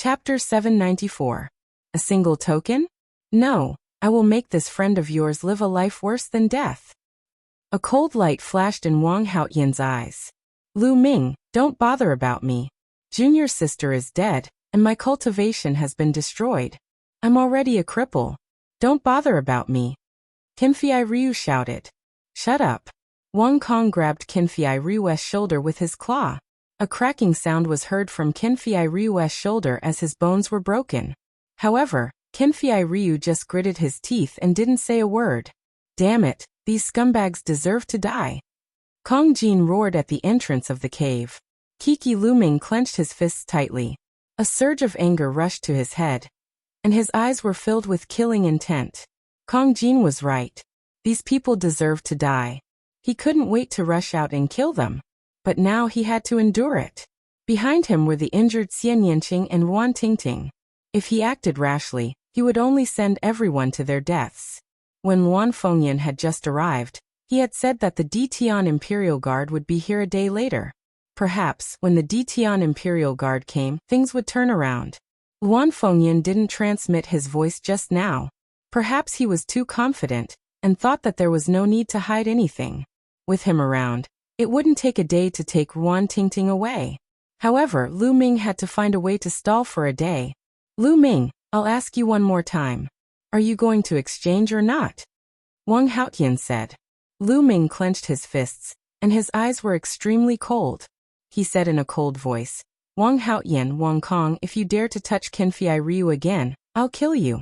Chapter 794. A single token? No, I will make this friend of yours live a life worse than death. A cold light flashed in Wang Haotian's eyes. Lu Ming, don't bother about me. Junior sister is dead, and my cultivation has been destroyed. I'm already a cripple. Don't bother about me. Qinfei Ryu shouted. Shut up. Wang Kong grabbed Qinfei Ryu's shoulder with his claw. A cracking sound was heard from Qinfei Ryu's shoulder as his bones were broken. However, Qinfei Ryu just gritted his teeth and didn't say a word. Damn it, these scumbags deserve to die. Kong Jin roared at the entrance of the cave. Kiki Lu Ming clenched his fists tightly. A surge of anger rushed to his head, and his eyes were filled with killing intent. Kong Jin was right. These people deserved to die. He couldn't wait to rush out and kill them. But now he had to endure it. Behind him were the injured Xian Yanqing and Wan Tingting. If he acted rashly, he would only send everyone to their deaths. When Luan Fengyan had just arrived, he had said that the Ditian Imperial Guard would be here a day later. Perhaps, when the Ditian Imperial Guard came, things would turn around. Luan Fengyan didn't transmit his voice just now. Perhaps he was too confident, and thought that there was no need to hide anything. With him around, it wouldn't take a day to take Wan Tingting away. However, Lu Ming had to find a way to stall for a day. Lu Ming, I'll ask you one more time. Are you going to exchange or not? Wang Haotian said. Lu Ming clenched his fists, and his eyes were extremely cold. He said in a cold voice, Wang Haotian, Wang Kong, if you dare to touch Qinfei Ryu again, I'll kill you.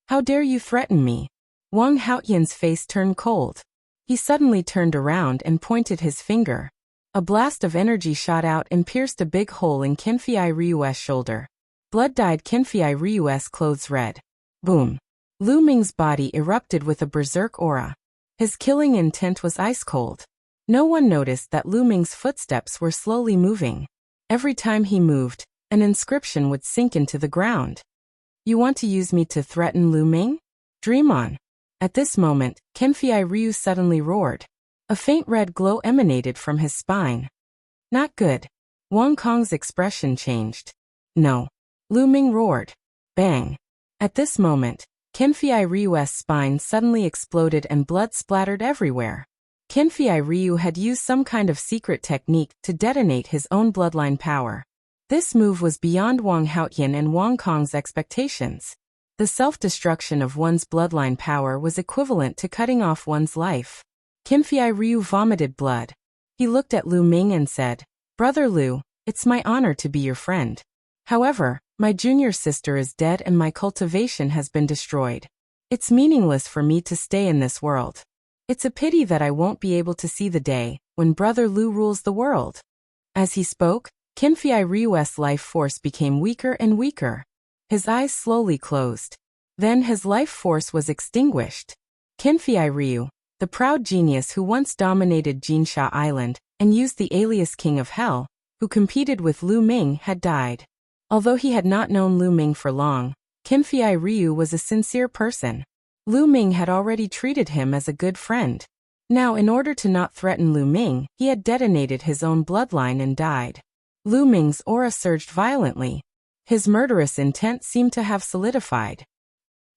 How dare you threaten me? Wang Haotian's face turned cold. He suddenly turned around and pointed his finger. A blast of energy shot out and pierced a big hole in Qinfei Ryu's shoulder. Blood dyed Qinfei Ryu's clothes red. Boom. Lu Ming's body erupted with a berserk aura. His killing intent was ice cold. No one noticed that Lu Ming's footsteps were slowly moving. Every time he moved, an inscription would sink into the ground. You want to use me to threaten Lu Ming? Dream on. At this moment, Qinfei Ryu suddenly roared. A faint red glow emanated from his spine. Not good. Wang Kong's expression changed. No. Lu Ming roared. Bang. At this moment, Qinfei Ryu's spine suddenly exploded and blood splattered everywhere. Qinfei Ryu had used some kind of secret technique to detonate his own bloodline power. This move was beyond Wang Haotian and Wang Kong's expectations. The self-destruction of one's bloodline power was equivalent to cutting off one's life. Qinfei Ryu vomited blood. He looked at Lu Ming and said, Brother Lu, it's my honor to be your friend. However, my junior sister is dead and my cultivation has been destroyed. It's meaningless for me to stay in this world. It's a pity that I won't be able to see the day when Brother Lu rules the world. As he spoke, Qinfei Ryu's life force became weaker and weaker. His eyes slowly closed. Then his life force was extinguished. Qinfei Ryu, the proud genius who once dominated Jinsha Island and used the alias King of Hell, who competed with Lu Ming, had died. Although he had not known Lu Ming for long, Qinfei Ryu was a sincere person. Lu Ming had already treated him as a good friend. Now, in order to not threaten Lu Ming, he had detonated his own bloodline and died. Lu Ming's aura surged violently. His murderous intent seemed to have solidified.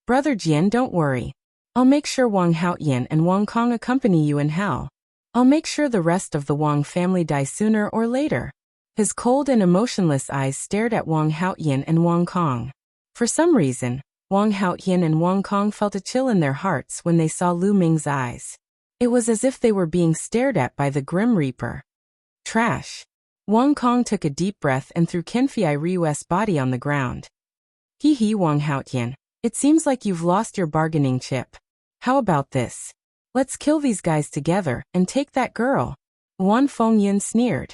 Brother Jian, don't worry. I'll make sure Wang Haotian and Wang Kong accompany you in hell. I'll make sure the rest of the Wang family die sooner or later. His cold and emotionless eyes stared at Wang Haotian and Wang Kong. For some reason, Wang Haotian and Wang Kong felt a chill in their hearts when they saw Lu Ming's eyes. It was as if they were being stared at by the Grim Reaper. Trash. Wang Kong took a deep breath and threw Qinfei Ryu's body on the ground. Hee hee, Wang Haotian. It seems like you've lost your bargaining chip. How about this? Let's kill these guys together and take that girl. Wan Fengyan sneered.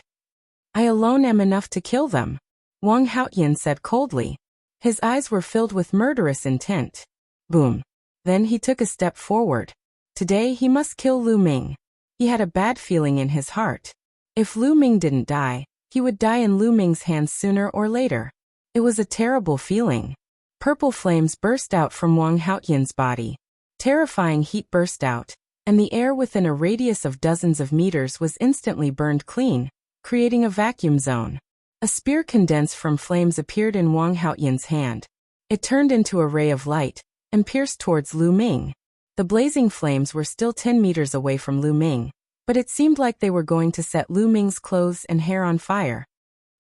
I alone am enough to kill them, Wang Haotian said coldly. His eyes were filled with murderous intent. Boom. Then he took a step forward. Today he must kill Lu Ming. He had a bad feeling in his heart. If Lu Ming didn't die, he would die in Lu Ming's hands sooner or later. It was a terrible feeling. Purple flames burst out from Wang Haotian's body. Terrifying heat burst out, and the air within a radius of dozens of meters was instantly burned clean, creating a vacuum zone. A spear condensed from flames appeared in Wang Haoyan's hand. It turned into a ray of light and pierced towards Lu Ming. The blazing flames were still 10 meters away from Lu Ming, but it seemed like they were going to set Lu Ming's clothes and hair on fire.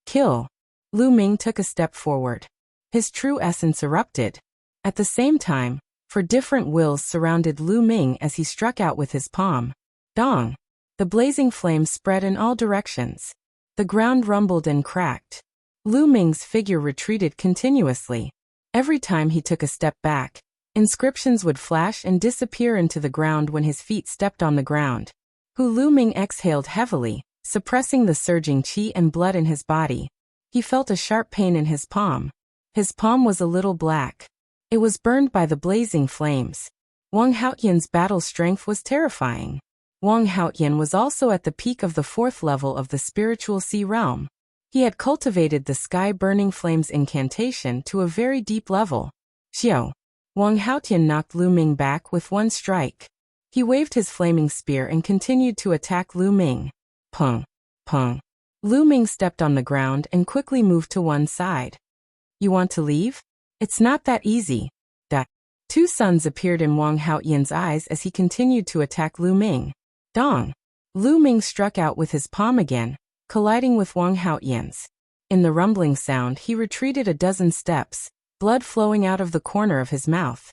Kill! Lu Ming took a step forward. His true essence erupted. At the same time, four different wills surrounded Lu Ming as he struck out with his palm. Dong! The blazing flames spread in all directions. The ground rumbled and cracked. Lu Ming's figure retreated continuously. Every time he took a step back, inscriptions would flash and disappear into the ground when his feet stepped on the ground. Lu Ming exhaled heavily, suppressing the surging qi and blood in his body. He felt a sharp pain in his palm. His palm was a little black. It was burned by the blazing flames. Wang Haoyan's battle strength was terrifying. Wang Haoyan was also at the peak of the 4th level of the spiritual sea realm. He had cultivated the sky-burning flames incantation to a very deep level. Xiao! Wang Haoyan knocked Lu Ming back with one strike. He waved his flaming spear and continued to attack Lu Ming. Peng! Peng! Lu Ming stepped on the ground and quickly moved to one side. You want to leave? It's not that easy. That. Two suns appeared in Wang Haoyan's eyes as he continued to attack Lu Ming. Dong! Lu Ming struck out with his palm again, colliding with Wang Haoyan's. In the rumbling sound, he retreated a dozen steps, blood flowing out of the corner of his mouth.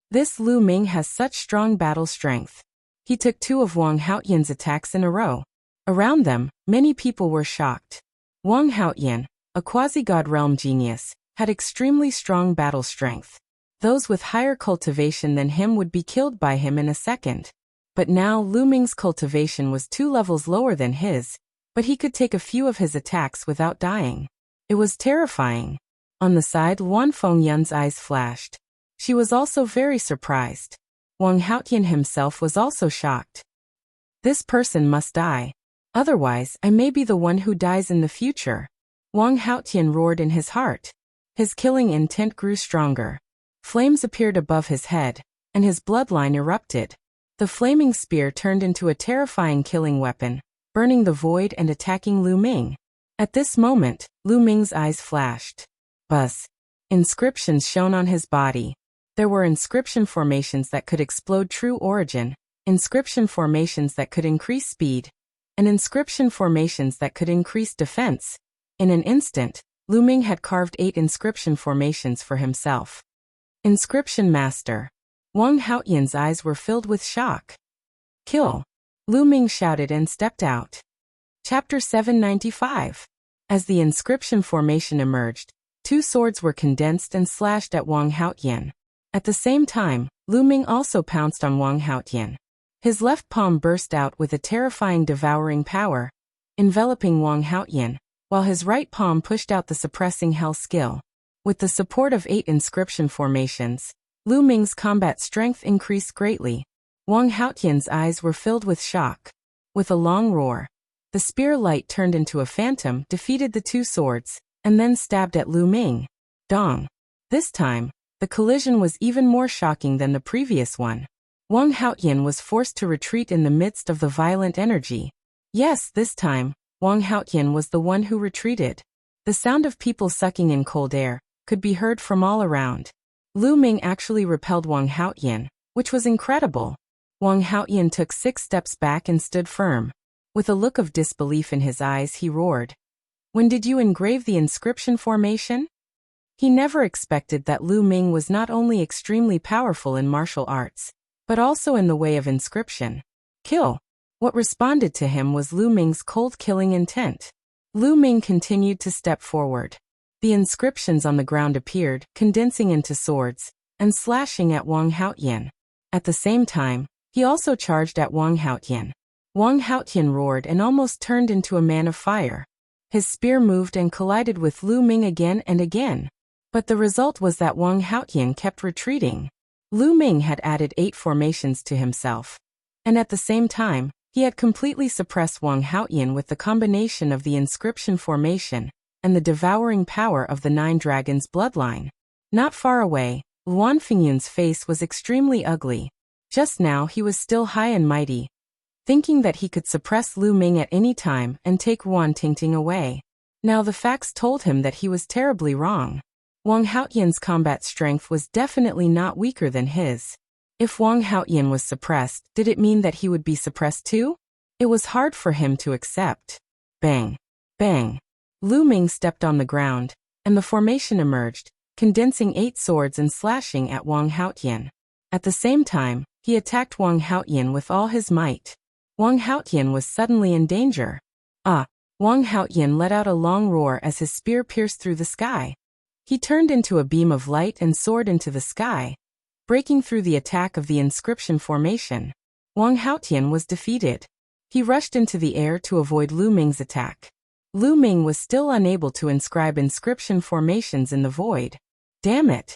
This Lu Ming has such strong battle strength. He took 2 of Wang Haoyan's attacks in a row. Around them, many people were shocked. Wang Haoyan, a quasi-god realm genius, had extremely strong battle strength. Those with higher cultivation than him would be killed by him in a second. But now Lu Ming's cultivation was 2 levels lower than his, but he could take a few of his attacks without dying. It was terrifying. On the side, Luan Fengyun's eyes flashed. She was also very surprised. Wang Haoyan himself was also shocked. This person must die. Otherwise, I may be the one who dies in the future. Wang Haoyan roared in his heart. His killing intent grew stronger. Flames appeared above his head, and his bloodline erupted. The flaming spear turned into a terrifying killing weapon, burning the void and attacking Lu Ming. At this moment, Lu Ming's eyes flashed. Buzz. Inscriptions shone on his body. There were inscription formations that could explode true origin, inscription formations that could increase speed, and inscription formations that could increase defense. In an instant, Lu Ming had carved 8 inscription formations for himself. Inscription Master. Wang Haoyan's eyes were filled with shock. Kill! Lu Ming shouted and stepped out. Chapter 795. As the inscription formation emerged, 2 swords were condensed and slashed at Wang Haoyan. At the same time, Lu Ming also pounced on Wang Haoyan. His left palm burst out with a terrifying devouring power, enveloping Wang Haoyan, while his right palm pushed out the suppressing hell skill. With the support of 8 inscription formations, Lu Ming's combat strength increased greatly. Wang Haoyan's eyes were filled with shock. With a long roar, the spear light turned into a phantom, defeated the 2 swords, and then stabbed at Lu Ming. Dong! This time, the collision was even more shocking than the previous one. Wang Haoyan was forced to retreat in the midst of the violent energy. Yes, this time, Wang Haoyan was the one who retreated. The sound of people sucking in cold air could be heard from all around. Lu Ming actually repelled Wang Haoyan, which was incredible. Wang Haoyan took 6 steps back and stood firm. With a look of disbelief in his eyes, he roared. When did you engrave the inscription formation? He never expected that Lu Ming was not only extremely powerful in martial arts, but also in the way of inscription. Kill! What responded to him was Lu Ming's cold killing intent. Lu Ming continued to step forward. The inscriptions on the ground appeared, condensing into swords, and slashing at Wang Haoyan. At the same time, he also charged at Wang Haoyan. Wang Haoyan roared and almost turned into a man of fire. His spear moved and collided with Lu Ming again and again. But the result was that Wang Haoyan kept retreating. Lu Ming had added 8 formations to himself. And at the same time, he had completely suppressed Wang Haoyan with the combination of the inscription formation and the devouring power of the 9 dragons' bloodline. Not far away, Luan Fengyun's face was extremely ugly. Just now he was still high and mighty, thinking that he could suppress Lu Ming at any time and take Luan Tingting away. Now the facts told him that he was terribly wrong. Wang Haotian's combat strength was definitely not weaker than his. If Wang Haotian was suppressed, did it mean that he would be suppressed too? It was hard for him to accept. Bang! Bang! Lu Ming stepped on the ground, and the formation emerged, condensing 8 swords and slashing at Wang Haotian. At the same time, he attacked Wang Haotian with all his might. Wang Haotian was suddenly in danger. Ah! Wang Haotian let out a long roar as his spear pierced through the sky. He turned into a beam of light and soared into the sky, breaking through the attack of the inscription formation. Wang Haotian was defeated. He rushed into the air to avoid Lu Ming's attack. Lu Ming was still unable to inscribe inscription formations in the void. Damn it!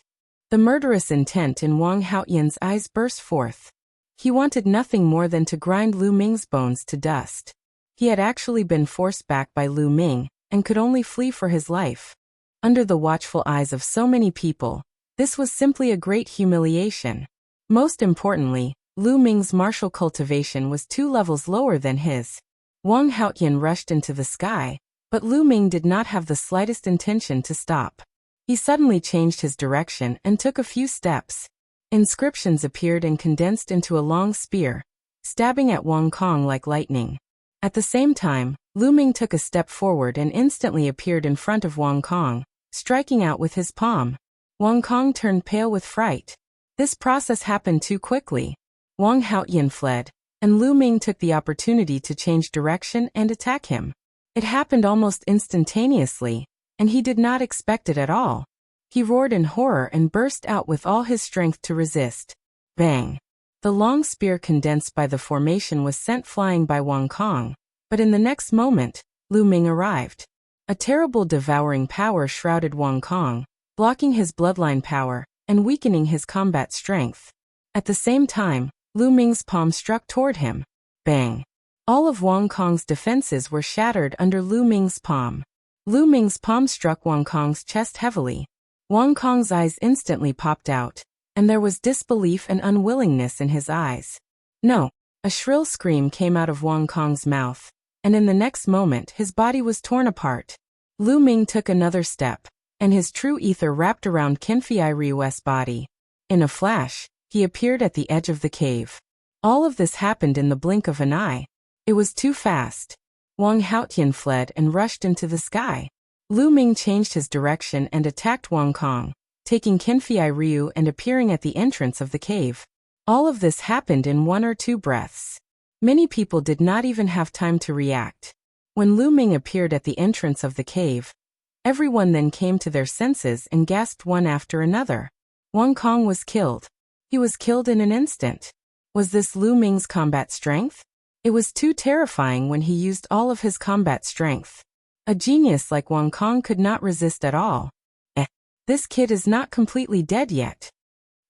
The murderous intent in Wang Haotian's eyes burst forth. He wanted nothing more than to grind Lu Ming's bones to dust. He had actually been forced back by Lu Ming, and could only flee for his life. Under the watchful eyes of so many people, this was simply a great humiliation. Most importantly, Lu Ming's martial cultivation was 2 levels lower than his. Wang Haotian rushed into the sky, but Lu Ming did not have the slightest intention to stop. He suddenly changed his direction and took a few steps. Inscriptions appeared and condensed into a long spear, stabbing at Wang Kong like lightning. At the same time, Lu Ming took a step forward and instantly appeared in front of Wang Kong, striking out with his palm. Wang Kong turned pale with fright. This process happened too quickly. Wang Haotian fled, and Lu Ming took the opportunity to change direction and attack him. It happened almost instantaneously, and he did not expect it at all. He roared in horror and burst out with all his strength to resist. Bang! The long spear condensed by the formation was sent flying by Wang Kong, but in the next moment, Lu Ming arrived. A terrible devouring power shrouded Wang Kong, blocking his bloodline power and weakening his combat strength. At the same time, Lu Ming's palm struck toward him. Bang! All of Wang Kong's defenses were shattered under Lu Ming's palm. Lu Ming's palm struck Wang Kong's chest heavily. Wang Kong's eyes instantly popped out, and there was disbelief and unwillingness in his eyes. No! A shrill scream came out of Wang Kong's mouth, and in the next moment his body was torn apart. Lu Ming took another step, and his true ether wrapped around Qinfei Ryu's body. In a flash, he appeared at the edge of the cave. All of this happened in the blink of an eye. It was too fast. Wang Haotian fled and rushed into the sky. Lu Ming changed his direction and attacked Wang Kong, taking Qinfei Ryu and appearing at the entrance of the cave. All of this happened in 1 or 2 breaths. Many people did not even have time to react. When Lu Ming appeared at the entrance of the cave, everyone then came to their senses and gasped one after another. Wang Kong was killed. He was killed in an instant. Was this Lu Ming's combat strength? It was too terrifying when he used all of his combat strength. A genius like Wang Kong could not resist at all. This kid is not completely dead yet.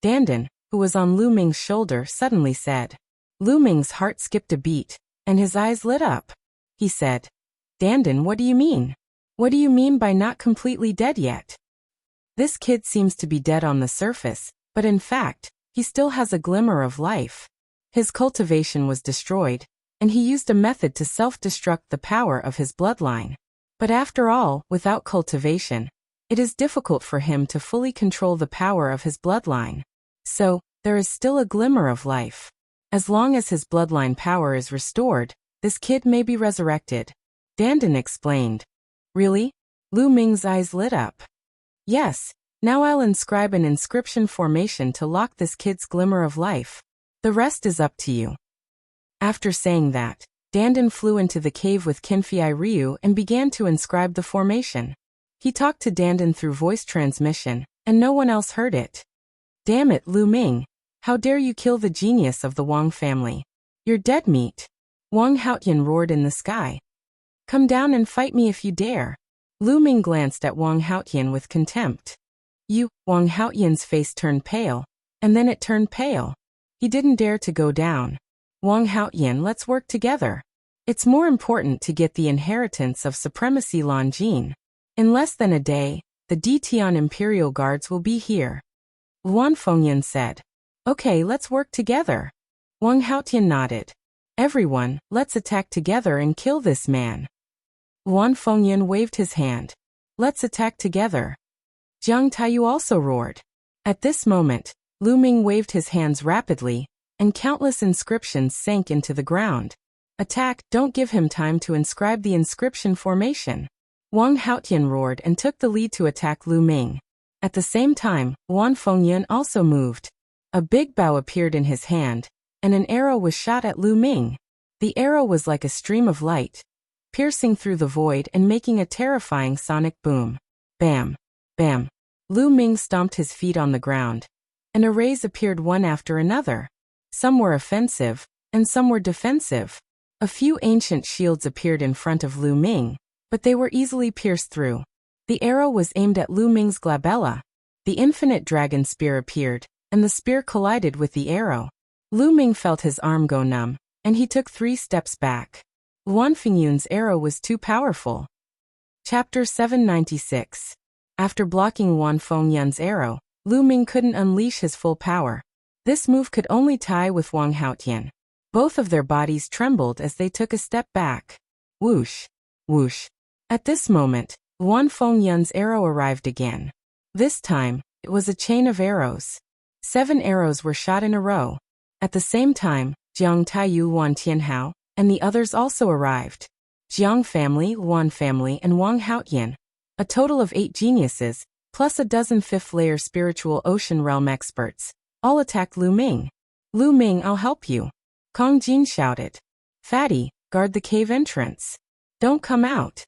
Dandan, who was on Lu Ming's shoulder, suddenly said. Lu Ming's heart skipped a beat, and his eyes lit up. He said, Dandan, what do you mean? What do you mean by not completely dead yet? This kid seems to be dead on the surface, but in fact, he still has a glimmer of life. His cultivation was destroyed, and he used a method to self-destruct the power of his bloodline. But after all, without cultivation, it is difficult for him to fully control the power of his bloodline. So, there is still a glimmer of life. As long as his bloodline power is restored, this kid may be resurrected. Dandan explained. Really? Lu Ming's eyes lit up. Yes, now I'll inscribe an inscription formation to lock this kid's glimmer of life. The rest is up to you. After saying that, Dandan flew into the cave with Qinfei Ryu and began to inscribe the formation. He talked to Dandan through voice transmission, and no one else heard it. Damn it, Lu Ming! How dare you kill the genius of the Wang family? You're dead meat! Wang Haotian roared in the sky. Come down and fight me if you dare. Lu Ming glanced at Wang Haotian with contempt. Wang Haotian's face turned pale, and then it turned pale. He didn't dare to go down. Wang Haotian, let's work together. It's more important to get the inheritance of Supremacy Longine. In less than a day, the Detian Imperial Guards will be here. Luan Fengyan said. Okay, let's work together. Wang Haotian nodded. Everyone, let's attack together and kill this man. Luan Fengyun waved his hand. Let's attack together. Jiang Taiyu also roared. At this moment, Lu Ming waved his hands rapidly, and countless inscriptions sank into the ground. Attack, don't give him time to inscribe the inscription formation. Wang Haotian roared and took the lead to attack Lu Ming. At the same time, Luan Fengyun also moved. A big bow appeared in his hand, and an arrow was shot at Lu Ming. The arrow was like a stream of light, piercing through the void and making a terrifying sonic boom. Bam! Bam! Lu Ming stomped his feet on the ground, and arrays appeared one after another. Some were offensive, and some were defensive. A few ancient shields appeared in front of Lu Ming, but they were easily pierced through. The arrow was aimed at Lu Ming's glabella. The infinite dragon spear appeared, and the spear collided with the arrow. Lu Ming felt his arm go numb, and he took 3 steps back. Luan Fengyun's arrow was too powerful. Chapter 796. After blocking Luan Fengyun's arrow, Lu Ming couldn't unleash his full power. This move could only tie with Wang Haotian. Both of their bodies trembled as they took a step back. Whoosh! Whoosh! At this moment, Luan Fengyun's arrow arrived again. This time, it was a chain of arrows. 7 arrows were shot in a row. At the same time, Jiang Taiyu, Luan Tianhao, and the others also arrived. Jiang family, Luan family, and Wang Haotian. A total of 8 geniuses, plus a dozen 5th-layer spiritual ocean realm experts, all attacked Lu Ming. Lu Ming, I'll help you. Kong Jin shouted. Fatty, guard the cave entrance. Don't come out.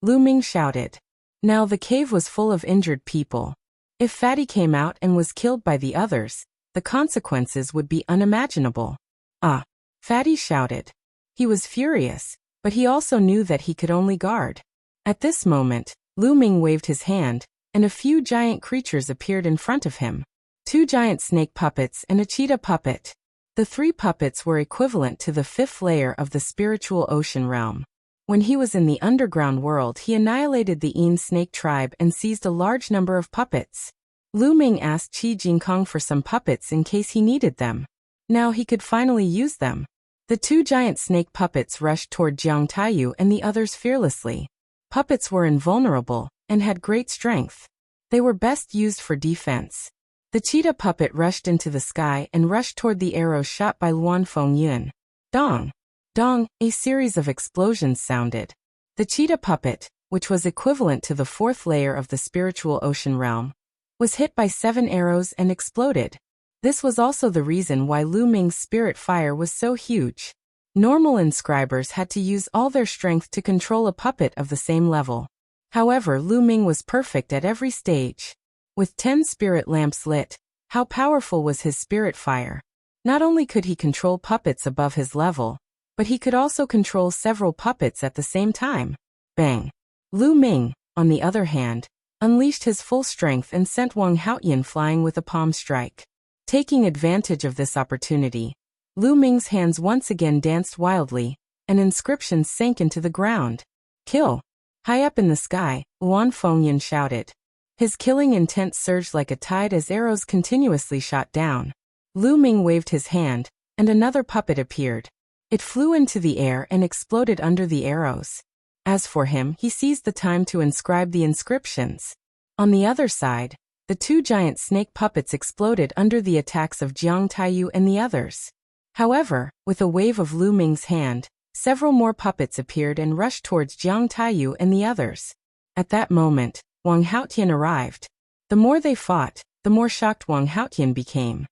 Lu Ming shouted. Now the cave was full of injured people. If Fatty came out and was killed by the others, the consequences would be unimaginable. Ah! Fatty shouted. He was furious, but he also knew that he could only guard. At this moment, Lu Ming waved his hand, and a few giant creatures appeared in front of him. 2 giant snake puppets and a cheetah puppet. The 3 puppets were equivalent to the 5th layer of the spiritual ocean realm. When he was in the underground world, he annihilated the Yin snake tribe and seized a large number of puppets. Lu Ming asked Qi Jingkong for some puppets in case he needed them. Now he could finally use them. The 2 giant snake puppets rushed toward Jiang Taiyu and the others fearlessly. Puppets were invulnerable and had great strength. They were best used for defense. The cheetah puppet rushed into the sky and rushed toward the arrows shot by Luan Fengyun. Dong! Dong! A series of explosions sounded. The cheetah puppet, which was equivalent to the 4th layer of the spiritual ocean realm, was hit by 7 arrows and exploded. This was also the reason why Lu Ming's spirit fire was so huge. Normal inscribers had to use all their strength to control a puppet of the same level. However, Lu Ming was perfect at every stage. With 10 spirit lamps lit, how powerful was his spirit fire? Not only could he control puppets above his level, but he could also control several puppets at the same time. Bang! Lu Ming, on the other hand, unleashed his full strength and sent Wang Haotian flying with a palm strike. Taking advantage of this opportunity, Lu Ming's hands once again danced wildly, and inscriptions sank into the ground. Kill! High up in the sky, Luan Fengyun shouted. His killing intent surged like a tide as arrows continuously shot down. Lu Ming waved his hand, and another puppet appeared. It flew into the air and exploded under the arrows. As for him, he seized the time to inscribe the inscriptions. On the other side, the 2 giant snake puppets exploded under the attacks of Jiang Taiyu and the others. However, with a wave of Lu Ming's hand, several more puppets appeared and rushed towards Jiang Taiyu and the others. At that moment, Wang Haotian arrived. The more they fought, the more shocked Wang Haotian became.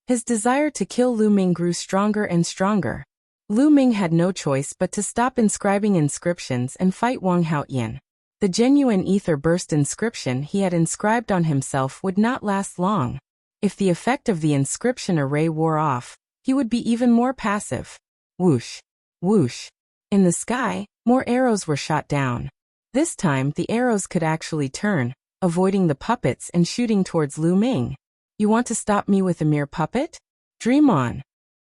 His desire to kill Lu Ming grew stronger and stronger. Lu Ming had no choice but to stop inscribing inscriptions and fight Wang Haotian. The genuine ether burst inscription he had inscribed on himself would not last long. If the effect of the inscription array wore off, he would be even more passive. Whoosh! Whoosh! In the sky, more arrows were shot down. This time the arrows could actually turn, avoiding the puppets and shooting towards Lu Ming. You want to stop me with a mere puppet? Dream on.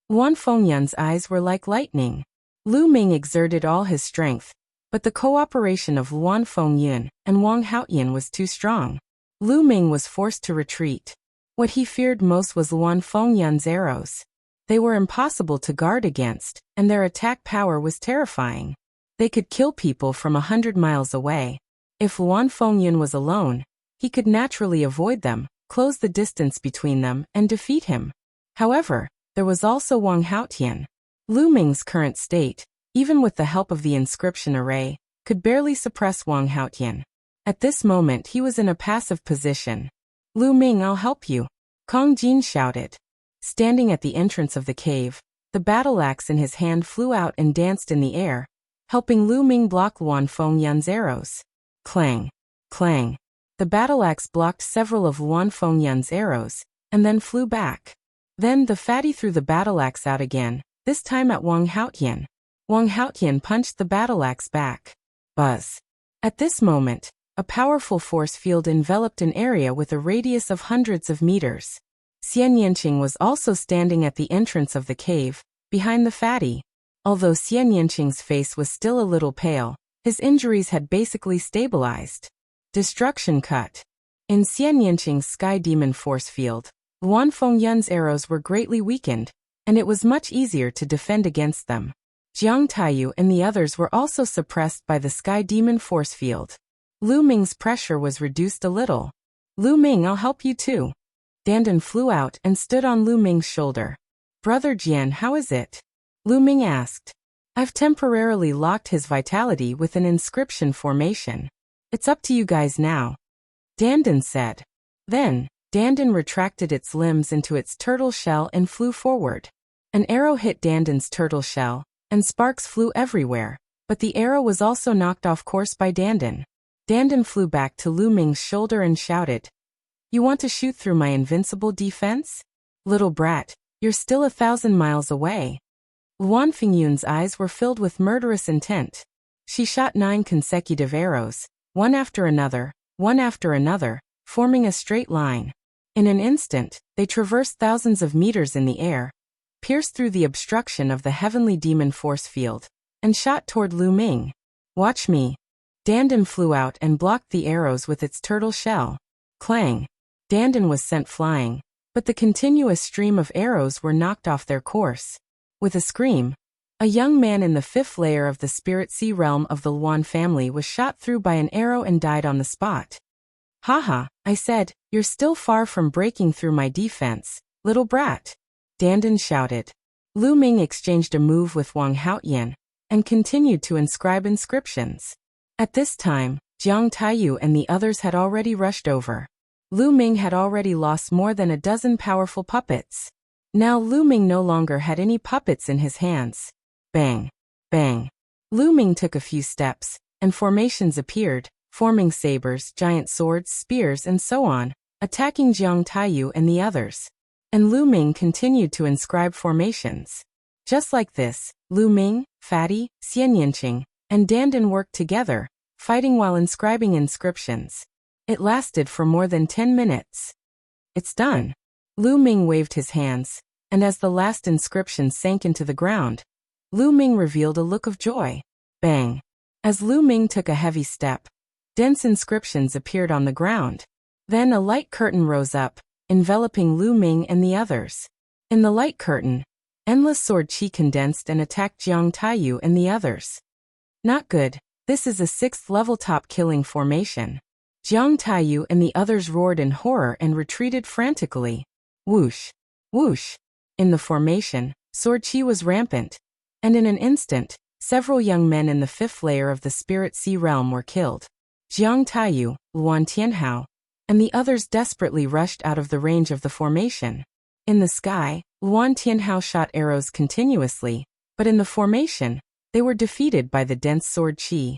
Luan Fengyun's eyes were like lightning. Lu Ming exerted all his strength, but the cooperation of Luan Fengyun and Wang Haotian was too strong. Lu Ming was forced to retreat. What he feared most was Luan Fengyun's arrows. They were impossible to guard against, and their attack power was terrifying. They could kill people from 100 miles away. If Luan Fengyun was alone, he could naturally avoid them, close the distance between them, and defeat him. However, there was also Wang Haotian. Lu Ming's current state, even with the help of the inscription array, could barely suppress Wang Haotian. At this moment he was in a passive position. Lu Ming, I'll help you, Kong Jin shouted. Standing at the entrance of the cave, the battle axe in his hand flew out and danced in the air, helping Lu Ming block Luan Fengyun's arrows. Clang! Clang! The battle axe blocked several of Luan Fengyun's arrows, and then flew back. Then the fatty threw the battle axe out again, this time at Wang Haotian. Wang Haotian punched the battle axe back. Buzz! At this moment, a powerful force field enveloped an area with a radius of hundreds of meters. Xian Yanqing was also standing at the entrance of the cave, behind the fatty. Although Xian Yanqing's face was still a little pale, his injuries had basically stabilized. Destruction cut. In Xian Yanqing's Sky Demon force field, Luan Fengyun's arrows were greatly weakened, and it was much easier to defend against them. Jiang Taiyu and the others were also suppressed by the Sky Demon force field. Lu Ming's pressure was reduced a little. Lu Ming, I'll help you too. Dandan flew out and stood on Lu Ming's shoulder. Brother Jian, how is it? Lu Ming asked. I've temporarily locked his vitality with an inscription formation. It's up to you guys now, Dandan said. Then, Dandan retracted its limbs into its turtle shell and flew forward. An arrow hit Dandan's turtle shell, and sparks flew everywhere, but the arrow was also knocked off course by Dandan. Dandan flew back to Lu Ming's shoulder and shouted, You want to shoot through my invincible defense? Little brat, you're still 1,000 miles away. Luan Fengyun's eyes were filled with murderous intent. She shot 9 consecutive arrows, one after another, forming a straight line. In an instant, they traversed thousands of meters in the air, pierced through the obstruction of the heavenly demon force field, and shot toward Lu Ming. Watch me. Dandan flew out and blocked the arrows with its turtle shell. Clang! Dandan was sent flying, but the continuous stream of arrows were knocked off their course. With a scream, a young man in the 5th layer of the Spirit Sea realm of the Luan family was shot through by an arrow and died on the spot. Haha, I said, you're still far from breaking through my defense, little brat. Dandan shouted. Lu Ming exchanged a move with Wang Haotian, and continued to inscribe inscriptions. At this time, Jiang Taiyu and the others had already rushed over. Lu Ming had already lost more than a dozen powerful puppets. Now Lu Ming no longer had any puppets in his hands. Bang! Bang! Lu Ming took a few steps, and formations appeared, forming sabers, giant swords, spears, and so on, attacking Jiang Taiyu and the others. And Lu Ming continued to inscribe formations. Just like this, Lu Ming, Fatty, Xian Yanqing, and Dandan worked together, fighting while inscribing inscriptions. It lasted for more than 10 minutes. It's done. Lu Ming waved his hands, and as the last inscription sank into the ground, Lu Ming revealed a look of joy. Bang! As Lu Ming took a heavy step, dense inscriptions appeared on the ground. Then a light curtain rose up, enveloping Lu Ming and the others. In the light curtain, endless sword chi condensed and attacked Jiang Taiyu and the others. Not good. This is a 6th level top killing formation. Jiang Taiyu and the others roared in horror and retreated frantically. Whoosh! Whoosh! In the formation, sword chi was rampant, and in an instant, several young men in the 5th layer of the Spirit Sea realm were killed. Jiang Taiyu, Luan Tianhao, and the others desperately rushed out of the range of the formation. In the sky, Luan Tianhao shot arrows continuously, but in the formation, they were defeated by the dense sword chi.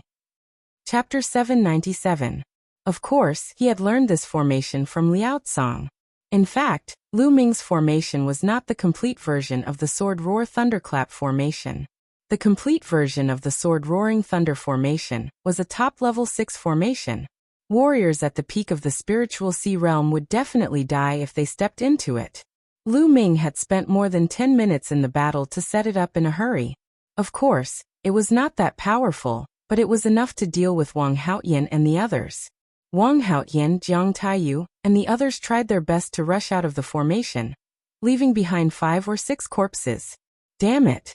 Chapter 797. Of course, he had learned this formation from Liao Tsang. In fact, Lu Ming's formation was not the complete version of the Sword Roar Thunderclap formation. The complete version of the Sword Roaring Thunder formation was a top-level 6 formation. Warriors at the peak of the spiritual sea realm would definitely die if they stepped into it. Lu Ming had spent more than 10 minutes in the battle to set it up in a hurry. Of course, it was not that powerful, but it was enough to deal with Wang Haotian and the others. Wang Haotian, Jiang Taiyu, and the others tried their best to rush out of the formation, leaving behind 5 or 6 corpses. Damn it!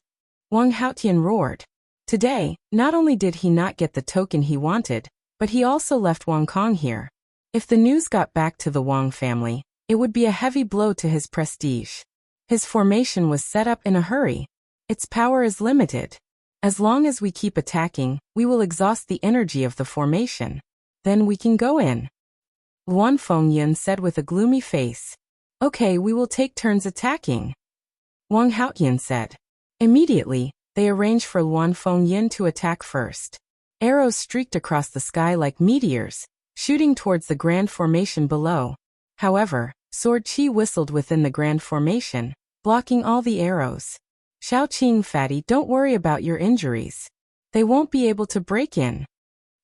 Wang Haotian roared. Today, not only did he not get the token he wanted, but he also left Wang Kong here. If the news got back to the Wang family, it would be a heavy blow to his prestige. His formation was set up in a hurry. Its power is limited. As long as we keep attacking, we will exhaust the energy of the formation. Then we can go in. Luan Fengyun said with a gloomy face. Okay, we will take turns attacking. Wang Haoyan said. Immediately, they arranged for Luan Fengyun to attack first. Arrows streaked across the sky like meteors, shooting towards the grand formation below. However, sword qi whistled within the grand formation, blocking all the arrows. Xiaoqing, fatty, don't worry about your injuries. They won't be able to break in.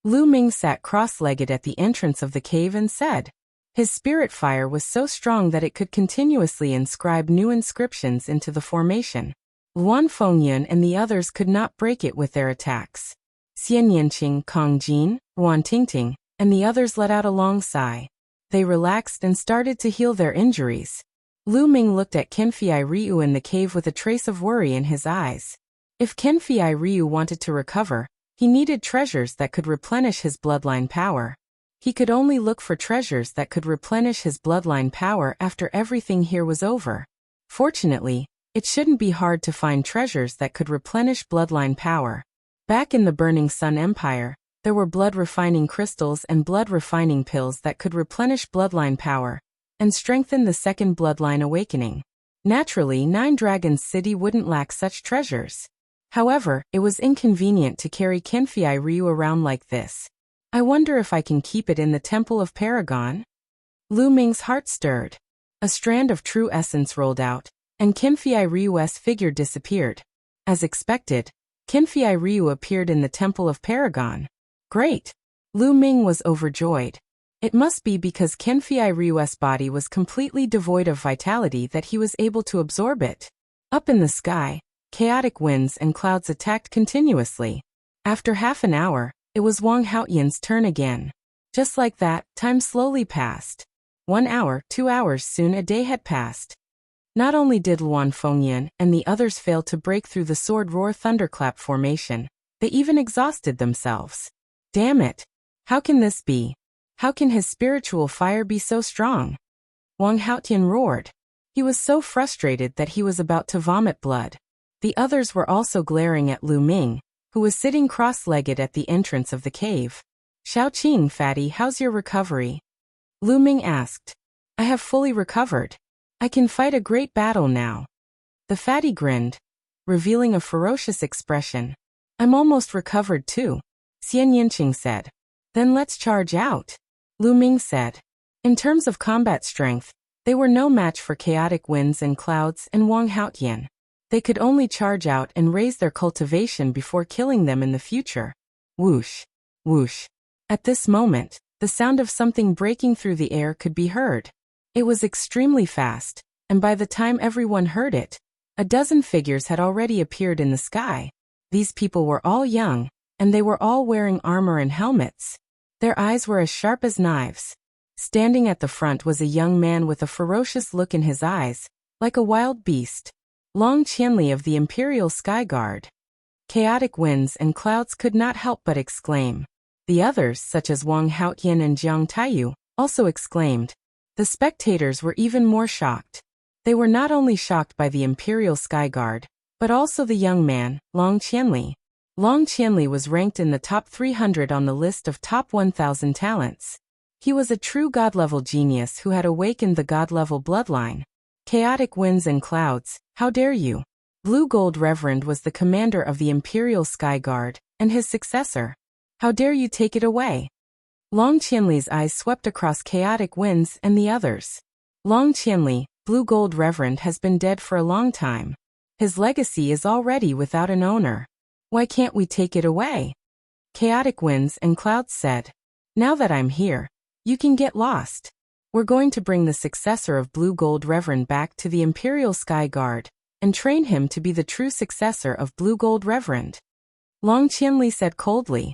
Lu Ming sat cross-legged at the entrance of the cave and said. His spirit fire was so strong that it could continuously inscribe new inscriptions into the formation. Luan Fengyun and the others could not break it with their attacks. Xian Yanqing, Kong Jin, Luan Tingting, and the others let out a long sigh. They relaxed and started to heal their injuries. Lu Ming looked at Qinfei Ryu in the cave with a trace of worry in his eyes. If Qinfei Ryu wanted to recover, he needed treasures that could replenish his bloodline power. He could only look for treasures that could replenish his bloodline power after everything here was over. Fortunately, it shouldn't be hard to find treasures that could replenish bloodline power. Back in the Burning Sun Empire, there were blood-refining crystals and blood-refining pills that could replenish bloodline power and strengthen the second bloodline awakening. Naturally, Nine Dragons City wouldn't lack such treasures. However, it was inconvenient to carry Qinfei Ryu around like this. I wonder if I can keep it in the Temple of Paragon? Lu Ming's heart stirred. A strand of true essence rolled out, and Qinfei Ryu's figure disappeared. As expected, Qinfei Ryu appeared in the Temple of Paragon. Great! Lu Ming was overjoyed. It must be because Qinfei Ryu's body was completely devoid of vitality that he was able to absorb it. Up in the sky, chaotic winds and clouds attacked continuously. After half an hour, it was Wang Haoyan's turn again. Just like that, time slowly passed. 1 hour, 2 hours, soon a day had passed. Not only did Luan Fengyun and the others fail to break through the sword roar thunderclap formation, they even exhausted themselves. Damn it! How can this be? How can his spiritual fire be so strong? Wang Haoyan roared. He was so frustrated that he was about to vomit blood. The others were also glaring at Lu Ming, who was sitting cross-legged at the entrance of the cave. Xiaoqing, fatty, how's your recovery? Lu Ming asked. I have fully recovered. I can fight a great battle now. The fatty grinned, revealing a ferocious expression. I'm almost recovered too, Xian Yanqing said. Then let's charge out, Lu Ming said. In terms of combat strength, they were no match for chaotic winds and clouds and Wang Haoyan. They could only charge out and raise their cultivation before killing them in the future. Whoosh, whoosh. At this moment, the sound of something breaking through the air could be heard. It was extremely fast, and by the time everyone heard it, a dozen figures had already appeared in the sky. These people were all young, and they were all wearing armor and helmets. Their eyes were as sharp as knives. Standing at the front was a young man with a ferocious look in his eyes, like a wild beast. Long Qianli of the Imperial Sky Guard. Chaotic winds and clouds could not help but exclaim. The others, such as Wang Haoyan and Jiang Taiyu, also exclaimed. The spectators were even more shocked. They were not only shocked by the Imperial Sky Guard, but also the young man, Long Qianli. Long Qianli was ranked in the top 300 on the list of top 1,000 talents. He was a true god-level genius who had awakened the god-level bloodline. Chaotic winds and clouds, how dare you? Blue Gold Reverend was the commander of the Imperial Sky Guard, and his successor. How dare you take it away? Long Qianli's eyes swept across chaotic winds and the others. Long Qianli, Blue Gold Reverend, has been dead for a long time. His legacy is already without an owner. Why can't we take it away? Chaotic winds and clouds said. Now that I'm here, you can get lost. We're going to bring the successor of Blue Gold Reverend back to the Imperial Sky Guard and train him to be the true successor of Blue Gold Reverend. Long Qianli said coldly.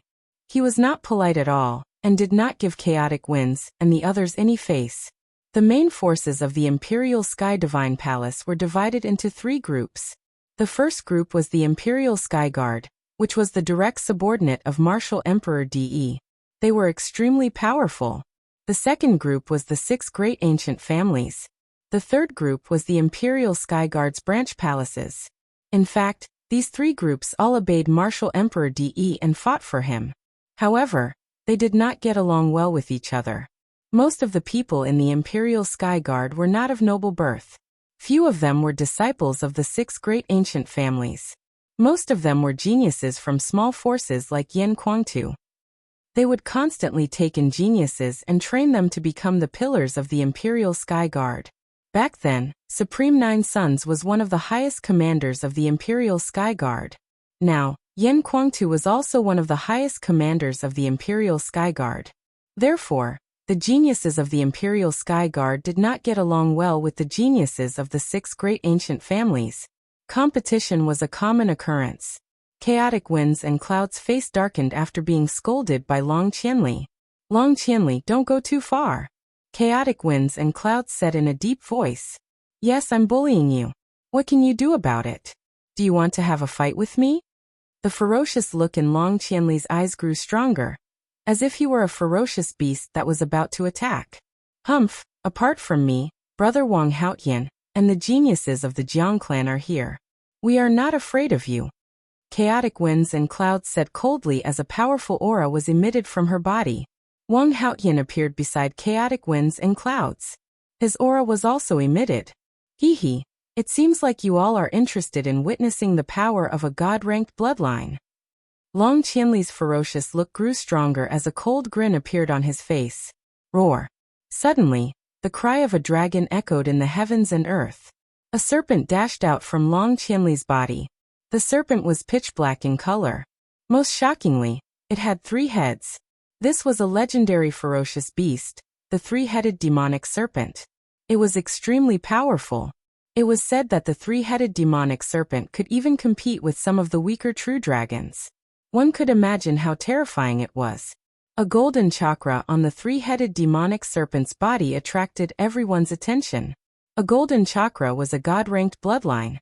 He was not polite at all and did not give chaotic winds and the others any face. The main forces of the Imperial Sky Divine Palace were divided into 3 groups. The first group was the Imperial Sky Guard, which was the direct subordinate of Martial Emperor De. They were extremely powerful. The second group was the 6 great ancient families. The third group was the Imperial Sky Guard's branch palaces. In fact, these 3 groups all obeyed Martial Emperor De and fought for him. However, they did not get along well with each other. Most of the people in the Imperial Sky Guard were not of noble birth. Few of them were disciples of the 6 great ancient families. Most of them were geniuses from small forces like Yen Kuangtu. They would constantly take in geniuses and train them to become the pillars of the Imperial Sky Guard. Back then, Supreme Nine Sons was one of the highest commanders of the Imperial Sky Guard. Now, Yen Kuangtu was also one of the highest commanders of the Imperial Sky Guard. Therefore, the geniuses of the Imperial Sky Guard did not get along well with the geniuses of the 6 great ancient families. Competition was a common occurrence. Chaotic winds and clouds' face darkened after being scolded by Long Qianli. Long Qianli, don't go too far. Chaotic winds and clouds said in a deep voice. Yes, I'm bullying you. What can you do about it? Do you want to have a fight with me? The ferocious look in Long Qianli's eyes grew stronger, as if he were a ferocious beast that was about to attack. Humph, apart from me, brother Wang Haotian, and the geniuses of the Jiang clan are here. We are not afraid of you. Chaotic winds and clouds said coldly as a powerful aura was emitted from her body. Wang Haotian appeared beside chaotic winds and clouds. His aura was also emitted. Hee, it seems like you all are interested in witnessing the power of a god-ranked bloodline. Long Qianli's ferocious look grew stronger as a cold grin appeared on his face. Roar. Suddenly, the cry of a dragon echoed in the heavens and earth. A serpent dashed out from Long Qianli's body. The serpent was pitch black in color. Most shockingly, it had 3 heads. This was a legendary ferocious beast, the 3-headed demonic serpent. It was extremely powerful. It was said that the 3-headed demonic serpent could even compete with some of the weaker true dragons. One could imagine how terrifying it was. A golden chakra on the 3-headed demonic serpent's body attracted everyone's attention. A golden chakra was a god-ranked bloodline.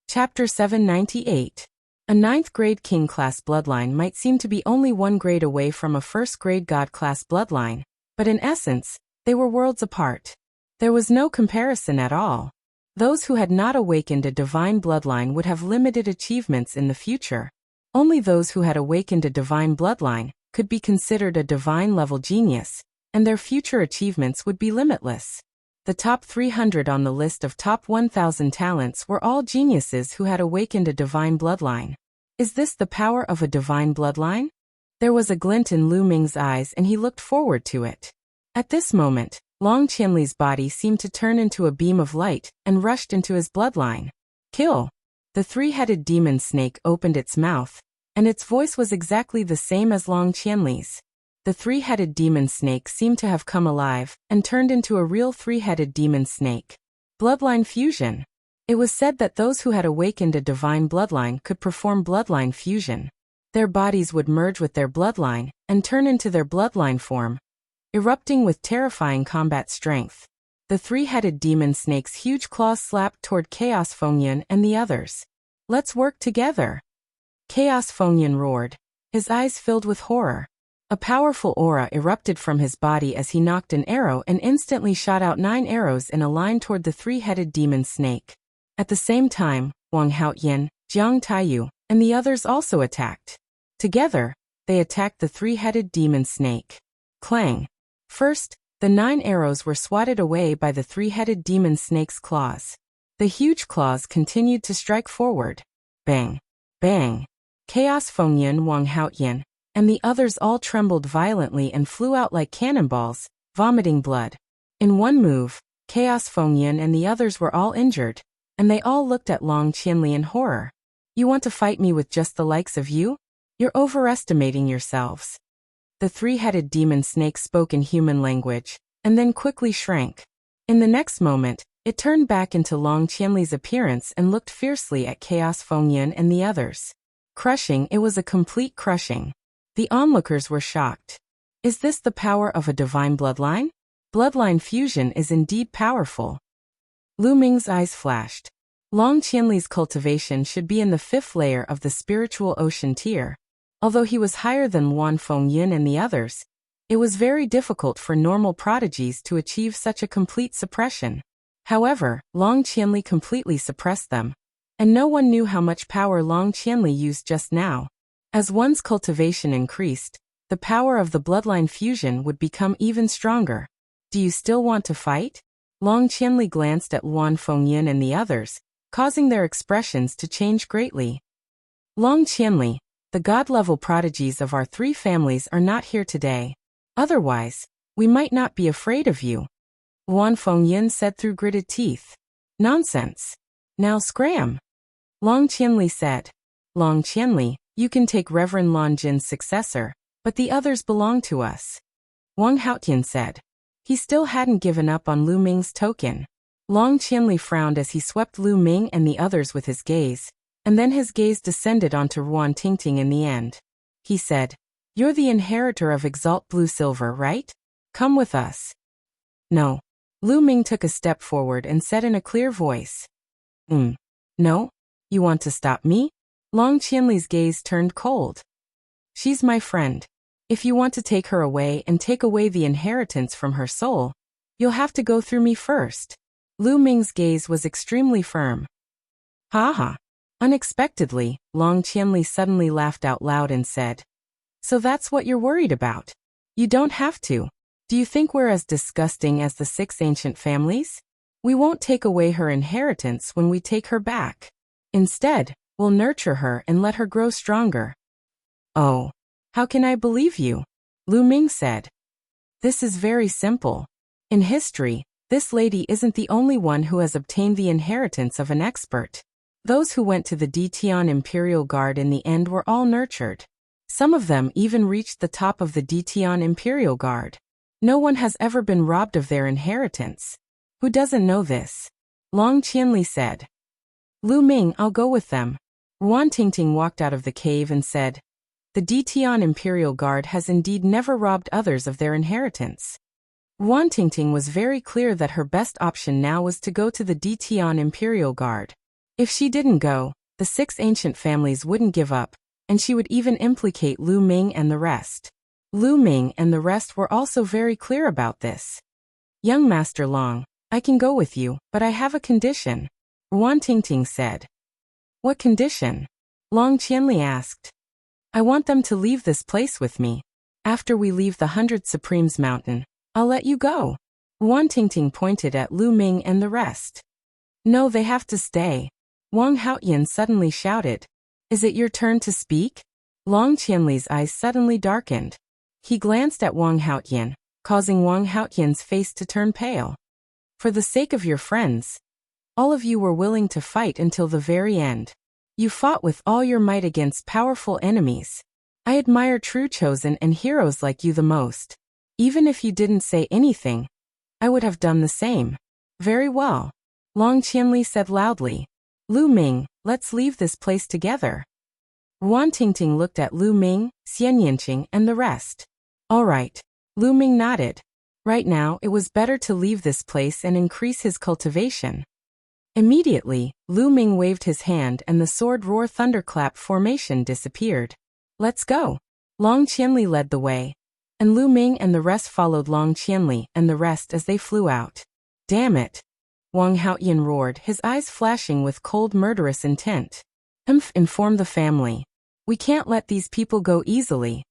Chapter 798. A 9th grade king class bloodline might seem to be only 1 grade away from a 1st grade god class bloodline, but in essence, they were worlds apart. There was no comparison at all. Those who had not awakened a divine bloodline would have limited achievements in the future. Only those who had awakened a divine bloodline could be considered a divine-level genius, and their future achievements would be limitless. The top 300 on the list of top 1,000 talents were all geniuses who had awakened a divine bloodline. Is this the power of a divine bloodline? There was a glint in Lu Ming's eyes and he looked forward to it. At this moment, Long Qianli's body seemed to turn into a beam of light and rushed into his bloodline. Kill! The 3-headed demon snake opened its mouth, and its voice was exactly the same as Long Qianli's. The 3-headed demon snake seemed to have come alive and turned into a real 3-headed demon snake. Bloodline fusion. It was said that those who had awakened a divine bloodline could perform bloodline fusion. Their bodies would merge with their bloodline and turn into their bloodline form, erupting with terrifying combat strength. The 3-headed demon snake's huge claws slapped toward Chaos Fengyan and the others. Let's work together. Chaos Fengyan roared, his eyes filled with horror. A powerful aura erupted from his body as he nocked an arrow and instantly shot out 9 arrows in a line toward the 3-headed demon snake. At the same time, Wang Haotian, Jiang Taiyu, and the others also attacked. Together, they attacked the 3-headed demon snake. Clang! First, the 9 arrows were swatted away by the 3-headed demon snake's claws. The huge claws continued to strike forward. Bang! Bang! Chaos Fengyan, Wang Haotian, and the others all trembled violently and flew out like cannonballs, vomiting blood. In one move, Chaos Fengyan and the others were all injured, and they all looked at Long Qianli in horror. You want to fight me with just the likes of you? You're overestimating yourselves. The 3-headed demon snake spoke in human language, and then quickly shrank. In the next moment, it turned back into Long Qianli's appearance and looked fiercely at Chaos Fengyan and the others. Crushing, it was a complete crushing. The onlookers were shocked. Is this the power of a divine bloodline? Bloodline fusion is indeed powerful. Lu Ming's eyes flashed. Long Qianli's cultivation should be in the 5th layer of the spiritual ocean tier. Although he was higher than Wan Fengyin and the others, it was very difficult for normal prodigies to achieve such a complete suppression. However, Long Qianli completely suppressed them, and no one knew how much power Long Qianli used just now. As one's cultivation increased, the power of the bloodline fusion would become even stronger. Do you still want to fight? Long Qianli glanced at Wan Fengyin and the others, causing their expressions to change greatly. Long Qianli, the god-level prodigies of our 3 families are not here today. Otherwise, we might not be afraid of you. Wan Fengyin said through gritted teeth. Nonsense. Now scram. Long Qianli said. Long Qianli, you can take Reverend Lan Jin's successor, but the others belong to us. Wang Haotian said. He still hadn't given up on Lu Ming's token. Long Qianli frowned as he swept Lu Ming and the others with his gaze, and then his gaze descended onto Ruan Tingting in the end. He said, "You're the inheritor of Exalt Blue Silver, right? Come with us." No. Lu Ming took a step forward and said in a clear voice. No? You want to stop me? Long Qianli's gaze turned cold. She's my friend. If you want to take her away and take away the inheritance from her soul, you'll have to go through me first. Lu Ming's gaze was extremely firm. Ha ha. Unexpectedly, Long Qianli suddenly laughed out loud and said, "So that's what you're worried about? You don't have to. Do you think we're as disgusting as the 6 ancient families? We won't take away her inheritance when we take her back. Instead, we'll nurture her and let her grow stronger." "Oh, how can I believe you?" Lu Ming said. "This is very simple. In history, this lady isn't the only one who has obtained the inheritance of an expert. Those who went to the Detian Imperial Guard in the end were all nurtured. Some of them even reached the top of the Detian Imperial Guard. No one has ever been robbed of their inheritance. Who doesn't know this?" Long Qianli said. "Lu Ming, I'll go with them." Ruan Tingting walked out of the cave and said, "The Detian Imperial Guard has indeed never robbed others of their inheritance." Ruan Tingting was very clear that her best option now was to go to the Detian Imperial Guard. If she didn't go, the 6 ancient families wouldn't give up, and she would even implicate Lu Ming and the rest. Lu Ming and the rest were also very clear about this. "Young Master Long, I can go with you, but I have a condition," Ruan Tingting said. "What condition?" Long Qianli asked. "I want them to leave this place with me. After we leave the 100 Supremes Mountain, I'll let you go." Ruan Tingting pointed at Lu Ming and the rest. "No, they have to stay." Wang Haotian suddenly shouted. "Is it your turn to speak?" Long Qianli's eyes suddenly darkened. He glanced at Wang Haotian, causing Wang Haotian's face to turn pale. "For the sake of your friends, all of you were willing to fight until the very end. You fought with all your might against powerful enemies. I admire true chosen and heroes like you the most. Even if you didn't say anything, I would have done the same." "Very well," Long Qianli said loudly. "Lu Ming, let's leave this place together." Ruan Tingting looked at Lu Ming, Xian Yinqing, and the rest. "All right." Lu Ming nodded. Right now, it was better to leave this place and increase his cultivation. Immediately, Lu Ming waved his hand and the sword roar thunderclap formation disappeared. "Let's go." Long Qianli led the way, and Lu Ming and the rest followed Long Qianli and the rest as they flew out. "Damn it!" Wang Haotian roared, his eyes flashing with cold murderous intent. Inform the family. We can't let these people go easily."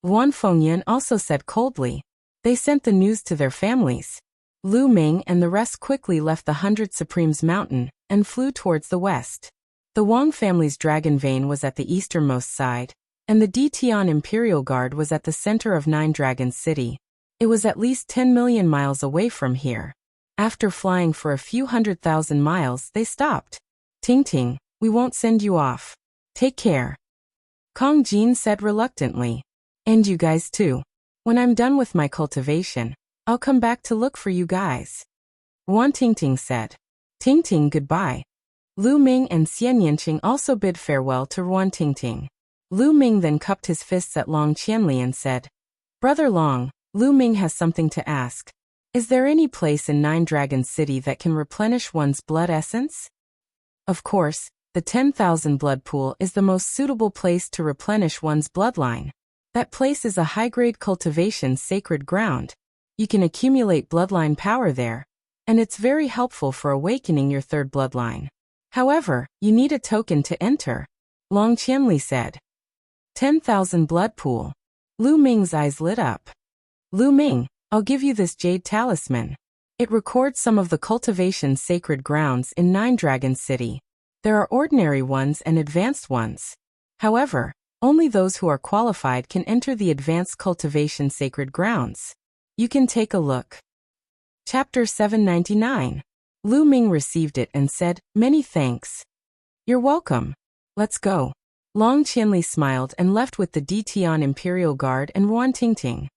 Wan Fengyin also said coldly. They sent the news to their families. Lu Ming and the rest quickly left the 100 Supremes Mountain and flew towards the west. The Wang family's dragon vein was at the easternmost side, and the Detian Imperial Guard was at the center of Nine Dragons City. It was at least 10 million miles away from here. After flying for a few 100,000 miles, they stopped. "Tingting, we won't send you off. Take care," Kong Jin said reluctantly. "And you guys too. When I'm done with my cultivation, I'll come back to look for you guys," Ruan Tingting said. "Tingting, goodbye." Lu Ming and Xian Yinqing also bid farewell to Ruan Tingting. Lu Ming then cupped his fists at Long Qianli and said, "Brother Long, Lu Ming has something to ask. Is there any place in Nine Dragons City that can replenish one's blood essence?" Of course, the 10,000 blood pool is the most suitable place to replenish one's bloodline. That place is a high-grade cultivation sacred ground. You can accumulate bloodline power there, and it's very helpful for awakening your third bloodline. However, you need a token to enter, Long Qianli said. 10,000 blood pool. Lu Ming's eyes lit up. Lu Ming, I'll give you this jade talisman. It records some of the cultivation sacred grounds in Nine Dragon City. There are ordinary ones and advanced ones. However, only those who are qualified can enter the advanced cultivation sacred grounds. You can take a look. Chapter 799. Lu Ming received it and said, "Many thanks." "You're welcome. Let's go." Long Qianli smiled and left with the Dtian Imperial Guard and Ruan Tingting.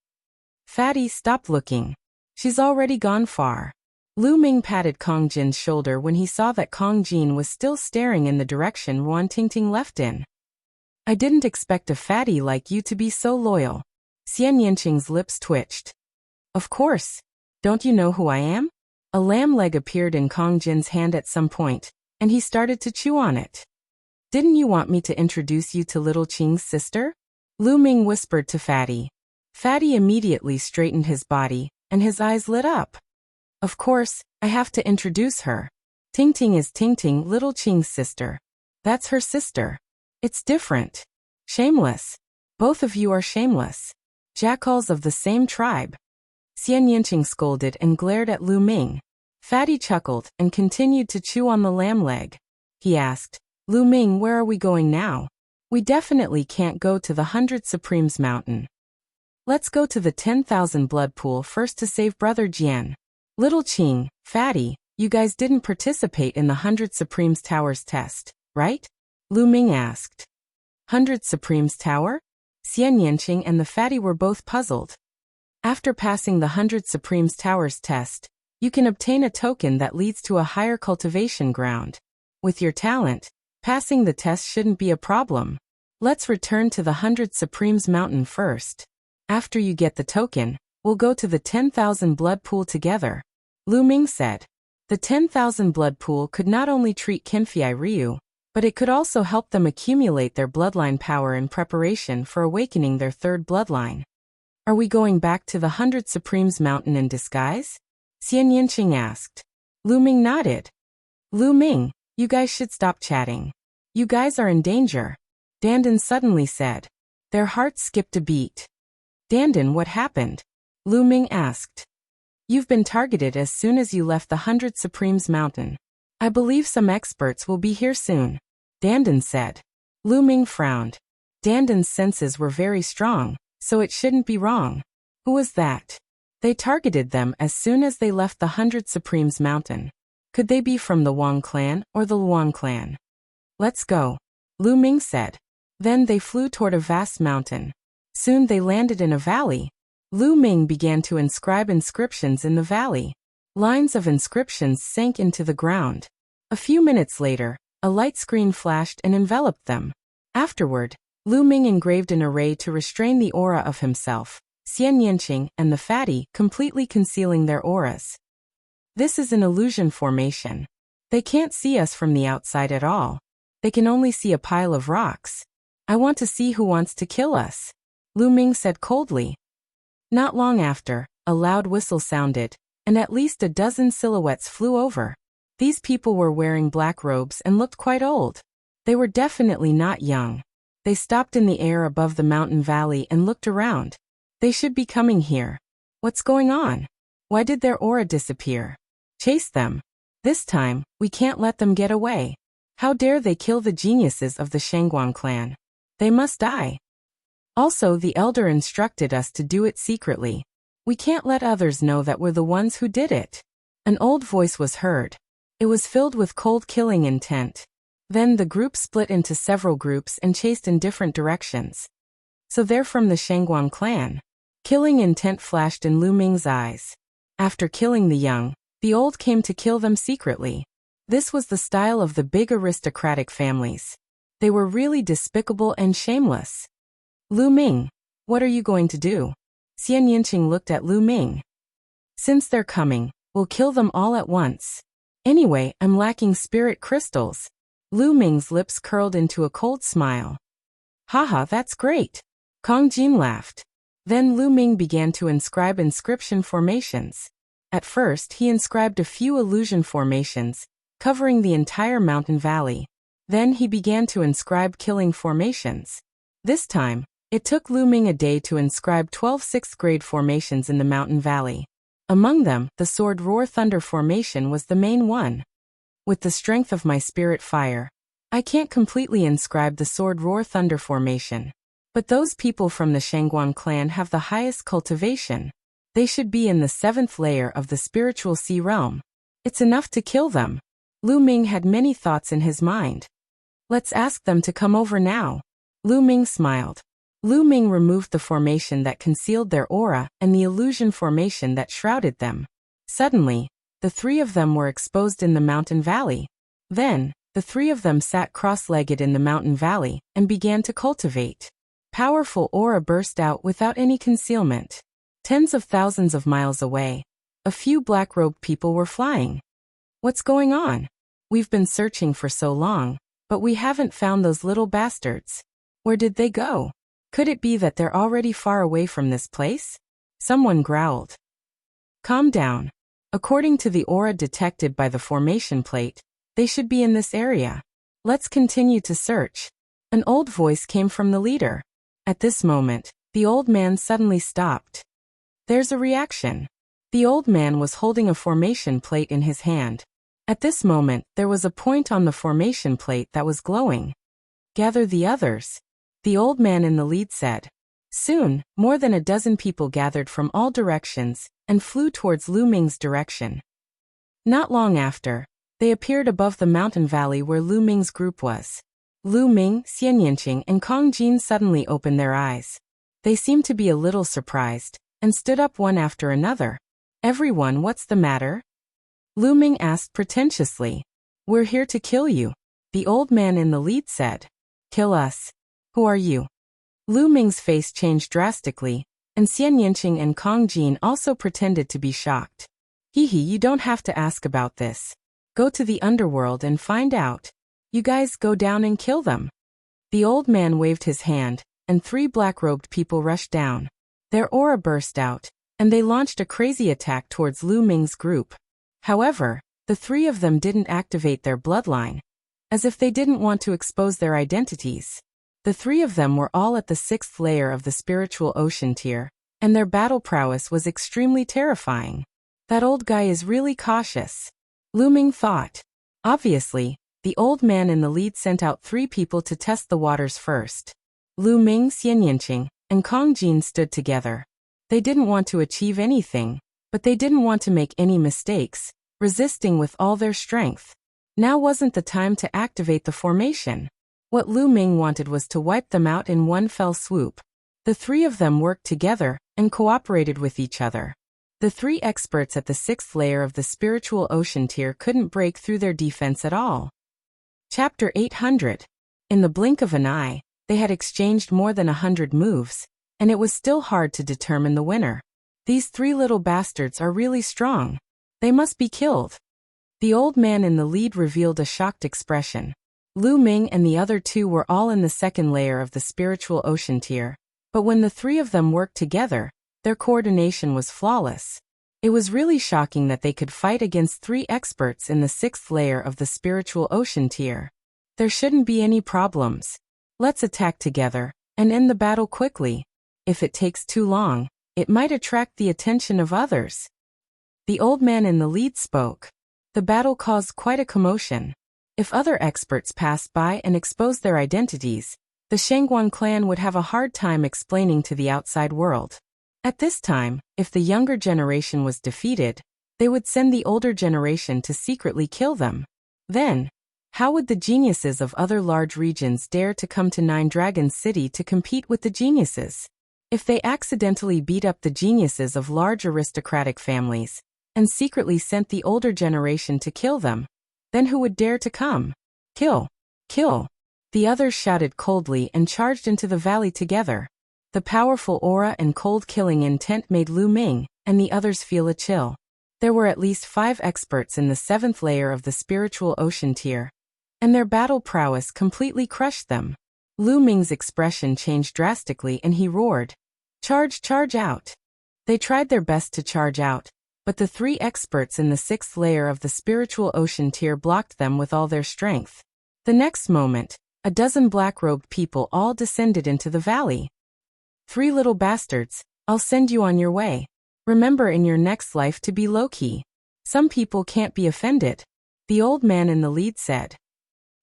"Fatty, stop looking. She's already gone far." Lu Ming patted Kong Jin's shoulder when he saw that Kong Jin was still staring in the direction Ruan Tingting left in. "I didn't expect a fatty like you to be so loyal." Xian Yanqing's lips twitched. "Of course. Don't you know who I am?" A lamb leg appeared in Kong Jin's hand at some point, and he started to chew on it. "Didn't you want me to introduce you to Little Qing's sister?" Lu Ming whispered to Fatty. Fatty immediately straightened his body, and his eyes lit up. "Of course, I have to introduce her. Tingting is Tingting, Little Qing's sister. That's her sister. It's different. Shameless. Both of you are shameless. Jackals of the same tribe." Xian Yanqing scolded and glared at Lu Ming. Fatty chuckled and continued to chew on the lamb leg. He asked, "Lu Ming, where are we going now? We definitely can't go to the 100 Supremes Mountain. Let's go to the 10,000 blood pool first to save Brother Jian." "Little Qing, Fatty, you guys didn't participate in the 100 Supremes Towers test, right?" Lu Ming asked. 100 Supremes Tower? Xian Yanqing and the Fatty were both puzzled. After passing the 100 Supremes Towers test, you can obtain a token that leads to a higher cultivation ground. With your talent, passing the test shouldn't be a problem. Let's return to the 100 Supremes Mountain first. After you get the token, we'll go to the 10,000 blood pool together, Lu Ming said. The 10,000 blood pool could not only treat Qinfei Ryu, but it could also help them accumulate their bloodline power in preparation for awakening their third bloodline. "Are we going back to the 100 Supremes Mountain in disguise?" Xian Yanqing asked. Lu Ming nodded. "Lu Ming, you guys should stop chatting. You guys are in danger," Dandan suddenly said. Their hearts skipped a beat. "Dandan, what happened?" Lu Ming asked. "You've been targeted as soon as you left the 100 Supremes Mountain. I believe some experts will be here soon," Dandan said. Lu Ming frowned. Dandan's senses were very strong, so it shouldn't be wrong. Who was that? They targeted them as soon as they left the 100 Supremes Mountain. Could they be from the Wang clan or the Luan clan? "Let's go," Lu Ming said. Then they flew toward a vast mountain. Soon they landed in a valley. Lu Ming began to inscribe inscriptions in the valley. Lines of inscriptions sank into the ground. A few minutes later, a light screen flashed and enveloped them. Afterward, Lu Ming engraved an array to restrain the aura of himself, Xian Yanqing, and the Fatty, completely concealing their auras. "This is an illusion formation. They can't see us from the outside at all. They can only see a pile of rocks. I want to see who wants to kill us," Lu Ming said coldly. Not long after, a loud whistle sounded, and at least a dozen silhouettes flew over. These people were wearing black robes and looked quite old. They were definitely not young. They stopped in the air above the mountain valley and looked around. They should be coming here. What's going on? Why did their aura disappear? Chase them. This time, we can't let them get away. How dare they kill the geniuses of the Shangguan clan? They must die. Also, the elder instructed us to do it secretly. We can't let others know that we're the ones who did it. An old voice was heard. It was filled with cold killing intent. Then the group split into several groups and chased in different directions. So they're from the Shangguan clan. Killing intent flashed in Lu Ming's eyes. After killing the young, the old came to kill them secretly. This was the style of the big aristocratic families. They were really despicable and shameless. "Lu Ming, what are you going to do?" Xian Yanqing looked at Lu Ming. "Since they're coming, we'll kill them all at once. Anyway, I'm lacking spirit crystals," Lu Ming's lips curled into a cold smile. Haha, that's great. Kong Jin laughed. Then Lu Ming began to inscribe inscription formations. At first he inscribed a few illusion formations, covering the entire mountain valley. Then he began to inscribe killing formations. This time, it took Lu Ming a day to inscribe 12 6th-grade formations in the mountain valley. Among them, the Sword Roar Thunder formation was the main one. With the strength of my spirit fire, I can't completely inscribe the Sword Roar Thunder formation. But those people from the Shangguan clan have the highest cultivation. They should be in the 7th layer of the spiritual sea realm. It's enough to kill them. Lu Ming had many thoughts in his mind. Let's ask them to come over now. Lu Ming smiled. Lu Ming removed the formation that concealed their aura and the illusion formation that shrouded them. Suddenly, the three of them were exposed in the mountain valley. Then, the three of them sat cross-legged in the mountain valley and began to cultivate. Powerful aura burst out without any concealment. Tens of thousands of miles away, a few black-robed people were flying. What's going on? We've been searching for so long, but we haven't found those little bastards. Where did they go? Could it be that they're already far away from this place? Someone growled. Calm down. According to the aura detected by the formation plate, they should be in this area. Let's continue to search. An old voice came from the leader. At this moment, the old man suddenly stopped. There's a reaction. The old man was holding a formation plate in his hand. At this moment, there was a point on the formation plate that was glowing. Gather the others. The old man in the lead said. Soon, more than a dozen people gathered from all directions and flew towards Lu Ming's direction. Not long after, they appeared above the mountain valley where Lu Ming's group was. Lu Ming, Xian Yanqing, and Kong Jin suddenly opened their eyes. They seemed to be a little surprised and stood up one after another. Everyone, what's the matter? Lu Ming asked pretentiously. We're here to kill you. The old man in the lead said. Kill us. Who are you? Lu Ming's face changed drastically, and Xian Yanqing and Kong Jin also pretended to be shocked. Hee, you don't have to ask about this. Go to the underworld and find out. You guys go down and kill them. The old man waved his hand, and three black-robed people rushed down. Their aura burst out, and they launched a crazy attack towards Lu Ming's group. However, the three of them didn't activate their bloodline, as if they didn't want to expose their identities. The three of them were all at the 6th layer of the spiritual ocean tier, and their battle prowess was extremely terrifying. That old guy is really cautious. Lu Ming thought. Obviously, the old man in the lead sent out 3 people to test the waters first. Lu Ming, Xian Yanqing, and Kong Jin stood together. They didn't want to achieve anything, but they didn't want to make any mistakes, resisting with all their strength. Now wasn't the time to activate the formation. What Lu Ming wanted was to wipe them out in one fell swoop. The three of them worked together and cooperated with each other. The 3 experts at the 6th layer of the spiritual ocean tier couldn't break through their defense at all. Chapter 800. In the blink of an eye, they had exchanged more than 100 moves, and it was still hard to determine the winner. These 3 little bastards are really strong. They must be killed. The old man in the lead revealed a shocked expression. Lu Ming and the other 2 were all in the 2nd layer of the spiritual ocean tier, but when the 3 of them worked together, their coordination was flawless. It was really shocking that they could fight against 3 experts in the 6th layer of the spiritual ocean tier. There shouldn't be any problems. Let's attack together and end the battle quickly. If it takes too long, it might attract the attention of others. The old man in the lead spoke. The battle caused quite a commotion. If other experts passed by and exposed their identities, the Shangguan clan would have a hard time explaining to the outside world. At this time, if the younger generation was defeated, they would send the older generation to secretly kill them. Then, how would the geniuses of other large regions dare to come to Nine Dragons City to compete with the geniuses? If they accidentally beat up the geniuses of large aristocratic families, and secretly sent the older generation to kill them, then who would dare to come? Kill! Kill! The others shouted coldly and charged into the valley together. The powerful aura and cold killing intent made Lu Ming and the others feel a chill. There were at least 5 experts in the 7th layer of the spiritual ocean tier, and their battle prowess completely crushed them. Lu Ming's expression changed drastically and he roared, "Charge, charge out!" They tried their best to charge out, but the 3 experts in the 6th layer of the spiritual ocean tier blocked them with all their strength. The next moment, a dozen black-robed people all descended into the valley. "3 little bastards, I'll send you on your way. Remember in your next life to be low-key. Some people can't be offended," the old man in the lead said.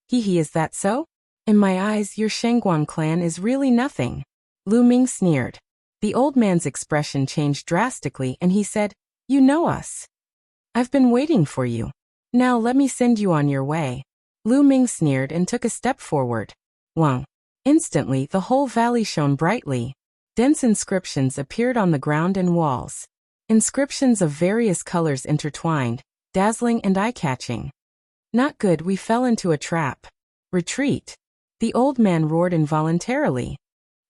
He is that so? In my eyes your Shangguan clan is really nothing." Lu Ming sneered. The old man's expression changed drastically and he said, "You know us. I've been waiting for you. Now let me send you on your way." Lu Ming sneered and took a step forward. Wang. Instantly the whole valley shone brightly. Dense inscriptions appeared on the ground and walls. Inscriptions of various colors intertwined, dazzling and eye-catching. "Not good, we fell into a trap. Retreat." The old man roared involuntarily.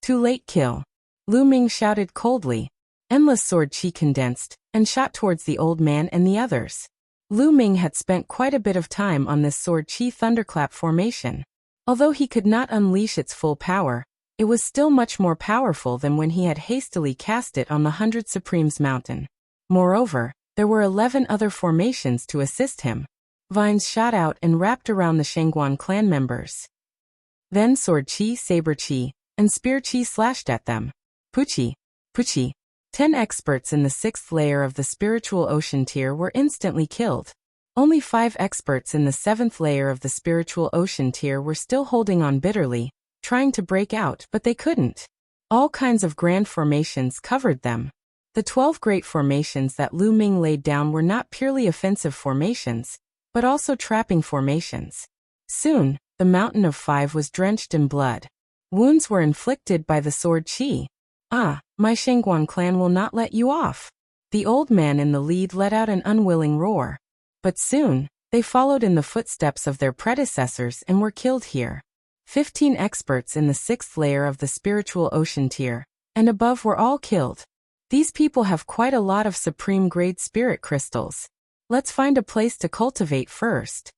"Too late, kill." Lu Ming shouted coldly. Endless sword chi condensed, and shot towards the old man and the others. Lu Ming had spent quite a bit of time on this sword chi thunderclap formation. Although he could not unleash its full power, it was still much more powerful than when he had hastily cast it on the 100 Supremes mountain. Moreover, there were 11 other formations to assist him. Vines shot out and wrapped around the Shangguan clan members. Then sword chi, saber chi, and spear chi slashed at them. Puchi, puchi. 10 experts in the 6th layer of the spiritual ocean tier were instantly killed. Only 5 experts in the 7th layer of the spiritual ocean tier were still holding on bitterly, trying to break out, but they couldn't. All kinds of grand formations covered them. The 12 great formations that Lu Ming laid down were not purely offensive formations, but also trapping formations. Soon, the mountain of 5 was drenched in blood. Wounds were inflicted by the sword chi. "Ah, my Shangguan clan will not let you off." The old man in the lead let out an unwilling roar. But soon, they followed in the footsteps of their predecessors and were killed here. 15 experts in the 6th layer of the spiritual ocean tier, and above were all killed. These people have quite a lot of supreme-grade spirit crystals. Let's find a place to cultivate first,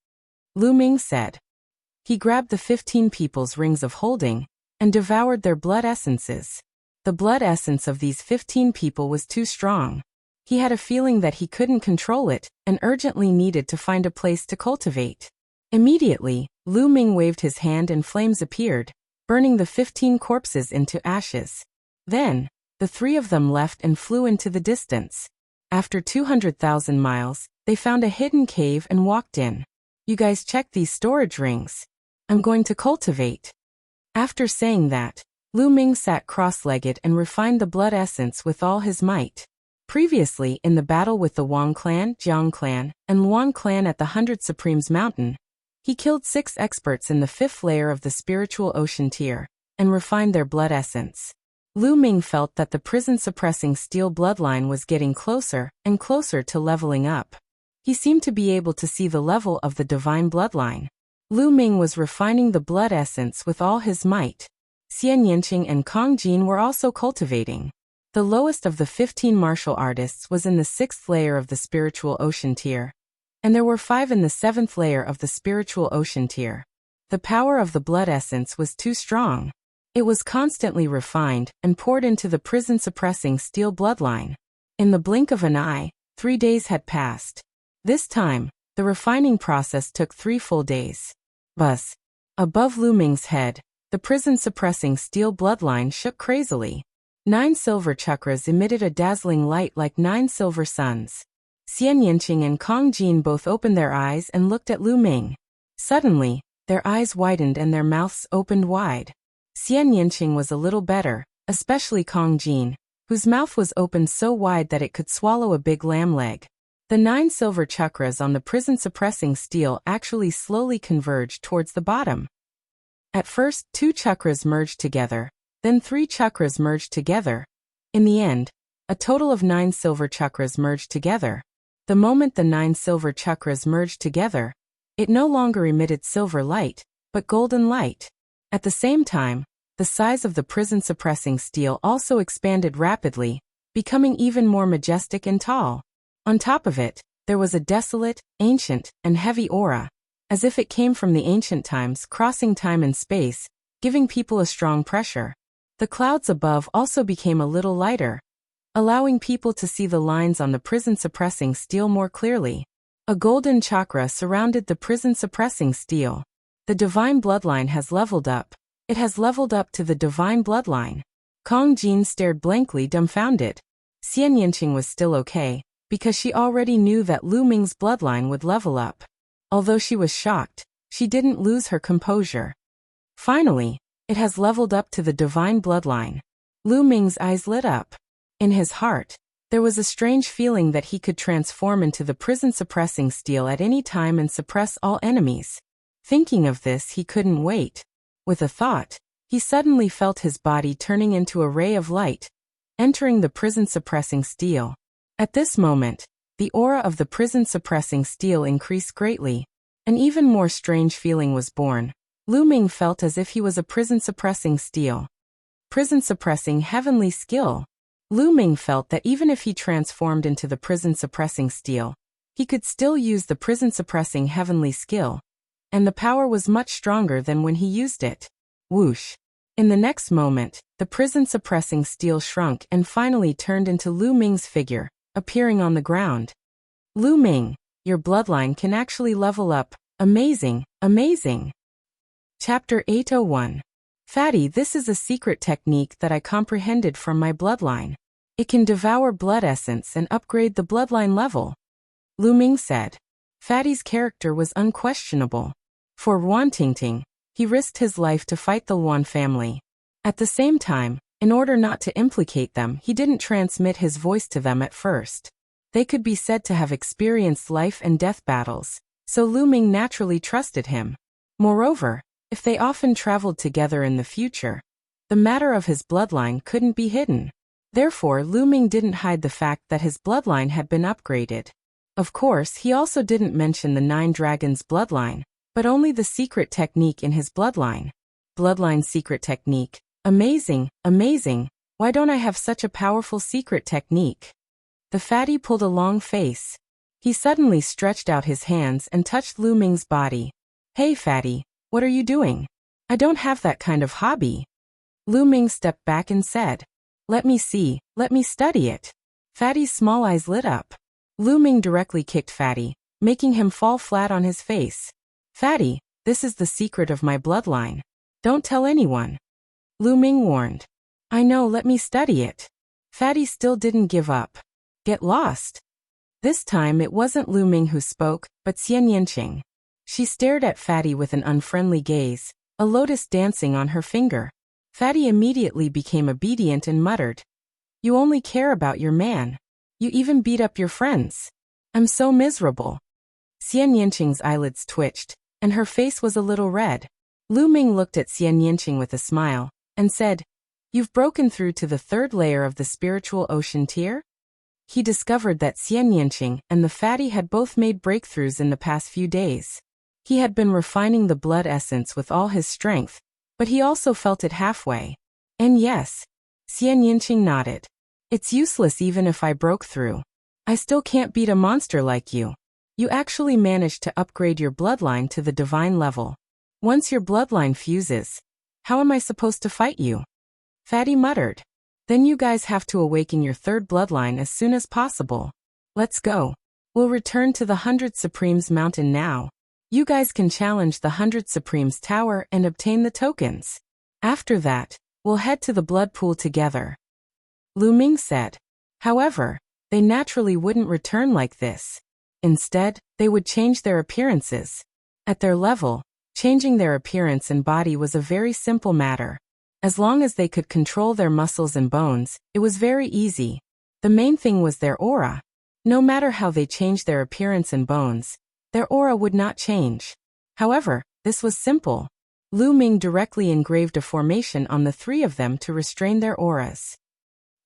Lu Ming said. He grabbed the 15 people's rings of holding and devoured their blood essences. The blood essence of these 15 people was too strong. He had a feeling that he couldn't control it and urgently needed to find a place to cultivate. Immediately, Lu Ming waved his hand and flames appeared, burning the 15 corpses into ashes. Then, the 3 of them left and flew into the distance. After 200,000 miles, they found a hidden cave and walked in. "You guys check these storage rings. I'm going to cultivate." After saying that, Lu Ming sat cross-legged and refined the blood essence with all his might. Previously in the battle with the Wang clan, Jiang clan, and Luan clan at the 100 Supremes mountain, he killed 6 experts in the 5th layer of the spiritual ocean tier, and refined their blood essence. Lu Ming felt that the prison-suppressing steel bloodline was getting closer and closer to leveling up. He seemed to be able to see the level of the divine bloodline. Lu Ming was refining the blood essence with all his might. Xian Yinqing and Kong Jin were also cultivating. The lowest of the 15 martial artists was in the 6th layer of the spiritual ocean tier, and there were 5 in the 7th layer of the spiritual ocean tier. The power of the blood essence was too strong. It was constantly refined and poured into the prison-suppressing steel bloodline. In the blink of an eye, 3 days had passed. This time, the refining process took 3 full days. Buzz. Above Lu Ming's head, the prison-suppressing steel bloodline shook crazily. 9 silver chakras emitted a dazzling light like 9 silver suns. Xian Yinqing and Kong Jin both opened their eyes and looked at Lu Ming. Suddenly, their eyes widened and their mouths opened wide. Xian Yinqing was a little better, especially Kong Jin, whose mouth was opened so wide that it could swallow a big lamb leg. The 9 silver chakras on the prison-suppressing steel actually slowly converged towards the bottom. At first, 2 chakras merged together, then 3 chakras merged together. In the end, a total of 9 silver chakras merged together. The moment the 9 silver chakras merged together, it no longer emitted silver light, but golden light. At the same time, the size of the prison-suppressing steel also expanded rapidly, becoming even more majestic and tall. On top of it, there was a desolate, ancient, and heavy aura. as if it came from the ancient times, crossing time and space, giving people a strong pressure. The clouds above also became a little lighter, allowing people to see the lines on the prison-suppressing steel more clearly. A golden chakra surrounded the prison-suppressing steel. The divine bloodline has leveled up. It has leveled up to the divine bloodline. Kong Jin stared blankly, dumbfounded. Xian Yinqing was still okay, because she already knew that Lu Ming's bloodline would level up. Although she was shocked, she didn't lose her composure. Finally, it has leveled up to the divine bloodline. Lu Ming's eyes lit up. In his heart, there was a strange feeling that he could transform into the prison-suppressing steel at any time and suppress all enemies. Thinking of this, he couldn't wait. With a thought, he suddenly felt his body turning into a ray of light, entering the prison-suppressing steel. At this moment, the aura of the prison-suppressing steel increased greatly. An even more strange feeling was born. Lu Ming felt as if he was a prison-suppressing steel. Prison-suppressing heavenly skill. Lu Ming felt that even if he transformed into the prison-suppressing steel, he could still use the prison-suppressing heavenly skill, and the power was much stronger than when he used it. Whoosh! In the next moment, the prison-suppressing steel shrunk and finally turned into Lu Ming's figure, appearing on the ground. Lu Ming, your bloodline can actually level up. Amazing, amazing. Chapter 801. Fatty, this is a secret technique that I comprehended from my bloodline. It can devour blood essence and upgrade the bloodline level. Lu Ming said. Fatty's character was unquestionable. For Yuan Tingting, he risked his life to fight the Yuan family. At the same time, in order not to implicate them, he didn't transmit his voice to them at first. They could be said to have experienced life and death battles, so Lu Ming naturally trusted him. Moreover, if they often traveled together in the future, the matter of his bloodline couldn't be hidden. Therefore, Lu Ming didn't hide the fact that his bloodline had been upgraded. Of course, he also didn't mention the 9 dragons' bloodline, but only the secret technique in his bloodline. Bloodline secret technique. Amazing, amazing. Why don't I have such a powerful secret technique? The fatty pulled a long face. He suddenly stretched out his hands and touched Lu Ming's body. Hey fatty, what are you doing? I don't have that kind of hobby. Lu Ming stepped back and said, let me see, let me study it. Fatty's small eyes lit up. Lu Ming directly kicked Fatty, making him fall flat on his face. Fatty, this is the secret of my bloodline. Don't tell anyone. Lu Ming warned. I know, let me study it. Fatty still didn't give up. Get lost. This time it wasn't Lu Ming who spoke, but Xian Yinqing. She stared at Fatty with an unfriendly gaze, a lotus dancing on her finger. Fatty immediately became obedient and muttered. You only care about your man. You even beat up your friends. I'm so miserable. Xian Yinqing's eyelids twitched, and her face was a little red. Lu Ming looked at Xian Yinqing with a smile, and said, You've broken through to the 3rd layer of the spiritual ocean tier? He discovered that Xian Yinqing and the fatty had both made breakthroughs in the past few days. He had been refining the blood essence with all his strength, but he also felt it halfway. And yes, Xian Yinqing nodded. It's useless even if I broke through. I still can't beat a monster like you. You actually managed to upgrade your bloodline to the divine level. Once your bloodline fuses, how am I supposed to fight you? Fatty muttered. Then you guys have to awaken your 3rd bloodline as soon as possible. Let's go. We'll return to the 100 Supremes mountain now. You guys can challenge the 100 Supremes tower and obtain the tokens. After that, we'll head to the blood pool together. Lu Ming said. However, they naturally wouldn't return like this. Instead, they would change their appearances. At their level, changing their appearance and body was a very simple matter. As long as they could control their muscles and bones, it was very easy. The main thing was their aura. No matter how they changed their appearance and bones, their aura would not change. However, this was simple. Lu Ming directly engraved a formation on the 3 of them to restrain their auras.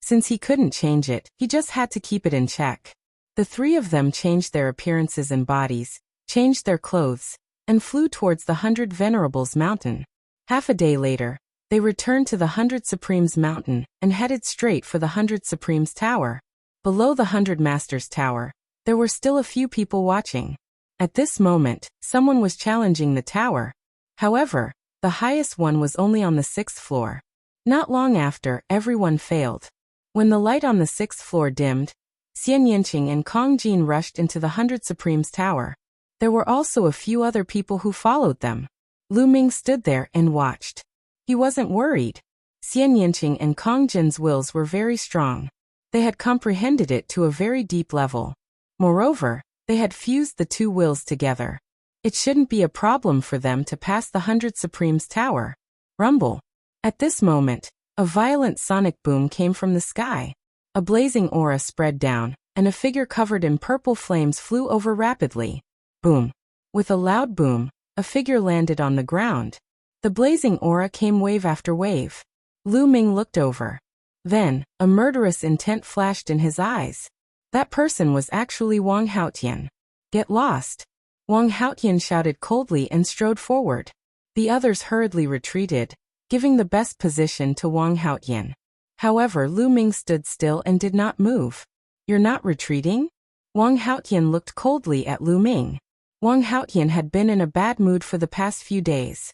Since he couldn't change it, he just had to keep it in check. The 3 of them changed their appearances and bodies, changed their clothes, and flew towards the 100 Venerables mountain. Half a day later, they returned to the 100 Supremes mountain and headed straight for the 100 Supremes tower. Below the 100 Masters tower, there were still a few people watching. At this moment, someone was challenging the tower. However, the highest one was only on the 6th floor. Not long after, everyone failed. When the light on the 6th floor dimmed, Xian Yanqing and Kong Jin rushed into the 100 Supremes tower. There were also a few other people who followed them. Lu Ming stood there and watched. He wasn't worried. Xian Yanqing and Kong Jin's wills were very strong. They had comprehended it to a very deep level. Moreover, they had fused the two wills together. It shouldn't be a problem for them to pass the 100 Supremes tower. Rumble. At this moment, a violent sonic boom came from the sky. A blazing aura spread down, and a figure covered in purple flames flew over rapidly. Boom. With a loud boom, a figure landed on the ground. The blazing aura came wave after wave. Lu Ming looked over. Then, a murderous intent flashed in his eyes. That person was actually Wang Haotian. Get lost. Wang Haotian shouted coldly and strode forward. The others hurriedly retreated, giving the best position to Wang Haotian. However, Lu Ming stood still and did not move. You're not retreating? Wang Haotian looked coldly at Lu Ming. Wang Haotian had been in a bad mood for the past few days.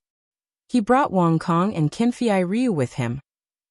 He brought Wang Kong and Qinfei Ryu with him,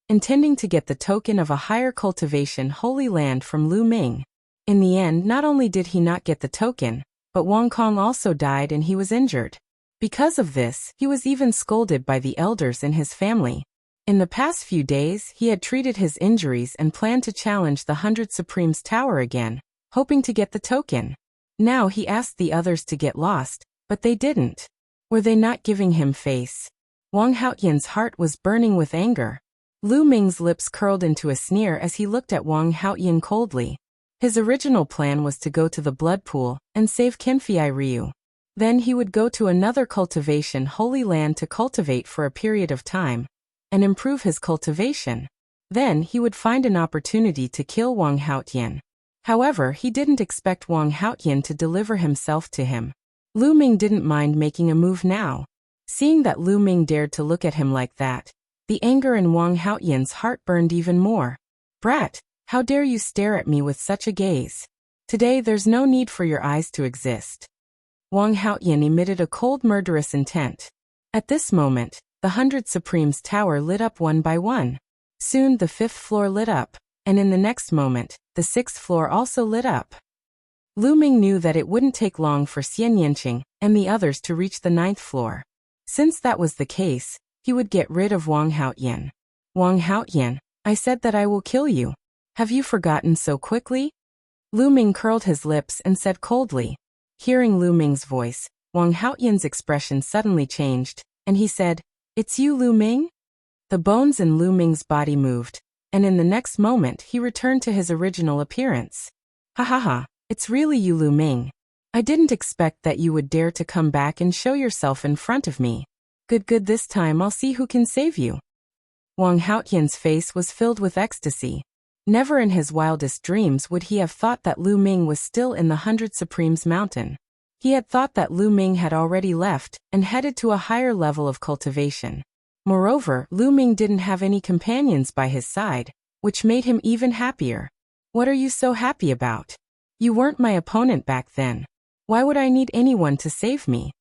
intending to get the token of a higher cultivation holy land from Lu Ming. In the end, not only did he not get the token, but Wang Kong also died and he was injured. Because of this, he was even scolded by the elders in his family. In the past few days, he had treated his injuries and planned to challenge the 100 Supremes tower again, hoping to get the token. Now he asked the others to get lost, but they didn't. Were they not giving him face? Wang Haotian's heart was burning with anger. Lu Ming's lips curled into a sneer as he looked at Wang Haotian coldly. His original plan was to go to the blood pool and save Qinfei Ryu. Then he would go to another cultivation holy land to cultivate for a period of time and improve his cultivation. Then he would find an opportunity to kill Wang Haotian. However, he didn't expect Wang Haotian to deliver himself to him. Lu Ming didn't mind making a move now. Seeing that Lu Ming dared to look at him like that, the anger in Wang Haotian's heart burned even more. Brat, how dare you stare at me with such a gaze? Today there's no need for your eyes to exist. Wang Haotian emitted a cold murderous intent. At this moment, the 100 Supremes tower lit up one by one. Soon the 5th floor lit up, and in the next moment, the 6th floor also lit up. Lu Ming knew that it wouldn't take long for Xian Yanqing and the others to reach the 9th floor. Since that was the case, he would get rid of Wang Haotian. Wang Haotian, I said that I will kill you. Have you forgotten so quickly? Lu Ming curled his lips and said coldly. Hearing Lu Ming's voice, Wang Haotian's expression suddenly changed, and he said, It's you, Lu Ming? The bones in Lu Ming's body moved, and in the next moment he returned to his original appearance. Ha ha ha, it's really you, Lu Ming. I didn't expect that you would dare to come back and show yourself in front of me. Good, this time I'll see who can save you. Wang Haotian's face was filled with ecstasy. Never in his wildest dreams would he have thought that Lu Ming was still in the 100 Supremes mountain. He had thought that Lu Ming had already left and headed to a higher level of cultivation. Moreover, Lu Ming didn't have any companions by his side, which made him even happier. What are you so happy about? You weren't my opponent back then. Why would I need anyone to save me?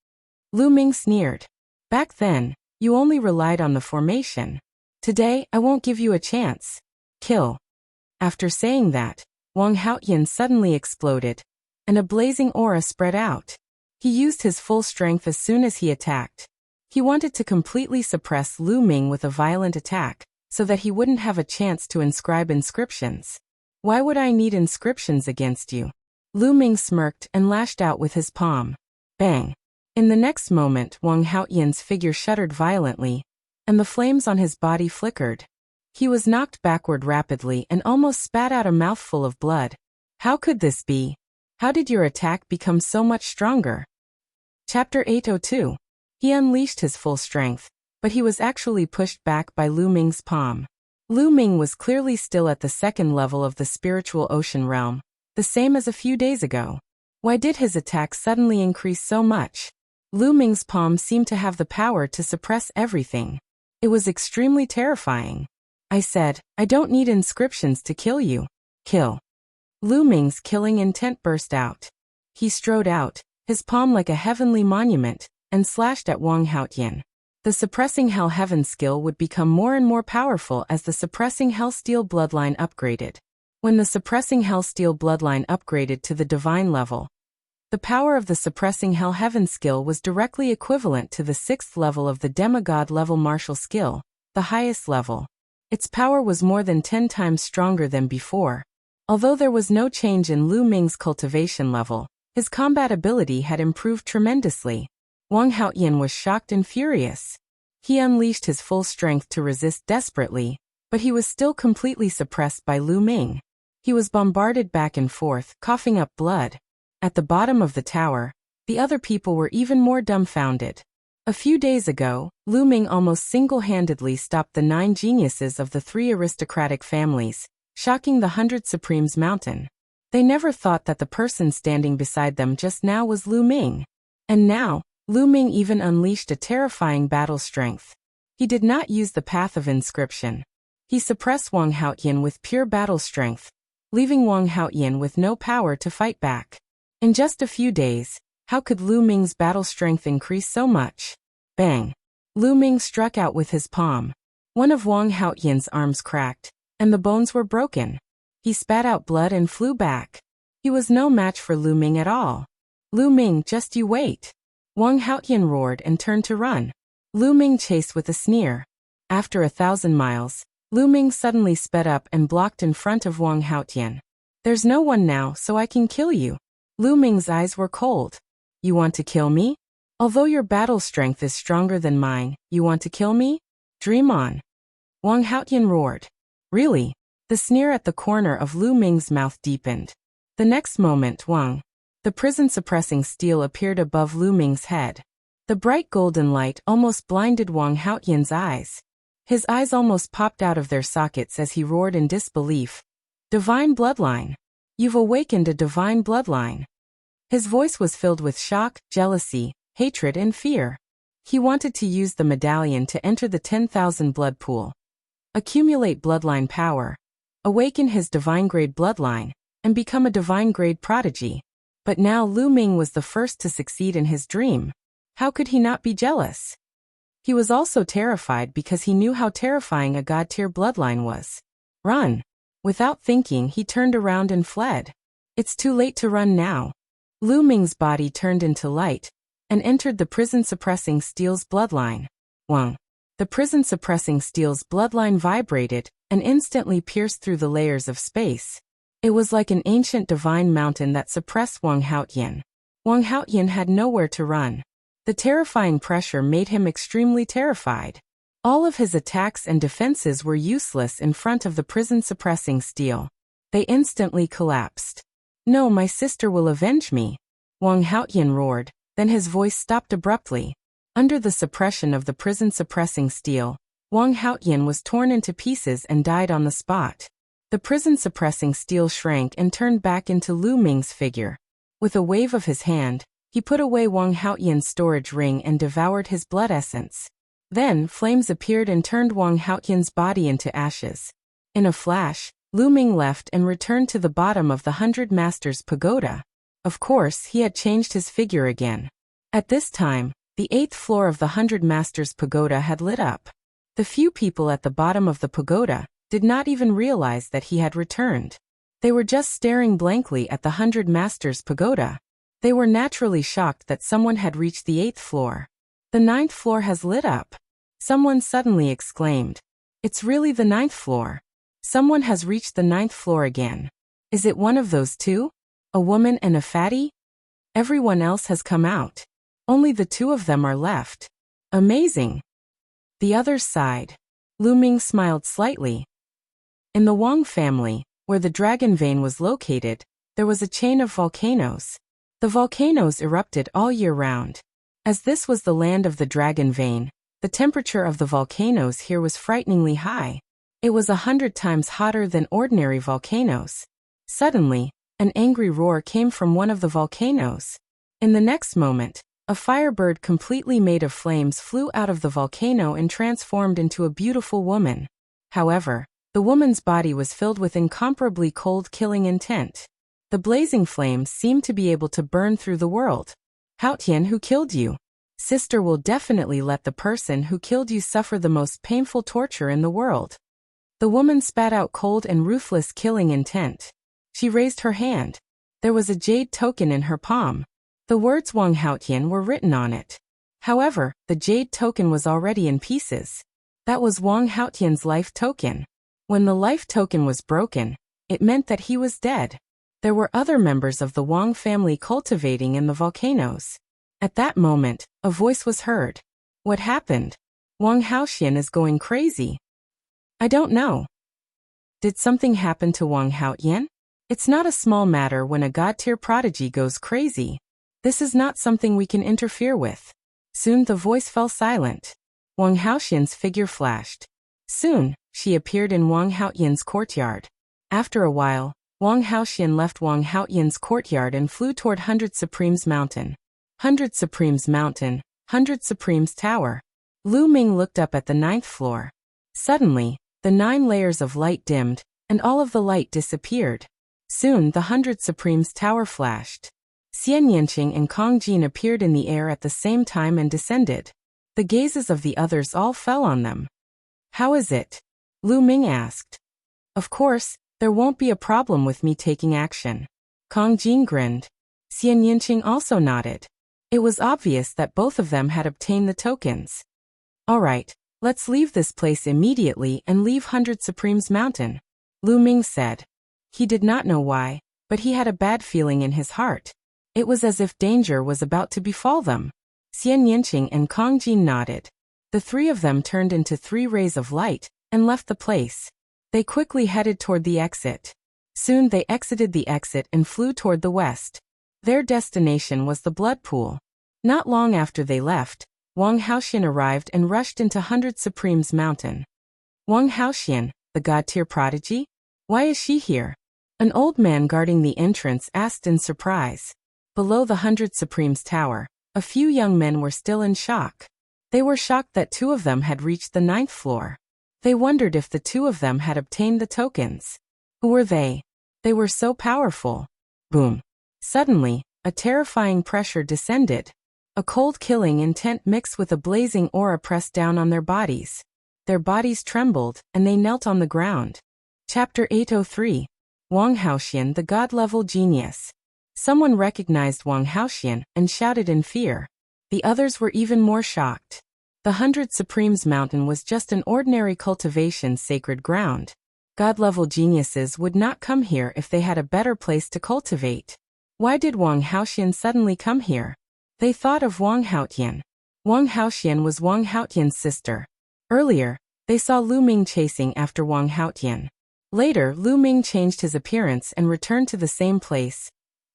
Lu Ming sneered. Back then, you only relied on the formation. Today, I won't give you a chance. Kill. After saying that, Wang Haotian suddenly exploded, and a blazing aura spread out. He used his full strength as soon as he attacked. He wanted to completely suppress Lu Ming with a violent attack, so that he wouldn't have a chance to inscribe inscriptions. Why would I need inscriptions against you? Lu Ming smirked and lashed out with his palm. Bang! In the next moment, Wang Haotian's figure shuddered violently, and the flames on his body flickered. He was knocked backward rapidly and almost spat out a mouthful of blood. How could this be? How did your attack become so much stronger? Chapter 802. He unleashed his full strength, but he was actually pushed back by Lu Ming's palm. Lu Ming was clearly still at the 2nd level of the spiritual ocean realm, the same as a few days ago. Why did his attack suddenly increase so much? Lu Ming's palm seemed to have the power to suppress everything. It was extremely terrifying. I said, I don't need inscriptions to kill you. Kill. Lu Ming's killing intent burst out. He strode out, his palm like a heavenly monument, and slashed at Wang Haotian. The suppressing Hell Heaven skill would become more and more powerful as the suppressing Hell Steel bloodline upgraded. When the suppressing Hell Steel bloodline upgraded to the divine level, the power of the suppressing Hell Heaven skill was directly equivalent to the 6th level of the demigod level martial skill, the highest level. Its power was more than 10 times stronger than before. Although there was no change in Lu Ming's cultivation level, his combat ability had improved tremendously. Wang Haotian was shocked and furious. He unleashed his full strength to resist desperately, but he was still completely suppressed by Lu Ming. He was bombarded back and forth, coughing up blood. At the bottom of the tower, the other people were even more dumbfounded. A few days ago, Lu Ming almost single-handedly stopped the 9 geniuses of the 3 aristocratic families, shocking the 100 Supremes mountain. They never thought that the person standing beside them just now was Lu Ming. And now, Lu Ming even unleashed a terrifying battle strength. He did not use the path of inscription. He suppressed Wang Haotian with pure battle strength, leaving Wang Haotian with no power to fight back. In just a few days, how could Lu Ming's battle strength increase so much? Bang! Lu Ming struck out with his palm. One of Wang Haotian's arms cracked, and the bones were broken. He spat out blood and flew back. He was no match for Lu Ming at all. Lu Ming, just you wait! Wang Haotian roared and turned to run. Lu Ming chased with a sneer. After 1,000 miles, Lu Ming suddenly sped up and blocked in front of Wang Haotian. There's no one now, so I can kill you. Lu Ming's eyes were cold. You want to kill me? Although your battle strength is stronger than mine, you want to kill me? Dream on. Wang Haotian roared. Really? The sneer at the corner of Lu Ming's mouth deepened. The next moment, the prison-suppressing steel appeared above Lu Ming's head. The bright golden light almost blinded Wang Haotian's eyes. His eyes almost popped out of their sockets as he roared in disbelief. Divine bloodline. You've awakened a divine bloodline. His voice was filled with shock, jealousy, hatred and fear. He wanted to use the medallion to enter the 10,000 blood pool, accumulate bloodline power, awaken his divine-grade bloodline, and become a divine-grade prodigy. But now Lu Ming was the first to succeed in his dream. How could he not be jealous? He was also terrified because he knew how terrifying a god-tier bloodline was. Run! Without thinking, he turned around and fled. It's too late to run now. Lu Ming's body turned into light and entered the prison-suppressing steel's bloodline. The prison-suppressing steel's bloodline vibrated and instantly pierced through the layers of space. It was like an ancient divine mountain that suppressed Wang Haotian. Wang Haotian had nowhere to run. The terrifying pressure made him extremely terrified. All of his attacks and defenses were useless in front of the prison-suppressing steel. They instantly collapsed. No, my sister will avenge me. Wang Haotian roared, then his voice stopped abruptly. Under the suppression of the prison-suppressing steel, Wang Haotian was torn into pieces and died on the spot. The prison-suppressing steel shrank and turned back into Lu Ming's figure. With a wave of his hand, he put away Wang Haotian's storage ring and devoured his blood essence. Then, flames appeared and turned Wang Haotian's body into ashes. In a flash, Lu Ming left and returned to the bottom of the 100 Masters Pagoda. Of course, he had changed his figure again. At this time, the 8th floor of the 100 Masters Pagoda had lit up. The few people at the bottom of the pagoda did not even realize that he had returned. They were just staring blankly at the 100 Masters Pagoda. They were naturally shocked that someone had reached the 8th floor. The 9th floor has lit up. Someone suddenly exclaimed. It's really the 9th floor. Someone has reached the 9th floor again. Is it one of those two? A woman and a fatty? Everyone else has come out. Only the 2 of them are left. Amazing. The others sighed. Lu Ming smiled slightly. In the Wang family, where the dragon vein was located, there was a chain of volcanoes. The volcanoes erupted all year round. As this was the land of the dragon vein, the temperature of the volcanoes here was frighteningly high. It was 100 times hotter than ordinary volcanoes. Suddenly, an angry roar came from one of the volcanoes. In the next moment, a firebird completely made of flames flew out of the volcano and transformed into a beautiful woman. However, the woman's body was filled with incomparably cold killing intent. The blazing flames seemed to be able to burn through the world. Haotian, who killed you? Sister will definitely let the person who killed you suffer the most painful torture in the world. The woman spat out cold and ruthless killing intent. She raised her hand. There was a jade token in her palm. The words Wang Haotian were written on it. However, the jade token was already in pieces. That was Wang Haotian's life token. When the life token was broken, it meant that he was dead. There were other members of the Wang family cultivating in the volcanoes. At that moment, a voice was heard. What happened? Wang Haotian is going crazy. I don't know. Did something happen to Wang Haotian? It's not a small matter when a god-tier prodigy goes crazy. This is not something we can interfere with. Soon the voice fell silent. Wang Haotian's figure flashed. Soon, she appeared in Wang Haotian's courtyard. After a while, Wang Haotian left Wang Haotian's courtyard and flew toward 100 Supremes Mountain. 100 Supremes Mountain, 100 Supremes Tower. Lu Ming looked up at the 9th floor. Suddenly, the 9 layers of light dimmed, and all of the light disappeared. Soon the 100 Supremes Tower flashed. Xian Yanqing and Kong Jin appeared in the air at the same time and descended. The gazes of the others all fell on them. How is it? Lu Ming asked. Of course, there won't be a problem with me taking action. Kong Jin grinned. Xian Yanqing also nodded. It was obvious that both of them had obtained the tokens. Alright, let's leave this place immediately and leave 100 Supremes Mountain, Lu Ming said. He did not know why, but he had a bad feeling in his heart. It was as if danger was about to befall them. Xian Yanqing and Kong Jin nodded. The 3 of them turned into 3 rays of light and left the place. They quickly headed toward the exit. Soon they exited the exit and flew toward the west. Their destination was the blood pool. Not long after they left, Wang Haotian arrived and rushed into 100 Supremes Mountain. Wang Haotian, the god-tier prodigy? Why is she here? An old man guarding the entrance asked in surprise. Below the 100 Supremes Tower, a few young men were still in shock. They were shocked that 2 of them had reached the 9th floor. They wondered if the 2 of them had obtained the tokens. Who were they? They were so powerful. Boom. Suddenly, a terrifying pressure descended. A cold killing intent mixed with a blazing aura pressed down on their bodies. Their bodies trembled, and they knelt on the ground. Chapter 803. Wang Haotian, the God-level genius. Someone recognized Wang Haotian and shouted in fear. The others were even more shocked. The 100 Supremes Mountain was just an ordinary cultivation sacred ground. God-level geniuses would not come here if they had a better place to cultivate. Why did Wang Haotian suddenly come here? They thought of Wang Haotian. Wang Haotian was Wang Haotian's sister. Earlier, they saw Lu Ming chasing after Wang Haotian. Later, Lu Ming changed his appearance and returned to the same place,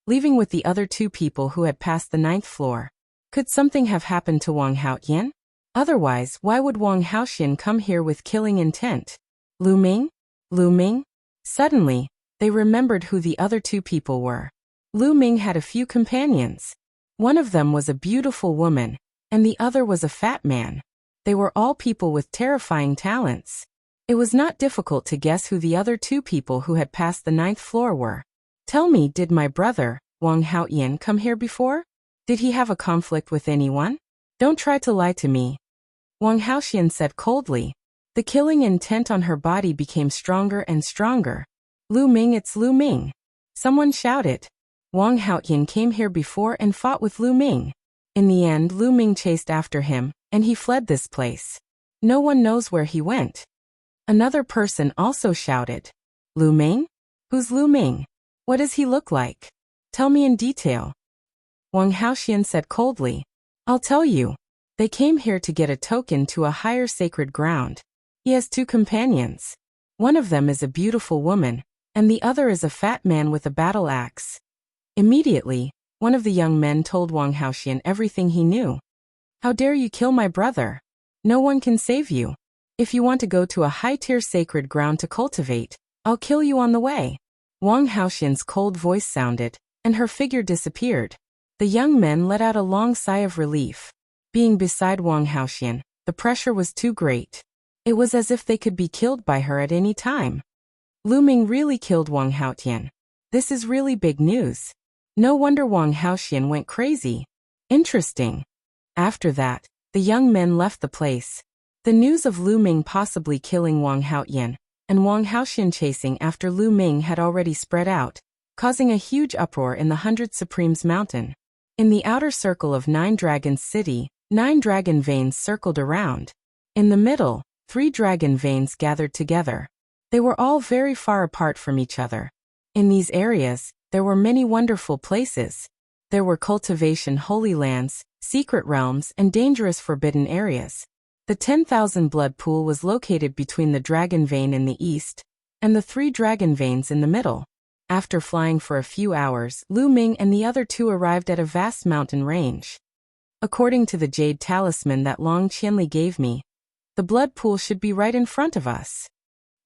leaving with the other 2 people who had passed the 9th floor. Could something have happened to Wang Haotian? Otherwise, why would Wang Haotian come here with killing intent? Lu Ming? Lu Ming? Suddenly, they remembered who the other 2 people were. Lu Ming had a few companions. One of them was a beautiful woman, and the other was a fat man. They were all people with terrifying talents. It was not difficult to guess who the other 2 people who had passed the 9th floor were. Tell me, did my brother, Wang Haotian, come here before? Did he have a conflict with anyone? Don't try to lie to me. Wang Haotian said coldly. The killing intent on her body became stronger and stronger. Lu Ming, it's Lu Ming. Someone shouted. Wang Haotian came here before and fought with Lu Ming. In the end, Lu Ming chased after him, and he fled this place. No one knows where he went. Another person also shouted. Lu Ming? Who's Lu Ming? What does he look like? Tell me in detail. Wang Haotian said coldly. I'll tell you. They came here to get a token to a higher sacred ground. He has 2 companions. One of them is a beautiful woman, and the other is a fat man with a battle axe. Immediately, one of the young men told Wang Haotian everything he knew. How dare you kill my brother? No one can save you. If you want to go to a high-tier sacred ground to cultivate, I'll kill you on the way. Wang Haotian's cold voice sounded, and her figure disappeared. The young men let out a long sigh of relief. Being beside Wang Haotian, the pressure was too great. It was as if they could be killed by her at any time. Lu Ming really killed Wang Haotian. This is really big news. No wonder Wang Haotian went crazy. Interesting. After that, the young men left the place. The news of Lu Ming possibly killing Wang Haoyan and Wang Haoxian chasing after Lu Ming had already spread out, causing a huge uproar in the 100 Supremes Mountain. In the outer circle of 9 Dragons City, 9 dragon veins circled around. In the middle, 3 dragon veins gathered together. They were all very far apart from each other. In these areas, there were many wonderful places. There were cultivation holy lands, secret realms, and dangerous forbidden areas. The 10,000 blood pool was located between the dragon vein in the east and the 3 dragon veins in the middle. After flying for a few hours, Lu Ming and the other 2 arrived at a vast mountain range. According to the jade talisman that Long Qianli gave me, the blood pool should be right in front of us.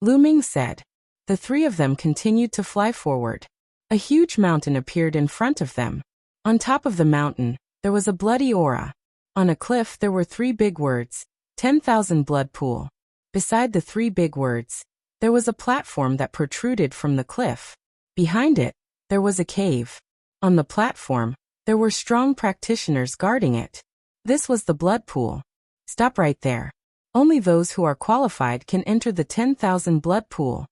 Lu Ming said. The 3 of them continued to fly forward. A huge mountain appeared in front of them. On top of the mountain, there was a bloody aura. On a cliff there were 3 big words, 10,000 blood pool. Beside the 3 big words, there was a platform that protruded from the cliff. Behind it, there was a cave. On the platform, there were strong practitioners guarding it. This was the blood pool. Stop right there. Only those who are qualified can enter the 10,000 blood pool.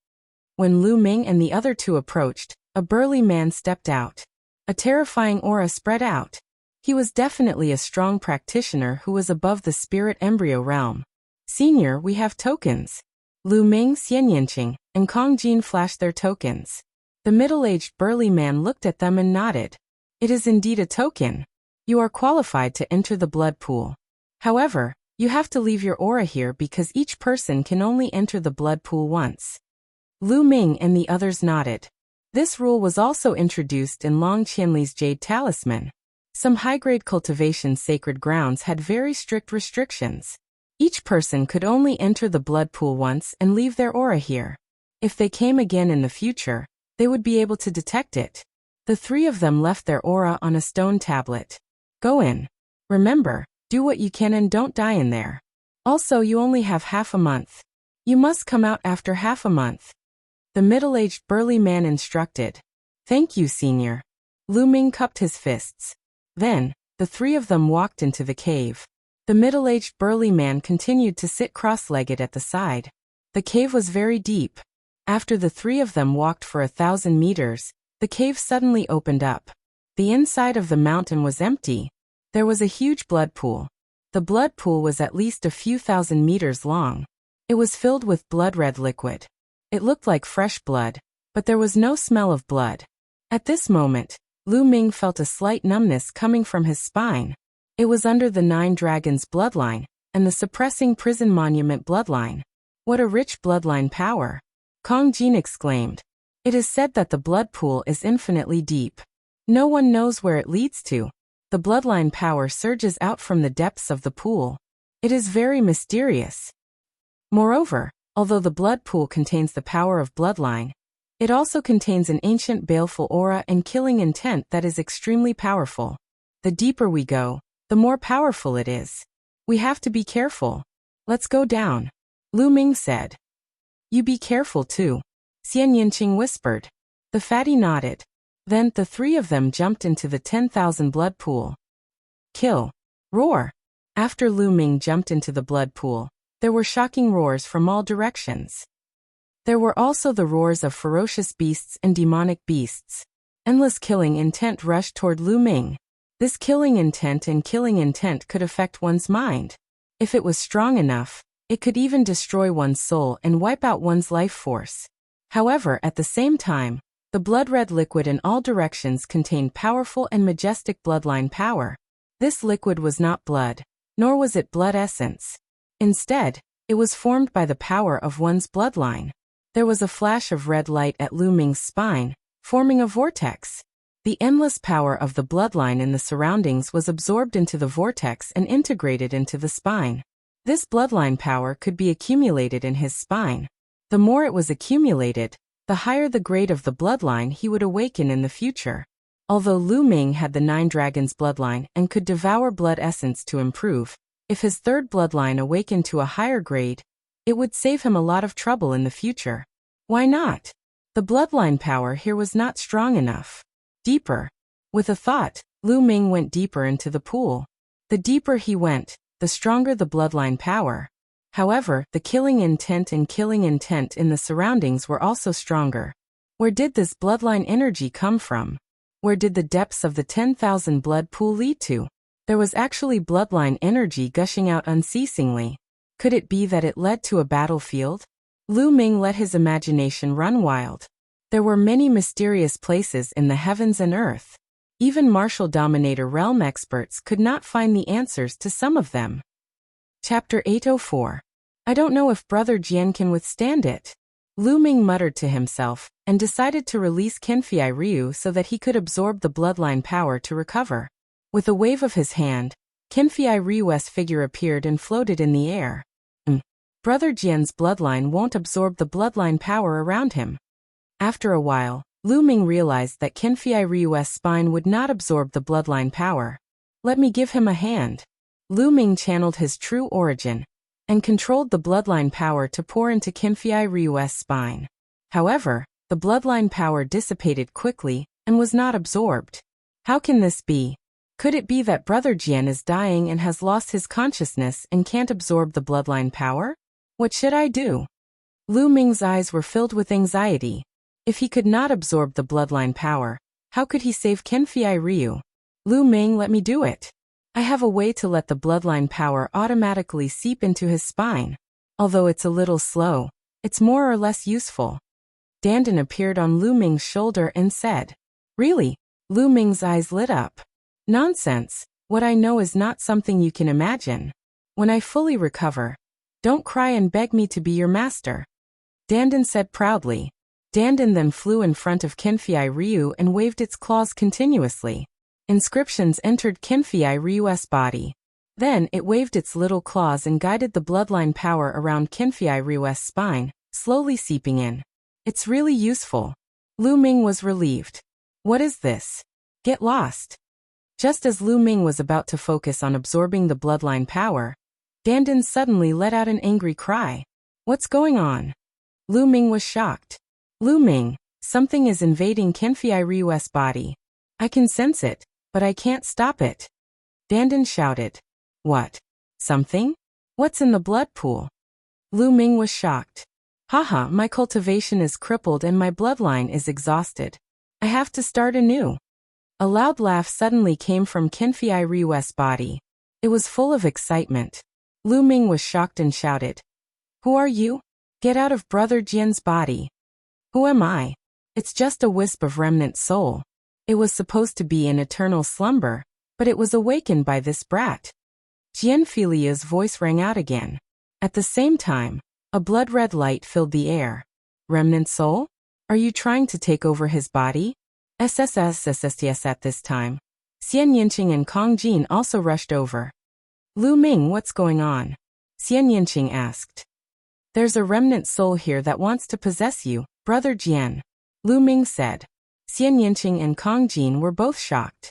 When Lu Ming and the other 2 approached, a burly man stepped out. A terrifying aura spread out. He was definitely a strong practitioner who was above the spirit embryo realm. Senior, we have tokens. Lu Ming, Xian Yanqing, and Kong Jin flashed their tokens. The middle-aged burly man looked at them and nodded. It is indeed a token. You are qualified to enter the blood pool. However, you have to leave your aura here because each person can only enter the blood pool once. Lu Ming and the others nodded. This rule was also introduced in Long Qianli's jade talisman. Some high-grade cultivation sacred grounds had very strict restrictions. Each person could only enter the blood pool once and leave their aura here. If they came again in the future, they would be able to detect it. The 3 of them left their aura on a stone tablet. Go in. Remember, do what you can and don't die in there. Also, you only have half a month. You must come out after half a month. The middle-aged burly man instructed. Thank you, senior. Lu Ming cupped his fists. Then, the 3 of them walked into the cave. The middle-aged burly man continued to sit cross-legged at the side. The cave was very deep. After the 3 of them walked for 1,000 meters, the cave suddenly opened up. The inside of the mountain was empty. There was a huge blood pool. The blood pool was at least a few thousand meters long. It was filled with blood-red liquid. It looked like fresh blood, but there was no smell of blood. At this moment, Lu Ming felt a slight numbness coming from his spine. It was under the 9 dragons bloodline and the suppressing prison monument bloodline. What a rich bloodline power! Kong Jin exclaimed. It is said that the blood pool is infinitely deep. No one knows where it leads to. The bloodline power surges out from the depths of the pool. It is very mysterious. Moreover, although the blood pool contains the power of bloodline, it also contains an ancient baleful aura and killing intent that is extremely powerful. The deeper we go, the more powerful it is. We have to be careful. Let's go down. Lu Ming said. You be careful too. Xian Yanqing whispered. The fatty nodded. Then the 3 of them jumped into the 10,000 blood pool. Kill. Roar. After Lu Ming jumped into the blood pool, there were shocking roars from all directions. There were also the roars of ferocious beasts and demonic beasts. Endless killing intent rushed toward Lu Ming. This killing intent could affect one's mind. If it was strong enough, it could even destroy one's soul and wipe out one's life force. However, at the same time, the blood-red liquid in all directions contained powerful and majestic bloodline power. This liquid was not blood, nor was it blood essence. Instead, it was formed by the power of one's bloodline. There was a flash of red light at Lu Ming's spine, forming a vortex. The endless power of the bloodline in the surroundings was absorbed into the vortex and integrated into the spine. This bloodline power could be accumulated in his spine. The more it was accumulated, the higher the grade of the bloodline he would awaken in the future. Although Lu Ming had the 9 dragons bloodline and could devour blood essence to improve, if his 3rd bloodline awakened to a higher grade, it would save him a lot of trouble in the future. Why not? The bloodline power here was not strong enough. Deeper. With a thought, Lu Ming went deeper into the pool. The deeper he went, the stronger the bloodline power. However, the killing intent in the surroundings were also stronger. Where did this bloodline energy come from? Where did the depths of the 10,000 blood pool lead to? There was actually bloodline energy gushing out unceasingly. Could it be that it led to a battlefield? Lu Ming let his imagination run wild. There were many mysterious places in the heavens and earth. Even martial dominator realm experts could not find the answers to some of them. Chapter 804. I don't know if Brother Jian can withstand it. Lu Ming muttered to himself, and decided to release Qinfei Ryu so that he could absorb the bloodline power to recover. With a wave of his hand, Qinfei Ryu's figure appeared and floated in the air. Brother Jian's bloodline won't absorb the bloodline power around him. After a while, Lu Ming realized that Qinfei Ryu's spine would not absorb the bloodline power. Let me give him a hand. Lu Ming channeled his true origin, and controlled the bloodline power to pour into Qinfei Ryu's spine. However, the bloodline power dissipated quickly, and was not absorbed. How can this be? Could it be that Brother Jian is dying and has lost his consciousness and can't absorb the bloodline power? What should I do? Lu Ming's eyes were filled with anxiety. If he could not absorb the bloodline power, how could he save Qinfei Ryu? Lu Ming, let me do it. I have a way to let the bloodline power automatically seep into his spine. Although it's a little slow, it's more or less useful. Dandan appeared on Lu Ming's shoulder and said, Really? Lu Ming's eyes lit up. Nonsense. What I know is not something you can imagine. When I fully recover, don't cry and beg me to be your master. Dandan said proudly. Dandan then flew in front of Qinfei Ryu and waved its claws continuously. Inscriptions entered Qinfei Ryu's body. Then it waved its little claws and guided the bloodline power around Qinfei Ryu's spine, slowly seeping in. It's really useful. Lu Ming was relieved. What is this? Get lost. Just as Lu Ming was about to focus on absorbing the bloodline power, Dandan suddenly let out an angry cry. What's going on? Lu Ming was shocked. Lu Ming, something is invading Qinfei Ryu's body. I can sense it, but I can't stop it. Dandan shouted. What? Something? What's in the blood pool? Lu Ming was shocked. Haha, my cultivation is crippled and my bloodline is exhausted. I have to start anew. A loud laugh suddenly came from Qinfei Ryu's body. It was full of excitement. Lu Ming was shocked and shouted. Who are you? Get out of Brother Jian's body. Who am I? It's just a wisp of remnant soul. It was supposed to be in eternal slumber, but it was awakened by this brat. Jian Filia's voice rang out again. At the same time, a blood-red light filled the air. Remnant soul? Are you trying to take over his body? SSSSSTS at this time. Xian Yinqing and Kong Jin also rushed over. Lu Ming, what's going on? Xian Yinqing asked. There's a remnant soul here that wants to possess you, Brother Jian. Lu Ming said. Xian Yinqing and Kong Jin were both shocked.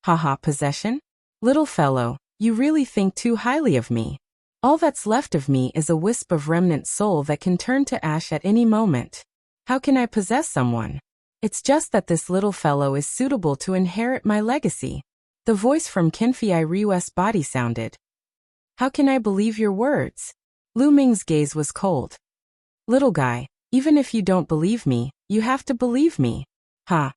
Haha, possession? Little fellow, you really think too highly of me. All that's left of me is a wisp of remnant soul that can turn to ash at any moment. How can I possess someone? It's just that this little fellow is suitable to inherit my legacy. The voice from Qinfei Ryu's body sounded. How can I believe your words? Lu Ming's gaze was cold. Little guy, even if you don't believe me, you have to believe me. Ha!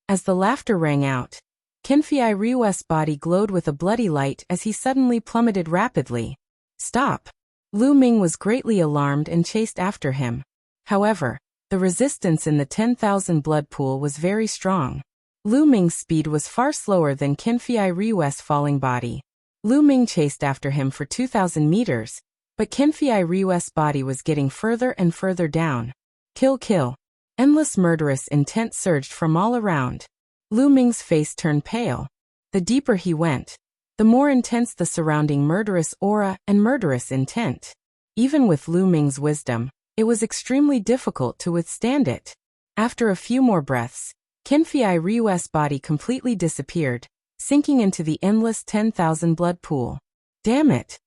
As the laughter rang out, Qinfei Ryu's body glowed with a bloody light as he suddenly plummeted rapidly. Stop! Lu Ming was greatly alarmed and chased after him. However, the resistance in the 10,000 blood pool was very strong. Lu Ming's speed was far slower than Qinfei Ryu's falling body. Lu Ming chased after him for 2,000 meters, but Qinfei Ryu's body was getting further and further down. Kill, kill. Endless murderous intent surged from all around. Lu Ming's face turned pale. The deeper he went, the more intense the surrounding murderous aura and murderous intent. Even with Lu Ming's wisdom, it was extremely difficult to withstand it. After a few more breaths, Qinfei Ryu's body completely disappeared, sinking into the endless 10,000 blood pool. Damn it!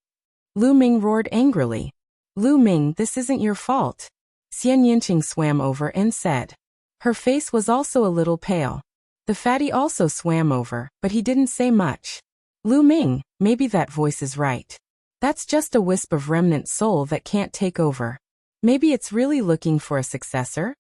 Lu Ming roared angrily. Lu Ming, this isn't your fault. Xian Yinqing swam over and said. Her face was also a little pale. The fatty also swam over, but he didn't say much. Lu Ming, maybe that voice is right. That's just a wisp of remnant soul that can't take over. Maybe it's really looking for a successor?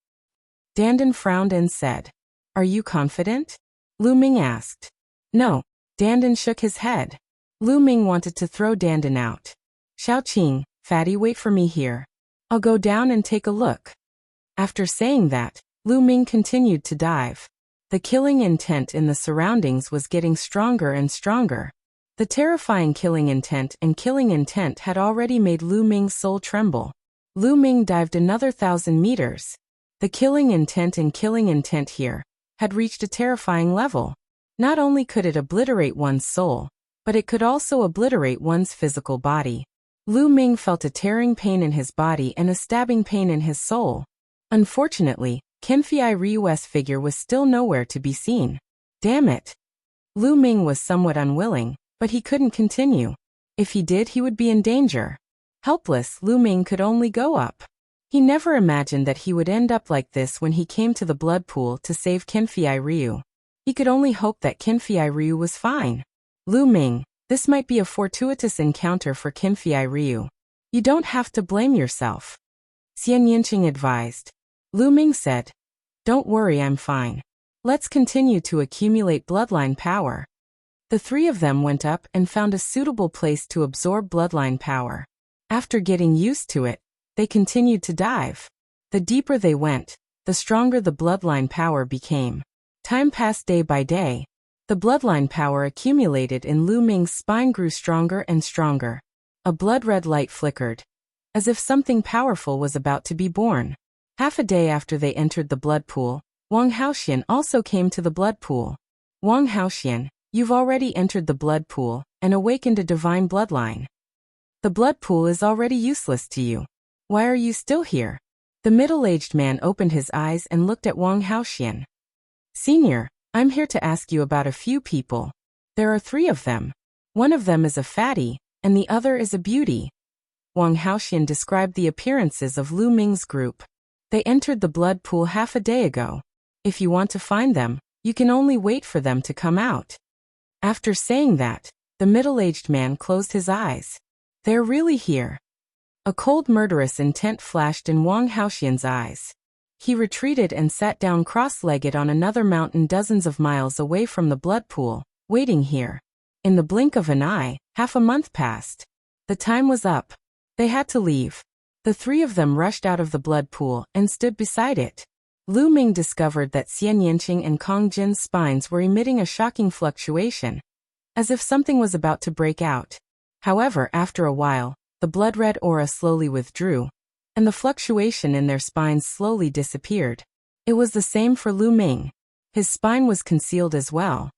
Dandan frowned and said, "Are you confident?" Lu Ming asked. No. Dandan shook his head. Lu Ming wanted to throw Dandan out. Xiaoqing, fatty, wait for me here. I'll go down and take a look. After saying that, Lu Ming continued to dive. The killing intent in the surroundings was getting stronger and stronger. The terrifying killing intent had already made Lu Ming's soul tremble. Lu Ming dived another 1,000 meters. The killing intent here had reached a terrifying level. Not only could it obliterate one's soul, but it could also obliterate one's physical body. Lu Ming felt a tearing pain in his body and a stabbing pain in his soul. Unfortunately, Qinfei Ryu's figure was still nowhere to be seen. Damn it! Lu Ming was somewhat unwilling, but he couldn't continue. If he did, he would be in danger. Helpless, Lu Ming could only go up. He never imagined that he would end up like this when he came to the blood pool to save Qinfei Ryu. He could only hope that Qinfei Ryu was fine. Lu Ming, this might be a fortuitous encounter for Qinfei Ryu. You don't have to blame yourself. Xian Yinqing advised. Lu Ming said, "Don't worry, I'm fine. Let's continue to accumulate bloodline power." The three of them went up and found a suitable place to absorb bloodline power. After getting used to it, they continued to dive. The deeper they went, the stronger the bloodline power became. Time passed day by day. The bloodline power accumulated in Lu Ming's spine grew stronger and stronger. A blood-red light flickered, as if something powerful was about to be born. Half a day after they entered the blood pool, Wang Haoxian also came to the blood pool. Wang Haoxian, you've already entered the blood pool and awakened a divine bloodline. The blood pool is already useless to you. Why are you still here? The middle-aged man opened his eyes and looked at Wang Haoxian. Senior, I'm here to ask you about a few people. There are 3 of them. One of them is a fatty, and the other is a beauty. Wang Haoxian described the appearances of Lu Ming's group. They entered the blood pool half a day ago. If you want to find them, you can only wait for them to come out. After saying that, the middle-aged man closed his eyes. They're really here. A cold murderous intent flashed in Wang Haoxian's eyes. He retreated and sat down cross-legged on another mountain dozens of miles away from the blood pool, waiting here. In the blink of an eye, half a month passed. The time was up. They had to leave. The 3 of them rushed out of the blood pool and stood beside it. Lu Ming discovered that Xian Yinqing and Kong Jin's spines were emitting a shocking fluctuation, as if something was about to break out. However, after a while, the blood-red aura slowly withdrew, and the fluctuation in their spines slowly disappeared. It was the same for Lu Ming. His spine was concealed as well.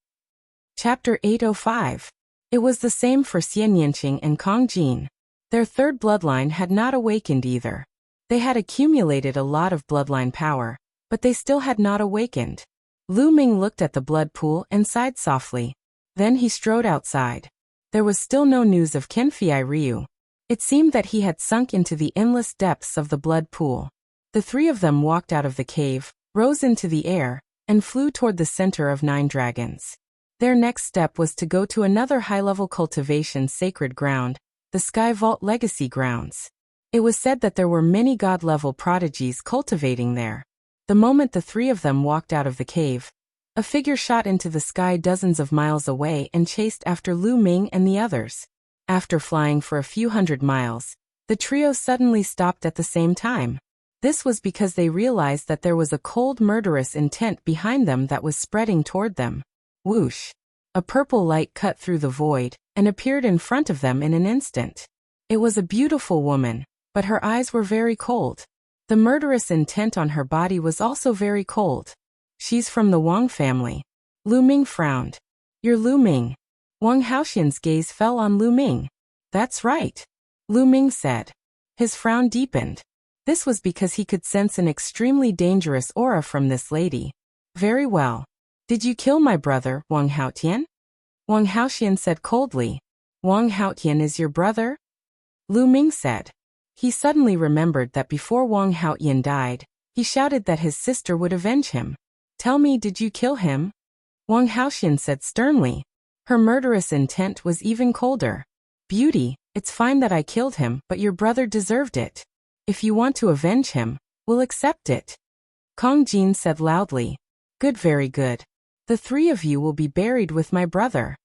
Chapter 805. It was the same for Xian Yinqing and Kong Jin. Their third bloodline had not awakened either. They had accumulated a lot of bloodline power, but they still had not awakened. Lu Ming looked at the blood pool and sighed softly. Then he strode outside. There was still no news of Qinfei Ryu. It seemed that he had sunk into the endless depths of the blood pool. The 3 of them walked out of the cave, rose into the air, and flew toward the center of 9 dragons. Their next step was to go to another high-level cultivation sacred ground, the Sky Vault Legacy Grounds. It was said that there were many god-level prodigies cultivating there. The moment the 3 of them walked out of the cave, a figure shot into the sky dozens of miles away and chased after Lu Ming and the others. After flying for a few hundred miles, the trio suddenly stopped at the same time. This was because they realized that there was a cold murderous intent behind them that was spreading toward them. Whoosh! A purple light cut through the void and appeared in front of them in an instant. It was a beautiful woman, but her eyes were very cold. The murderous intent on her body was also very cold. She's from the Wang family. Lu Ming frowned. You're Lu Ming. Wang Haoxian's gaze fell on Lu Ming. That's right, Lu Ming said. His frown deepened. This was because he could sense an extremely dangerous aura from this lady. Very well. Did you kill my brother, Wang Haotian? Wang Haoxian said coldly. Wang Haotian is your brother? Lu Ming said. He suddenly remembered that before Wang Haotian died, he shouted that his sister would avenge him. Tell me, did you kill him? Wang Haoxian said sternly. Her murderous intent was even colder. Beauty, it's fine that I killed him, but your brother deserved it. If you want to avenge him, we'll accept it. Kong Jin said loudly. Good, very good. The three of you will be buried with my brother.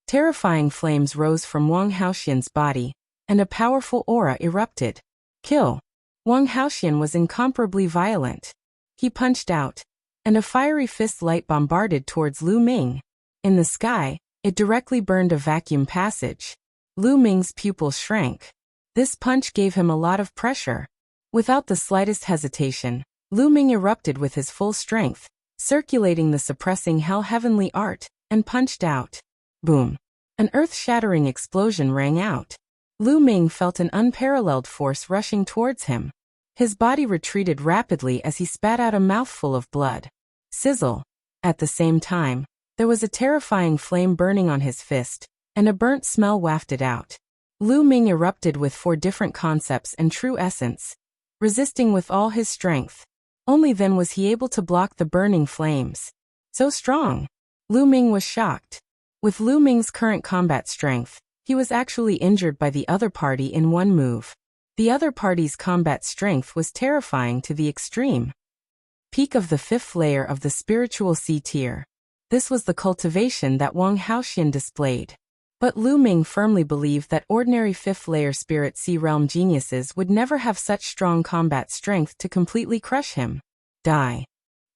Terrifying flames rose from Wang Haoxian's body, and a powerful aura erupted. Kill. Wang Haoxian was incomparably violent. He punched out, and a fiery fist light bombarded towards Lu Ming. In the sky, it directly burned a vacuum passage. Lu Ming's pupils shrank. This punch gave him a lot of pressure. Without the slightest hesitation, Lu Ming erupted with his full strength, circulating the suppressing hell heavenly art, and punched out. Boom. An earth-shattering explosion rang out. Lu Ming felt an unparalleled force rushing towards him. His body retreated rapidly as he spat out a mouthful of blood. Sizzle. At the same time, there was a terrifying flame burning on his fist, and a burnt smell wafted out. Lu Ming erupted with 4 different concepts and true essence, resisting with all his strength. Only then was he able to block the burning flames. So strong. Lu Ming was shocked. With Lu Ming's current combat strength, he was actually injured by the other party in one move. The other party's combat strength was terrifying to the extreme. Peak of the 5th layer of the spiritual C tier. This was the cultivation that Wang Haoxian displayed. But Lu Ming firmly believed that ordinary 5th layer spirit C realm geniuses would never have such strong combat strength to completely crush him. Die.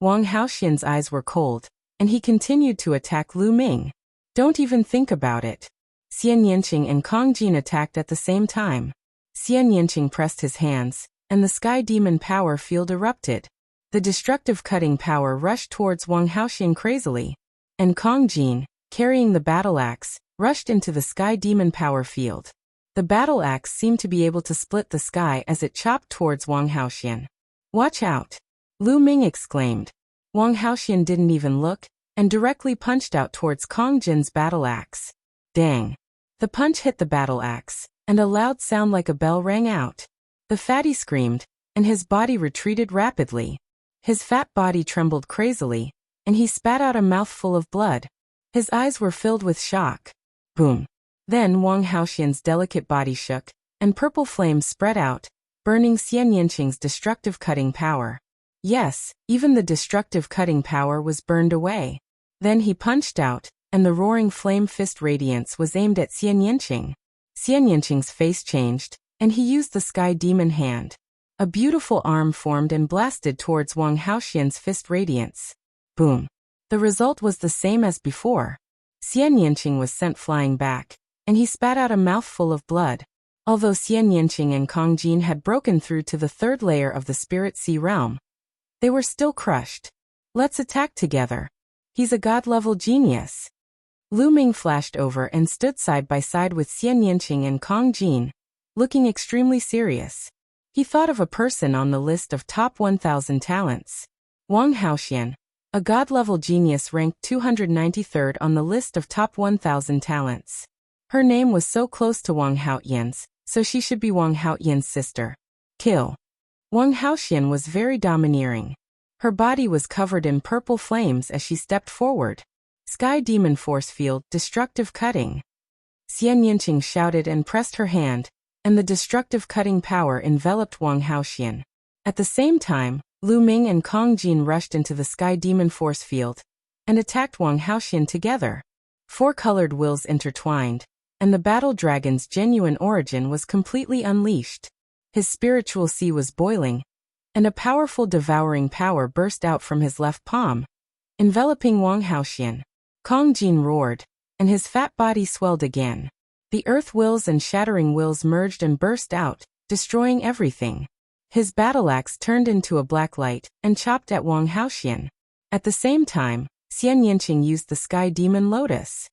Wang Haoxian's eyes were cold, and he continued to attack Lu Ming. Don't even think about it. Xian Yanqing and Kong Jin attacked at the same time. Xian Yanqing pressed his hands, and the sky demon power field erupted. The destructive cutting power rushed towards Wang Haoxian crazily, and Kong Jin, carrying the battle axe, rushed into the sky demon power field. The battle axe seemed to be able to split the sky as it chopped towards Wang Haoxian. Watch out! Lu Ming exclaimed. Wang Haoxian didn't even look, and directly punched out towards Kong Jin's battle axe. Dang! The punch hit the battle axe, and a loud sound like a bell rang out. The fatty screamed, and his body retreated rapidly. His fat body trembled crazily, and he spat out a mouthful of blood. His eyes were filled with shock. Boom. Then Wang Haoxian's delicate body shook, and purple flames spread out, burning Xian Yanqing's destructive cutting power. Yes, even the destructive cutting power was burned away. Then he punched out, and the roaring flame fist radiance was aimed at Xian Yanqing. Xian Yanqing's face changed, and he used the sky demon hand. A beautiful arm formed and blasted towards Wang Haoxian's fist radiance. Boom. The result was the same as before. Xian Yanqing was sent flying back, and he spat out a mouthful of blood. Although Xian Yanqing and Kong Jin had broken through to the 3rd layer of the Spirit Sea realm, they were still crushed. Let's attack together. He's a god-level genius. Lu Ming flashed over and stood side by side with Xian Yanqing and Kong Jin, looking extremely serious. He thought of a person on the list of top 1,000 talents. Wang Haoxian, a god-level genius ranked 293rd on the list of top 1,000 talents. Her name was so close to Wang Haoxian's, so she should be Wang Haoxian's sister. Kill. Wang Haoxian was very domineering. Her body was covered in purple flames as she stepped forward. Sky demon force field, destructive cutting. Xian Yanqing shouted and pressed her hand, and the destructive cutting power enveloped Wang Haoxian. At the same time, Lu Ming and Kong Jin rushed into the sky demon force field, and attacked Wang Haoxian together. 4 colored wills intertwined, and the battle dragon's genuine origin was completely unleashed. His spiritual sea was boiling, and a powerful devouring power burst out from his left palm, enveloping Wang Haoxian. Kong Jin roared, and his fat body swelled again. The earth wills and shattering wills merged and burst out, destroying everything. His battle axe turned into a black light and chopped at Wang Haoxian. At the same time, Xian Yanqing used the sky demon lotus.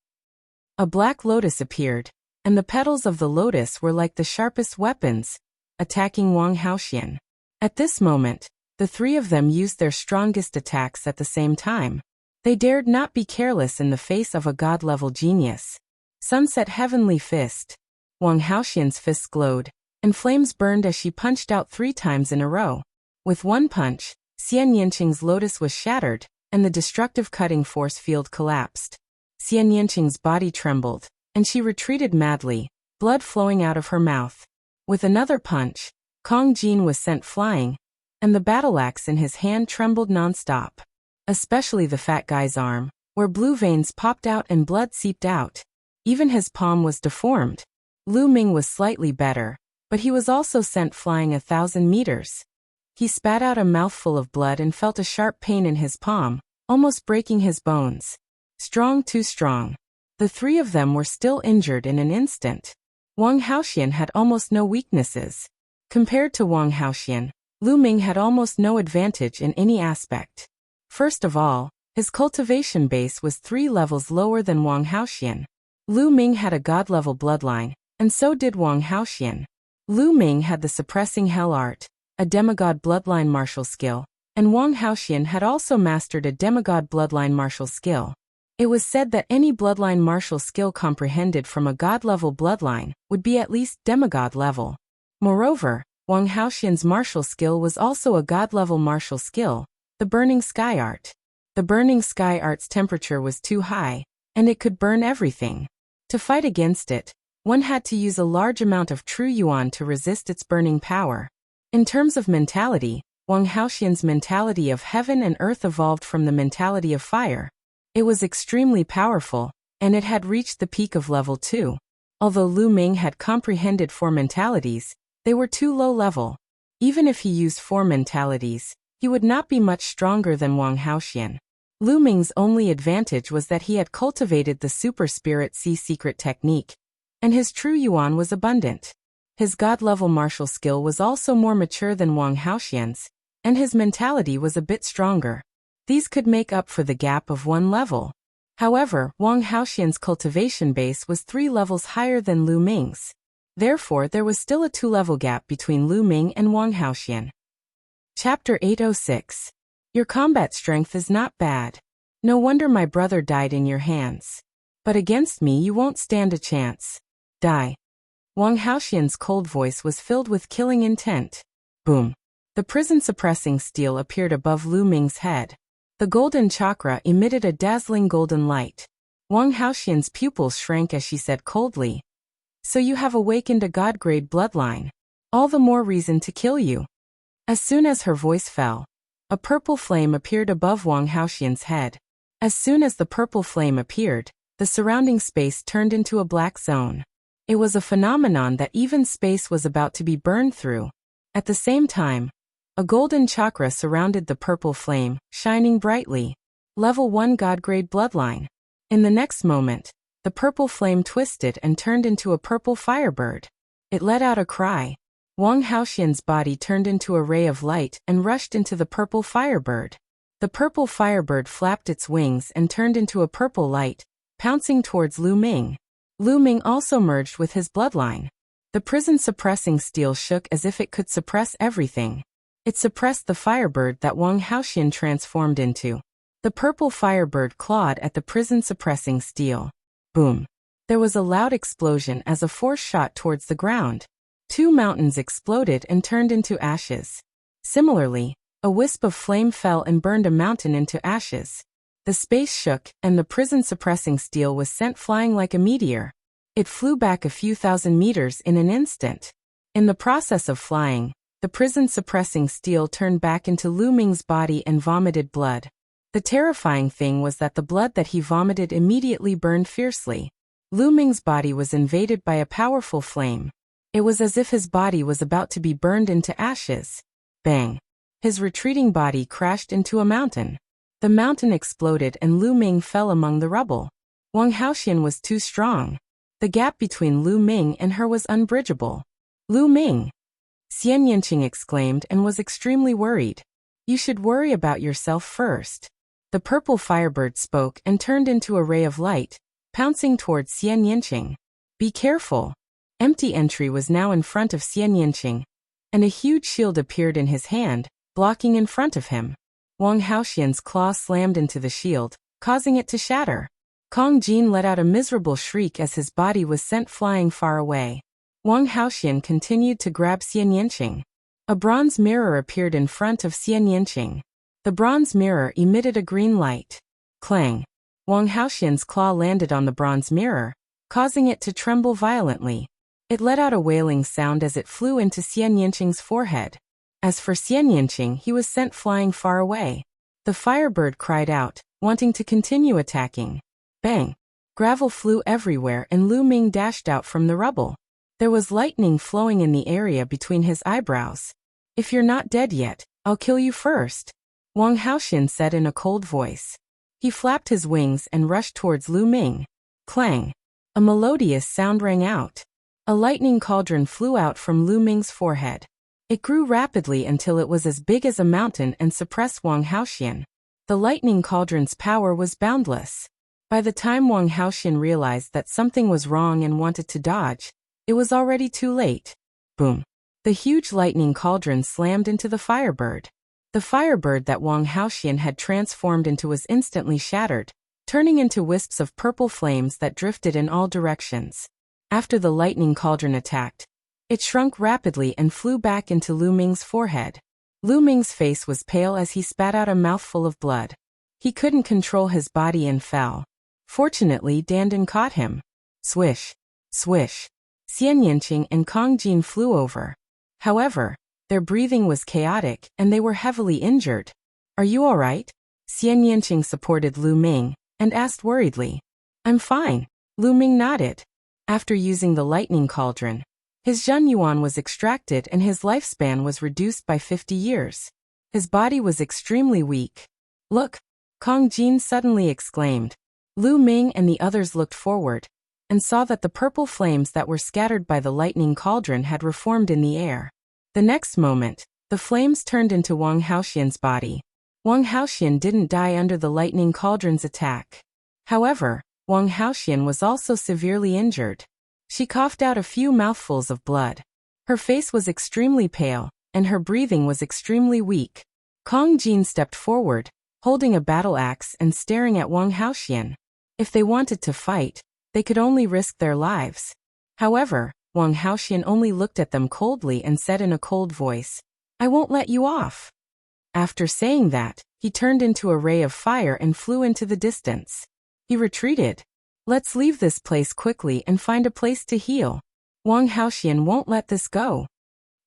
A black lotus appeared, and the petals of the lotus were like the sharpest weapons, attacking Wang Haoxian. At this moment, the 3 of them used their strongest attacks at the same time. They dared not be careless in the face of a god-level genius. Sunset Heavenly Fist. Wang Haoxian's fists glowed, and flames burned as she punched out 3 times in a row. With one punch, Xian Yanqing's lotus was shattered, and the destructive cutting force field collapsed. Xian Yanqing's body trembled, and she retreated madly, blood flowing out of her mouth. With another punch, Kong Jin was sent flying, and the battle axe in his hand trembled non-stop. Especially the fat guy's arm, where blue veins popped out and blood seeped out. Even his palm was deformed. Lu Ming was slightly better, but he was also sent flying 1,000 meters. He spat out a mouthful of blood and felt a sharp pain in his palm, almost breaking his bones. Strong, too strong. The three of them were still injured in an instant. Wang Haoxian had almost no weaknesses. Compared to Wang Haoxian, Lu Ming had almost no advantage in any aspect. First of all, his cultivation base was 3 levels lower than Wang Haoxian. Lu Ming had a god-level bloodline, and so did Wang Haoxian. Lu Ming had the suppressing hell art, a demigod bloodline martial skill, and Wang Haoxian had also mastered a demigod bloodline martial skill. It was said that any bloodline martial skill comprehended from a god-level bloodline would be at least demigod level. Moreover, Wang Haoxian's martial skill was also a god-level martial skill, the Burning Sky Art. The Burning Sky Art's temperature was too high, and it could burn everything. To fight against it, one had to use a large amount of true yuan to resist its burning power. In terms of mentality, Wang Haoxian's mentality of heaven and earth evolved from the mentality of fire. It was extremely powerful, and it had reached the peak of level 2. Although Lu Ming had comprehended 4 mentalities, they were too low level. Even if he used 4 mentalities, he would not be much stronger than Wang Haoxian. Lu Ming's only advantage was that he had cultivated the Super Spirit Sea Secret technique, and his true yuan was abundant. His god-level martial skill was also more mature than Wang Haoxian's, and his mentality was a bit stronger. These could make up for the gap of 1 level. However, Wang Haoxian's cultivation base was 3 levels higher than Lu Ming's. Therefore, there was still a 2-level gap between Lu Ming and Wang Haoxian. Chapter 806. Your combat strength is not bad. No wonder my brother died in your hands. But against me you won't stand a chance. Die. Wang Haoxian's cold voice was filled with killing intent. Boom. The prison-suppressing steel appeared above Lu Ming's head. The golden chakra emitted a dazzling golden light. Wang Haoxian's pupils shrank as she said coldly, "So you have awakened a god-grade bloodline. All the more reason to kill you." As soon as her voice fell, a purple flame appeared above Wang Haoxian's head. As soon as the purple flame appeared, the surrounding space turned into a black zone. It was a phenomenon that even space was about to be burned through. At the same time, a golden chakra surrounded the purple flame, shining brightly. Level 1 God-grade bloodline. In the next moment, the purple flame twisted and turned into a purple firebird. It let out a cry. Wang Haoxian's body turned into a ray of light and rushed into the purple firebird. The purple firebird flapped its wings and turned into a purple light, pouncing towards Lu Ming. Lu Ming also merged with his bloodline. The prison-suppressing steel shook as if it could suppress everything. It suppressed the firebird that Wang Haoxian transformed into. The purple firebird clawed at the prison-suppressing steel. Boom. There was a loud explosion as a force shot towards the ground. 2 mountains exploded and turned into ashes. Similarly, a wisp of flame fell and burned a mountain into ashes. The space shook, and the prison-suppressing steel was sent flying like a meteor. It flew back a few thousand meters in an instant. In the process of flying, the prison-suppressing steel turned back into Lu Ming's body and vomited blood. The terrifying thing was that the blood that he vomited immediately burned fiercely. Lu Ming's body was invaded by a powerful flame. It was as if his body was about to be burned into ashes. Bang! His retreating body crashed into a mountain. The mountain exploded and Lu Ming fell among the rubble. Wang Haoxian was too strong. The gap between Lu Ming and her was unbridgeable. Lu Ming! Xian Yanqing exclaimed and was extremely worried. You should worry about yourself first. The purple firebird spoke and turned into a ray of light, pouncing towards Xian Yanqing. Be careful. Empty entry was now in front of Xian Yanqing, and a huge shield appeared in his hand, blocking in front of him. Wang Haoxian's claw slammed into the shield, causing it to shatter. Kong Jin let out a miserable shriek as his body was sent flying far away. Wang Haoxian continued to grab Xian Yanqing. A bronze mirror appeared in front of Xian Yanqing. The bronze mirror emitted a green light. Clang! Wang Haoxian's claw landed on the bronze mirror, causing it to tremble violently. It let out a wailing sound as it flew into Xian Yinqing's forehead. As for Xian Yinqing, he was sent flying far away. The firebird cried out, wanting to continue attacking. Bang! Gravel flew everywhere and Lu Ming dashed out from the rubble. There was lightning flowing in the area between his eyebrows. If you're not dead yet, I'll kill you first, Wang Haoxian said in a cold voice. He flapped his wings and rushed towards Lu Ming. Clang! A melodious sound rang out. A lightning cauldron flew out from Lu Ming's forehead. It grew rapidly until it was as big as a mountain and suppressed Wang Haoxian. The lightning cauldron's power was boundless. By the time Wang Haoxian realized that something was wrong and wanted to dodge, it was already too late. Boom! The huge lightning cauldron slammed into the firebird. The firebird that Wang Haoxian had transformed into was instantly shattered, turning into wisps of purple flames that drifted in all directions. After the lightning cauldron attacked, it shrunk rapidly and flew back into Lu Ming's forehead. Lu Ming's face was pale as he spat out a mouthful of blood. He couldn't control his body and fell. Fortunately, Dandan caught him. Swish! Swish! Xian Yinqing and Kong Jin flew over. However, their breathing was chaotic and they were heavily injured. Are you all right? Xian Yinqing supported Lu Ming and asked worriedly. I'm fine. Lu Ming nodded. After using the lightning cauldron, his Zhen Yuan was extracted and his lifespan was reduced by 50 years. His body was extremely weak. Look! Kong Jin suddenly exclaimed. Lu Ming and the others looked forward and saw that the purple flames that were scattered by the lightning cauldron had reformed in the air. The next moment, the flames turned into Wang Haoxian's body. Wang Haoxian didn't die under the lightning cauldron's attack. However, Wang Haoxian was also severely injured. She coughed out a few mouthfuls of blood. Her face was extremely pale, and her breathing was extremely weak. Kong Jin stepped forward, holding a battle axe and staring at Wang Haoxian. If they wanted to fight, they could only risk their lives. However, Wang Haoxian only looked at them coldly and said in a cold voice, I won't let you off. After saying that, he turned into a ray of fire and flew into the distance. He retreated. Let's leave this place quickly and find a place to heal. Wang Haoxian won't let this go,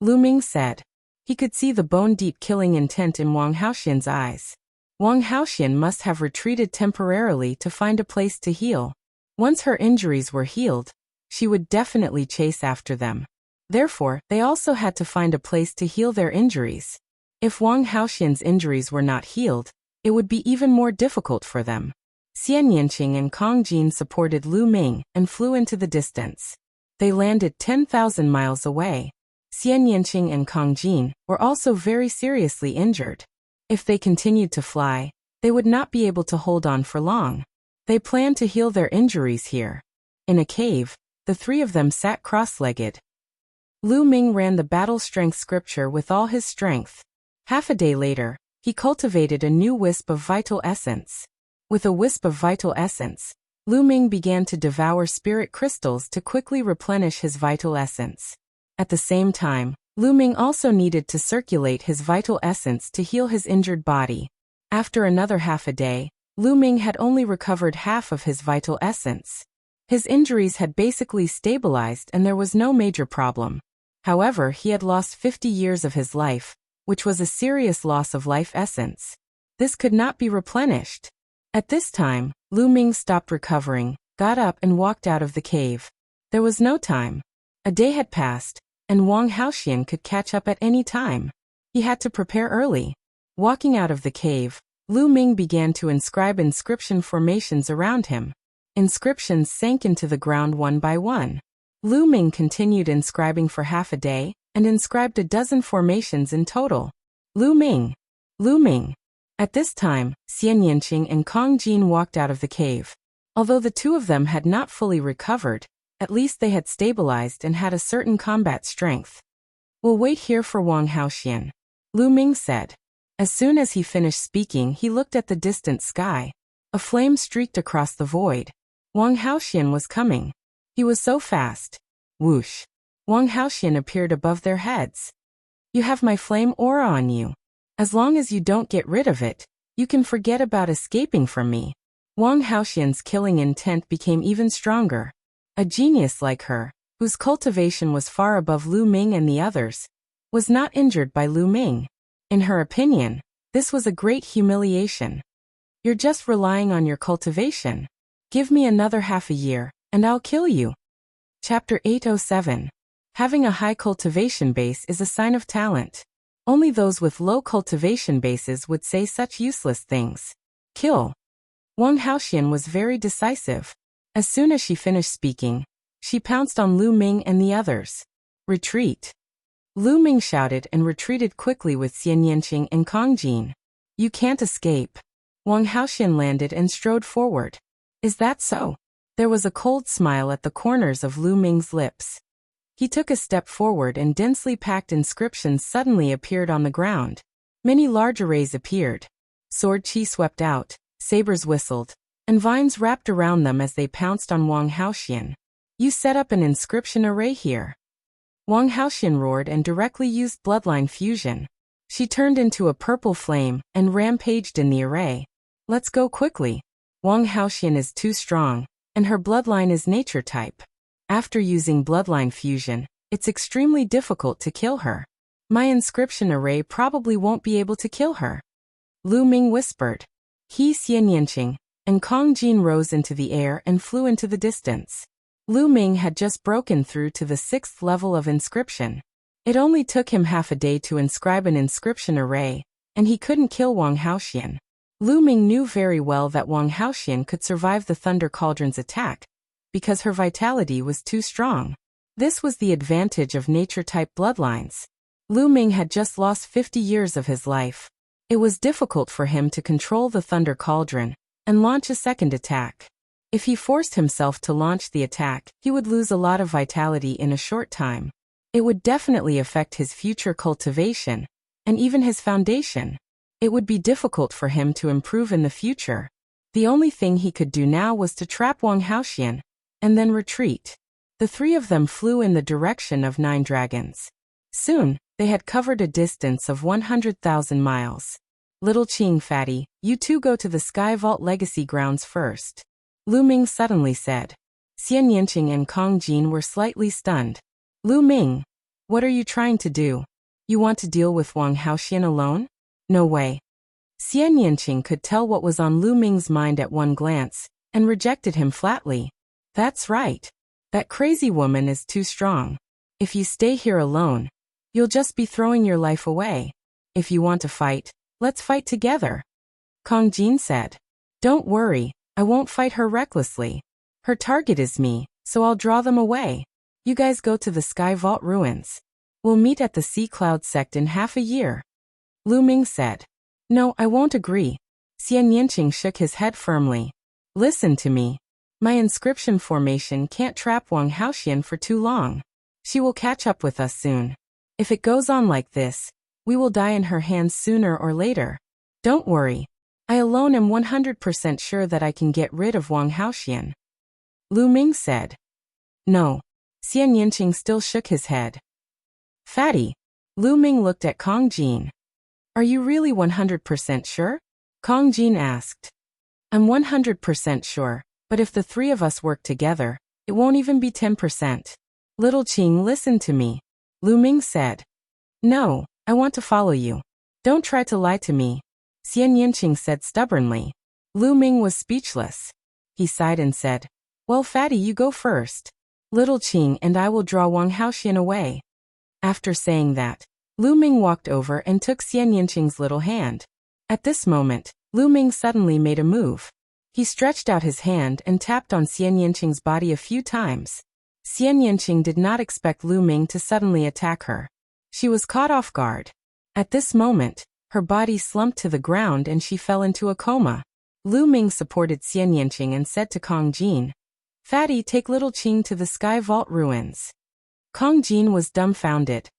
Lu Ming said. He could see the bone-deep killing intent in Wang Haoxian's eyes. Wang Haoxian must have retreated temporarily to find a place to heal. Once her injuries were healed, she would definitely chase after them. Therefore, they also had to find a place to heal their injuries. If Wang Haoxian's injuries were not healed, it would be even more difficult for them. Xian Yinqing and Kong Jin supported Lu Ming and flew into the distance. They landed 10,000 miles away. Xian Yinqing and Kong Jin were also very seriously injured. If they continued to fly, they would not be able to hold on for long. They planned to heal their injuries here. In a cave, the three of them sat cross-legged. Lu Ming ran the battle strength scripture with all his strength. Half a day later, he cultivated a new wisp of vital essence. With a wisp of vital essence, Lu Ming began to devour spirit crystals to quickly replenish his vital essence. At the same time, Lu Ming also needed to circulate his vital essence to heal his injured body. After another half a day, Lu Ming had only recovered half of his vital essence. His injuries had basically stabilized and there was no major problem. However, he had lost 50 years of his life, which was a serious loss of life essence. This could not be replenished. At this time, Lu Ming stopped recovering, got up and walked out of the cave. There was no time. A day had passed, and Wang Haoxian could catch up at any time. He had to prepare early. Walking out of the cave, Lu Ming began to inscribe inscription formations around him. Inscriptions sank into the ground one by one. Lu Ming continued inscribing for half a day, and inscribed a dozen formations in total. Lu Ming! Lu Ming! At this time, Xian Yinqing and Kong Jin walked out of the cave. Although the two of them had not fully recovered, at least they had stabilized and had a certain combat strength. We'll wait here for Wang Haoxian, Lu Ming said. As soon as he finished speaking, he looked at the distant sky. A flame streaked across the void. Wang Haoxian was coming. He was so fast. Whoosh! Wang Haoxian appeared above their heads. You have my flame aura on you. As long as you don't get rid of it, you can forget about escaping from me. Wang Haoxian's killing intent became even stronger. A genius like her, whose cultivation was far above Lu Ming and the others, was not injured by Lu Ming. In her opinion, this was a great humiliation. You're just relying on your cultivation. Give me another half a year, and I'll kill you. Chapter 807. Having a high cultivation base is a sign of talent. Only those with low cultivation bases would say such useless things. Kill. Wang Haoxian was very decisive. As soon as she finished speaking, she pounced on Lu Ming and the others. Retreat. Lu Ming shouted and retreated quickly with Xian Yanqing and Kong Jin. You can't escape. Wang Haoxian landed and strode forward. Is that so? There was a cold smile at the corners of Lu Ming's lips. He took a step forward and densely packed inscriptions suddenly appeared on the ground. Many large arrays appeared. Sword chi swept out, sabers whistled, and vines wrapped around them as they pounced on Wang Haoxian. You set up an inscription array here. Wang Haoxian roared and directly used bloodline fusion. She turned into a purple flame and rampaged in the array. Let's go quickly. Wang Haoxian is too strong, and her bloodline is nature type. After using bloodline fusion, it's extremely difficult to kill her. My inscription array probably won't be able to kill her. Lu Ming whispered. He Xian Yanqing and Kong Jin rose into the air and flew into the distance. Lu Ming had just broken through to the 6th level of inscription. It only took him half a day to inscribe an inscription array, and he couldn't kill Wang Haoxian. Lu Ming knew very well that Wang Haoxian could survive the Thunder Cauldron's attack, because her vitality was too strong. This was the advantage of nature-type bloodlines. Lu Ming had just lost 50 years of his life. It was difficult for him to control the Thunder Cauldron and launch a second attack. If he forced himself to launch the attack, he would lose a lot of vitality in a short time. It would definitely affect his future cultivation, and even his foundation. It would be difficult for him to improve in the future. The only thing he could do now was to trap Wang Haoxian, and then retreat. The three of them flew in the direction of 9 dragons. Soon, they had covered a distance of 100,000 miles. Little Qing Fatty, you two go to the Sky Vault Legacy grounds first. Lu Ming suddenly said. Xian Yanqing and Kong Jin were slightly stunned. Lu Ming, what are you trying to do? You want to deal with Wang Haoxian alone? No way. Xian Yanqing could tell what was on Lu Ming's mind at one glance, and rejected him flatly. That's right. That crazy woman is too strong. If you stay here alone, you'll just be throwing your life away. If you want to fight, let's fight together. Kong Jin said. Don't worry, I won't fight her recklessly. Her target is me, so I'll draw them away. You guys go to the Sky Vault ruins. We'll meet at the Sea Cloud sect in half a year. Lu Ming said. No, I won't agree. Xian Yanqing shook his head firmly. Listen to me. My inscription formation can't trap Wang Haoxian for too long. She will catch up with us soon. If it goes on like this, we will die in her hands sooner or later. Don't worry. I alone am 100% sure that I can get rid of Wang Haoxian. Lu Ming said. No. Xian Yanqing still shook his head. Fatty. Lu Ming looked at Kong Jin. Are you really 100% sure? Kong Jin asked. I'm 100% sure, but if the three of us work together, it won't even be 10%. Little Qing, listen to me. Lu Ming said. No, I want to follow you. Don't try to lie to me. Xian Yanqing said stubbornly. Lu Ming was speechless. He sighed and said, Well, Fatty, you go first. Little Qing and I will draw Wang Haoxian away. After saying that, Lu Ming walked over and took Xian Yanqing's little hand. At this moment, Lu Ming suddenly made a move. He stretched out his hand and tapped on Xian Yanqing's body a few times. Xian Yanqing did not expect Lu Ming to suddenly attack her. She was caught off guard. At this moment, her body slumped to the ground and she fell into a coma. Lu Ming supported Xian Yanqing and said to Kong Jin, Fatty, take Little Qing to the Sky Vault ruins. Kong Jin was dumbfounded.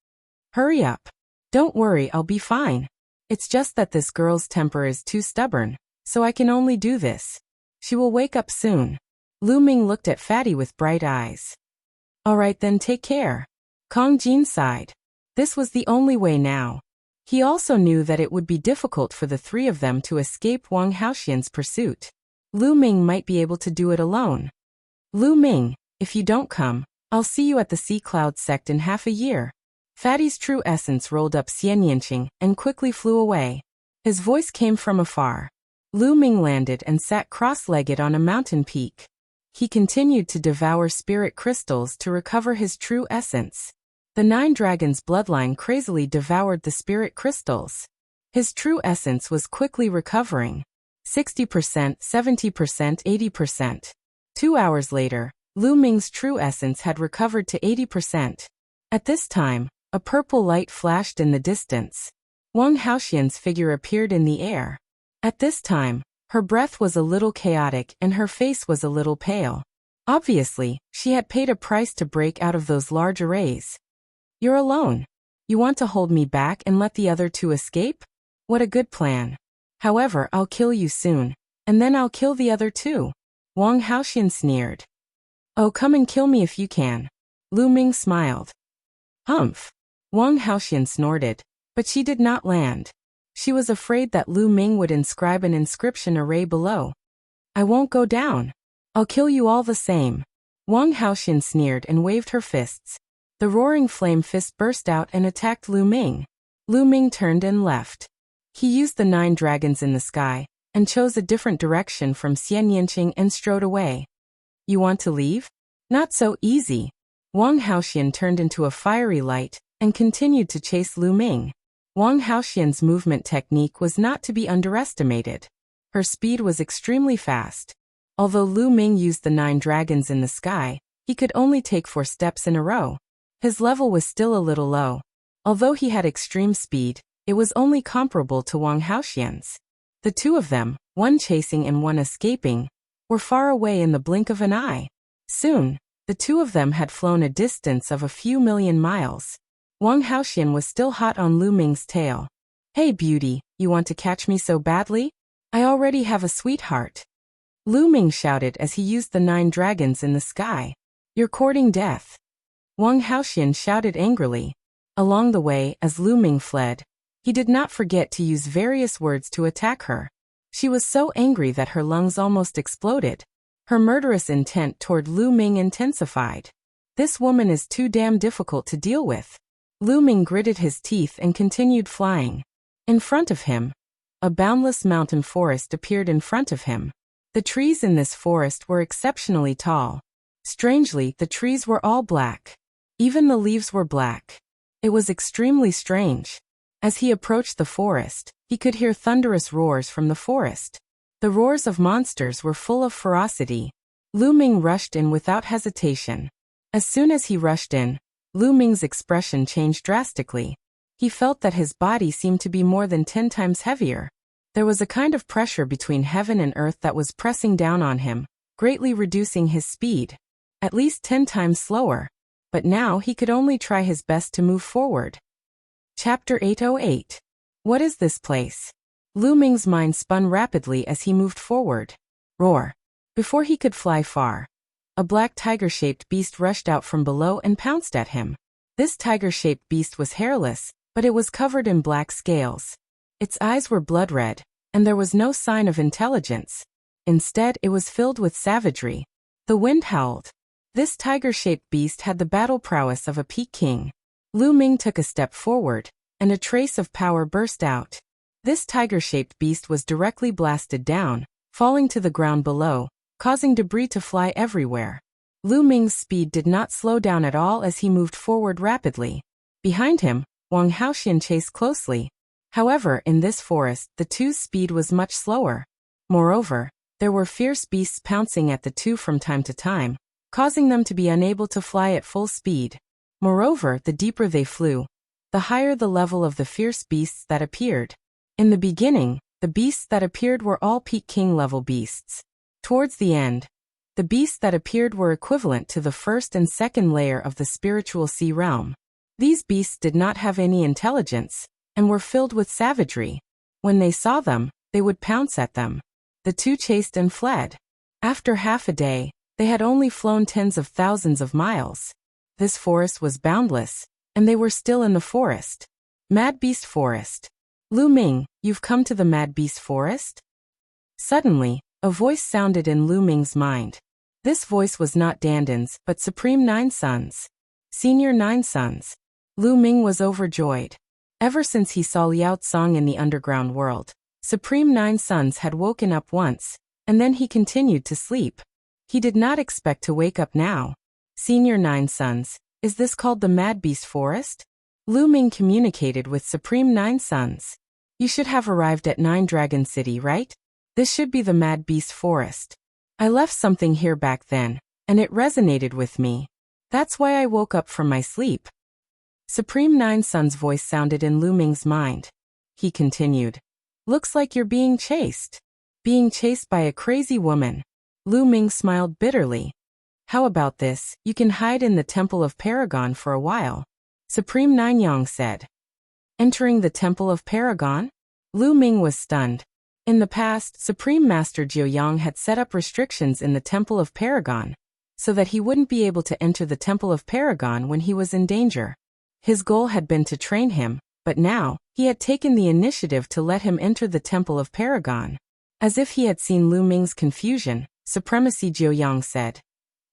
Hurry up. Don't worry, I'll be fine. It's just that this girl's temper is too stubborn, so I can only do this. She will wake up soon. Lu Ming looked at Fatty with bright eyes. All right then, take care. Kong Jin sighed. This was the only way now. He also knew that it would be difficult for the three of them to escape Wang Haoxian's pursuit. Lu Ming might be able to do it alone. Lu Ming, if you don't come, I'll see you at the Sea Cloud sect in half a year. Fatty's true essence rolled up Xianyanqing and quickly flew away. His voice came from afar. Lu Ming landed and sat cross-legged on a mountain peak. He continued to devour spirit crystals to recover his true essence. The 9 dragons' bloodline crazily devoured the spirit crystals. His true essence was quickly recovering. 60%, 70%, 80%. 2 hours later, Lu Ming's true essence had recovered to 80%. At this time, a purple light flashed in the distance. Wang Haoxian's figure appeared in the air. At this time, her breath was a little chaotic and her face was a little pale. Obviously, she had paid a price to break out of those large arrays. You're alone. You want to hold me back and let the other 2 escape? What a good plan. However, I'll kill you soon, and then I'll kill the other 2. Wang Haoxian sneered. Oh, come and kill me if you can. Lu Ming smiled. Humph. Wang Haoxian snorted, but she did not land. She was afraid that Lu Ming would inscribe an inscription array below. I won't go down. I'll kill you all the same. Wang Haoxian sneered and waved her fists. The roaring flame fist burst out and attacked Lu Ming. Lu Ming turned and left. He used the 9 dragons in the sky, and chose a different direction from Xianyanqing and strode away. You want to leave? Not so easy. Wang Haoxian turned into a fiery light, and continued to chase Lu Ming. Wang Haoxian's movement technique was not to be underestimated. Her speed was extremely fast. Although Lu Ming used the 9 dragons in the sky, he could only take 4 steps in a row. His level was still a little low. Although he had extreme speed, it was only comparable to Wang Haoxian's. The 2 of them, one chasing and one escaping, were far away in the blink of an eye. Soon, the 2 of them had flown a distance of a few million miles. Wang Haoxian was still hot on Lu Ming's tail. Hey beauty, you want to catch me so badly? I already have a sweetheart. Lu Ming shouted as he used the 9 dragons in the sky. You're courting death. Wang Haoxian shouted angrily. Along the way, as Lu Ming fled, he did not forget to use various words to attack her. She was so angry that her lungs almost exploded. Her murderous intent toward Lu Ming intensified. This woman is too damn difficult to deal with. Lu Ming gritted his teeth and continued flying. In front of him, a boundless mountain forest appeared in front of him. The trees in this forest were exceptionally tall. Strangely, the trees were all black. Even the leaves were black. It was extremely strange. As he approached the forest, he could hear thunderous roars from the forest. The roars of monsters were full of ferocity. Lu Ming rushed in without hesitation. As soon as he rushed in, Lu Ming's expression changed drastically. He felt that his body seemed to be more than 10 times heavier. There was a kind of pressure between heaven and earth that was pressing down on him, greatly reducing his speed. At least 10 times slower. But now he could only try his best to move forward. Chapter 808. What is this place? Lu Ming's mind spun rapidly as he moved forward. Roar. Before he could fly far, a black tiger-shaped beast rushed out from below and pounced at him. This tiger-shaped beast was hairless, but it was covered in black scales. Its eyes were blood red, and there was no sign of intelligence. Instead, it was filled with savagery. The wind howled. This tiger-shaped beast had the battle prowess of a peak king. Lu Ming took a step forward, and a trace of power burst out. This tiger-shaped beast was directly blasted down, falling to the ground below, causing debris to fly everywhere. Lu Ming's speed did not slow down at all as he moved forward rapidly. Behind him, Wang Haoxian chased closely. However, in this forest, the 2's speed was much slower. Moreover, there were fierce beasts pouncing at the 2 from time to time, causing them to be unable to fly at full speed. Moreover, the deeper they flew, the higher the level of the fierce beasts that appeared. In the beginning, the beasts that appeared were all Peak King level beasts. Towards the end, the beasts that appeared were equivalent to the first and second layer of the spiritual sea realm. These beasts did not have any intelligence, and were filled with savagery. When they saw them, they would pounce at them. The 2 chased and fled. After half a day, they had only flown tens of thousands of miles. This forest was boundless, and they were still in the forest. Mad Beast Forest. Lu Ming, you've come to the Mad Beast Forest? Suddenly, a voice sounded in Lu Ming's mind. This voice was not Dandan's, but Supreme Nine Sons. Senior Nine Sons. Lu Ming was overjoyed. Ever since he saw Liao Tsang in the underground world, Supreme Nine Sons had woken up once, and then he continued to sleep. He did not expect to wake up now. Senior Nine Sons, is this called the Mad Beast Forest? Lu Ming communicated with Supreme Nine Sons. You should have arrived at Nine Dragon City, right? This should be the Mad Beast Forest. I left something here back then, and it resonated with me. That's why I woke up from my sleep. Supreme Nine Sons' voice sounded in Lu Ming's mind. He continued. Looks like you're being chased. Being chased by a crazy woman. Lu Ming smiled bitterly. How about this, you can hide in the Temple of Paragon for a while. Supreme Nine Yang said. Entering the Temple of Paragon? Lu Ming was stunned. In the past, Supreme Master Jiuyang had set up restrictions in the Temple of Paragon, so that he wouldn't be able to enter the Temple of Paragon when he was in danger. His goal had been to train him, but now, he had taken the initiative to let him enter the Temple of Paragon. As if he had seen Lu Ming's confusion, Supremacy Jiuyang said.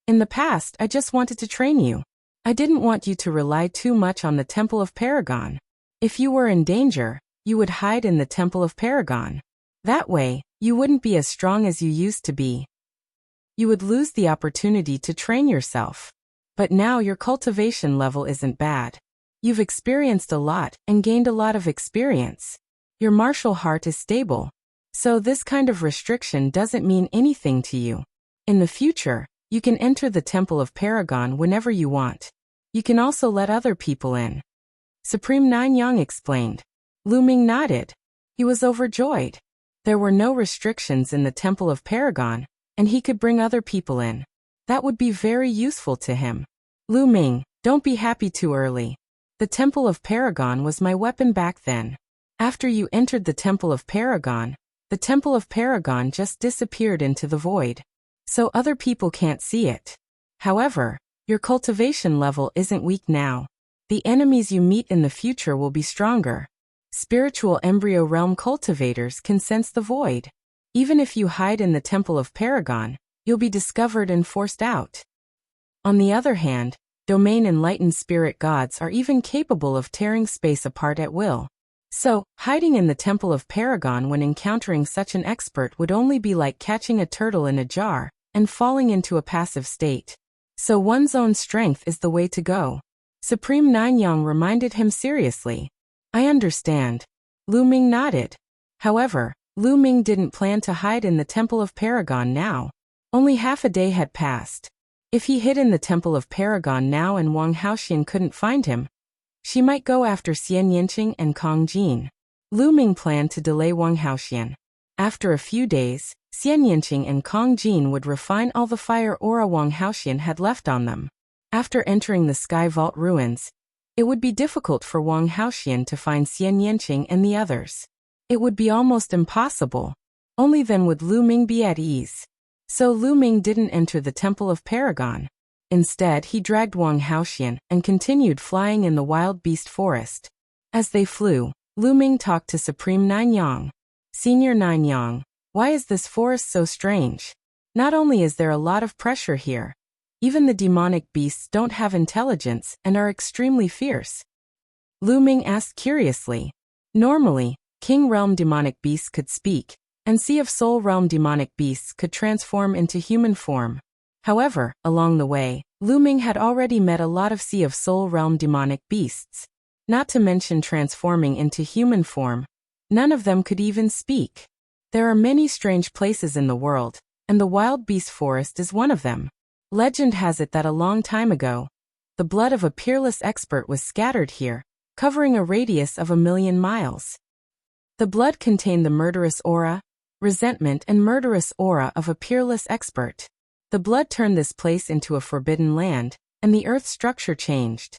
In the past, I just wanted to train you. I didn't want you to rely too much on the Temple of Paragon. If you were in danger, you would hide in the Temple of Paragon. That way, you wouldn't be as strong as you used to be. You would lose the opportunity to train yourself. But now your cultivation level isn't bad. You've experienced a lot and gained a lot of experience. Your martial heart is stable. So this kind of restriction doesn't mean anything to you. In the future, you can enter the Temple of Paragon whenever you want. You can also let other people in. Supreme Nine Yang explained. Lu Ming nodded. He was overjoyed. There were no restrictions in the Temple of Paragon, and he could bring other people in. That would be very useful to him. Lu Ming, don't be happy too early. The Temple of Paragon was my weapon back then. After you entered the Temple of Paragon, the Temple of Paragon just disappeared into the void. So other people can't see it. However, your cultivation level isn't weak now. The enemies you meet in the future will be stronger. Spiritual embryo realm cultivators can sense the void. Even if you hide in the Temple of Paragon, you'll be discovered and forced out. On the other hand, domain enlightened spirit gods are even capable of tearing space apart at will. So, hiding in the Temple of Paragon when encountering such an expert would only be like catching a turtle in a jar and falling into a passive state. So one's own strength is the way to go. Supreme Nine Yang reminded him seriously. I understand. Lu Ming nodded. However, Lu Ming didn't plan to hide in the Temple of Paragon now. Only half a day had passed. If he hid in the Temple of Paragon now and Wang Haoxian couldn't find him, she might go after Xian Yinqing and Kong Jin. Lu Ming planned to delay Wang Haoxian. After a few days, Xian Yinqing and Kong Jin would refine all the fire aura Wang Haoxian had left on them. After entering the Sky Vault ruins, it would be difficult for Wang Haoxian to find Xian Yinqing and the others. It would be almost impossible. Only then would Lu Ming be at ease. So Lu Ming didn't enter the Temple of Paragon. Instead, he dragged Wang Haoxian and continued flying in the wild beast forest. As they flew, Lu Ming talked to Supreme Nine Yang. Senior Nine Yang, why is this forest so strange? Not only is there a lot of pressure here, even the demonic beasts don't have intelligence and are extremely fierce. Lu Ming asked curiously. Normally, King Realm demonic beasts could speak, and Sea of Soul Realm demonic beasts could transform into human form. However, along the way, Lu Ming had already met a lot of Sea of Soul Realm demonic beasts. Not to mention transforming into human form. None of them could even speak. There are many strange places in the world, and the wild beast forest is one of them. Legend has it that a long time ago, the blood of a peerless expert was scattered here, covering a radius of 1,000,000 miles. The blood contained the murderous aura, resentment and murderous aura of a peerless expert. The blood turned this place into a forbidden land, and the earth's structure changed.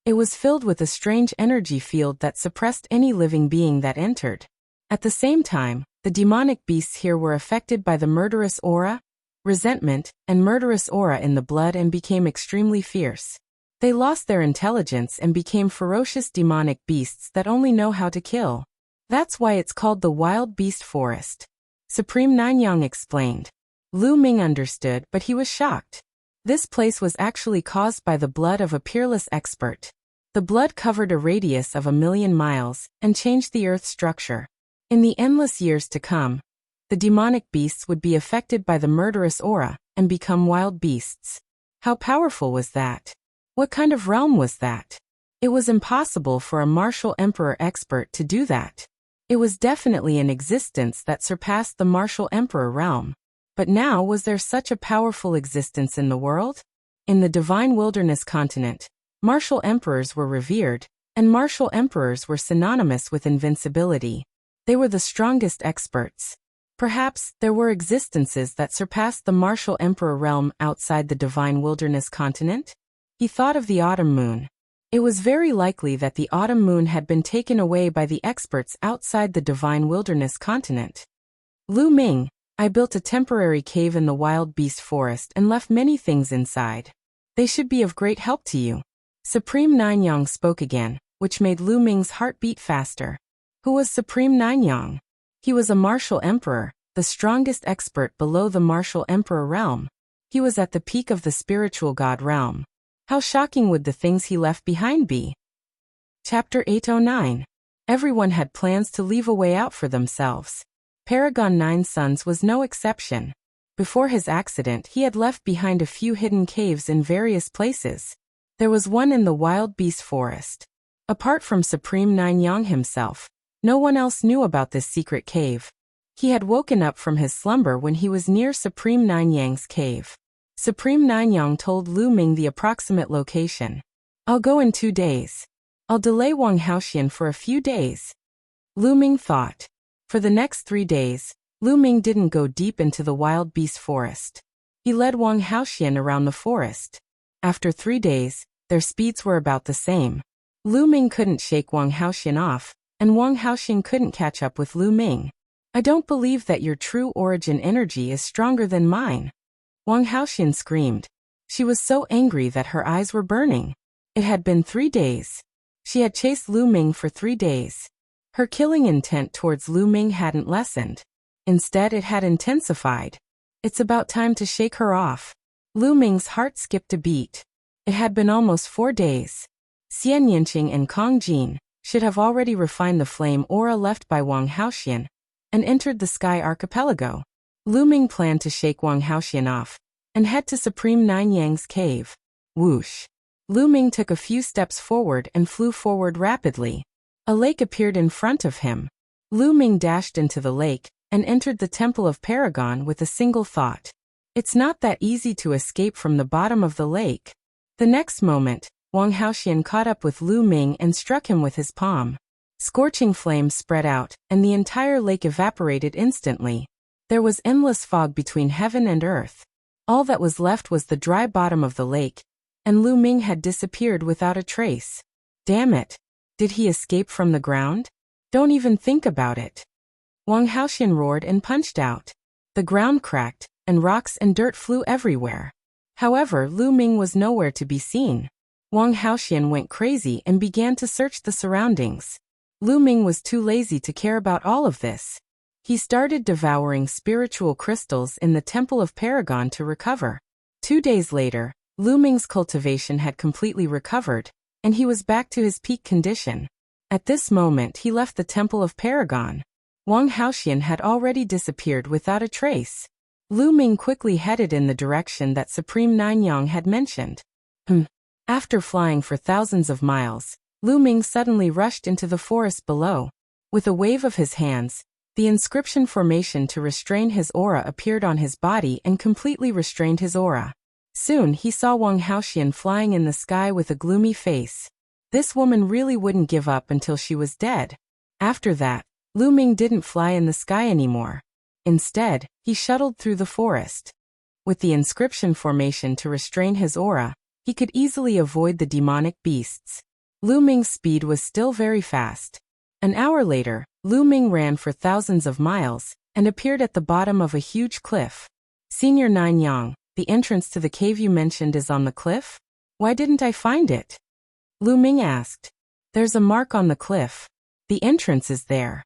It was filled with a strange energy field that suppressed any living being that entered. At the same time, the demonic beasts here were affected by the murderous aura, resentment, and murderous aura in the blood and became extremely fierce. They lost their intelligence and became ferocious demonic beasts that only know how to kill. That's why it's called the Wild Beast Forest. Supreme Nanyang explained. Lu Ming understood, but he was shocked. This place was actually caused by the blood of a peerless expert. The blood covered a radius of 1,000,000 miles and changed the Earth's structure. In the endless years to come, the demonic beasts would be affected by the murderous aura and become wild beasts. How powerful was that? What kind of realm was that? It was impossible for a martial emperor expert to do that. It was definitely an existence that surpassed the martial emperor realm. But now, was there such a powerful existence in the world? In the divine wilderness continent, martial emperors were revered, and martial emperors were synonymous with invincibility. They were the strongest experts. Perhaps there were existences that surpassed the martial emperor realm outside the divine wilderness continent? He thought of the autumn moon. It was very likely that the autumn moon had been taken away by the experts outside the divine wilderness continent. Lu Ming, I built a temporary cave in the wild beast forest and left many things inside. They should be of great help to you. Supreme Nanyang spoke again, which made Lu Ming's heart beat faster. Who was Supreme Nanyang? He was a martial emperor, the strongest expert below the martial emperor realm. He was at the peak of the spiritual god realm. How shocking would the things he left behind be? Chapter 809. Everyone had plans to leave a way out for themselves. Paragon 9 Sons was no exception. Before his accident, he had left behind a few hidden caves in various places. There was one in the wild beast forest. Apart from Supreme Nanyang himself, no one else knew about this secret cave. He had woken up from his slumber when he was near Supreme Nanyang's cave. Supreme Nanyang told Lu Ming the approximate location. I'll go in 2 days. I'll delay Wang Haoxian for a few days. Lu Ming thought. For the next 3 days, Lu Ming didn't go deep into the wild beast forest. He led Wang Haoxian around the forest. After 3 days, their speeds were about the same. Lu Ming couldn't shake Wang Haoxian off, and Wang Haoxian couldn't catch up with Lu Ming. I don't believe that your true origin energy is stronger than mine. Wang Haoxian screamed. She was so angry that her eyes were burning. It had been 3 days. She had chased Lu Ming for 3 days. Her killing intent towards Lu Ming hadn't lessened. Instead, it had intensified. It's about time to shake her off. Lu Ming's heart skipped a beat. It had been almost 4 days. Xian Yinqing and Kong Jin should have already refined the flame aura left by Wang Haoxian and entered the Sky Archipelago. Lu Ming planned to shake Wang Haoxian off and head to Supreme Nanyang's cave. Whoosh. Lu Ming took a few steps forward and flew forward rapidly. A lake appeared in front of him. Lu Ming dashed into the lake and entered the Temple of Paragon with a single thought. It's not that easy to escape from the bottom of the lake. The next moment, Wang Haoxian caught up with Lu Ming and struck him with his palm. Scorching flames spread out, and the entire lake evaporated instantly. There was endless fog between heaven and earth. All that was left was the dry bottom of the lake, and Lu Ming had disappeared without a trace. Damn it! Did he escape from the ground? Don't even think about it. Wang Haoxian roared and punched out. The ground cracked, and rocks and dirt flew everywhere. However, Lu Ming was nowhere to be seen. Wang Haoxian went crazy and began to search the surroundings. Lu Ming was too lazy to care about all of this. He started devouring spiritual crystals in the Temple of Paragon to recover. 2 days later, Lu Ming's cultivation had completely recovered, and he was back to his peak condition. At this moment, he left the Temple of Paragon. Wang Haoxian had already disappeared without a trace. Lu Ming quickly headed in the direction that Supreme Nanyang had mentioned. After flying for thousands of miles, Lu Ming suddenly rushed into the forest below. With a wave of his hands, the inscription formation to restrain his aura appeared on his body and completely restrained his aura. Soon he saw Wang Haoxian flying in the sky with a gloomy face. This woman really wouldn't give up until she was dead. After that, Lu Ming didn't fly in the sky anymore. Instead, he shuttled through the forest. With the inscription formation to restrain his aura, he could easily avoid the demonic beasts. Lu Ming's speed was still very fast. An hour later, Lu Ming ran for thousands of miles and appeared at the bottom of a huge cliff. Senior Nanyang, the entrance to the cave you mentioned is on the cliff? Why didn't I find it? Lu Ming asked. There's a mark on the cliff. The entrance is there.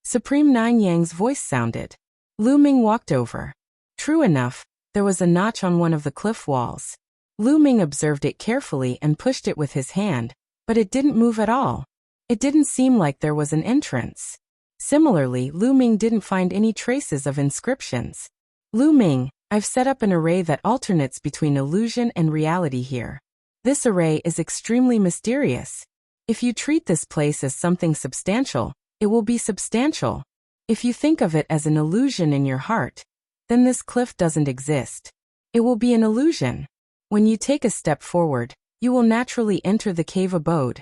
Supreme Nine Yang's voice sounded. Lu Ming walked over. True enough, there was a notch on one of the cliff walls. Lu Ming observed it carefully and pushed it with his hand, but it didn't move at all. It didn't seem like there was an entrance. Similarly, Lu Ming didn't find any traces of inscriptions. Lu Ming, I've set up an array that alternates between illusion and reality here. This array is extremely mysterious. If you treat this place as something substantial, it will be substantial. If you think of it as an illusion in your heart, then this cliff doesn't exist. It will be an illusion. When you take a step forward, you will naturally enter the cave abode.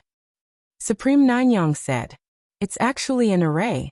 Supreme Nanyang said. It's actually an array.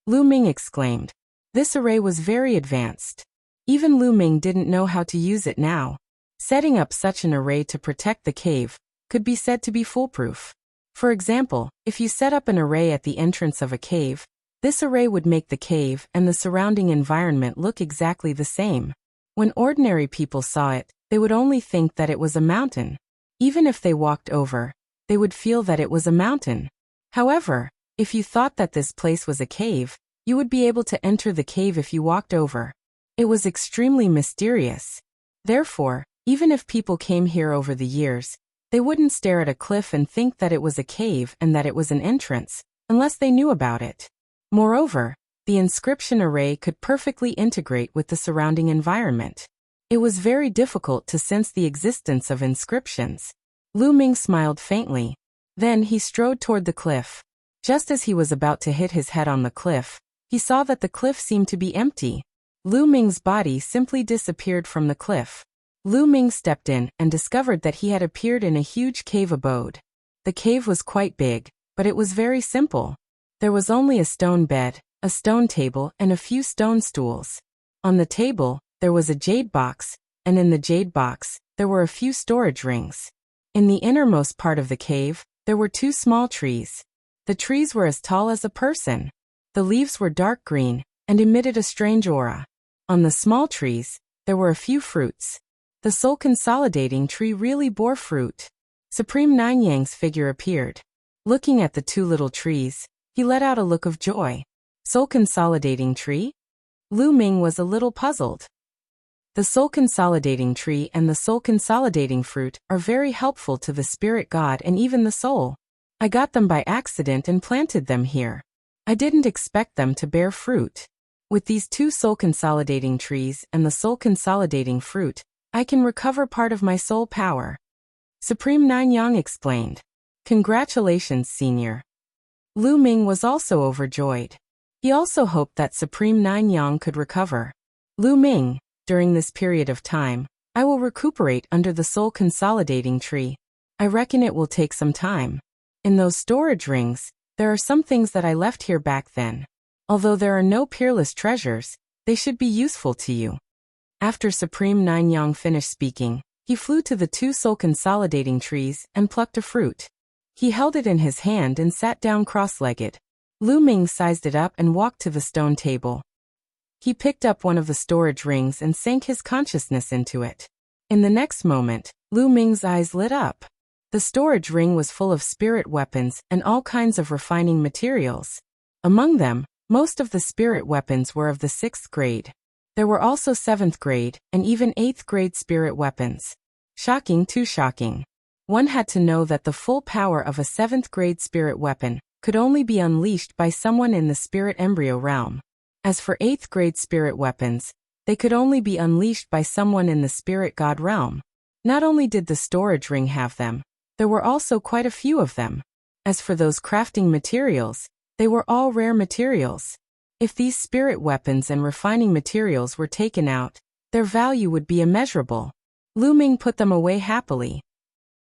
Lu Ming exclaimed. This array was very advanced. Even Lu Ming didn't know how to use it now. Setting up such an array to protect the cave could be said to be foolproof. For example, if you set up an array at the entrance of a cave, this array would make the cave and the surrounding environment look exactly the same. When ordinary people saw it, they would only think that it was a mountain. Even if they walked over, they would feel that it was a mountain. However, if you thought that this place was a cave, you would be able to enter the cave if you walked over. It was extremely mysterious. Therefore, even if people came here over the years, they wouldn't stare at a cliff and think that it was a cave and that it was an entrance, unless they knew about it. Moreover, the inscription array could perfectly integrate with the surrounding environment. It was very difficult to sense the existence of inscriptions. Lu Ming smiled faintly. Then he strode toward the cliff. Just as he was about to hit his head on the cliff, he saw that the cliff seemed to be empty. Lu Ming's body simply disappeared from the cliff. Lu Ming stepped in and discovered that he had appeared in a huge cave abode. The cave was quite big, but it was very simple. There was only a stone bed, a stone table, and a few stone stools. On the table, there was a jade box, and in the jade box, there were a few storage rings. In the innermost part of the cave, there were 2 small trees. The trees were as tall as a person. The leaves were dark green and emitted a strange aura. On the small trees, there were a few fruits. The soul consolidating tree really bore fruit. Supreme Nanyang's figure appeared. Looking at the 2 little trees, he let out a look of joy. Soul consolidating tree? Lu Ming was a little puzzled. The soul consolidating tree and the soul consolidating fruit are very helpful to the spirit god and even the soul. I got them by accident and planted them here. I didn't expect them to bear fruit. With these 2 soul consolidating trees and the soul consolidating fruit, I can recover part of my soul power. Supreme Nanyang explained. Congratulations, Senior. Lu Ming was also overjoyed. He also hoped that Supreme Nanyang could recover. Lu Ming, during this period of time, I will recuperate under the soul consolidating tree. I reckon it will take some time. In those storage rings, there are some things that I left here back then. Although there are no peerless treasures, they should be useful to you. After Supreme Nanyang finished speaking, he flew to the 2 soul consolidating trees and plucked a fruit. He held it in his hand and sat down cross-legged. Lu Ming sized it up and walked to the stone table. He picked up one of the storage rings and sank his consciousness into it. In the next moment, Lu Ming's eyes lit up. The storage ring was full of spirit weapons and all kinds of refining materials. Among them, most of the spirit weapons were of the 6th grade. There were also 7th grade and even 8th grade spirit weapons. Shocking, too shocking. One had to know that the full power of a 7th grade spirit weapon could only be unleashed by someone in the spirit embryo realm. As for 8th grade spirit weapons, they could only be unleashed by someone in the spirit god realm. Not only did the storage ring have them, there were also quite a few of them. As for those crafting materials, they were all rare materials. If these spirit weapons and refining materials were taken out, their value would be immeasurable. Lu Ming put them away happily.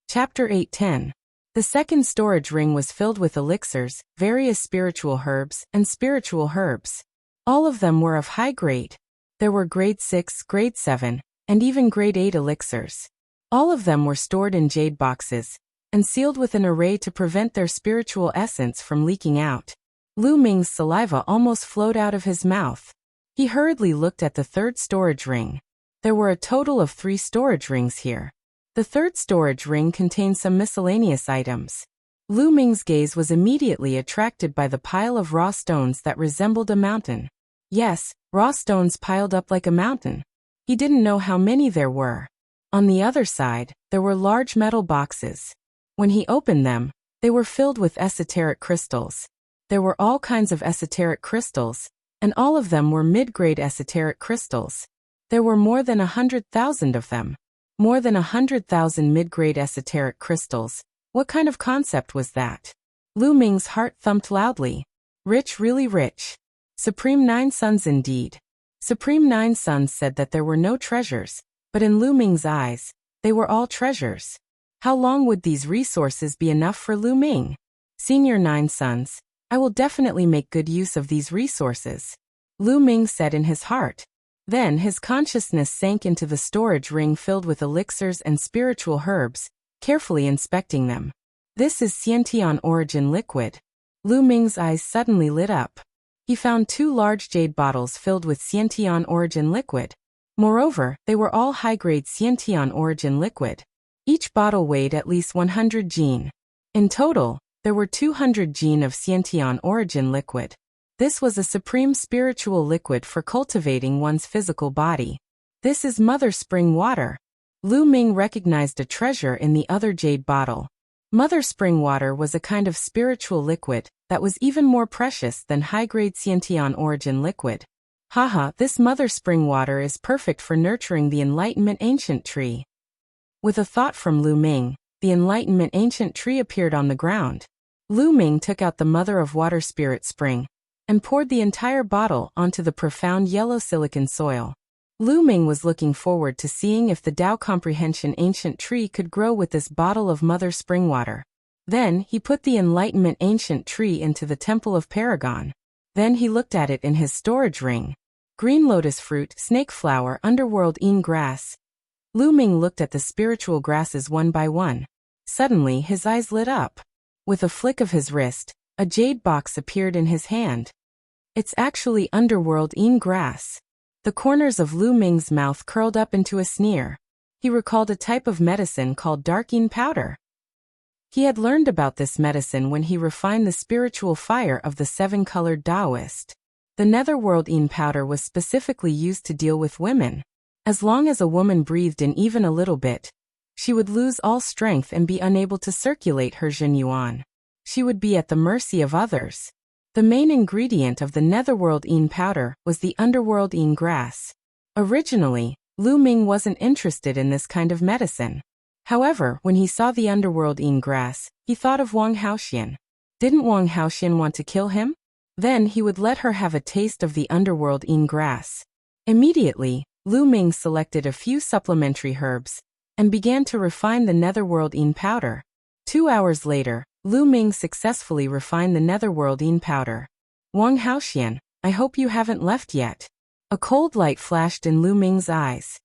Chapter 8:10. The second storage ring was filled with elixirs, various spiritual herbs, and spiritual herbs. All of them were of high grade. There were grade 6, grade 7, and even grade 8 elixirs. All of them were stored in jade boxes and sealed with an array to prevent their spiritual essence from leaking out. Lu Ming's saliva almost flowed out of his mouth. He hurriedly looked at the 3rd storage ring. There were a total of 3 storage rings here. The third storage ring contained some miscellaneous items. Lu Ming's gaze was immediately attracted by the pile of raw stones that resembled a mountain. Yes, raw stones piled up like a mountain. He didn't know how many there were. On the other side, there were large metal boxes. When he opened them, they were filled with esoteric crystals. There were all kinds of esoteric crystals, and all of them were mid-grade esoteric crystals. There were more than 100,000 of them. More than 100,000 mid-grade esoteric crystals. What kind of concept was that? Lu Ming's heart thumped loudly. Rich, really rich. Supreme Nine Sons indeed. Supreme Nine Sons said that there were no treasures, but in Lu Ming's eyes, they were all treasures. How long would these resources be enough for Lu Ming? Senior Nine Sons, I will definitely make good use of these resources, Lu Ming said in his heart. Then his consciousness sank into the storage ring filled with elixirs and spiritual herbs, carefully inspecting them. This is Xiantian origin liquid. Lu Ming's eyes suddenly lit up. He found 2 large jade bottles filled with Xiantian origin liquid. Moreover, they were all high-grade Xiantian origin liquid. Each bottle weighed at least 100 jin. In total, there were 200 jin of Xiantian origin liquid. This was a supreme spiritual liquid for cultivating one's physical body. This is Mother Spring water. Lu Ming recognized a treasure in the other jade bottle. Mother Spring water was a kind of spiritual liquid that was even more precious than high-grade Xiantian origin liquid. Haha, this Mother Spring water is perfect for nurturing the Enlightenment Ancient Tree. With a thought from Lu Ming, the Enlightenment Ancient Tree appeared on the ground. Lu Ming took out the Mother of Water Spirit Spring and poured the entire bottle onto the profound yellow silicon soil. Lu Ming was looking forward to seeing if the Tao Comprehension Ancient Tree could grow with this bottle of Mother Spring water. Then he put the Enlightenment Ancient Tree into the Temple of Paragon. Then he looked at it in his storage ring. Green lotus fruit, snake flower, underworld een grass. Lu Ming looked at the spiritual grasses one by one. Suddenly his eyes lit up. With a flick of his wrist, a jade box appeared in his hand. It's actually underworld een grass. The corners of Lu Ming's mouth curled up into a sneer. He recalled a type of medicine called dark een powder. He had learned about this medicine when he refined the spiritual fire of the 7-colored Taoist. The netherworld een powder was specifically used to deal with women. As long as a woman breathed in even a little bit, she would lose all strength and be unable to circulate her Jin Yuan. She would be at the mercy of others. The main ingredient of the netherworld een powder was the underworld een grass. Originally, Lu Ming wasn't interested in this kind of medicine. However, when he saw the underworld een grass, he thought of Wang Haoxian. Didn't Wang Haoxian want to kill him? Then he would let her have a taste of the underworld een grass. Immediately, Lu Ming selected a few supplementary herbs and began to refine the netherworld een powder. 2 hours later, Lu Ming successfully refined the netherworld een powder. Wang Haoxian, I hope you haven't left yet. A cold light flashed in Lu Ming's eyes.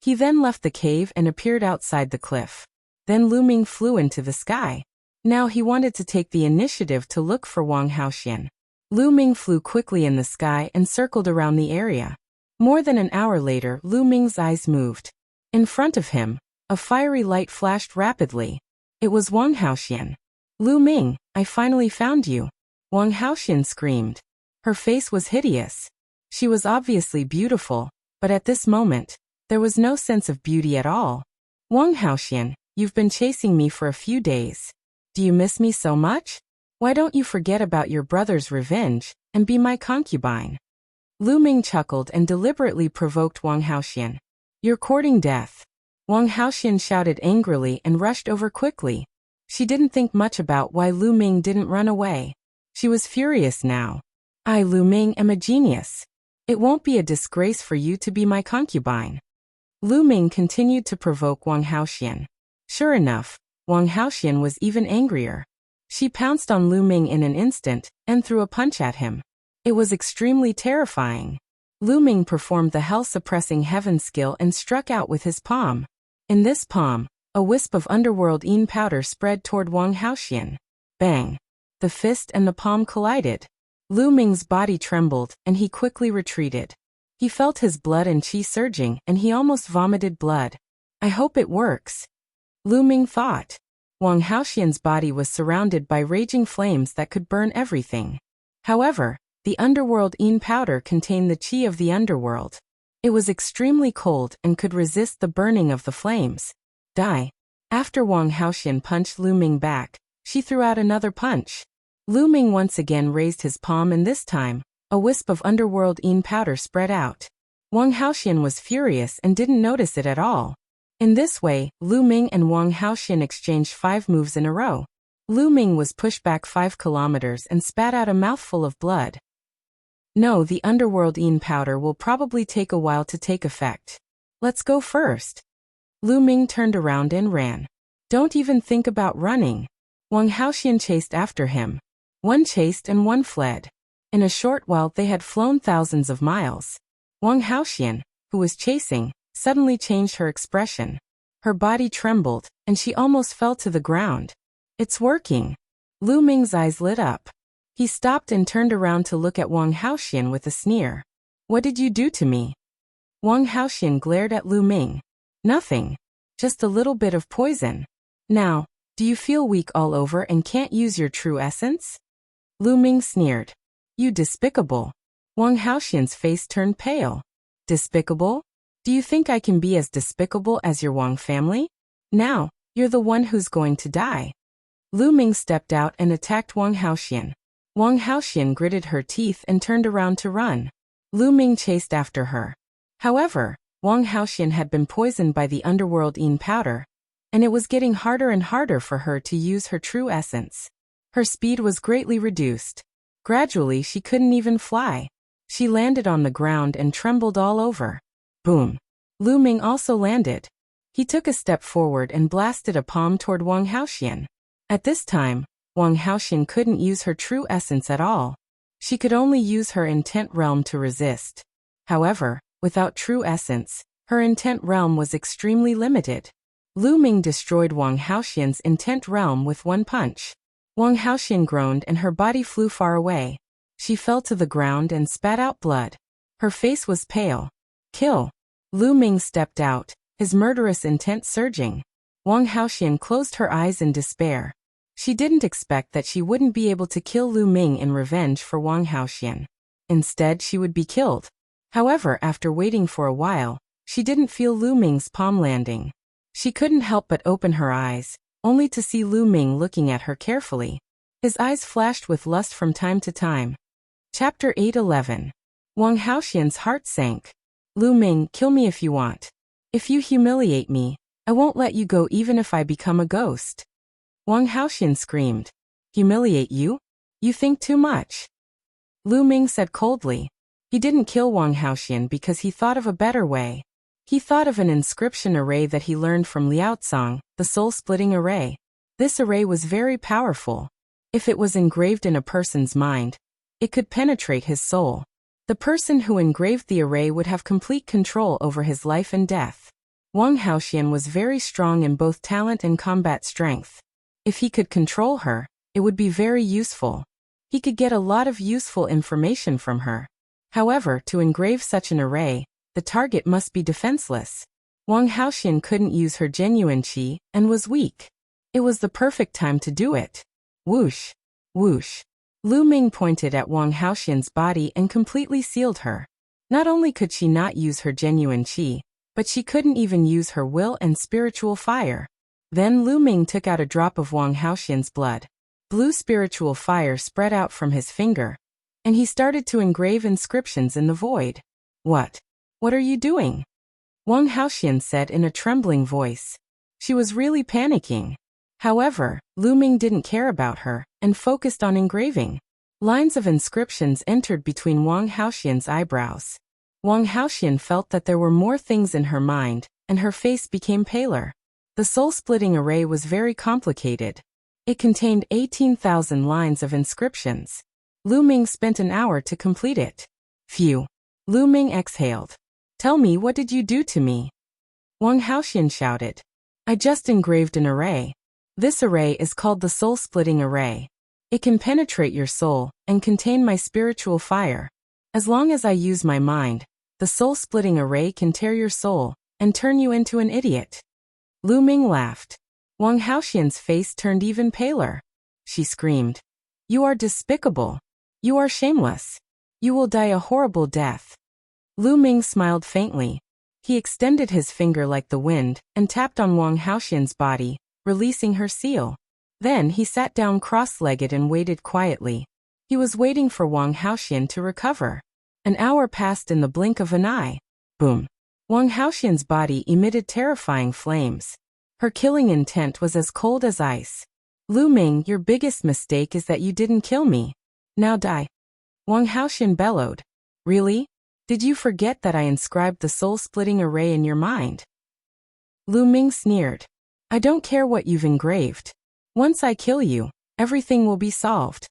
He then left the cave and appeared outside the cliff. Then Lu Ming flew into the sky. Now he wanted to take the initiative to look for Wang Haoxian. Lu Ming flew quickly in the sky and circled around the area. More than an hour later, Lu Ming's eyes moved. In front of him, a fiery light flashed rapidly. It was Wang Haoxian. Lu Ming, I finally found you. Wang Haoxian screamed. Her face was hideous. She was obviously beautiful, but at this moment, there was no sense of beauty at all. Wang Haoxian, you've been chasing me for a few days. Do you miss me so much? Why don't you forget about your brother's revenge and be my concubine? Lu Ming chuckled and deliberately provoked Wang Haoxian. You're courting death. Wang Haoxian shouted angrily and rushed over quickly. She didn't think much about why Lu Ming didn't run away. She was furious now. I, Lu Ming, am a genius. It won't be a disgrace for you to be my concubine. Lu Ming continued to provoke Wang Haoxian. Sure enough, Wang Haoxian was even angrier. She pounced on Lu Ming in an instant and threw a punch at him. It was extremely terrifying. Lu Ming performed the hell-suppressing heaven skill and struck out with his palm. In this palm, a wisp of underworld een powder spread toward Wang Haoxian. Bang! The fist and the palm collided. Lu Ming's body trembled and he quickly retreated. He felt his blood and qi surging and he almost vomited blood. I hope it works. Lu Ming thought. Wang Haoxian's body was surrounded by raging flames that could burn everything. However, the underworld Yin powder contained the qi of the underworld. It was extremely cold and could resist the burning of the flames. Die. After Wang Haoxian punched Lu Ming back, she threw out another punch. Lu Ming once again raised his palm, and this time, a wisp of underworld Yin powder spread out. Wang Haoxian was furious and didn't notice it at all. In this way, Lu Ming and Wang Haoxian exchanged 5 moves in a row. Lu Ming was pushed back 5 kilometers and spat out a mouthful of blood. No, the underworld Yin powder will probably take a while to take effect. Let's go first. Lu Ming turned around and ran. Don't even think about running. Wang Haoxian chased after him. One chased and one fled. In a short while they had flown thousands of miles. Wang Haoxian, who was chasing, suddenly changed her expression. Her body trembled, and she almost fell to the ground. It's working. Lu Ming's eyes lit up. He stopped and turned around to look at Wang Haoxian with a sneer. What did you do to me? Wang Haoxian glared at Lu Ming. Nothing. Just a little bit of poison. Now, do you feel weak all over and can't use your true essence? Lu Ming sneered. You despicable. Wang Haoxian's face turned pale. Despicable? Do you think I can be as despicable as your Wang family? Now, you're the one who's going to die. Lu Ming stepped out and attacked Wang Haoxian. Wang Haoxian gritted her teeth and turned around to run. Lu Ming chased after her. However, Wang Haoxian had been poisoned by the underworld Yin powder, and it was getting harder and harder for her to use her true essence. Her speed was greatly reduced. Gradually she couldn't even fly. She landed on the ground and trembled all over. Boom. Lu Ming also landed. He took a step forward and blasted a palm toward Wang Haoxian. At this time, Wang Haoxian couldn't use her true essence at all. She could only use her intent realm to resist. However, without true essence, her intent realm was extremely limited. Lu Ming destroyed Wang Haoxian's intent realm with one punch. Wang Haoxian groaned and her body flew far away. She fell to the ground and spat out blood. Her face was pale. Kill. Lu Ming stepped out, his murderous intent surging. Wang Haoxian closed her eyes in despair. She didn't expect that she wouldn't be able to kill Lu Ming in revenge for Wang Haoxian. Instead, she would be killed. However, after waiting for a while, she didn't feel Lu Ming's palm landing. She couldn't help but open her eyes, only to see Lu Ming looking at her carefully. His eyes flashed with lust from time to time. Chapter 8:11. Wang Haoxian's heart sank. Lu Ming, kill me if you want. If you humiliate me, I won't let you go even if I become a ghost. Wang Haoxian screamed. Humiliate you? You think too much. Lu Ming said coldly. He didn't kill Wang Haoxian because he thought of a better way. He thought of an inscription array that he learned from Liaocang, the soul-splitting array. This array was very powerful. If it was engraved in a person's mind, it could penetrate his soul. The person who engraved the array would have complete control over his life and death. Wang Haoxian was very strong in both talent and combat strength. If he could control her, it would be very useful. He could get a lot of useful information from her. However, to engrave such an array, the target must be defenseless. Wang Haoxian couldn't use her genuine qi and was weak. It was the perfect time to do it. Whoosh! Whoosh! Lu Ming pointed at Wang Haoxian's body and completely sealed her. Not only could she not use her genuine qi, but she couldn't even use her will and spiritual fire. Then Lu Ming took out a drop of Wang Haoxian's blood. Blue spiritual fire spread out from his finger, and he started to engrave inscriptions in the void. What? What are you doing? Wang Haoxian said in a trembling voice. She was really panicking. However, Lu Ming didn't care about her and focused on engraving. Lines of inscriptions entered between Wang Haoxian's eyebrows. Wang Haoxian felt that there were more things in her mind, and her face became paler. The soul-splitting array was very complicated. It contained 18,000 lines of inscriptions. Lu Ming spent an hour to complete it. Phew. Lu Ming exhaled. Tell me, what did you do to me? Wang Haoxian shouted. I just engraved an array. This array is called the soul-splitting array. It can penetrate your soul and contain my spiritual fire. As long as I use my mind, the soul-splitting array can tear your soul and turn you into an idiot. Lu Ming laughed. Wang Haoxian's face turned even paler. She screamed. You are despicable. You are shameless. You will die a horrible death. Lu Ming smiled faintly. He extended his finger like the wind and tapped on Wang Haoxian's body, releasing her seal. Then he sat down cross-legged and waited quietly. He was waiting for Wang Haoxian to recover. An hour passed in the blink of an eye. Boom. Wang Haoxian's body emitted terrifying flames. Her killing intent was as cold as ice. Lu Ming, your biggest mistake is that you didn't kill me. Now die. Wang Haoxian bellowed. Really? Did you forget that I inscribed the soul-splitting array in your mind? Lu Ming sneered. I don't care what you've engraved. Once I kill you, everything will be solved.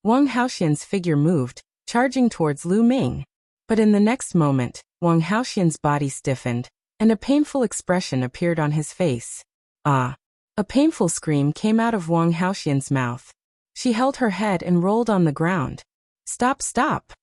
Wang Haoxian's figure moved, charging towards Lu Ming. But in the next moment, Wang Haoxian's body stiffened, and a painful expression appeared on his face. Ah! A painful scream came out of Wang Haoxian's mouth. She held her head and rolled on the ground. Stop, stop!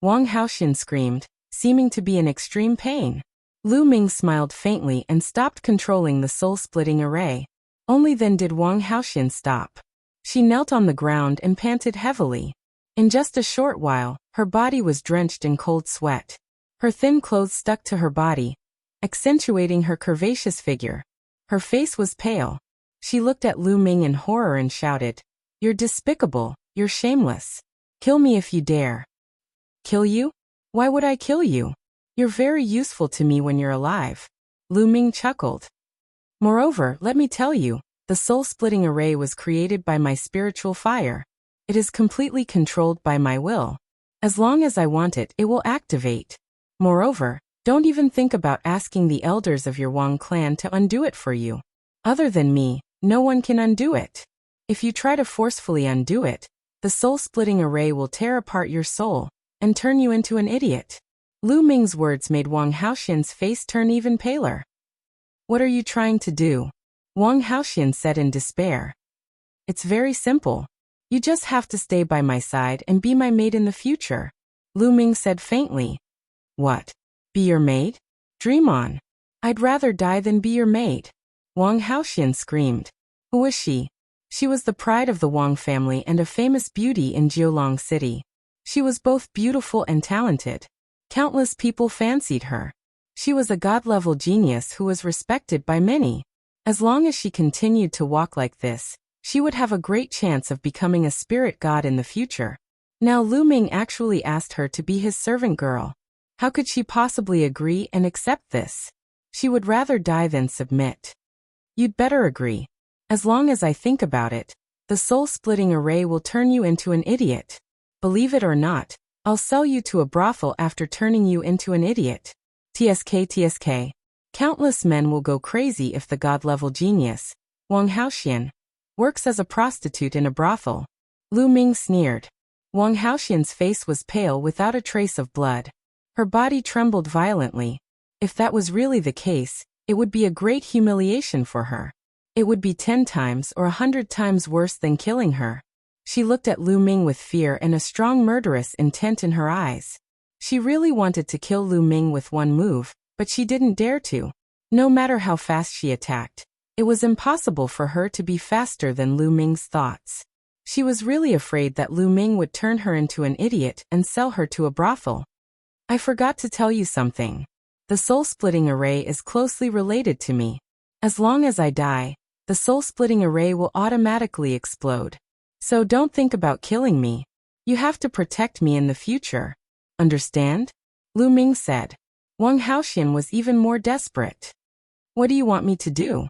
Wang Haoxian screamed, seeming to be in extreme pain. Lu Ming smiled faintly and stopped controlling the soul-splitting array. Only then did Wang Haoxian stop. She knelt on the ground and panted heavily. In just a short while, her body was drenched in cold sweat. Her thin clothes stuck to her body, accentuating her curvaceous figure. Her face was pale. She looked at Lu Ming in horror and shouted, You're despicable, you're shameless. Kill me if you dare. Kill you? Why would I kill you? You're very useful to me when you're alive. Lu Ming chuckled. Moreover, let me tell you, the soul-splitting array was created by my spiritual fire. It is completely controlled by my will. As long as I want it, it will activate. Moreover, don't even think about asking the elders of your Wang clan to undo it for you. Other than me, no one can undo it. If you try to forcefully undo it, the soul-splitting array will tear apart your soul and turn you into an idiot. Lu Ming's words made Wang Haoxian's face turn even paler. What are you trying to do? Wang Haoxian said in despair. It's very simple. You just have to stay by my side and be my maid in the future. Lu Ming said faintly. What? Be your maid? Dream on. I'd rather die than be your maid. Wang Haoxian screamed. Who was she? She was the pride of the Wang family and a famous beauty in Jiulong City. She was both beautiful and talented. Countless people fancied her. She was a god-level genius who was respected by many. As long as she continued to walk like this, she would have a great chance of becoming a spirit god in the future. Now Lu Ming actually asked her to be his servant girl. How could she possibly agree and accept this? She would rather die than submit. You'd better agree. As long as I think about it, the soul-splitting array will turn you into an idiot. Believe it or not, I'll sell you to a brothel after turning you into an idiot. TSK. Countless men will go crazy if the god-level genius, Wang Haoxian, works as a prostitute in a brothel. Lu Ming sneered. Wang Haoxian's face was pale without a trace of blood. Her body trembled violently. If that was really the case, it would be a great humiliation for her. It would be 10 times or 100 times worse than killing her. She looked at Lu Ming with fear and a strong murderous intent in her eyes. She really wanted to kill Lu Ming with one move, but she didn't dare to. No matter how fast she attacked, it was impossible for her to be faster than Lu Ming's thoughts. She was really afraid that Lu Ming would turn her into an idiot and sell her to a brothel. I forgot to tell you something. The soul-splitting array is closely related to me. As long as I die, the soul-splitting array will automatically explode. So don't think about killing me. You have to protect me in the future. Understand? Lu Ming said. Wang Haoxian was even more desperate. What do you want me to do?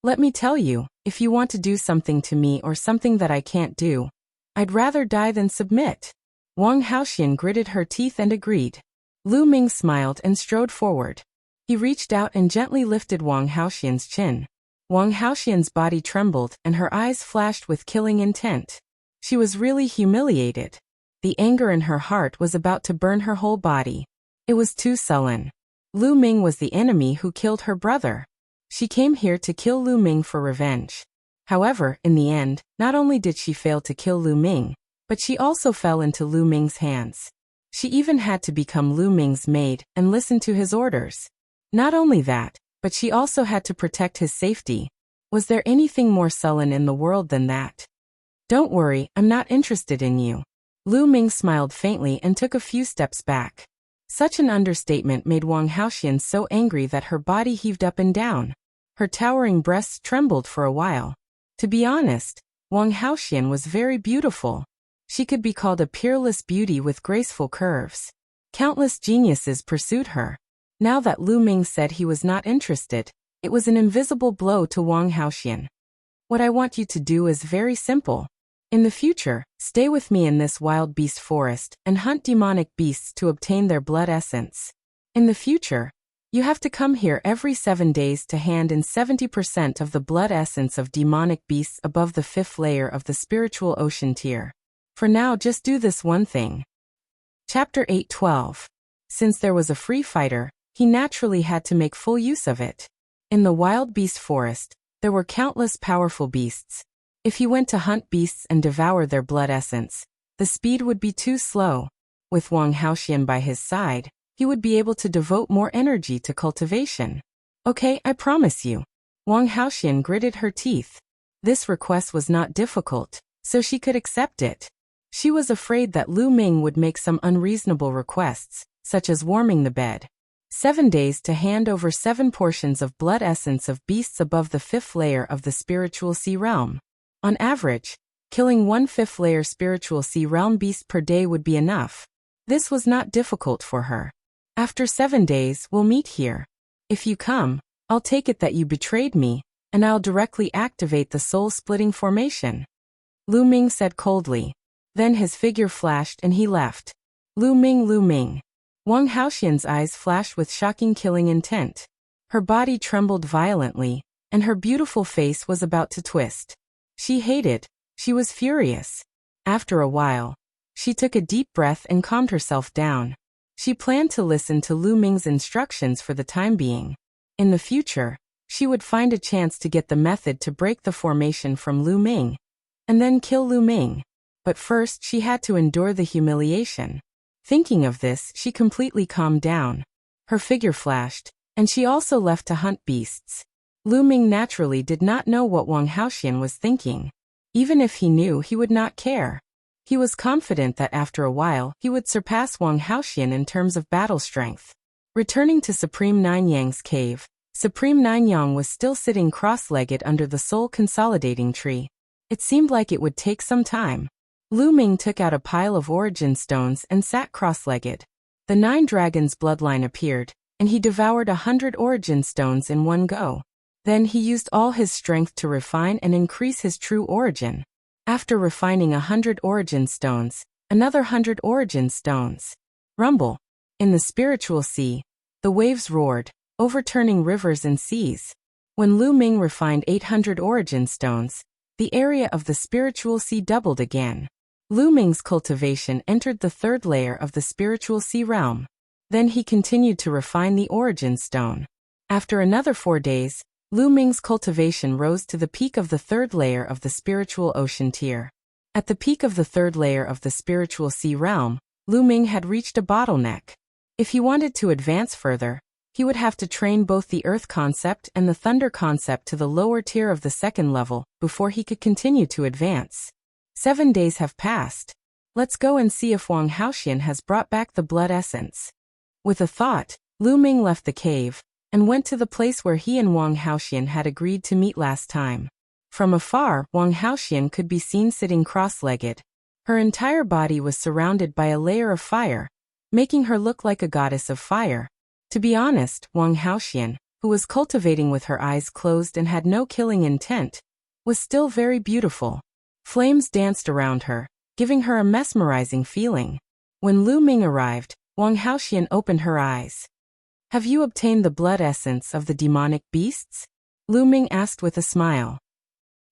Let me tell you, if you want to do something to me or something that I can't do, I'd rather die than submit. Wang Haoxian gritted her teeth and agreed. Lu Ming smiled and strode forward. He reached out and gently lifted Wang Haoxian's chin. Wang Haoxian's body trembled and her eyes flashed with killing intent. She was really humiliated. The anger in her heart was about to burn her whole body. It was too sullen. Lu Ming was the enemy who killed her brother. She came here to kill Lu Ming for revenge. However, in the end, not only did she fail to kill Lu Ming, but she also fell into Lu Ming's hands. She even had to become Lu Ming's maid and listen to his orders. Not only that, but she also had to protect his safety. Was there anything more sullen in the world than that? Don't worry, I'm not interested in you. Lu Ming smiled faintly and took a few steps back. Such an understatement made Wang Haoxian so angry that her body heaved up and down. Her towering breasts trembled for a while. To be honest, Wang Haoxian was very beautiful. She could be called a peerless beauty with graceful curves. Countless geniuses pursued her. Now that Lu Ming said he was not interested, it was an invisible blow to Wang Haoxian. What I want you to do is very simple. In the future, stay with me in this wild beast forest and hunt demonic beasts to obtain their blood essence. In the future, you have to come here every 7 days to hand in 70% of the blood essence of demonic beasts above the 5th layer of the spiritual ocean tier. For now, just do this one thing. Chapter 8:12. Since there was a free fighter, he naturally had to make full use of it. In the wild beast forest, there were countless powerful beasts. If he went to hunt beasts and devour their blood essence, the speed would be too slow. With Wang Haoxian by his side, he would be able to devote more energy to cultivation. Okay, I promise you. Wang Haoxian gritted her teeth. This request was not difficult, so she could accept it. She was afraid that Lu Ming would make some unreasonable requests, such as warming the bed. 7 days to hand over 7 portions of blood essence of beasts above the 5th layer of the spiritual sea realm. On average, killing 1 5th layer spiritual sea realm beast per day would be enough. This was not difficult for her. After 7 days, we'll meet here. If you come, I'll take it that you betrayed me, and I'll directly activate the soul-splitting formation. Lu Ming said coldly. Then his figure flashed and he left. Lu Ming, Lu Ming. Wang Haoxian's eyes flashed with shocking killing intent. Her body trembled violently, and her beautiful face was about to twist. She hated. She was furious. After a while, she took a deep breath and calmed herself down. She planned to listen to Lu Ming's instructions for the time being. In the future, she would find a chance to get the method to break the formation from Lu Ming, and then kill Lu Ming. But first she had to endure the humiliation. Thinking of this, she completely calmed down. Her figure flashed, and she also left to hunt beasts. Lu Ming naturally did not know what Wang Haoxian was thinking. Even if he knew, he would not care. He was confident that after a while, he would surpass Wang Haoxian in terms of battle strength. Returning to Supreme Ninyang's cave, Supreme Ninyang was still sitting cross-legged under the soul consolidating tree. It seemed like it would take some time. Lu Ming took out a pile of origin stones and sat cross-legged. The 9 dragons' bloodline appeared, and he devoured 100 origin stones in one go. Then he used all his strength to refine and increase his true origin. After refining 100 origin stones, another 100 origin stones. Rumble. In the spiritual sea, the waves roared, overturning rivers and seas. When Lu Ming refined 800 origin stones, the area of the spiritual sea doubled again. Lu Ming's cultivation entered the 3rd layer of the spiritual sea realm. Then he continued to refine the origin stone. After another 4 days, Lu Ming's cultivation rose to the peak of the 3rd layer of the spiritual ocean tier. At the peak of the 3rd layer of the spiritual sea realm, Lu Ming had reached a bottleneck. If he wanted to advance further, he would have to train both the earth concept and the thunder concept to the lower tier of the 2nd level before he could continue to advance. 7 days have passed. Let's go and see if Wang Haoxian has brought back the blood essence. With a thought, Lu Ming left the cave and went to the place where he and Wang Haoxian had agreed to meet last time. From afar, Wang Haoxian could be seen sitting cross-legged. Her entire body was surrounded by a layer of fire, making her look like a goddess of fire. To be honest, Wang Haoxian, who was cultivating with her eyes closed and had no killing intent, was still very beautiful. Flames danced around her, giving her a mesmerizing feeling. When Lu Ming arrived, Wang Haoxian opened her eyes. Have you obtained the blood essence of the demonic beasts? Lu Ming asked with a smile.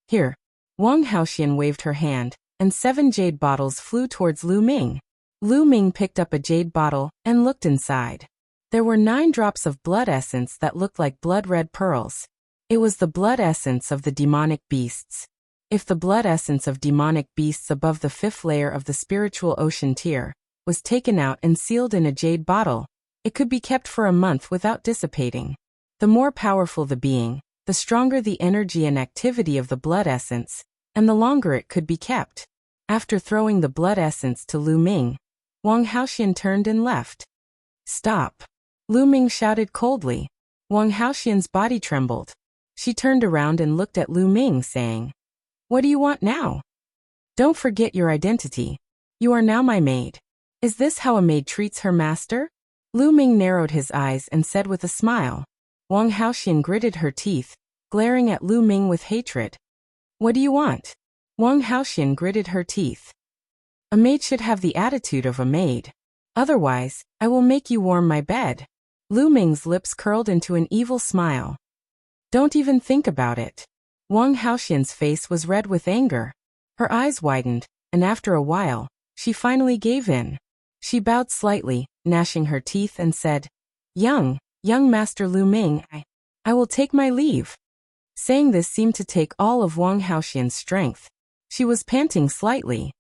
Here. Wang Haoxian waved her hand, and 7 jade bottles flew towards Lu Ming. Lu Ming picked up a jade bottle and looked inside. There were 9 drops of blood essence that looked like blood-red pearls. It was the blood essence of the demonic beasts. If the blood essence of demonic beasts above the 5th layer of the spiritual ocean tier was taken out and sealed in a jade bottle, it could be kept for a month without dissipating. The more powerful the being, the stronger the energy and activity of the blood essence, and the longer it could be kept. After throwing the blood essence to Lu Ming, Wang Haoxian turned and left. "Stop!" Lu Ming shouted coldly. Wang Haoxian's body trembled. She turned around and looked at Lu Ming, saying, "What do you want now? Don't forget your identity. You are now my maid." "Is this how a maid treats her master?" Lu Ming narrowed his eyes and said with a smile. Wang Haoxian gritted her teeth, glaring at Lu Ming with hatred. "What do you want?" Wang Haoxian gritted her teeth. "A maid should have the attitude of a maid. Otherwise, I will make you warm my bed." Lu Ming's lips curled into an evil smile. "Don't even think about it." Wang Haoxian's face was red with anger. Her eyes widened, and after a while, she finally gave in. She bowed slightly, gnashing her teeth, and said, Young Master Lu Ming, I will take my leave." Saying this seemed to take all of Wang Haoxian's strength. She was panting slightly.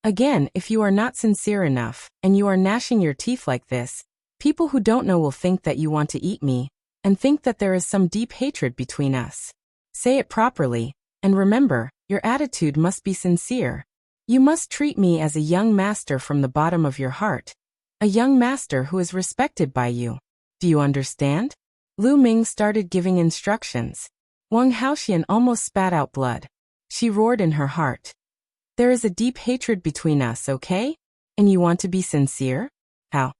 "Again, if you are not sincere enough, and you are gnashing your teeth like this, people who don't know will think that you want to eat me, and think that there is some deep hatred between us. Say it properly, and remember, your attitude must be sincere. You must treat me as a young master from the bottom of your heart. A young master who is respected by you. Do you understand?" Lu Ming started giving instructions. Wang Haoxian almost spat out blood. She roared in her heart. "There is a deep hatred between us, okay? And you want to be sincere? How?"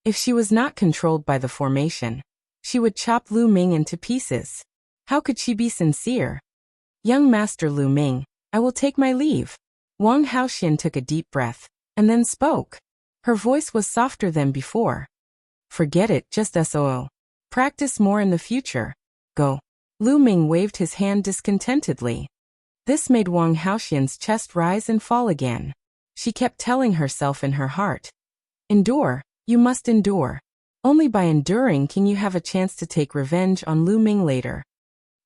If she was not controlled by the formation, she would chop Lu Ming into pieces. How could she be sincere? "Young Master Lu Ming, I will take my leave." Wang Haoxian took a deep breath, and then spoke. Her voice was softer than before. "Forget it, just SOO. Practice more in the future. Go." Lu Ming waved his hand discontentedly. This made Wang Haoxian's chest rise and fall again. She kept telling herself in her heart, "Endure, you must endure. Only by enduring can you have a chance to take revenge on Lu Ming later."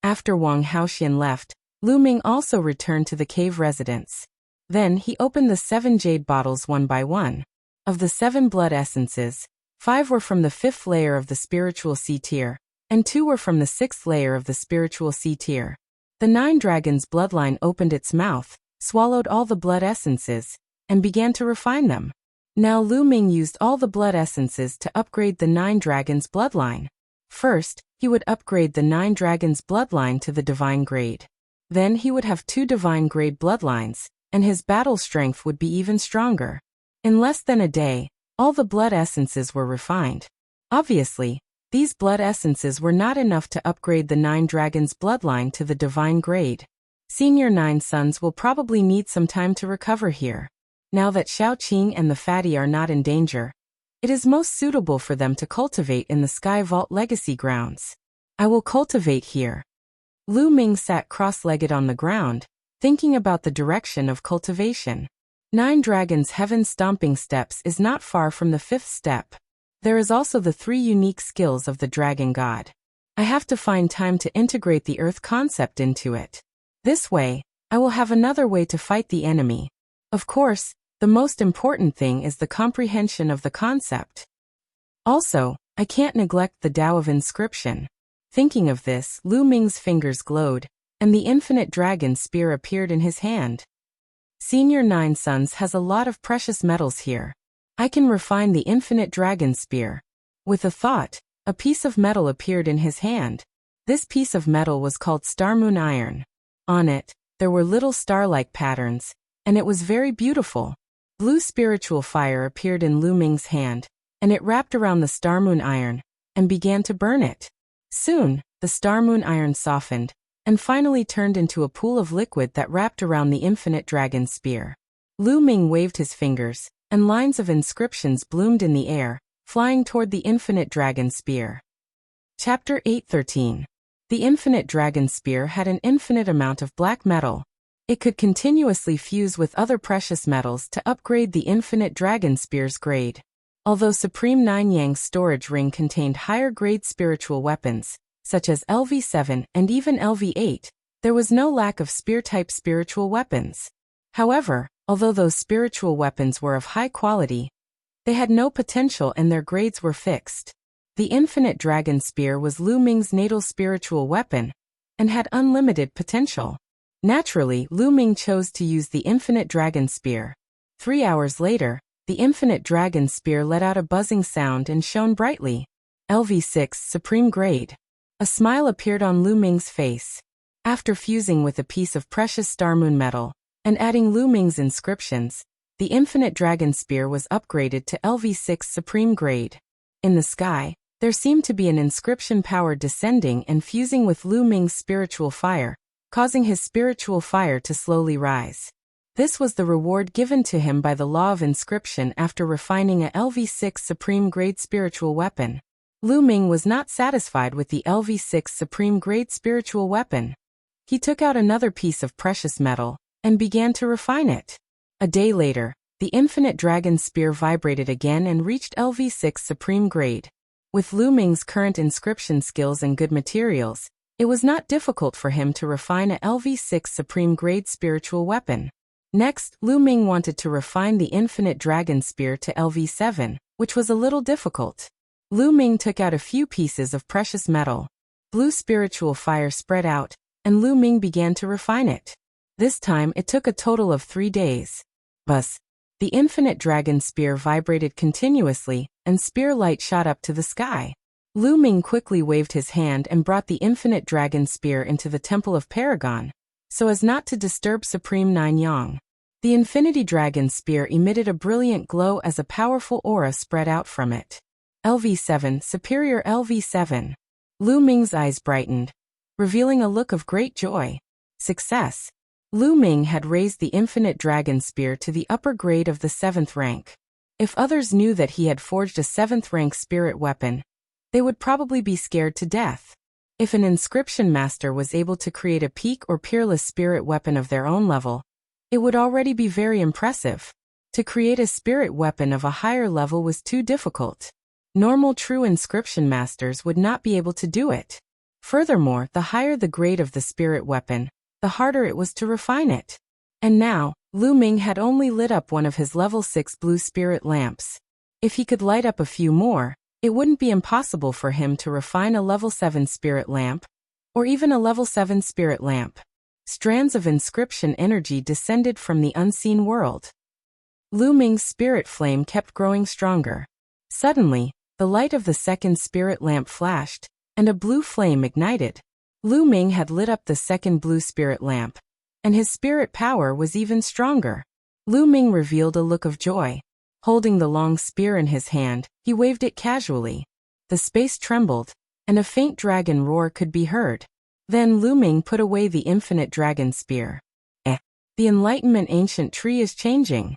After Wang Haoxian left, Lu Ming also returned to the cave residence. Then he opened the 7 jade bottles one by one. Of the 7 blood essences, 5 were from the 5th layer of the spiritual C tier, and 2 were from the 6th layer of the spiritual C tier. The 9 dragons' bloodline opened its mouth, swallowed all the blood essences, and began to refine them. Now Lu Ming used all the blood essences to upgrade the 9 dragons' bloodline. First, he would upgrade the 9 dragons' bloodline to the divine grade. Then he would have 2 divine grade bloodlines, and his battle strength would be even stronger. In less than a day, all the blood essences were refined. Obviously, these blood essences were not enough to upgrade the 9 dragons' bloodline to the divine grade. Senior 9 sons will probably need some time to recover here. Now that Xiaoqing and the fatty are not in danger, it is most suitable for them to cultivate in the Sky Vault Legacy grounds. I will cultivate here. Lu Ming sat cross-legged on the ground, thinking about the direction of cultivation. 9 Dragons' Heaven Stomping Steps is not far from the 5th step. There is also the 3 unique skills of the Dragon God. I have to find time to integrate the Earth concept into it. This way, I will have another way to fight the enemy. Of course, the most important thing is the comprehension of the concept. Also, I can't neglect the Tao of Inscription. Thinking of this, Lu Ming's fingers glowed, and the infinite dragon spear appeared in his hand. Senior 9 Sons has a lot of precious metals here. I can refine the infinite dragon spear. With a thought, a piece of metal appeared in his hand. This piece of metal was called Star Moon Iron. On it, there were little star-like patterns, and it was very beautiful. Blue spiritual fire appeared in Lu Ming's hand, and it wrapped around the Star Moon Iron, and began to burn it. Soon, the Star Moon Iron softened, and finally turned into a pool of liquid that wrapped around the infinite dragon spear. Lu Ming waved his fingers, and lines of inscriptions bloomed in the air, flying toward the infinite dragon spear. Chapter 8:13. The infinite dragon spear had an infinite amount of black metal. It could continuously fuse with other precious metals to upgrade the infinite dragon spear's grade. Although Supreme 9 Yang's storage ring contained higher-grade spiritual weapons, such as LV7 and even LV8, there was no lack of spear-type spiritual weapons. However, although those spiritual weapons were of high quality, they had no potential and their grades were fixed. The infinite dragon spear was Lu Ming's natal spiritual weapon, and had unlimited potential. Naturally, Lu Ming chose to use the infinite dragon spear. 3 hours later, the infinite dragon spear let out a buzzing sound and shone brightly. LV6 Supreme Grade. A smile appeared on Lu Ming's face. After fusing with a piece of precious star moon metal and adding Lu Ming's inscriptions, the infinite dragon spear was upgraded to LV6 Supreme Grade. In the sky, there seemed to be an inscription power descending and fusing with Lu Ming's spiritual fire, causing his spiritual fire to slowly rise. This was the reward given to him by the law of inscription after refining a LV6 Supreme Grade spiritual weapon. Lu Ming was not satisfied with the LV6 Supreme Grade spiritual weapon. He took out another piece of precious metal and began to refine it. A day later, the infinite dragon spear vibrated again and reached LV6 Supreme Grade. With Lu Ming's current inscription skills and good materials, it was not difficult for him to refine a LV6 Supreme Grade spiritual weapon. Next, Lu Ming wanted to refine the infinite dragon spear to LV7, which was a little difficult. Lu Ming took out a few pieces of precious metal. Blue spiritual fire spread out, and Lu Ming began to refine it. This time it took a total of 3 days. Buzz! The infinite dragon spear vibrated continuously, and spear light shot up to the sky. Lu Ming quickly waved his hand and brought the infinite dragon spear into the Temple of Paragon, so as not to disturb Supreme Nine Yang. The infinity dragon spear emitted a brilliant glow as a powerful aura spread out from it. LV7 Superior LV7. Lu Ming's eyes brightened, revealing a look of great joy. Success! Lu Ming had raised the infinite dragon spear to the upper grade of the 7th rank. If others knew that he had forged a 7th rank spirit weapon, they would probably be scared to death. If an inscription master was able to create a peak or peerless spirit weapon of their own level, it would already be very impressive. To create a spirit weapon of a higher level was too difficult. Normal true inscription masters would not be able to do it. Furthermore, the higher the grade of the spirit weapon, the harder it was to refine it. And now, Lu Ming had only lit up one of his level 6 blue spirit lamps. If he could light up a few more, it wouldn't be impossible for him to refine a level 7 spirit lamp, or even a level 7 spirit lamp. Strands of inscription energy descended from the unseen world. Lu Ming's spirit flame kept growing stronger. Suddenly, the light of the 2nd spirit lamp flashed, and a blue flame ignited. Lu Ming had lit up the 2nd blue spirit lamp, and his spirit power was even stronger. Lu Ming revealed a look of joy. Holding the long spear in his hand, he waved it casually. The space trembled, and a faint dragon roar could be heard. Then Lu Ming put away the infinite dragon spear. The enlightenment ancient tree is changing.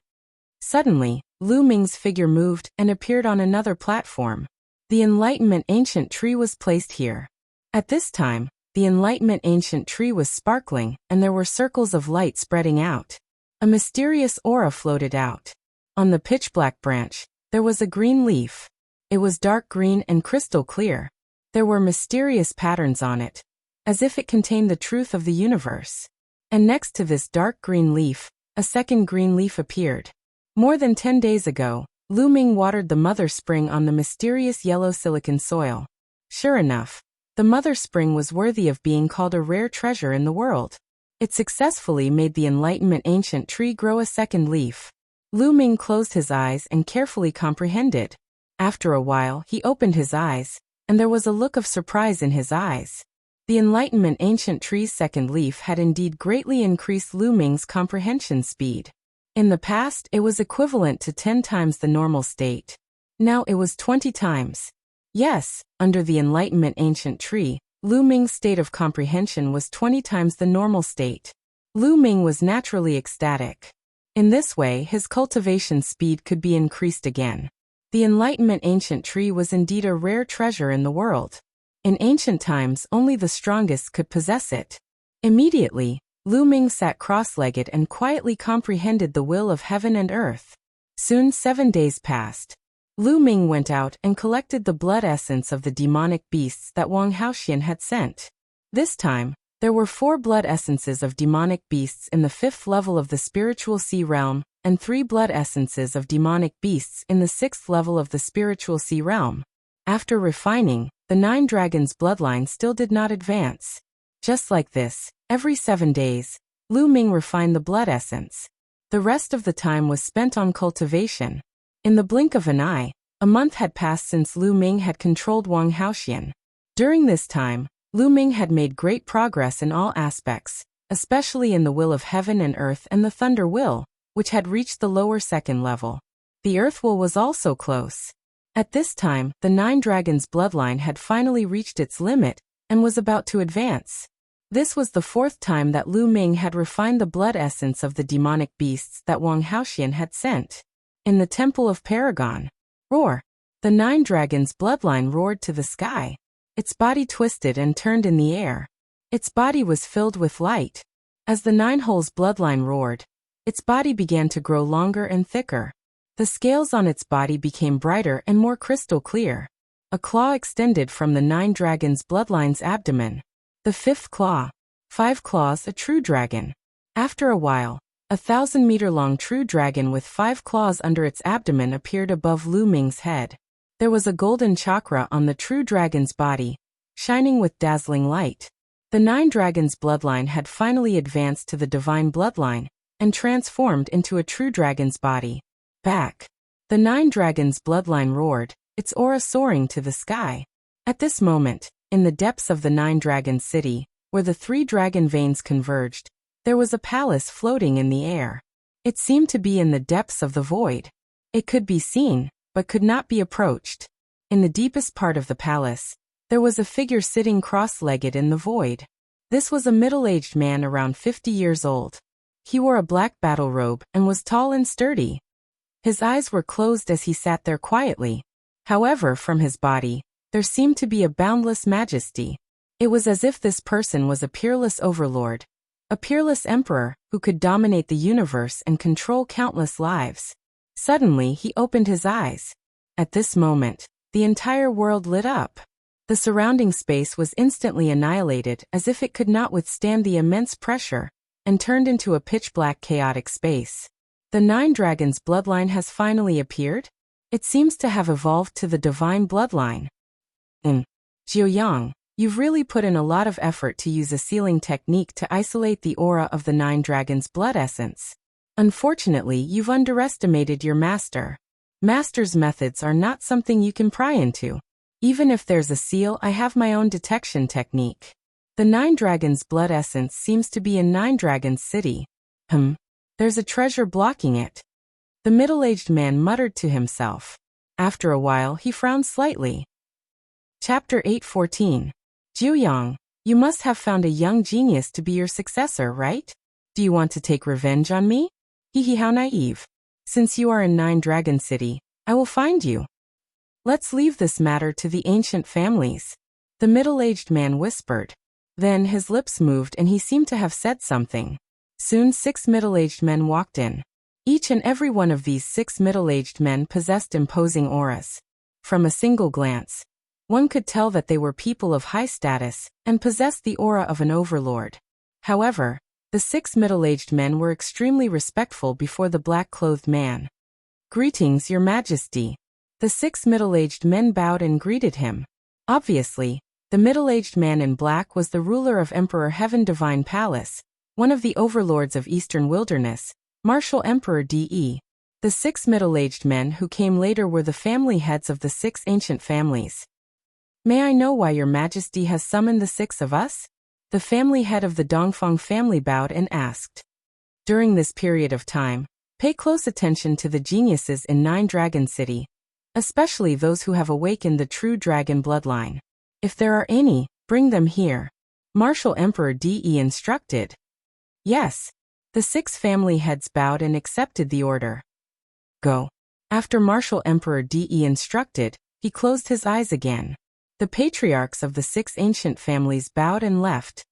Suddenly, Lu Ming's figure moved and appeared on another platform. The enlightenment ancient tree was placed here. At this time, the enlightenment ancient tree was sparkling, and there were circles of light spreading out. A mysterious aura floated out. On the pitch-black branch, there was a green leaf. It was dark green and crystal clear. There were mysterious patterns on it, as if it contained the truth of the universe. And next to this dark green leaf, a 2nd green leaf appeared. More than 10 days ago, Lu Ming watered the mother spring on the mysterious yellow silicon soil. Sure enough, the mother spring was worthy of being called a rare treasure in the world. It successfully made the enlightenment ancient tree grow a 2nd leaf. Lu Ming closed his eyes and carefully comprehended. After a while, he opened his eyes, and there was a look of surprise in his eyes. The enlightenment ancient tree's 2nd leaf had indeed greatly increased Lu Ming's comprehension speed. In the past, it was equivalent to 10 times the normal state. Now it was 20 times. Yes, under the enlightenment ancient tree, Lu Ming's state of comprehension was 20 times the normal state. Lu Ming was naturally ecstatic. In this way, his cultivation speed could be increased again. The enlightenment ancient tree was indeed a rare treasure in the world. In ancient times, only the strongest could possess it. Immediately, Lu Ming sat cross-legged and quietly comprehended the will of heaven and earth. Soon 7 days passed. Lu Ming went out and collected the blood essence of the demonic beasts that Wang Haoxian had sent. This time, there were 4 blood essences of demonic beasts in the 5th level of the spiritual sea realm, and 3 blood essences of demonic beasts in the 6th level of the spiritual sea realm. After refining, the 9 dragons' bloodline still did not advance. Just like this, every 7 days, Lu Ming refined the blood essence. The rest of the time was spent on cultivation. In the blink of an eye, a month had passed since Lu Ming had controlled Wang Haoxian. During this time, Lu Ming had made great progress in all aspects, especially in the will of heaven and earth and the thunder will, which had reached the lower second level. The earth will was also close. At this time, the 9 dragons bloodline had finally reached its limit and was about to advance. This was the 4th time that Lu Ming had refined the blood essence of the demonic beasts that Wang Haoxian had sent. In the temple of Paragon, roar! The 9 dragons bloodline roared to the sky. Its body twisted and turned in the air. Its body was filled with light. As the 9 holes bloodline roared, its body began to grow longer and thicker. The scales on its body became brighter and more crystal clear. A claw extended from the 9 dragons bloodline's abdomen. The 5th claw. 5 claws, a true dragon. After a while, a 1,000-meter-long true dragon with 5 claws under its abdomen appeared above Lu Ming's head. There was a golden chakra on the true dragon's body, shining with dazzling light. The 9 dragons bloodline had finally advanced to the divine bloodline and transformed into a true dragon's body. Back. The 9 dragons bloodline roared, its aura soaring to the sky. At this moment, in the depths of the 9 dragon city, where the 3 dragon veins converged, there was a palace floating in the air. It seemed to be in the depths of the void. It could be seen, but could not be approached. In the deepest part of the palace, there was a figure sitting cross-legged in the void. This was a middle-aged man around 50 years old. He wore a black battle robe and was tall and sturdy. His eyes were closed as he sat there quietly. However, from his body, there seemed to be a boundless majesty. It was as if this person was a peerless overlord, a peerless emperor who could dominate the universe and control countless lives. Suddenly, he opened his eyes. At this moment, the entire world lit up. The surrounding space was instantly annihilated as if it could not withstand the immense pressure, and turned into a pitch-black chaotic space. The 9 dragons bloodline has finally appeared? It seems to have evolved to the divine bloodline. Jiuyang, you've really put in a lot of effort to use a sealing technique to isolate the aura of the 9 dragons blood essence. Unfortunately, you've underestimated your master. Master's methods are not something you can pry into. Even if there's a seal, I have my own detection technique. The 9 dragons blood essence seems to be in 9 dragons city. There's a treasure blocking it. The middle-aged man muttered to himself. After a while, he frowned slightly. Chapter 8:14. Jiuyang, you must have found a young genius to be your successor, right? Do you want to take revenge on me? Hehe, how naive. Since you are in 9 Dragon City, I will find you. Let's leave this matter to the ancient families. The middle-aged man whispered. Then his lips moved and he seemed to have said something. Soon 6 middle-aged men walked in. Each and every one of these 6 middle-aged men possessed imposing auras. From a single glance, one could tell that they were people of high status and possessed the aura of an overlord. However, the 6 middle-aged men were extremely respectful before the black-clothed man. Greetings, Your Majesty. The 6 middle-aged men bowed and greeted him. Obviously, the middle-aged man in black was the ruler of Emperor Heaven Divine Palace, one of the overlords of Eastern Wilderness, Martial Emperor De. The 6 middle-aged men who came later were the family heads of the 6 ancient families. May I know why Your Majesty has summoned the 6 of us? The family head of the Dongfang family bowed and asked. During this period of time, pay close attention to the geniuses in 9 Dragon City, especially those who have awakened the true dragon bloodline. If there are any, bring them here. Martial Emperor De instructed. Yes. The 6 family heads bowed and accepted the order. Go. After Martial Emperor De instructed, he closed his eyes again. The patriarchs of the 6 ancient families bowed and left.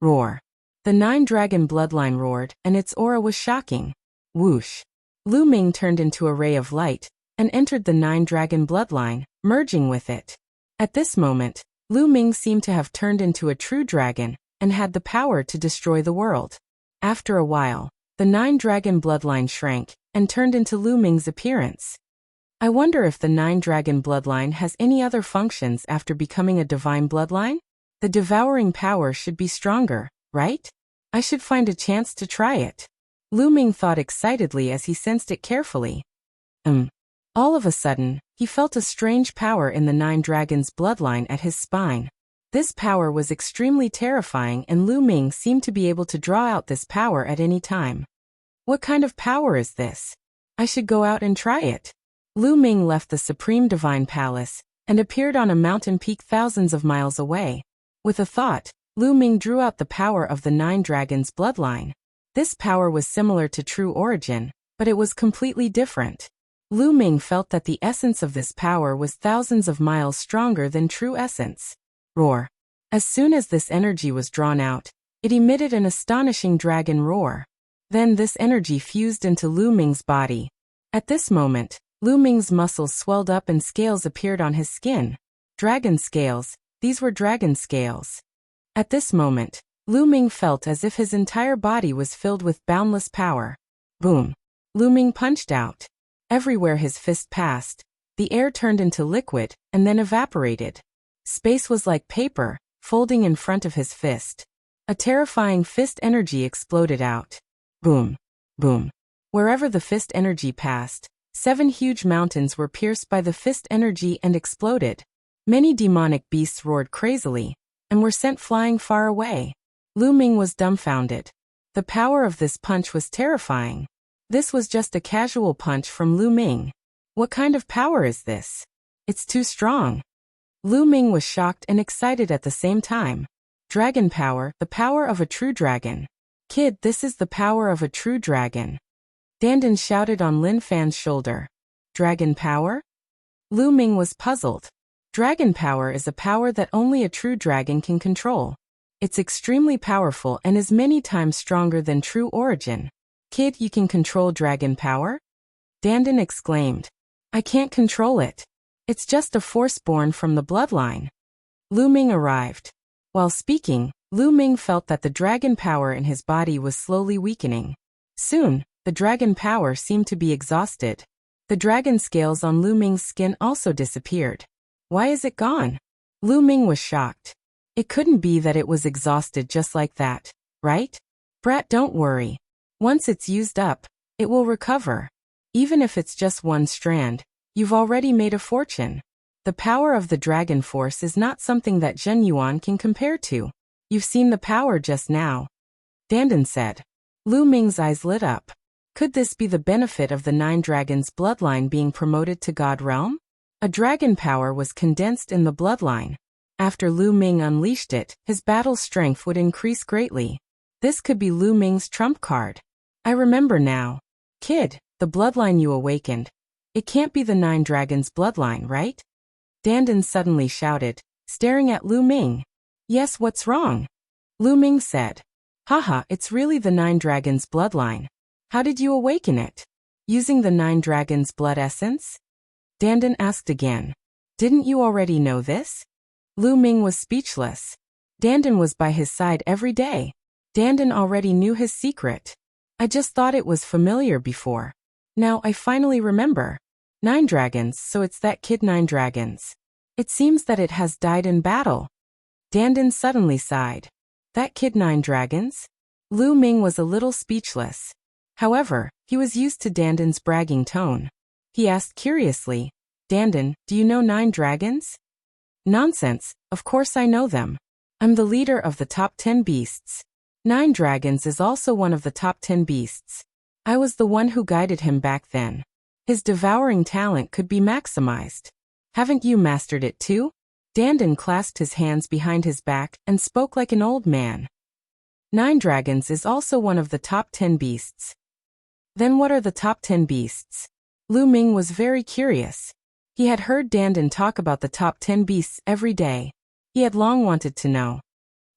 Roar. The 9 dragon bloodline roared, and its aura was shocking. Whoosh. Lu Ming turned into a ray of light, and entered the 9 dragon bloodline, merging with it. At this moment, Lu Ming seemed to have turned into a true dragon, and had the power to destroy the world. After a while, the 9 dragon bloodline shrank, and turned into Lu Ming's appearance. I wonder if the 9 dragon bloodline has any other functions after becoming a divine bloodline? The devouring power should be stronger, right? I should find a chance to try it. Lu Ming thought excitedly as he sensed it carefully. All of a sudden, he felt a strange power in the Nine Dragons' bloodline at his spine. This power was extremely terrifying, and Lu Ming seemed to be able to draw out this power at any time. What kind of power is this? I should go out and try it. Lu Ming left the Supreme Divine Palace and appeared on a mountain peak thousands of miles away. With a thought, Lu Ming drew out the power of the Nine Dragons' bloodline. This power was similar to True Origin, but it was completely different. Lu Ming felt that the essence of this power was thousands of miles stronger than True Essence. Roar. As soon as this energy was drawn out, it emitted an astonishing dragon roar. Then this energy fused into Lu Ming's body. At this moment, Lu Ming's muscles swelled up and scales appeared on his skin. Dragon scales, these were dragon scales. At this moment, Lu Ming felt as if his entire body was filled with boundless power. Boom. Lu Ming punched out. Everywhere his fist passed, the air turned into liquid and then evaporated. Space was like paper, folding in front of his fist. A terrifying fist energy exploded out. Boom. Boom. Wherever the fist energy passed, 7 huge mountains were pierced by the fist energy and exploded. Many demonic beasts roared crazily and were sent flying far away. Lu Ming was dumbfounded. The power of this punch was terrifying. This was just a casual punch from Lu Ming. What kind of power is this? It's too strong. Lu Ming was shocked and excited at the same time. Dragon power, the power of a true dragon. Kid, this is the power of a true dragon. Dandan shouted on Lin Fan's shoulder. Dragon power? Lu Ming was puzzled. Dragon power is a power that only a true dragon can control. It's extremely powerful and is many times stronger than True Origin. Kid, you can control dragon power? Dandan exclaimed. I can't control it. It's just a force born from the bloodline. Lu Ming arrived. While speaking, Lu Ming felt that the dragon power in his body was slowly weakening. Soon, the dragon power seemed to be exhausted. The dragon scales on Lu Ming's skin also disappeared. Why is it gone? Lu Ming was shocked. It couldn't be that it was exhausted just like that, right? Brat, don't worry. Once it's used up, it will recover. Even if it's just one strand, you've already made a fortune. The power of the dragon force is not something that Zhen Yuan can compare to. You've seen the power just now. Dandan said. Lu Ming's eyes lit up. Could this be the benefit of the Nine Dragons' bloodline being promoted to God Realm? A dragon power was condensed in the bloodline. After Lu Ming unleashed it, his battle strength would increase greatly. This could be Lu Ming's trump card. I remember now. Kid, the bloodline you awakened. It can't be the Nine Dragons' bloodline, right? Dandan suddenly shouted, staring at Lu Ming. Yes, what's wrong? Lu Ming said. Haha, it's really the Nine Dragons' bloodline. How did you awaken it? Using the Nine Dragons' blood essence? Dandan asked again. Didn't you already know this? Lu Ming was speechless. Dandan was by his side every day. Dandan already knew his secret. I just thought it was familiar before. Now I finally remember. 9 dragons, so it's that kid 9 dragons. It seems that it has died in battle. Dandan suddenly sighed. That kid 9 dragons? Lu Ming was a little speechless. However, he was used to Dandan's bragging tone. He asked curiously, Dandan, do you know 9 dragons? Nonsense, of course I know them. I'm the leader of the top 10 beasts. 9 dragons is also one of the top 10 beasts. I was the one who guided him back then. His devouring talent could be maximized. Haven't you mastered it too? Dandan clasped his hands behind his back and spoke like an old man. 9 dragons is also one of the top 10 beasts. Then what are the top 10 beasts? Lu Ming was very curious. He had heard Dandan talk about the top 10 beasts every day. He had long wanted to know.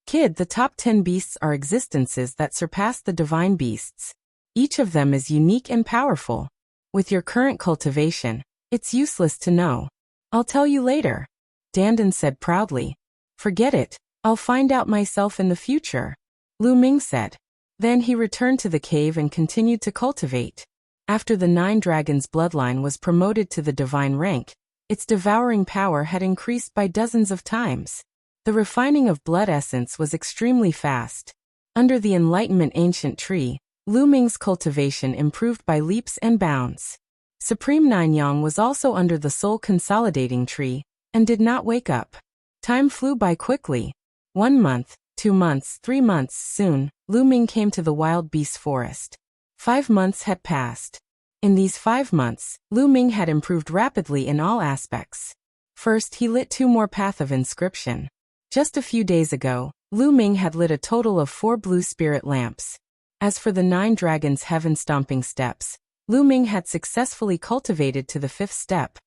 Kid, the top 10 beasts are existences that surpass the divine beasts. Each of them is unique and powerful. With your current cultivation, it's useless to know. I'll tell you later. Dandan said proudly. Forget it, I'll find out myself in the future. Lu Ming said. Then he returned to the cave and continued to cultivate. After the 9 dragons' bloodline was promoted to the divine rank, its devouring power had increased by dozens of times. The refining of blood essence was extremely fast. Under the Enlightenment ancient tree, Lu Ming's cultivation improved by leaps and bounds. Supreme Nine Yang was also under the soul consolidating tree, and did not wake up. Time flew by quickly. 1 month, 2 months, 3 months, soon, Lu Ming came to the wild beast forest. 5 months had passed. In these 5 months, Lu Ming had improved rapidly in all aspects. First, he lit 2 more path of inscription. Just a few days ago, Lu Ming had lit a total of 4 blue spirit lamps. As for the 9 dragons' heaven-stomping steps, Lu Ming had successfully cultivated to the 5th step,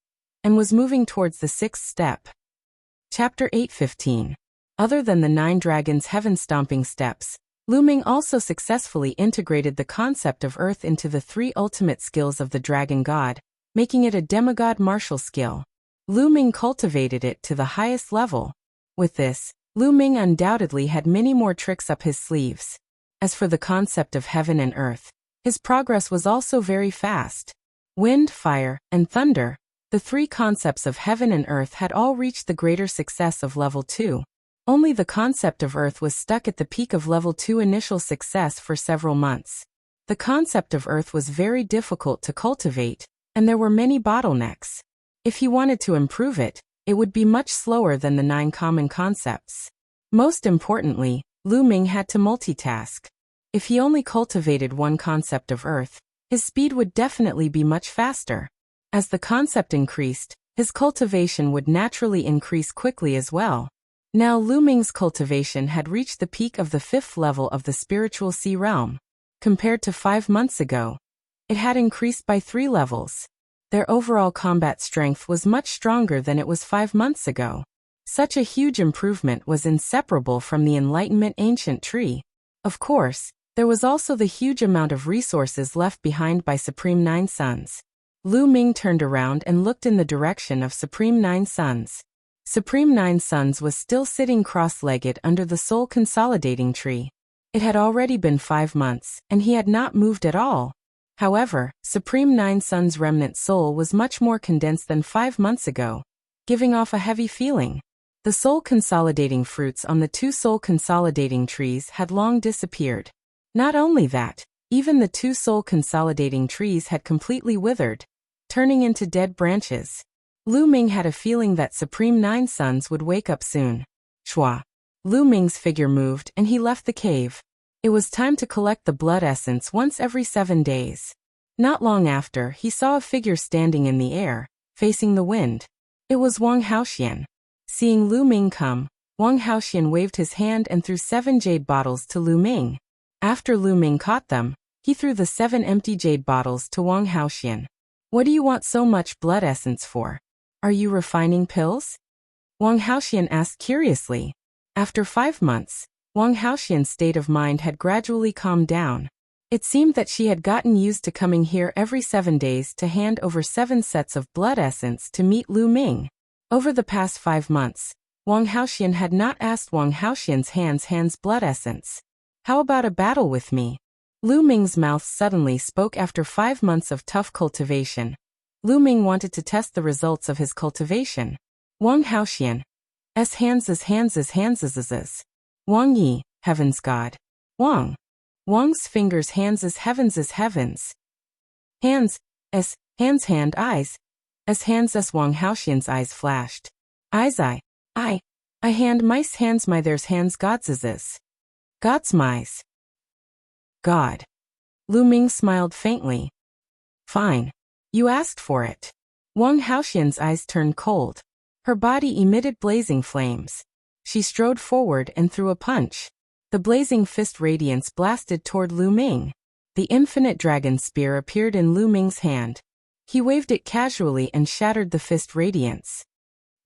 and was moving towards the 6th step. Chapter 8:15. Other than the 9 dragons' heaven-stomping steps, Lu Ming also successfully integrated the concept of earth into the 3 ultimate skills of the dragon god, making it a demigod martial skill. Lu Ming cultivated it to the highest level. With this, Lu Ming undoubtedly had many more tricks up his sleeves. As for the concept of heaven and earth, his progress was also very fast. Wind, fire, and thunder, the 3 concepts of heaven and earth had all reached the greater success of level 2. Only the concept of earth was stuck at the peak of level 2 initial success for several months. The concept of earth was very difficult to cultivate, and there were many bottlenecks. If he wanted to improve it, it would be much slower than the 9 common concepts. Most importantly, Lu Ming had to multitask. If he only cultivated 1 concept of earth, his speed would definitely be much faster. As the concept increased, his cultivation would naturally increase quickly as well. Now Lu Ming's cultivation had reached the peak of the 5th level of the spiritual sea realm. Compared to 5 months ago, it had increased by 3 levels. Their overall combat strength was much stronger than it was 5 months ago. Such a huge improvement was inseparable from the Enlightenment ancient tree. Of course, there was also the huge amount of resources left behind by Supreme Nine Sons. Lu Ming turned around and looked in the direction of Supreme Nine Sons. Supreme Nine Sons was still sitting cross-legged under the soul consolidating tree. It had already been 5 months, and he had not moved at all. However, Supreme Nine Sons' remnant soul was much more condensed than 5 months ago, giving off a heavy feeling. The soul consolidating fruits on the 2 soul consolidating trees had long disappeared. Not only that, even the 2 soul consolidating trees had completely withered, turning into dead branches. Lu Ming had a feeling that Supreme Nine Sons would wake up soon. Shwa. Lu Ming's figure moved and he left the cave. It was time to collect the blood essence once every 7 days. Not long after, he saw a figure standing in the air, facing the wind. It was Wang Haoxian. Seeing Lu Ming come, Wang Haoxian waved his hand and threw 7 jade bottles to Lu Ming. After Lu Ming caught them, he threw the 7 empty jade bottles to Wang Haoxian. What do you want so much blood essence for? Are you refining pills? Wang Haoxian asked curiously. After 5 months, Wang Haoxian's state of mind had gradually calmed down. It seemed that she had gotten used to coming here every 7 days to hand over 7 sets of blood essence to meet Lu Ming. Over the past 5 months, Wang Haoxian had not asked Wang Haoxian's hands blood essence. How about a battle with me? Lu Ming's mouth suddenly spoke after 5 months of tough cultivation. Lu Ming wanted to test the results of his cultivation. Wang Haoxian. Hands. Wang Yi, heaven's god. Wang. Wang's fingers hands heavens. Hands, hand eyes. Hands Wang Haoxian's eyes flashed. Eyes I hand mice hands my there's hands gods. God's mice. God. Lu Ming smiled faintly. Fine. You asked for it. Wang Haoxian's eyes turned cold. Her body emitted blazing flames. She strode forward and threw a punch. The blazing fist radiance blasted toward Lu Ming. The infinite dragon spear appeared in Lu Ming's hand. He waved it casually and shattered the fist radiance.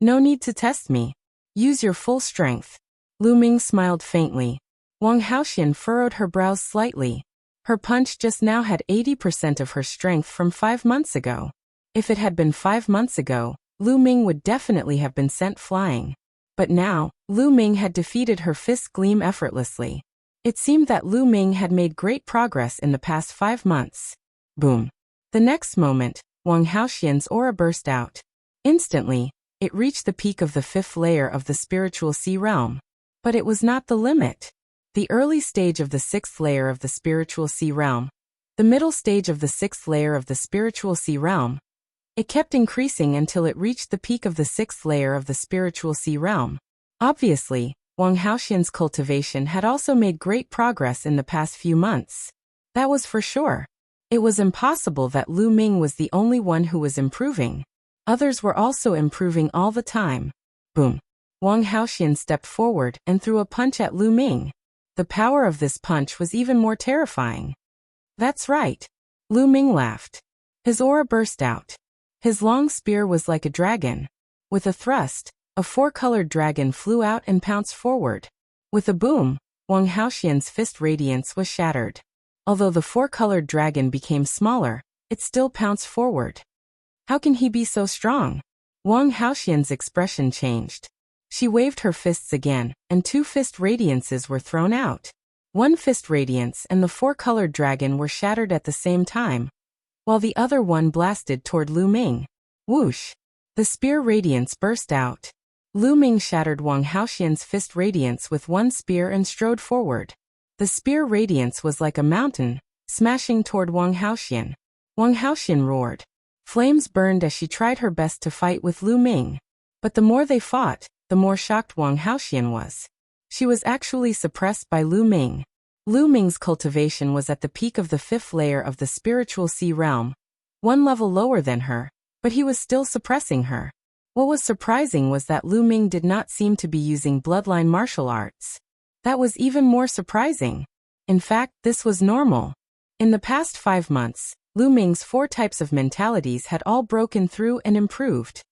No need to test me. Use your full strength. Lu Ming smiled faintly. Wang Haoxian furrowed her brows slightly. Her punch just now had 80% of her strength from 5 months ago. If it had been 5 months ago, Lu Ming would definitely have been sent flying. But now, Lu Ming had defeated her fist gleam effortlessly. It seemed that Lu Ming had made great progress in the past 5 months. Boom. The next moment, Wang Haoxian's aura burst out. Instantly, It reached the peak of the 5th layer of the spiritual sea realm. But it was not the limit. The early stage of the 6th layer of the spiritual sea realm. The middle stage of the 6th layer of the spiritual sea realm. It kept increasing until it reached the peak of the 6th layer of the spiritual sea realm. Obviously, Wang Haoxian's cultivation had also made great progress in the past few months. That was for sure. It was impossible that Lu Ming was the only one who was improving. Others were also improving all the time. Boom. Wang Haoxian stepped forward and threw a punch at Lu Ming. The power of this punch was even more terrifying. That's right. Lu Ming laughed. His aura burst out. His long spear was like a dragon. With a thrust, a 4-colored dragon flew out and pounced forward. With a boom, Wang Haoxian's fist radiance was shattered. Although the 4-colored dragon became smaller, it still pounced forward. How can he be so strong? Wang Haoxian's expression changed. She waved her fists again, and 2 fist radiances were thrown out. 1 fist radiance and the 4-colored dragon were shattered at the same time, while the other one blasted toward Lu Ming. Whoosh! The spear radiance burst out. Lu Ming shattered Wang Haoxian's fist radiance with 1 spear and strode forward. The spear radiance was like a mountain, smashing toward Wang Haoxian. Wang Haoxian roared. Flames burned as she tried her best to fight with Lu Ming. But the more they fought, the more shocked Wang Haoxian was. She was actually suppressed by Lu Ming. Lu Ming's cultivation was at the peak of the 5th layer of the spiritual sea realm, 1 level lower than her, but he was still suppressing her. What was surprising was that Lu Ming did not seem to be using bloodline martial arts. That was even more surprising. In fact, this was normal. In the past 5 months, Lu Ming's 4 types of mentalities had all broken through and improved.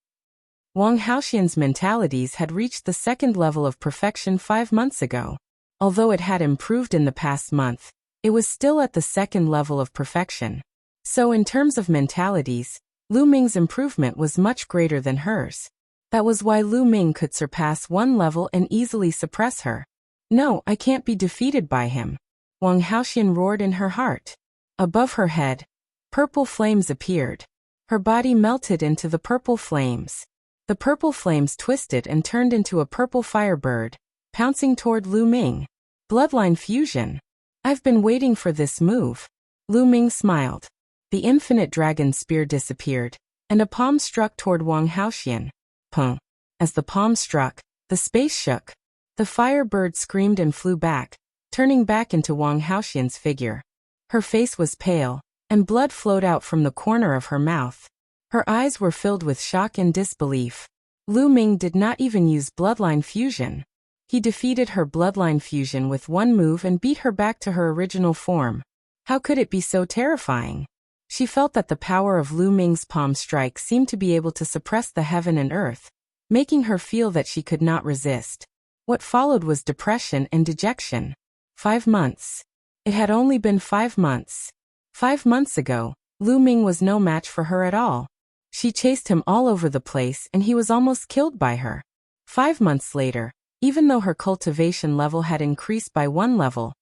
Wang Haoxian's mentalities had reached the 2nd level of perfection 5 months ago. Although it had improved in the past month, it was still at the 2nd level of perfection. So in terms of mentalities, Lu Ming's improvement was much greater than hers. That was why Lu Ming could surpass 1 level and easily suppress her. No, I can't be defeated by him. Wang Haoxian roared in her heart. Above her head, purple flames appeared. Her body melted into the purple flames. The purple flames twisted and turned into a purple firebird, pouncing toward Lu Ming. Bloodline fusion. I've been waiting for this move. Lu Ming smiled. The infinite dragon spear disappeared, and a palm struck toward Wang Haoxian. Pung. As the palm struck, the space shook. The firebird screamed and flew back, turning back into Wang Haoxian's figure. Her face was pale, and blood flowed out from the corner of her mouth. Her eyes were filled with shock and disbelief. Lu Ming did not even use bloodline fusion. He defeated her bloodline fusion with 1 move and beat her back to her original form. How could it be so terrifying? She felt that the power of Lu Ming's palm strike seemed to be able to suppress the heaven and earth, making her feel that she could not resist. What followed was depression and dejection. 5 months. It had only been 5 months. 5 months ago, Lu Ming was no match for her at all. She chased him all over the place and he was almost killed by her. 5 months later, even though her cultivation level had increased by 1 level,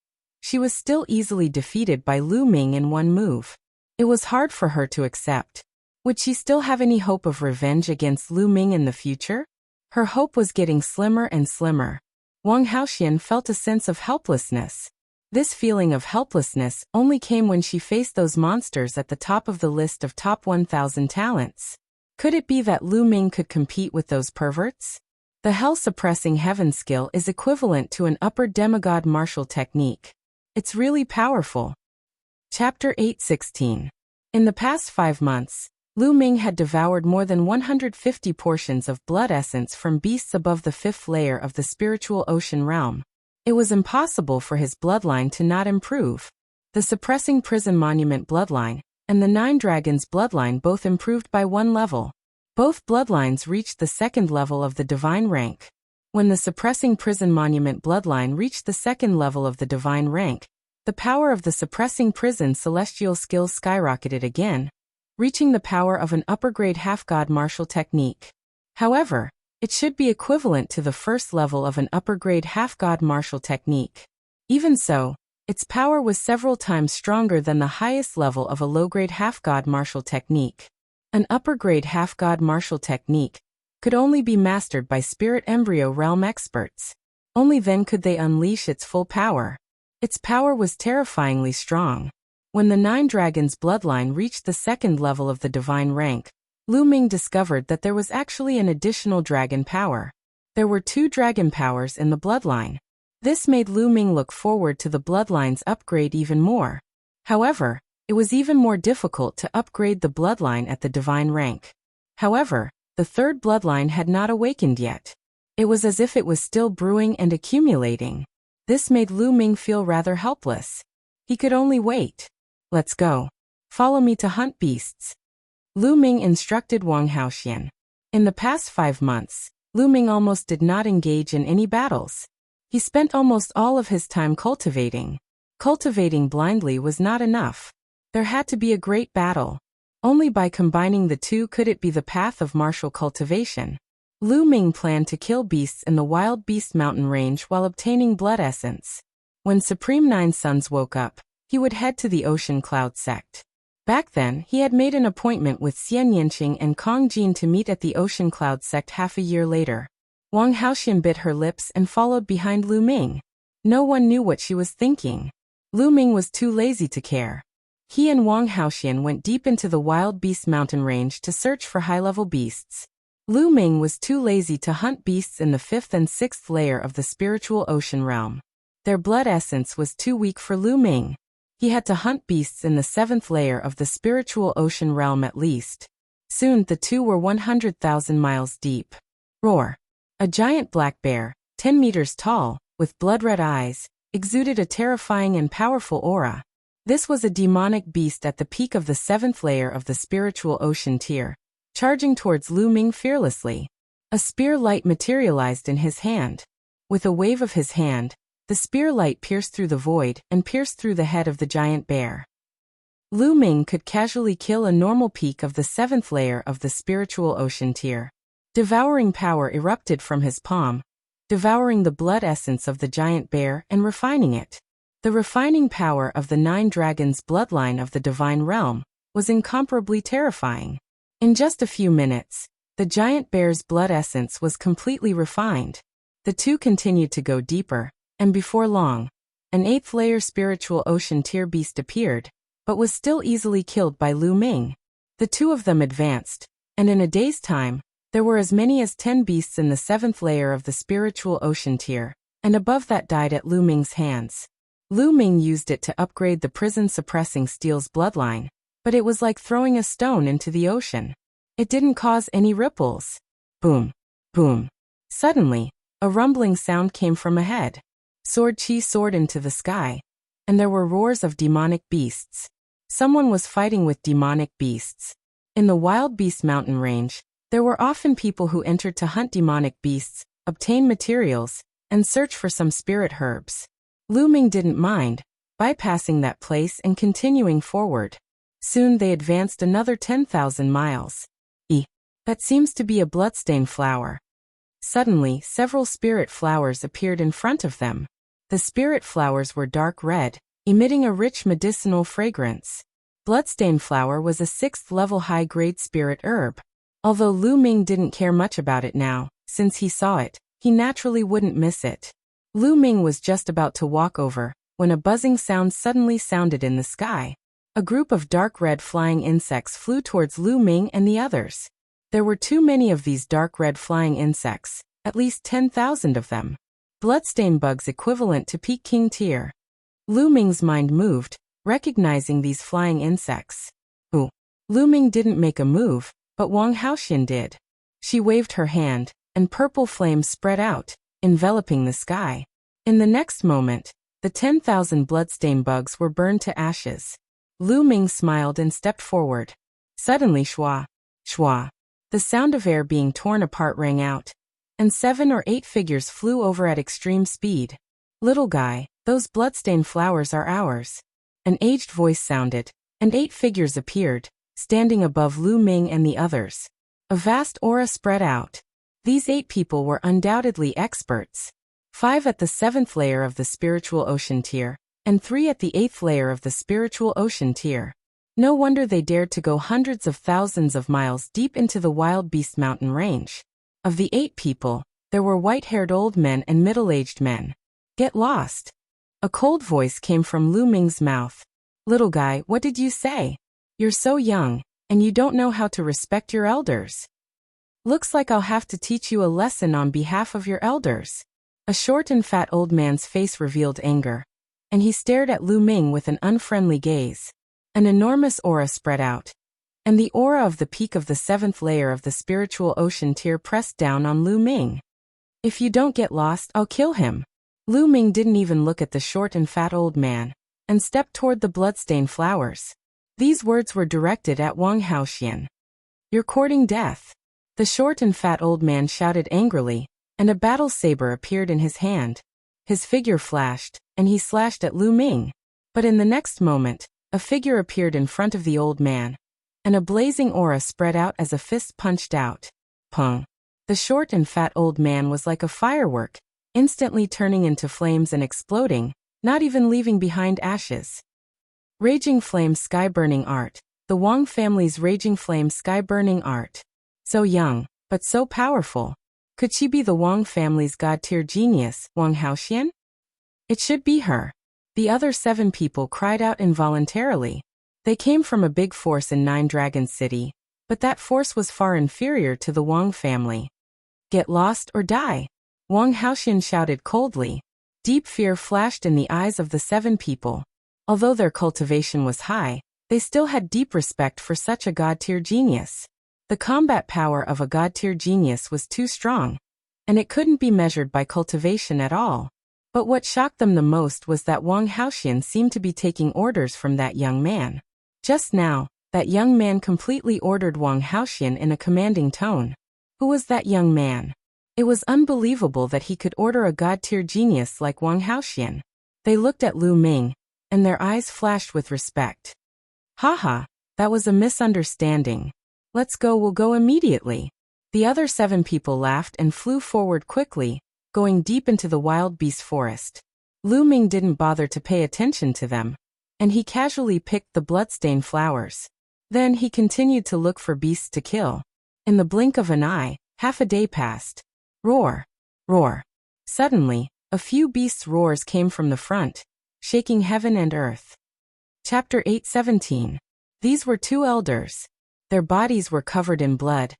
she was still easily defeated by Lu Ming in 1 move. It was hard for her to accept. Would she still have any hope of revenge against Lu Ming in the future? Her hope was getting slimmer and slimmer. Wang Haoxian felt a sense of helplessness. This feeling of helplessness only came when she faced those monsters at the top of the list of top 1,000 talents. Could it be that Lu Ming could compete with those perverts? The hell-suppressing heaven skill is equivalent to an upper demigod martial technique. It's really powerful. Chapter 8:16. In the past 5 months, Lu Ming had devoured more than 150 portions of blood essence from beasts above the 5th layer of the spiritual ocean realm. It was impossible for his bloodline to not improve. The suppressing prison monument bloodline and the 9 dragons bloodline both improved by 1 level. Both bloodlines reached the 2nd level of the divine rank. When the suppressing prison monument bloodline reached the 2nd level of the divine rank, the power of the suppressing prison celestial skills skyrocketed again, reaching the power of an upper-grade half-god martial technique. However, it should be equivalent to the 1st level of an upper-grade half-god martial technique. Even so, its power was several times stronger than the highest level of a low-grade half-god martial technique. An upper-grade half-god martial technique could only be mastered by spirit embryo realm experts. Only then could they unleash its full power. Its power was terrifyingly strong. When the 9 dragons bloodline reached the 2nd level of the divine rank, Lu Ming discovered that there was actually an additional dragon power. There were 2 dragon powers in the bloodline. This made Lu Ming look forward to the bloodline's upgrade even more. However, it was even more difficult to upgrade the bloodline at the divine rank. However, the 3rd bloodline had not awakened yet. It was as if it was still brewing and accumulating. This made Lu Ming feel rather helpless. He could only wait. Let's go. Follow me to hunt beasts. Lu Ming instructed Wang Haoxian. In the past 5 months, Lu Ming almost did not engage in any battles. He spent almost all of his time cultivating. Cultivating blindly was not enough. There had to be a great battle. Only by combining the two could it be the path of martial cultivation. Lu Ming planned to kill beasts in the Wild Beast Mountain Range while obtaining blood essence. When Supreme Nine Suns woke up, he would head to the Ocean Cloud sect. Back then, he had made an appointment with Xian Yanqing and Kong Jin to meet at the Ocean Cloud sect half a year later. Wang Haoxian bit her lips and followed behind Lu Ming. No one knew what she was thinking. Lu Ming was too lazy to care. He and Wang Haoxian went deep into the Wild Beast Mountain Range to search for high-level beasts. Lu Ming was too lazy to hunt beasts in the 5th and 6th layer of the spiritual ocean realm. Their blood essence was too weak for Lu Ming. He had to hunt beasts in the 7th layer of the spiritual ocean realm at least. Soon the two were 100,000 miles deep. Roar! A giant black bear, 10 meters tall, with blood-red eyes, exuded a terrifying and powerful aura. This was a demonic beast at the peak of the 7th layer of the spiritual ocean tier, charging towards Lu Ming fearlessly. A spear light materialized in his hand. With a wave of his hand, the spear light pierced through the void and pierced through the head of the giant bear. Lu Ming could casually kill a normal peak of the 7th layer of the spiritual ocean tier. Devouring power erupted from his palm, devouring the blood essence of the giant bear and refining it. The refining power of the 9 dragons bloodline of the divine realm was incomparably terrifying. In just a few minutes, the giant bear's blood essence was completely refined. The two continued to go deeper, and before long, an 8th layer spiritual ocean tier beast appeared, but was still easily killed by Lu Ming. The two of them advanced, and in a day's time, there were as many as 10 beasts in the 7th layer of the spiritual ocean tier, and above that died at Lu Ming's hands. Lu Ming used it to upgrade the prison-suppressing steel's bloodline, but it was like throwing a stone into the ocean. It didn't cause any ripples. Boom. Boom. Suddenly, a rumbling sound came from ahead. Sword Chi soared into the sky, and there were roars of demonic beasts. Someone was fighting with demonic beasts. In the Wild Beast Mountain Range, there were often people who entered to hunt demonic beasts, obtain materials, and search for some spirit herbs. Lu Ming didn't mind, bypassing that place and continuing forward. Soon they advanced another 10,000 miles. That seems to be a bloodstain flower. Suddenly, several spirit flowers appeared in front of them. The spirit flowers were dark red, emitting a rich medicinal fragrance. Bloodstain flower was a 6th level high-grade spirit herb. Although Lu Ming didn't care much about it now, since he saw it, he naturally wouldn't miss it. Lu Ming was just about to walk over, when a buzzing sound suddenly sounded in the sky. A group of dark red flying insects flew towards Lu Ming and the others. There were too many of these dark red flying insects, at least 10,000 of them. Bloodstain bugs equivalent to peak king tier. Lu Ming's mind moved, recognizing these flying insects. Ooh. Lu Ming didn't make a move, but Wang Haoxian did. She waved her hand, and purple flames spread out, enveloping the sky. In the next moment, the 10,000 bloodstain bugs were burned to ashes. Lu Ming smiled and stepped forward. Suddenly shwa, shwa. The sound of air being torn apart rang out, and 7 or 8 figures flew over at extreme speed. Little guy, those bloodstain flowers are ours. An aged voice sounded, and 8 figures appeared, standing above Lu Ming and the others. A vast aura spread out. These 8 people were undoubtedly experts. 5 at the 7th layer of the spiritual ocean tier, and 3 at the 8th layer of the spiritual ocean tier. No wonder they dared to go hundreds of thousands of miles deep into the Wild Beast Mountain Range. Of the 8 people, there were white-haired old men and middle-aged men. Get lost. A cold voice came from Lu Ming's mouth. Little guy, what did you say? You're so young, and you don't know how to respect your elders. Looks like I'll have to teach you a lesson on behalf of your elders. A short and fat old man's face revealed anger, and he stared at Lu Ming with an unfriendly gaze. An enormous aura spread out, and the aura of the peak of the 7th layer of the spiritual ocean tier pressed down on Lu Ming. If you don't get lost, I'll kill him. Lu Ming didn't even look at the short and fat old man, and stepped toward the bloodstained flowers. These words were directed at Wang Haoxian. You're courting death. The short and fat old man shouted angrily, and a battle saber appeared in his hand. His figure flashed, and he slashed at Lu Ming. But in the next moment, a figure appeared in front of the old man, and a blazing aura spread out as a fist punched out. Pung. The short and fat old man was like a firework, instantly turning into flames and exploding, not even leaving behind ashes. Raging Flame Sky-Burning Art. The Wang family's Raging Flame Sky-Burning Art. So young, but so powerful. Could she be the Wang family's god-tier genius, Wang Haoxian? It should be her. The other 7 people cried out involuntarily. They came from a big force in 9 Dragon City, but that force was far inferior to the Wang family. Get lost or die. Wang Haoxian shouted coldly. Deep fear flashed in the eyes of the 7 people. Although their cultivation was high, they still had deep respect for such a god-tier genius. The combat power of a god-tier genius was too strong, and it couldn't be measured by cultivation at all. But what shocked them the most was that Wang Haoxian seemed to be taking orders from that young man. Just now, that young man completely ordered Wang Haoxian in a commanding tone. Who was that young man? It was unbelievable that he could order a god-tier genius like Wang Haoxian. They looked at Lu Ming, and their eyes flashed with respect. Haha, that was a misunderstanding. Let's go, we'll go immediately. The other 7 people laughed and flew forward quickly, going deep into the wild beast forest. Lu Ming didn't bother to pay attention to them, and he casually picked the bloodstained flowers. Then he continued to look for beasts to kill. In the blink of an eye, half a day passed. Roar! Roar! Suddenly, a few beasts' roars came from the front, shaking heaven and earth. Chapter 8:17. These were 2 elders. Their bodies were covered in blood,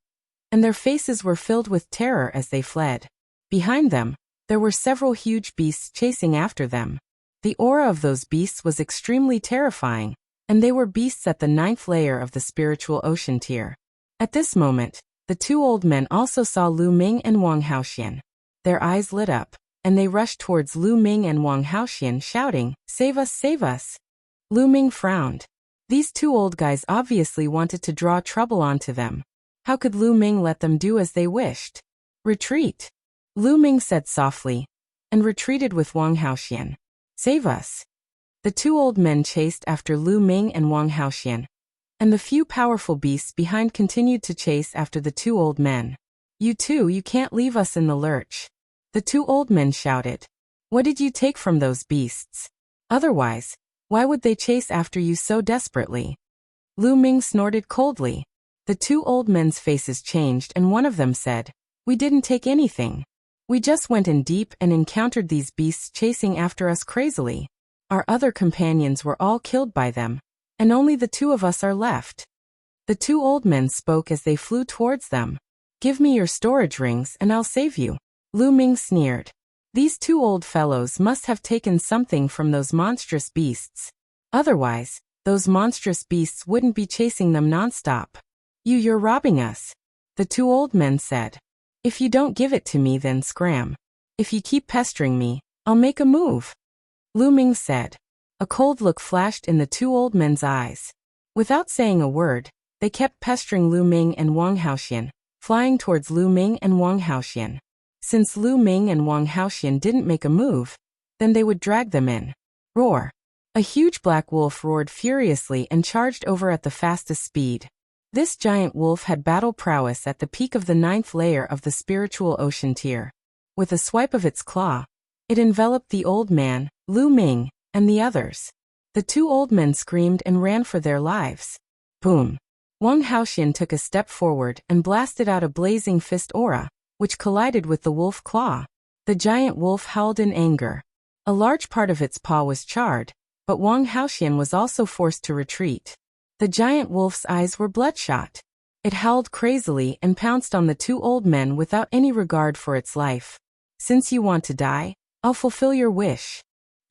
and their faces were filled with terror as they fled. Behind them, there were several huge beasts chasing after them. The aura of those beasts was extremely terrifying, and they were beasts at the 9th layer of the spiritual ocean tier. At this moment, the 2 old men also saw Lu Ming and Wang Haoxian. Their eyes lit up, and they rushed towards Lu Ming and Wang Haoxian shouting, "Save us, save us!" Lu Ming frowned. These 2 old guys obviously wanted to draw trouble onto them. How could Lu Ming let them do as they wished? Retreat! Lu Ming said softly, and retreated with Wang Haoxian. Save us! The 2 old men chased after Lu Ming and Wang Haoxian, and the few powerful beasts behind continued to chase after the 2 old men. You two, you can't leave us in the lurch. The 2 old men shouted. What did you take from those beasts? Otherwise, why would they chase after you so desperately? Lu Ming snorted coldly. The 2 old men's faces changed and one of them said, We didn't take anything. We just went in deep and encountered these beasts chasing after us crazily. Our other companions were all killed by them, and only the 2 of us are left. The 2 old men spoke as they flew towards them. Give me your storage rings and I'll save you. Lu Ming sneered. These 2 old fellows must have taken something from those monstrous beasts. Otherwise, those monstrous beasts wouldn't be chasing them nonstop. You're robbing us. The 2 old men said. If you don't give it to me, then scram. If you keep pestering me, I'll make a move. Lu Ming said. A cold look flashed in the 2 old men's eyes. Without saying a word, they kept pestering Lu Ming and Wang Haoxian, flying towards Lu Ming and Wang Haoxian. Since Lu Ming and Wang Haoxian didn't make a move, then they would drag them in. Roar! A huge black wolf roared furiously and charged over at the fastest speed. This giant wolf had battle prowess at the peak of the 9th layer of the spiritual ocean tier. With a swipe of its claw, it enveloped the old man, Lu Ming, and the others. The 2 old men screamed and ran for their lives. Boom! Wang Haoxian took a step forward and blasted out a blazing fist aura, which collided with the wolf claw. The giant wolf howled in anger. A large part of its paw was charred, but Wang Haoxian was also forced to retreat. The giant wolf's eyes were bloodshot. It howled crazily and pounced on the two old men without any regard for its life. Since you want to die, I'll fulfill your wish.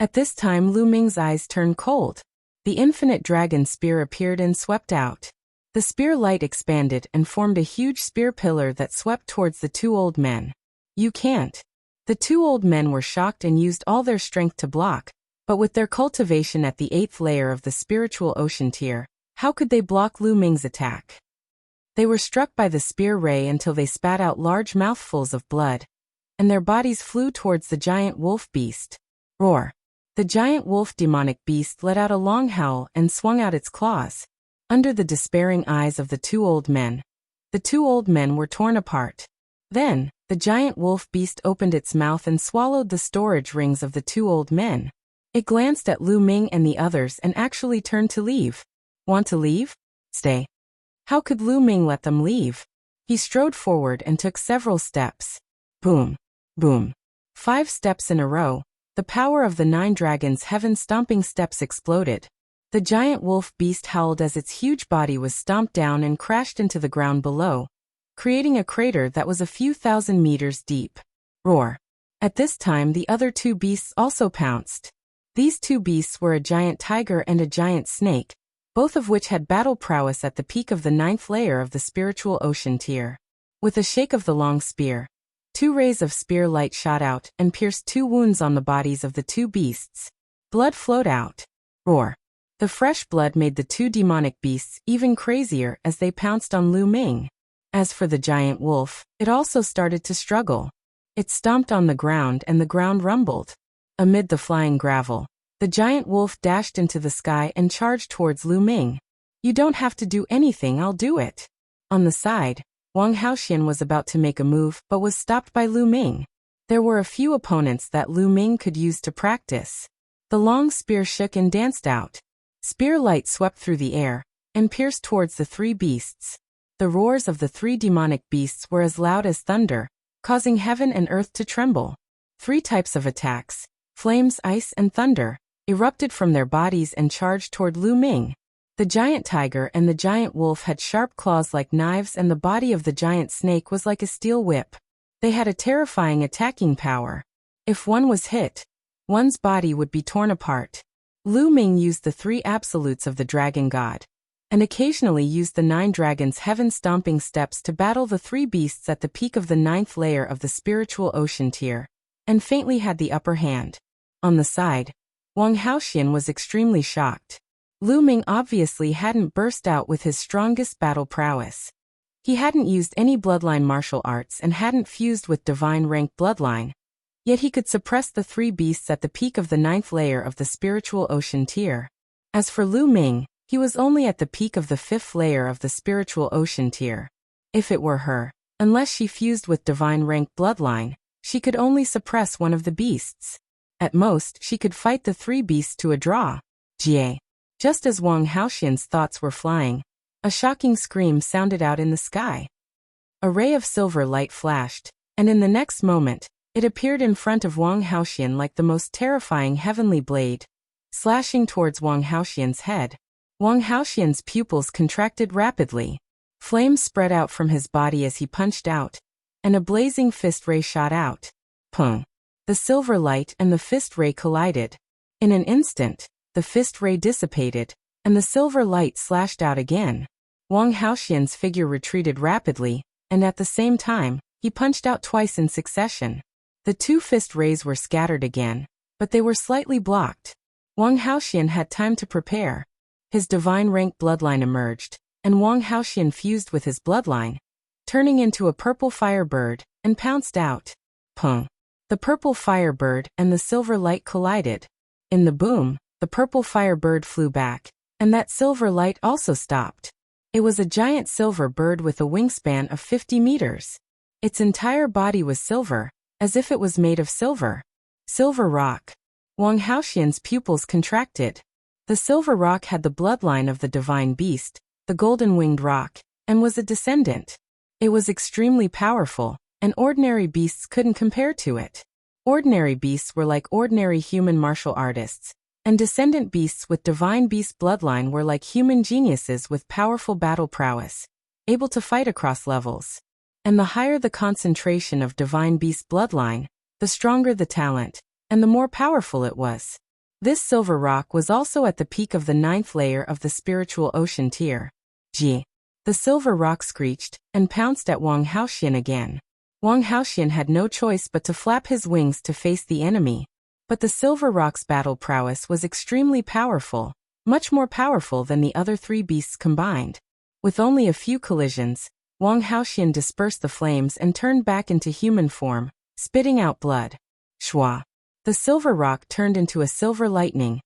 At this time Lu Ming's eyes turned cold. The infinite dragon spear appeared and swept out. The spear light expanded and formed a huge spear pillar that swept towards the two old men. You can't. The two old men were shocked and used all their strength to block, but with their cultivation at the 8th layer of the spiritual ocean tier, how could they block Lu Ming's attack? They were struck by the spear ray until they spat out large mouthfuls of blood, and their bodies flew towards the giant wolf beast. Roar! The giant wolf demonic beast let out a long howl and swung out its claws. Under the despairing eyes of the two old men, the two old men were torn apart. Then, the giant wolf beast opened its mouth and swallowed the storage rings of the two old men. It glanced at Lu Ming and the others and actually turned to leave. Want to leave? Stay. How could Lu Ming let them leave? He strode forward and took several steps. Boom. Boom. 5 steps in a row, the power of the 9 dragons' heaven-stomping steps exploded. The giant wolf beast howled as its huge body was stomped down and crashed into the ground below, creating a crater that was a few thousand meters deep. Roar. At this time the other 2 beasts also pounced. These 2 beasts were a giant tiger and a giant snake, both of which had battle prowess at the peak of the 9th layer of the spiritual ocean tier. With a shake of the long spear, 2 rays of spear light shot out and pierced 2 wounds on the bodies of the 2 beasts. Blood flowed out. Roar. The fresh blood made the 2 demonic beasts even crazier as they pounced on Lu Ming. As for the giant wolf, it also started to struggle. It stomped on the ground and the ground rumbled. Amid the flying gravel, the giant wolf dashed into the sky and charged towards Lu Ming. You don't have to do anything, I'll do it. On the side, Wang Haoxian was about to make a move but was stopped by Lu Ming. There were a few opponents that Lu Ming could use to practice. The long spear shook and danced out. Spear light swept through the air and pierced towards the 3 beasts. The roars of the 3 demonic beasts were as loud as thunder, causing heaven and earth to tremble. 3 types of attacks, flames, ice, and thunder, erupted from their bodies and charged toward Lu Ming. The giant tiger and the giant wolf had sharp claws like knives, and the body of the giant snake was like a steel whip. They had a terrifying attacking power. If one was hit, one's body would be torn apart. Lu Ming used the 3 absolutes of the dragon god, and occasionally used the 9 dragons' heaven-stomping steps to battle the 3 beasts at the peak of the 9th layer of the spiritual ocean tier, and faintly had the upper hand. On the side, Wang Haoxian was extremely shocked. Lu Ming obviously hadn't burst out with his strongest battle prowess. He hadn't used any bloodline martial arts and hadn't fused with divine rank bloodline. Yet he could suppress the 3 beasts at the peak of the 9th layer of the spiritual ocean tier. As for Lu Ming, he was only at the peak of the 5th layer of the spiritual ocean tier. If it were her, unless she fused with divine rank bloodline, she could only suppress one of the beasts. At most, she could fight the 3 beasts to a draw. Jie. Just as Wang Haoxian's thoughts were flying, a shocking scream sounded out in the sky. A ray of silver light flashed, and in the next moment, it appeared in front of Wang Haoxian like the most terrifying heavenly blade, slashing towards Wang Haoxian's head. Wang Haoxian's pupils contracted rapidly. Flames spread out from his body as he punched out, and a blazing fist ray shot out. Pung. The silver light and the fist ray collided. In an instant, the fist ray dissipated, and the silver light slashed out again. Wang Haoxian's figure retreated rapidly, and at the same time, he punched out twice in succession. The 2 fist rays were scattered again, but they were slightly blocked. Wang Haoxian had time to prepare. His divine rank bloodline emerged, and Wang Haoxian fused with his bloodline, turning into a purple firebird, and pounced out. Pung. The purple firebird and the silver light collided. In the boom, the purple firebird flew back, and that silver light also stopped. It was a giant silver bird with a wingspan of 50 meters. Its entire body was silver, as if it was made of silver. Silver rock. Wang Haoxian's pupils contracted. The silver rock had the bloodline of the divine beast, the golden-winged rock, and was a descendant. It was extremely powerful, and ordinary beasts couldn't compare to it. Ordinary beasts were like ordinary human martial artists, and descendant beasts with divine beast bloodline were like human geniuses with powerful battle prowess, able to fight across levels. And the higher the concentration of divine beast bloodline, the stronger the talent, and the more powerful it was. This silver rock was also at the peak of the 9th layer of the spiritual ocean tier. G. The silver rock screeched and pounced at Wang Haoxian again. Wang Haoxian had no choice but to flap his wings to face the enemy. But the silver rock's battle prowess was extremely powerful, much more powerful than the other 3 beasts combined. With only a few collisions, Wang Haoxian dispersed the flames and turned back into human form, spitting out blood. Shwa. The silver rock turned into a silver lightning,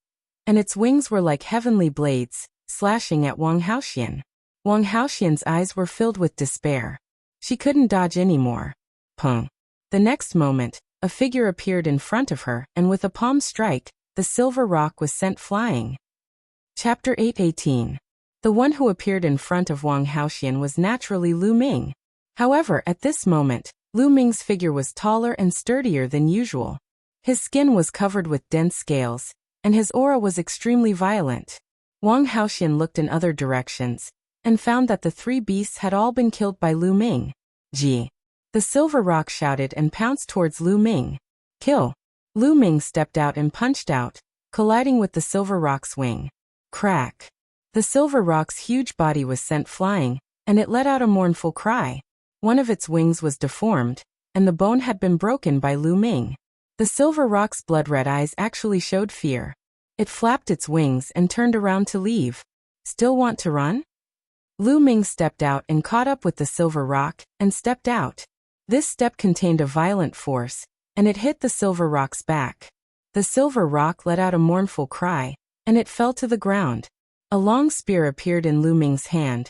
and its wings were like heavenly blades, slashing at Wang Haoxian. Wang Haoxian's eyes were filled with despair. She couldn't dodge anymore. Pung. The next moment, a figure appeared in front of her, and with a palm strike, the silver rock was sent flying. Chapter 8:18. The one who appeared in front of Wang Haoxian was naturally Lu Ming. However, at this moment, Lu Ming's figure was taller and sturdier than usual. His skin was covered with dense scales, and his aura was extremely violent. Wang Haoxian looked in other directions, and found that the 3 beasts had all been killed by Lu Ming. Gee. The silver rock shouted and pounced towards Lu Ming. Kill. Lu Ming stepped out and punched out, colliding with the silver rock's wing. Crack. The silver rock's huge body was sent flying, and it let out a mournful cry. One of its wings was deformed, and the bone had been broken by Lu Ming. The silver rock's blood-red eyes actually showed fear. It flapped its wings and turned around to leave. Still want to run? Lu Ming stepped out and caught up with the silver rock, and stepped out. This step contained a violent force, and it hit the silver rock's back. The silver rock let out a mournful cry, and it fell to the ground. A long spear appeared in Lu Ming's hand,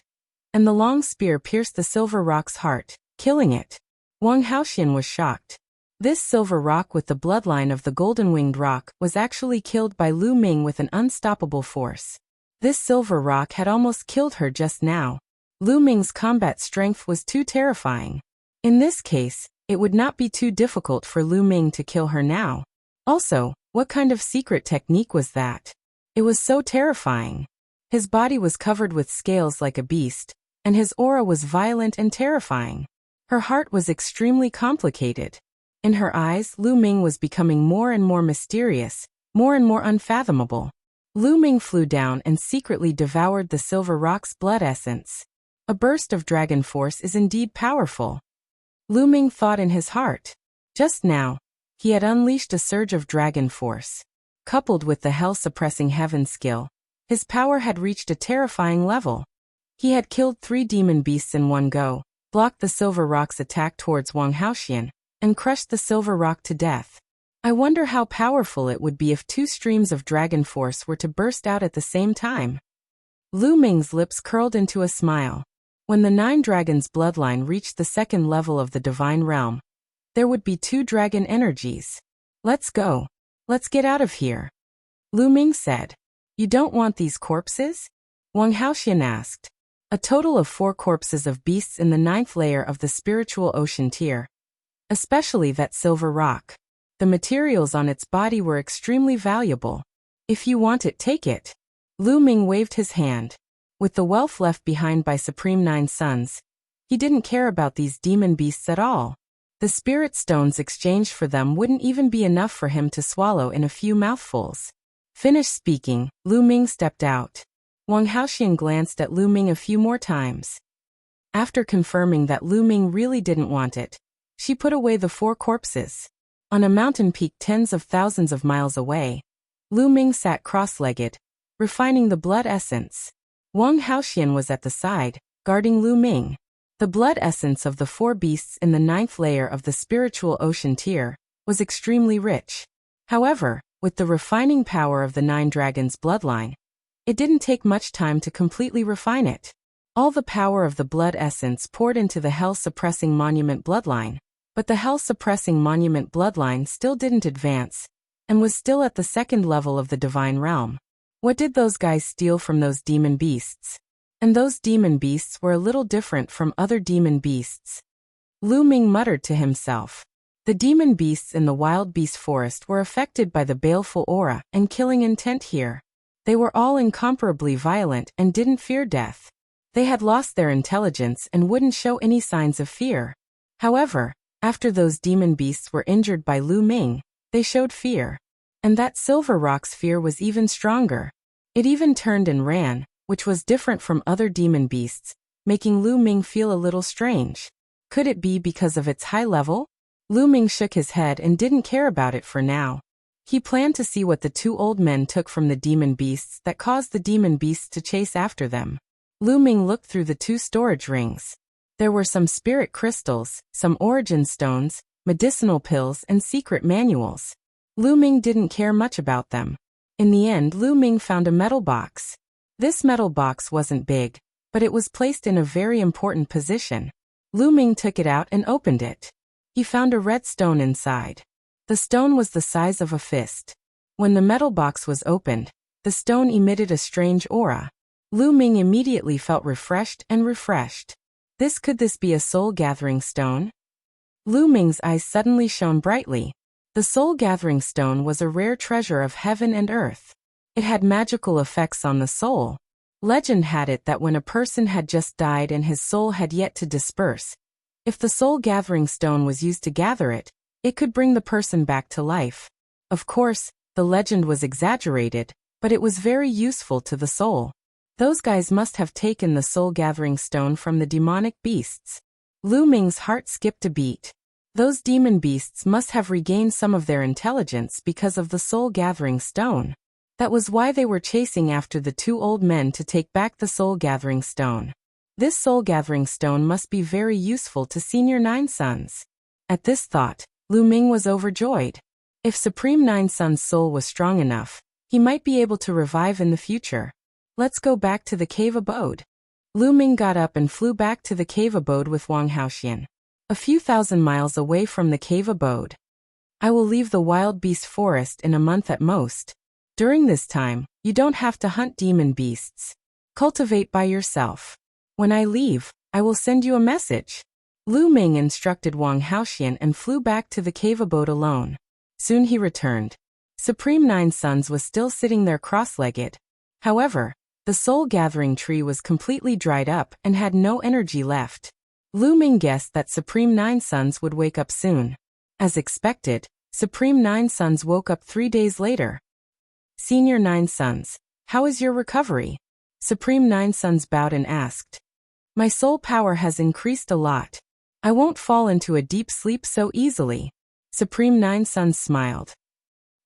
and the long spear pierced the silver rock's heart, killing it. Wang Haoxian was shocked. This silver rock with the bloodline of the golden-winged rock was actually killed by Lu Ming with an unstoppable force. This silver rock had almost killed her just now. Lu Ming's combat strength was too terrifying. In this case, it would not be too difficult for Lu Ming to kill her now. Also, what kind of secret technique was that? It was so terrifying. His body was covered with scales like a beast, and his aura was violent and terrifying. Her heart was extremely complicated. In her eyes, Lu Ming was becoming more and more mysterious, more and more unfathomable. Lu Ming flew down and secretly devoured the silver rock's blood essence. A burst of dragon force is indeed powerful. Lu Ming thought in his heart. Just now, he had unleashed a surge of dragon force. Coupled with the hell-suppressing heaven skill, his power had reached a terrifying level. He had killed 3 demon beasts in one go, blocked the silver rock's attack towards Wang Haoxian, and crushed the silver rock to death. I wonder how powerful it would be if 2 streams of dragon force were to burst out at the same time. Lu Ming's lips curled into a smile. When the 9 dragons' bloodline reached the 2nd level of the divine realm, there would be 2 dragon energies. Let's go. Let's get out of here. Lu Ming said. You don't want these corpses? Wang Haoxian asked. A total of 4 corpses of beasts in the 9th layer of the spiritual ocean tier. Especially that silver rock. The materials on its body were extremely valuable. If you want it, take it. Lu Ming waved his hand. With the wealth left behind by Supreme 9 Sons, he didn't care about these demon beasts at all. The spirit stones exchanged for them wouldn't even be enough for him to swallow in a few mouthfuls. Finished speaking, Lu Ming stepped out. Wang Haoxian glanced at Lu Ming a few more times. After confirming that Lu Ming really didn't want it, she put away the 4 corpses. On a mountain peak tens of thousands of miles away, Lu Ming sat cross-legged, refining the blood essence. Wang Haoxian was at the side, guarding Lu Ming. The blood essence of the 4 beasts in the 9th layer of the spiritual ocean tier was extremely rich. However, with the refining power of the 9 dragons' bloodline, it didn't take much time to completely refine it. All the power of the blood essence poured into the hell-suppressing monument bloodline, but the hell-suppressing monument bloodline still didn't advance, and was still at the 2nd level of the divine realm. What did those guys steal from those demon beasts? And those demon beasts were a little different from other demon beasts. Lu Ming muttered to himself. The demon beasts in the wild beast forest were affected by the baleful aura and killing intent here. They were all incomparably violent and didn't fear death. They had lost their intelligence and wouldn't show any signs of fear. However, after those demon beasts were injured by Lu Ming, they showed fear. And that Silver Rock's fear was even stronger. It even turned and ran, which was different from other demon beasts, making Lu Ming feel a little strange. Could it be because of its high level? Lu Ming shook his head and didn't care about it for now. He planned to see what the two old men took from the demon beasts that caused the demon beasts to chase after them. Lu Ming looked through the two storage rings. There were some spirit crystals, some origin stones, medicinal pills, and secret manuals. Lu Ming didn't care much about them. In the end, Lu Ming found a metal box. This metal box wasn't big, but it was placed in a very important position. Lu Ming took it out and opened it. He found a red stone inside. The stone was the size of a fist. When the metal box was opened, the stone emitted a strange aura. Lu Ming immediately felt refreshed. Could this be a soul-gathering stone? Lu Ming's eyes suddenly shone brightly. The soul-gathering stone was a rare treasure of heaven and earth. It had magical effects on the soul. Legend had it that when a person had just died and his soul had yet to disperse, if the soul-gathering stone was used to gather it, it could bring the person back to life. Of course, the legend was exaggerated, but it was very useful to the soul. Those guys must have taken the soul-gathering stone from the demonic beasts. Lu Ming's heart skipped a beat. Those demon beasts must have regained some of their intelligence because of the soul-gathering stone. That was why they were chasing after the two old men to take back the soul-gathering stone. This soul-gathering stone must be very useful to Senior Nine Sons. At this thought, Lu Ming was overjoyed. If Supreme Nine Sons' soul was strong enough, he might be able to revive in the future. Let's go back to the cave abode. Lu Ming got up and flew back to the cave abode with Wang Haoxian. A few thousand miles away from the cave abode. I will leave the wild beast forest in a month at most. During this time, you don't have to hunt demon beasts. Cultivate by yourself. When I leave, I will send you a message. Lu Ming instructed Wang Haoxian and flew back to the cave abode alone. Soon he returned. Supreme Nine Sons was still sitting there cross-legged. However, the soul-gathering tree was completely dried up and had no energy left. Lu Ming guessed that Supreme Nine Sons would wake up soon. As expected, Supreme Nine Sons woke up 3 days later. Senior Nine Sons, how is your recovery? Supreme Nine Sons bowed and asked. My soul power has increased a lot. I won't fall into a deep sleep so easily. Supreme Nine Sons smiled.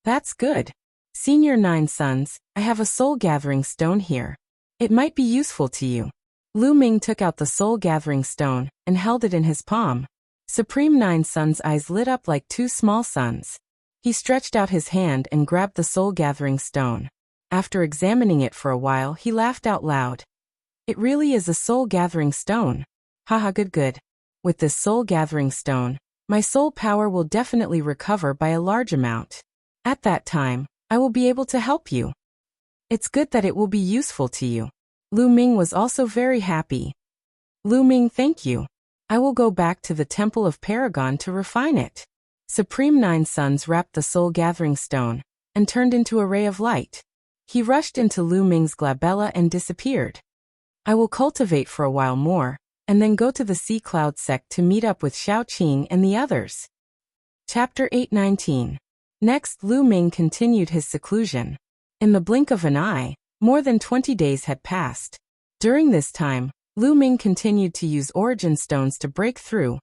That's good. Senior Nine Sons, I have a soul-gathering stone here. It might be useful to you. Lu Ming took out the soul-gathering stone and held it in his palm. Supreme Nine Sons' eyes lit up like two small suns. He stretched out his hand and grabbed the soul-gathering stone. After examining it for a while, he laughed out loud. It really is a soul-gathering stone. Haha, good. With this soul-gathering stone, my soul power will definitely recover by a large amount. At that time, I will be able to help you. It's good that it will be useful to you. Lu Ming was also very happy. Lu Ming, thank you. I will go back to the Temple of Paragon to refine it. Supreme Nine Sons wrapped the soul-gathering stone and turned into a ray of light. He rushed into Lu Ming's glabella and disappeared. I will cultivate for a while more, and then go to the Sea Cloud sect to meet up with Xiao Qing and the others. Chapter 819. Next, Lu Ming continued his seclusion. In the blink of an eye, more than 20 days had passed. During this time, Lu Ming continued to use origin stones to break through,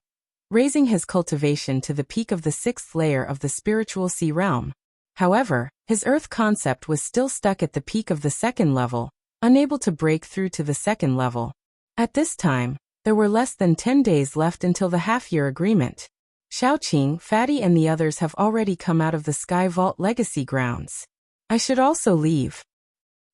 raising his cultivation to the peak of the 6th layer of the spiritual sea realm. However, his earth concept was still stuck at the peak of the 2nd level, unable to break through to the 2nd level. At this time, there were less than 10 days left until the half-year agreement. Xiao Qing, Fatty and the others have already come out of the Sky Vault Legacy grounds. I should also leave.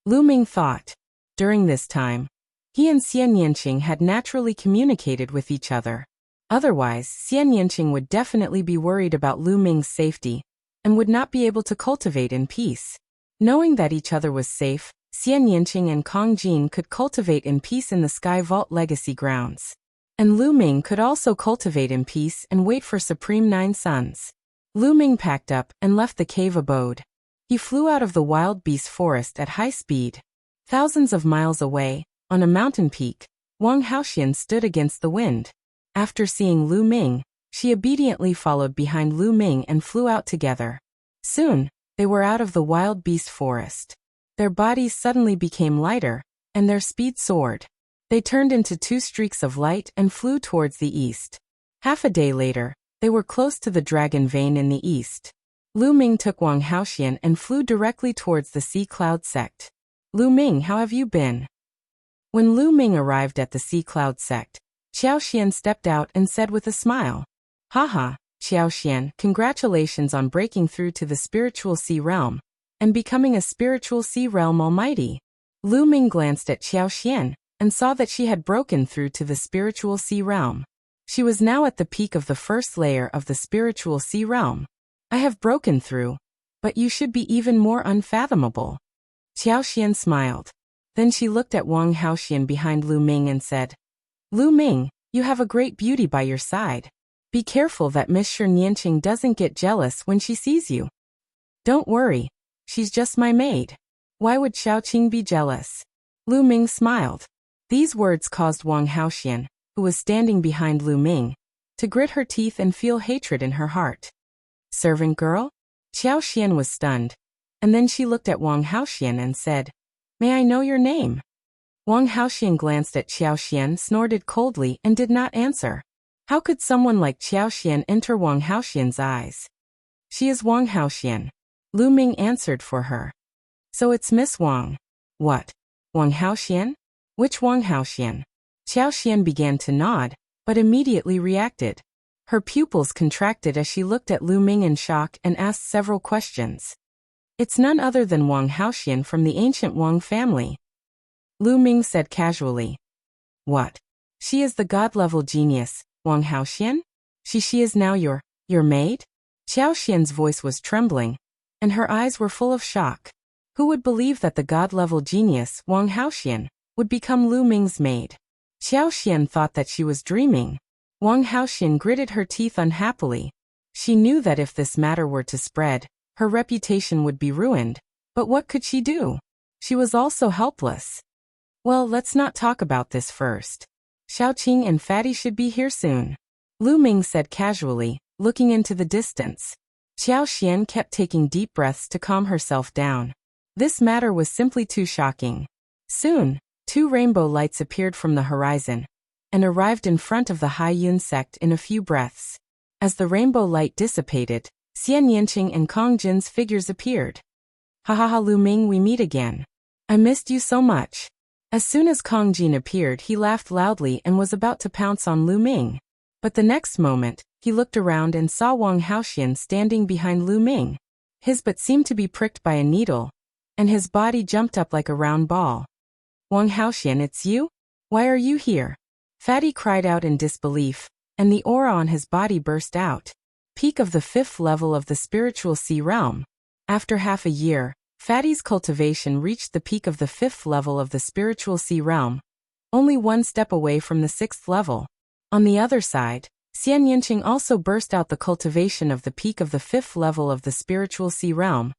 Lu Ming thought. During this time, he and Xian Yanqing had naturally communicated with each other. Otherwise, Xian Yanqing would definitely be worried about Lu Ming's safety and would not be able to cultivate in peace. Knowing that each other was safe, Xian Yanqing and Kong Jin could cultivate in peace in the Sky Vault Legacy grounds. And Lu Ming could also cultivate in peace and wait for Supreme Nine Sons. Lu Ming packed up and left the cave abode. He flew out of the wild beast forest at high speed. Thousands of miles away, on a mountain peak, Wang Haoxian stood against the wind. After seeing Lu Ming, she obediently followed behind Lu Ming and flew out together. Soon, they were out of the wild beast forest. Their bodies suddenly became lighter, and their speed soared. They turned into two streaks of light and flew towards the east. Half a day later, they were close to the dragon vein in the east. Lu Ming took Wang Haoxian and flew directly towards the Sea Cloud sect. Lu Ming, how have you been? When Lu Ming arrived at the Sea Cloud sect, Xiao Xian stepped out and said with a smile, "Haha, Xiao Xian, congratulations on breaking through to the spiritual sea realm and becoming a spiritual sea realm almighty." Lu Ming glanced at Xiao Xian and saw that she had broken through to the spiritual sea realm. She was now at the peak of the first layer of the spiritual sea realm. "I have broken through, but you should be even more unfathomable." Xiao Xian smiled. Then she looked at Wang Haoxian behind Lu Ming and said, "Lu Ming, you have a great beauty by your side. Be careful that Miss Shi Nianqing doesn't get jealous when she sees you." "Don't worry, she's just my maid. Why would Xiaoqing be jealous?" Lu Ming smiled. These words caused Wang Haoxian, who was standing behind Lu Ming, to grit her teeth and feel hatred in her heart. "Servant girl?" Xiao Xian was stunned, and then she looked at Wang Haoxian and said, "May I know your name?" Wang Haoxian glanced at Xiao Xian, snorted coldly, and did not answer. How could someone like Xiao Xian enter Wang Haoxian's eyes? "She is Wang Haoxian." Lu Ming answered for her. "So it's Miss Wang." "What? Wang Haoxian? Which Wang Haoxian?" Xiao Xian began to nod, but immediately reacted. Her pupils contracted as she looked at Lu Ming in shock and asked several questions. "It's none other than Wang Haoxian from the ancient Wang family." Lu Ming said casually. "What? She is the god-level genius, Wang Haoxian? She is now your maid?" Xiao Xian's voice was trembling, and her eyes were full of shock. Who would believe that the god-level genius, Wang Haoxian, would become Lu Ming's maid? Xiao Xian thought that she was dreaming. Wang Haoxian gritted her teeth unhappily. She knew that if this matter were to spread, her reputation would be ruined, but what could she do? She was also helpless. "Well, let's not talk about this first. Xiaoqing and Fatty should be here soon," Lu Ming said casually, looking into the distance. Xiao Xian kept taking deep breaths to calm herself down. This matter was simply too shocking. Soon, two rainbow lights appeared from the horizon and arrived in front of the Haiyun sect in a few breaths. As the rainbow light dissipated, Xian Yanqing and Kong Jin's figures appeared. "Ha ha ha, Lu Ming, we meet again. I missed you so much." As soon as Kong Jin appeared, he laughed loudly and was about to pounce on Lu Ming. But the next moment, he looked around and saw Wang Haoxian standing behind Lu Ming. His butt seemed to be pricked by a needle, and his body jumped up like a round ball. "Wang Haoxian, it's you? Why are you here?" Fatty cried out in disbelief, and the aura on his body burst out. Peak of the 5th level of the spiritual sea realm. After half a year, Fatty's cultivation reached the peak of the 5th level of the spiritual sea realm, only one step away from the 6th level. On the other side, Xian Yanqing also burst out the cultivation of the peak of the 5th level of the spiritual sea realm,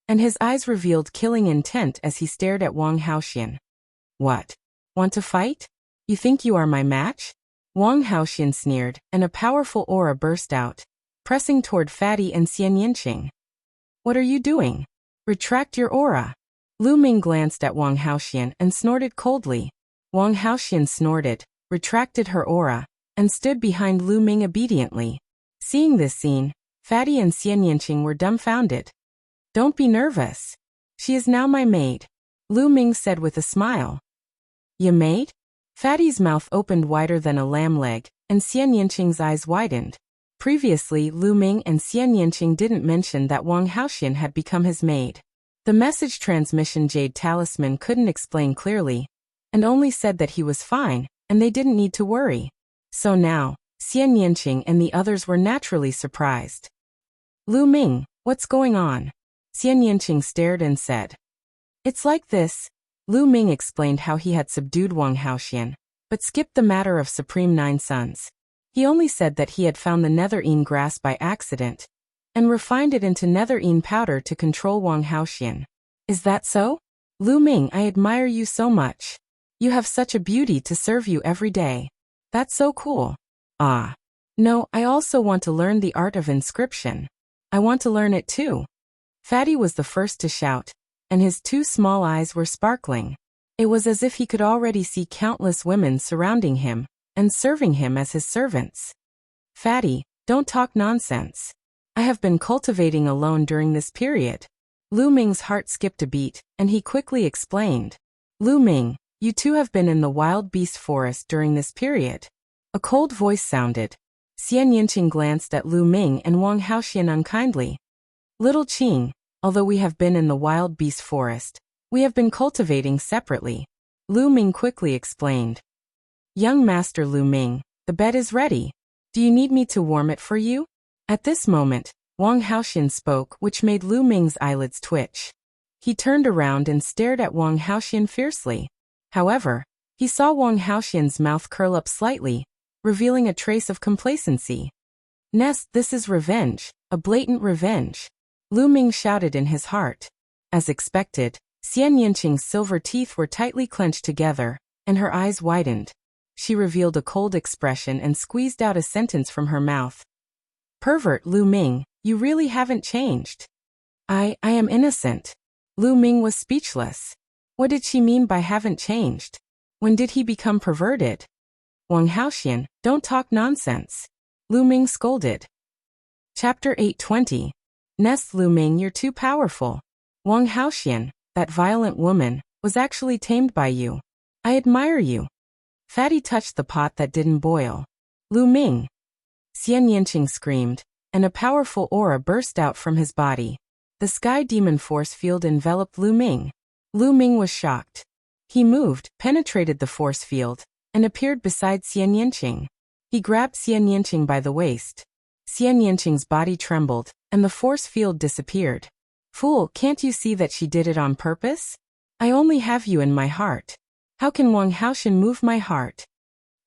and his eyes revealed killing intent as he stared at Wang Haoxian. "What? Want to fight? You think you are my match?" Wang Haoxian sneered, and a powerful aura burst out, pressing toward Fatty and Xian Yanqing. "What are you doing? Retract your aura." Lu Ming glanced at Wang Haoxian and snorted coldly. Wang Haoxian snorted, retracted her aura, and stood behind Lu Ming obediently. Seeing this scene, Fatty and Xian Yanqing were dumbfounded. "Don't be nervous. She is now my maid," Lu Ming said with a smile. "Your maid?" Fatty's mouth opened wider than a lamb leg, and Xian Yanqing's eyes widened. Previously, Lu Ming and Xian Yanqing didn't mention that Wang Haoxian had become his maid. The message transmission Jade Talisman couldn't explain clearly, and only said that he was fine, and they didn't need to worry. So now, Xian Yanqing and the others were naturally surprised. "Lu Ming, what's going on?" Xian Yanqing stared and said. "It's like this." Lu Ming explained how he had subdued Wang Haoxian, but skipped the matter of Supreme Nine Sons. He only said that he had found the netherine grass by accident, and refined it into netherine powder to control Wang Haoxian. Is that so? Lu Ming, I admire you so much. You have such a beauty to serve you every day. That's so cool. Ah. No, I also want to learn the art of inscription. I want to learn it too. Fatty was the first to shout, and his two small eyes were sparkling. It was as if he could already see countless women surrounding him and serving him as his servants. Fatty, don't talk nonsense. I have been cultivating alone during this period. Lu Ming's heart skipped a beat, and he quickly explained. Lu Ming, you two have been in the wild beast forest during this period. A cold voice sounded. Xian Yinqing glanced at Lu Ming and Wang Haoxian unkindly. Little Qing, although we have been in the wild beast forest, we have been cultivating separately. Lu Ming quickly explained. Young Master Lu Ming, the bed is ready. Do you need me to warm it for you? At this moment, Wang Haoxian spoke, which made Lu Ming's eyelids twitch. He turned around and stared at Wang Haoxian fiercely. However, he saw Wang Haoxian's mouth curl up slightly, revealing a trace of complacency. Nest, this is revenge, a blatant revenge. Lu Ming shouted in his heart. As expected, Xian Yinqing's silver teeth were tightly clenched together, and her eyes widened. She revealed a cold expression and squeezed out a sentence from her mouth. Pervert Lu Ming, you really haven't changed. I am innocent. Lu Ming was speechless. What did she mean by haven't changed? When did he become perverted? Wang Haoxian, don't talk nonsense. Lu Ming scolded. Chapter 820. Nest Lu Ming, you're too powerful. Wang Haoxian, that violent woman, was actually tamed by you. I admire you. Fatty touched the pot that didn't boil. Lu Ming. Xian Yinqing screamed, and a powerful aura burst out from his body. The sky demon force field enveloped Lu Ming. Lu Ming was shocked. He moved, penetrated the force field, and appeared beside Xian Yinqing. He grabbed Xian Yinqing by the waist. Xian Yinqing's body trembled, and the force field disappeared. Fool, can't you see that she did it on purpose? I only have you in my heart. How can Wang Haoxian move my heart?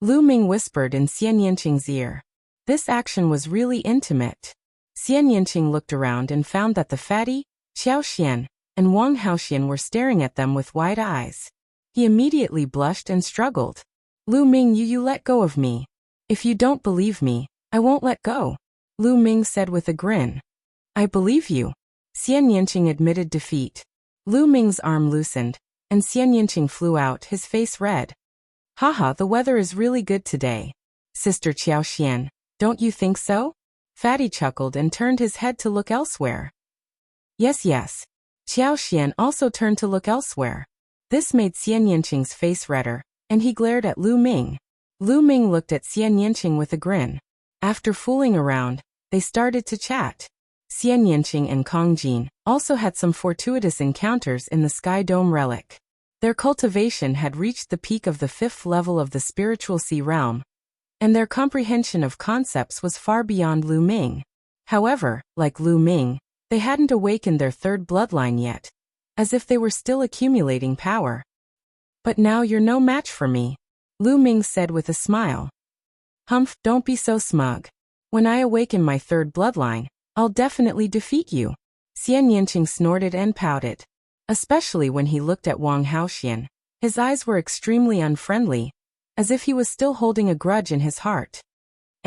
Lu Ming whispered in Xian Yinqing's ear. This action was really intimate. Xian Yinqing looked around and found that the fatty, Xiao Xian, and Wang Haoxian were staring at them with wide eyes. He immediately blushed and struggled. Lu Ming, you let go of me. If you don't believe me, I won't let go. Lu Ming said with a grin. I believe you. Xian Yinqing admitted defeat. Lu Ming's arm loosened, and Xian Yinqing flew out, his face red. Haha, the weather is really good today. Sister Xiao Xian, don't you think so? Fatty chuckled and turned his head to look elsewhere. Yes. Xiao Xian also turned to look elsewhere. This made Xian Yinqing's face redder, and he glared at Lu Ming. Lu Ming looked at Xian Yinqing with a grin. After fooling around, they started to chat. Xian Yinqing and Kong Jin also had some fortuitous encounters in the Sky Dome relic. Their cultivation had reached the peak of the 5th level of the spiritual sea realm, and their comprehension of concepts was far beyond Lu Ming. However, like Lu Ming, they hadn't awakened their 3rd bloodline yet, as if they were still accumulating power. But now you're no match for me, Lu Ming said with a smile. Humph, don't be so smug. When I awaken my 3rd bloodline, I'll definitely defeat you. Xian Yinqing snorted and pouted. Especially when he looked at Wang Haoxian. His eyes were extremely unfriendly, as if he was still holding a grudge in his heart.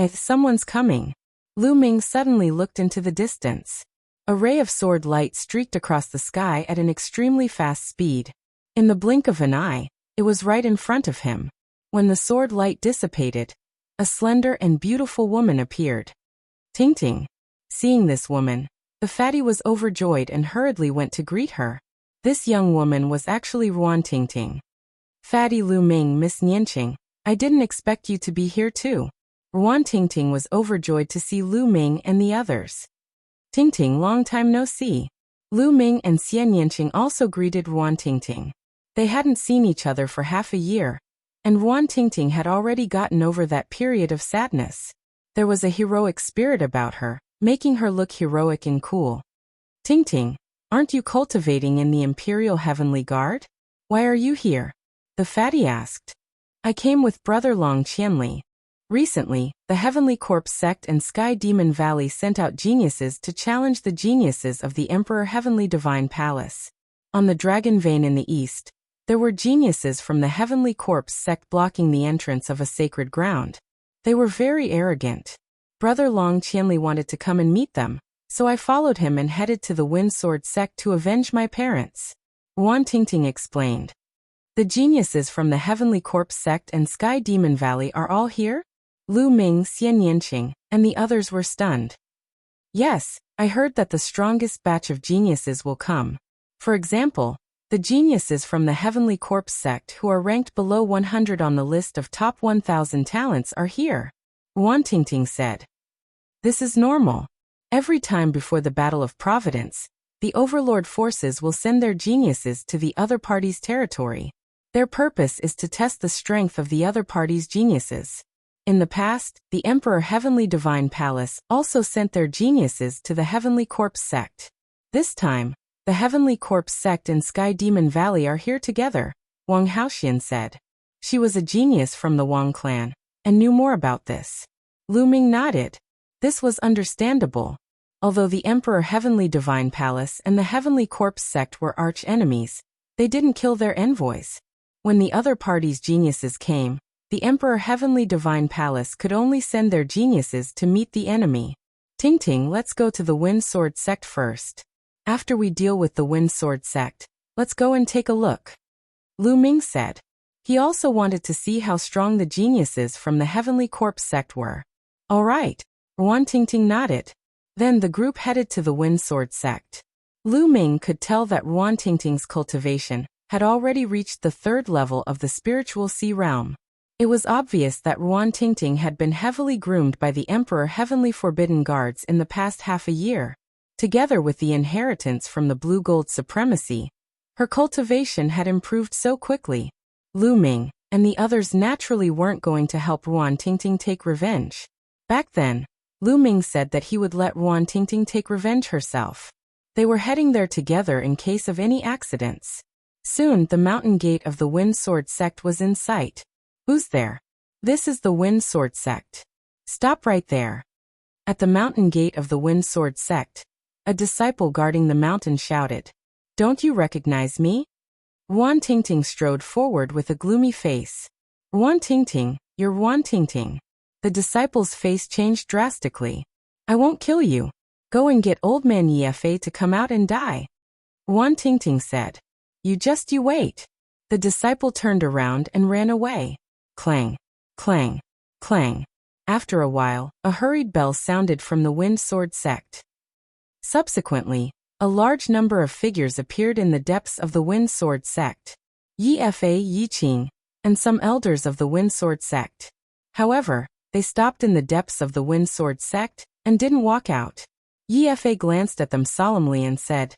Someone's coming. Lu Ming suddenly looked into the distance. A ray of sword light streaked across the sky at an extremely fast speed. In the blink of an eye, it was right in front of him. When the sword light dissipated, a slender and beautiful woman appeared. Ting Ting. Seeing this woman, the fatty was overjoyed and hurriedly went to greet her. This young woman was actually Ruan Ting Ting. Fatty Lu Ming, Miss Nianqing, I didn't expect you to be here too. Ruan Ting Ting was overjoyed to see Lu Ming and the others. Ting Ting, long time no see. Lu Ming and Xian Yinqing also greeted Ruan Ting Ting. They hadn't seen each other for half a year, and Ruan Ting Ting had already gotten over that period of sadness. There was a heroic spirit about her, making her look heroic and cool. Ting Ting, aren't you cultivating in the Imperial Heavenly Guard? Why are you here? The fatty asked. I came with Brother Long Qianli. Recently, the Heavenly Corpse sect and Sky Demon Valley sent out geniuses to challenge the geniuses of the Emperor Heavenly Divine Palace. On the Dragon Vein in the east, there were geniuses from the Heavenly Corpse sect blocking the entrance of a sacred ground. They were very arrogant. Brother Long Qianli wanted to come and meet them, so I followed him and headed to the Wind Sword sect to avenge my parents. Wan Tingting explained. The geniuses from the Heavenly Corpse sect and Sky Demon Valley are all here? Lu Ming, Xian Yanqing, and the others were stunned. Yes, I heard that the strongest batch of geniuses will come. For example, the geniuses from the Heavenly Corpse sect who are ranked below 100 on the list of top 1,000 talents are here. Wan Tingting said. This is normal. Every time before the Battle of Providence, the Overlord forces will send their geniuses to the other party's territory. Their purpose is to test the strength of the other party's geniuses. In the past, the Emperor Heavenly Divine Palace also sent their geniuses to the Heavenly Corpse sect. This time, the Heavenly Corpse sect and Sky Demon Valley are here together, Wang Haoxian said. She was a genius from the Wang clan, and knew more about this. Lu Ming nodded. This was understandable. Although the Emperor Heavenly Divine Palace and the Heavenly Corpse sect were arch-enemies, they didn't kill their envoys. When the other party's geniuses came, the Emperor Heavenly Divine Palace could only send their geniuses to meet the enemy. Tingting, let's go to the Wind Sword sect first. After we deal with the Wind Sword sect, let's go and take a look. Lu Ming said. He also wanted to see how strong the geniuses from the Heavenly Corpse sect were. All right. Wan Tingting nodded. Then the group headed to the Wind Sword sect. Lu Ming could tell that Wan Tingting's cultivation had already reached the 3rd level of the spiritual sea realm. It was obvious that Wan Tingting had been heavily groomed by the Emperor Heavenly Forbidden Guards in the past half a year. Together with the inheritance from the Blue Gold Supremacy, her cultivation had improved so quickly. Lu Ming and the others naturally weren't going to help Wan Tingting take revenge. Back then, Lu Ming said that he would let Wan Tingting take revenge herself. They were heading there together in case of any accidents. Soon the mountain gate of the Wind Sword sect was in sight. Who's there? This is the Wind Sword sect. Stop right there. At the mountain gate of the Wind Sword sect, a disciple guarding the mountain shouted, Don't you recognize me? Wan Tingting strode forward with a gloomy face. Wan Tingting, you're Wan Tingting. The disciple's face changed drastically. I won't kill you. Go and get old man Yefa to come out and die. Wan Tingting said. You wait. The disciple turned around and ran away. Clang, clang, clang. After a while, a hurried bell sounded from the Wind Sword sect. Subsequently, a large number of figures appeared in the depths of the Wind Sword sect. Yefa, Yiqing, and some elders of the Wind Sword sect. However, they stopped in the depths of the Wind Sword sect and didn't walk out. Yefa glanced at them solemnly and said,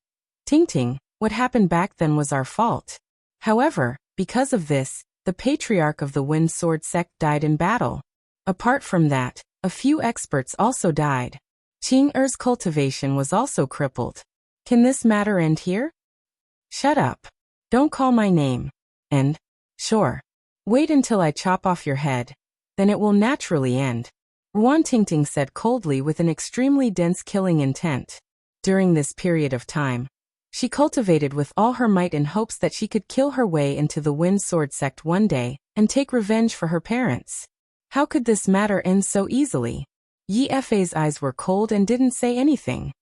Tingting, what happened back then was our fault. However, because of this, the patriarch of the Wind Sword sect died in battle. Apart from that, a few experts also died. Qing Er's cultivation was also crippled. Can this matter end here? Shut up. Don't call my name. And, sure. Wait until I chop off your head. Then it will naturally end. Wan Tingting said coldly with an extremely dense killing intent. During this period of time, she cultivated with all her might in hopes that she could kill her way into the Wind Sword sect one day and take revenge for her parents. How could this matter end so easily? Yefa's eyes were cold and didn't say anything.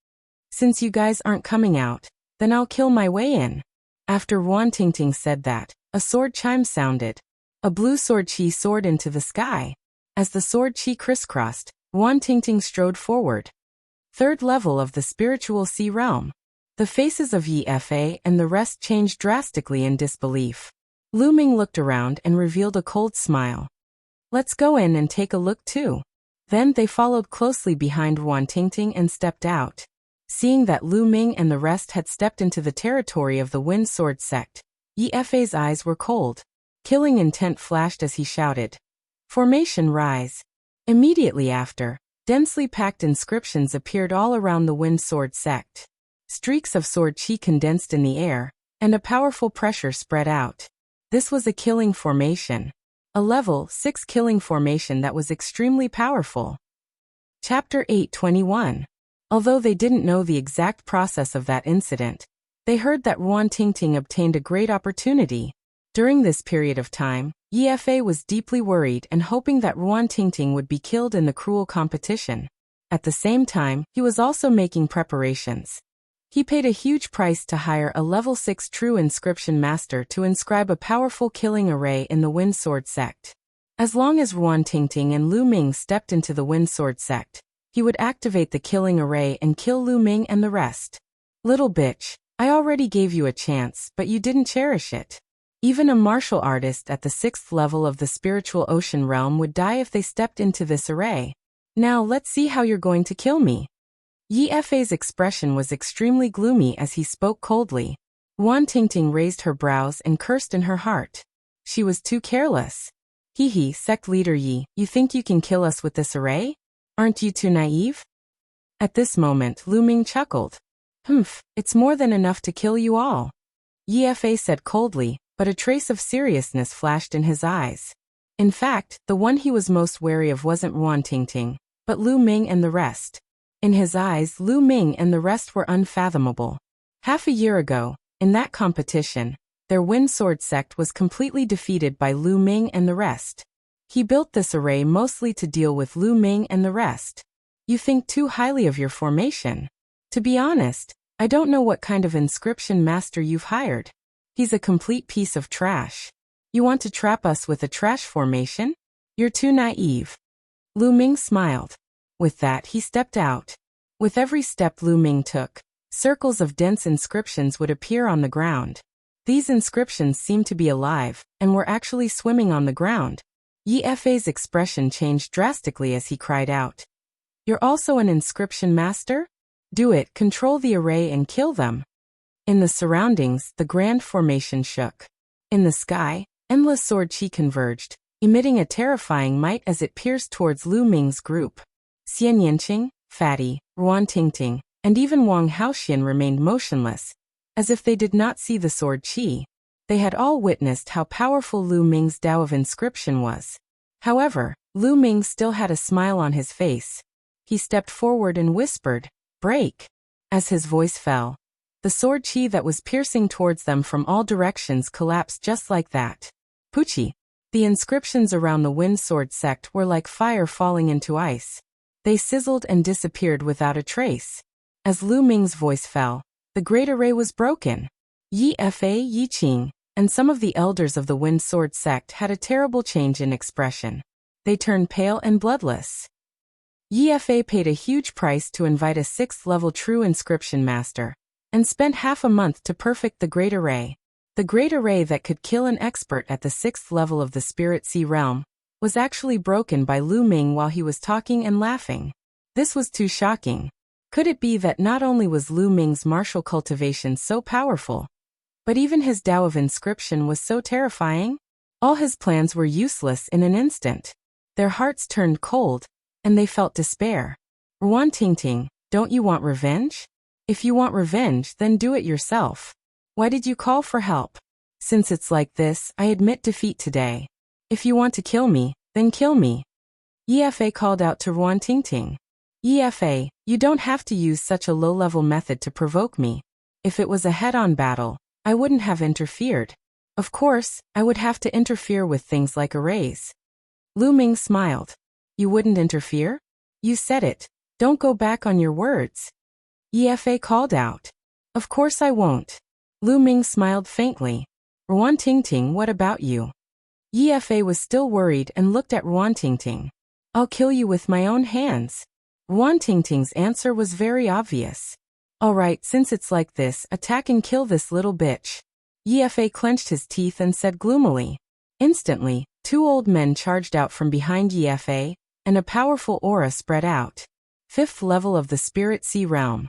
Since you guys aren't coming out, then I'll kill my way in. After Wan Tingting said that, a sword chime sounded. A blue sword chi soared into the sky. As the sword chi crisscrossed, Wan Tingting strode forward. 3rd level of the spiritual sea realm. The faces of Yefa and the rest changed drastically in disbelief. Lu Ming looked around and revealed a cold smile. Let's go in and take a look too. Then they followed closely behind Wan Tingting and stepped out. Seeing that Lu Ming and the rest had stepped into the territory of the Wind Sword sect, Yefa's eyes were cold. Killing intent flashed as he shouted, Formation rise. Immediately after, densely packed inscriptions appeared all around the Wind Sword sect. Streaks of sword chi condensed in the air, and a powerful pressure spread out. This was a killing formation. a level 6 killing formation that was extremely powerful. Chapter 821. Although they didn't know the exact process of that incident, they heard that Ruan Tingting obtained a great opportunity. During this period of time, Ye Fei was deeply worried and hoping that Ruan Tingting would be killed in the cruel competition. At the same time, he was also making preparations. He paid a huge price to hire a level 6 true inscription master to inscribe a powerful killing array in the Wind Sword sect. As long as Ruan Tingting and Lu Ming stepped into the Wind Sword sect, he would activate the killing array and kill Lu Ming and the rest. Little bitch, I already gave you a chance, but you didn't cherish it. Even a martial artist at the 6th level of the spiritual ocean realm would die if they stepped into this array. Now let's see how you're going to kill me. Ye Fei's expression was extremely gloomy as he spoke coldly. Ruan Tingting raised her brows and cursed in her heart. She was too careless. Hee, sect leader Yi, you think you can kill us with this array? Aren't you too naive? At this moment, Lu Ming chuckled. It's more than enough to kill you all. Ye Fei said coldly, but a trace of seriousness flashed in his eyes. In fact, the one he was most wary of wasn't Ruan Tingting, but Lu Ming and the rest. In his eyes, Lu Ming and the rest were unfathomable. Half a year ago, in that competition, their Wind Sword sect was completely defeated by Lu Ming and the rest. He built this array mostly to deal with Lu Ming and the rest. You think too highly of your formation. To be honest, I don't know what kind of inscription master you've hired. He's a complete piece of trash. You want to trap us with a trash formation? You're too naive. Lu Ming smiled. With that, he stepped out. With every step Lu Ming took, circles of dense inscriptions would appear on the ground. These inscriptions seemed to be alive, and were actually swimming on the ground. Ye Fei's expression changed drastically as he cried out. You're also an inscription master? Do it, control the array and kill them. In the surroundings, the grand formation shook. In the sky, endless sword chi converged, emitting a terrifying might as it pierced towards Lu Ming's group. Xian Yanqing, Fatty, Ruan Tingting, and even Wang Haoxian remained motionless, as if they did not see the sword chi. They had all witnessed how powerful Lu Ming's Tao of inscription was. However, Lu Ming still had a smile on his face. He stepped forward and whispered, "Break." As his voice fell, the sword chi that was piercing towards them from all directions collapsed just like that. Puchi. The inscriptions around the Wind Sword sect were like fire falling into ice. They sizzled and disappeared without a trace. As Lu Ming's voice fell, the great array was broken. Ye Fei, Yi Qing, and some of the elders of the Wind Sword sect had a terrible change in expression. They turned pale and bloodless. Ye Fei paid a huge price to invite a 6th-level true inscription master, and spent half a month to perfect the great array. The great array that could kill an expert at the 6th level of the Spirit Sea realm was actually broken by Lu Ming while he was talking and laughing. This was too shocking. Could it be that not only was Lu Ming's martial cultivation so powerful, but even his Tao of inscription was so terrifying? All his plans were useless in an instant. Their hearts turned cold, and they felt despair. Ruan Tingting, don't you want revenge? If you want revenge, then do it yourself. Why did you call for help? Since it's like this, I admit defeat today. If you want to kill me, then kill me. Ye Fei called out to Ruan Tingting. Ye Fei, you don't have to use such a low-level method to provoke me. If it was a head-on battle, I wouldn't have interfered. Of course, I would have to interfere with things like arrays. Lu Ming smiled. You wouldn't interfere? You said it. Don't go back on your words. Ye Fei called out. Of course I won't. Lu Ming smiled faintly. Ruan Tingting, what about you? Ye Fei was still worried and looked at Ruan Tingting. I'll kill you with my own hands. Ruan Tingting's answer was very obvious. All right, since it's like this, attack and kill this little bitch. Ye Fei clenched his teeth and said gloomily. Instantly, 2 old men charged out from behind Ye Fei, and a powerful aura spread out. 5th level of the Spirit Sea realm.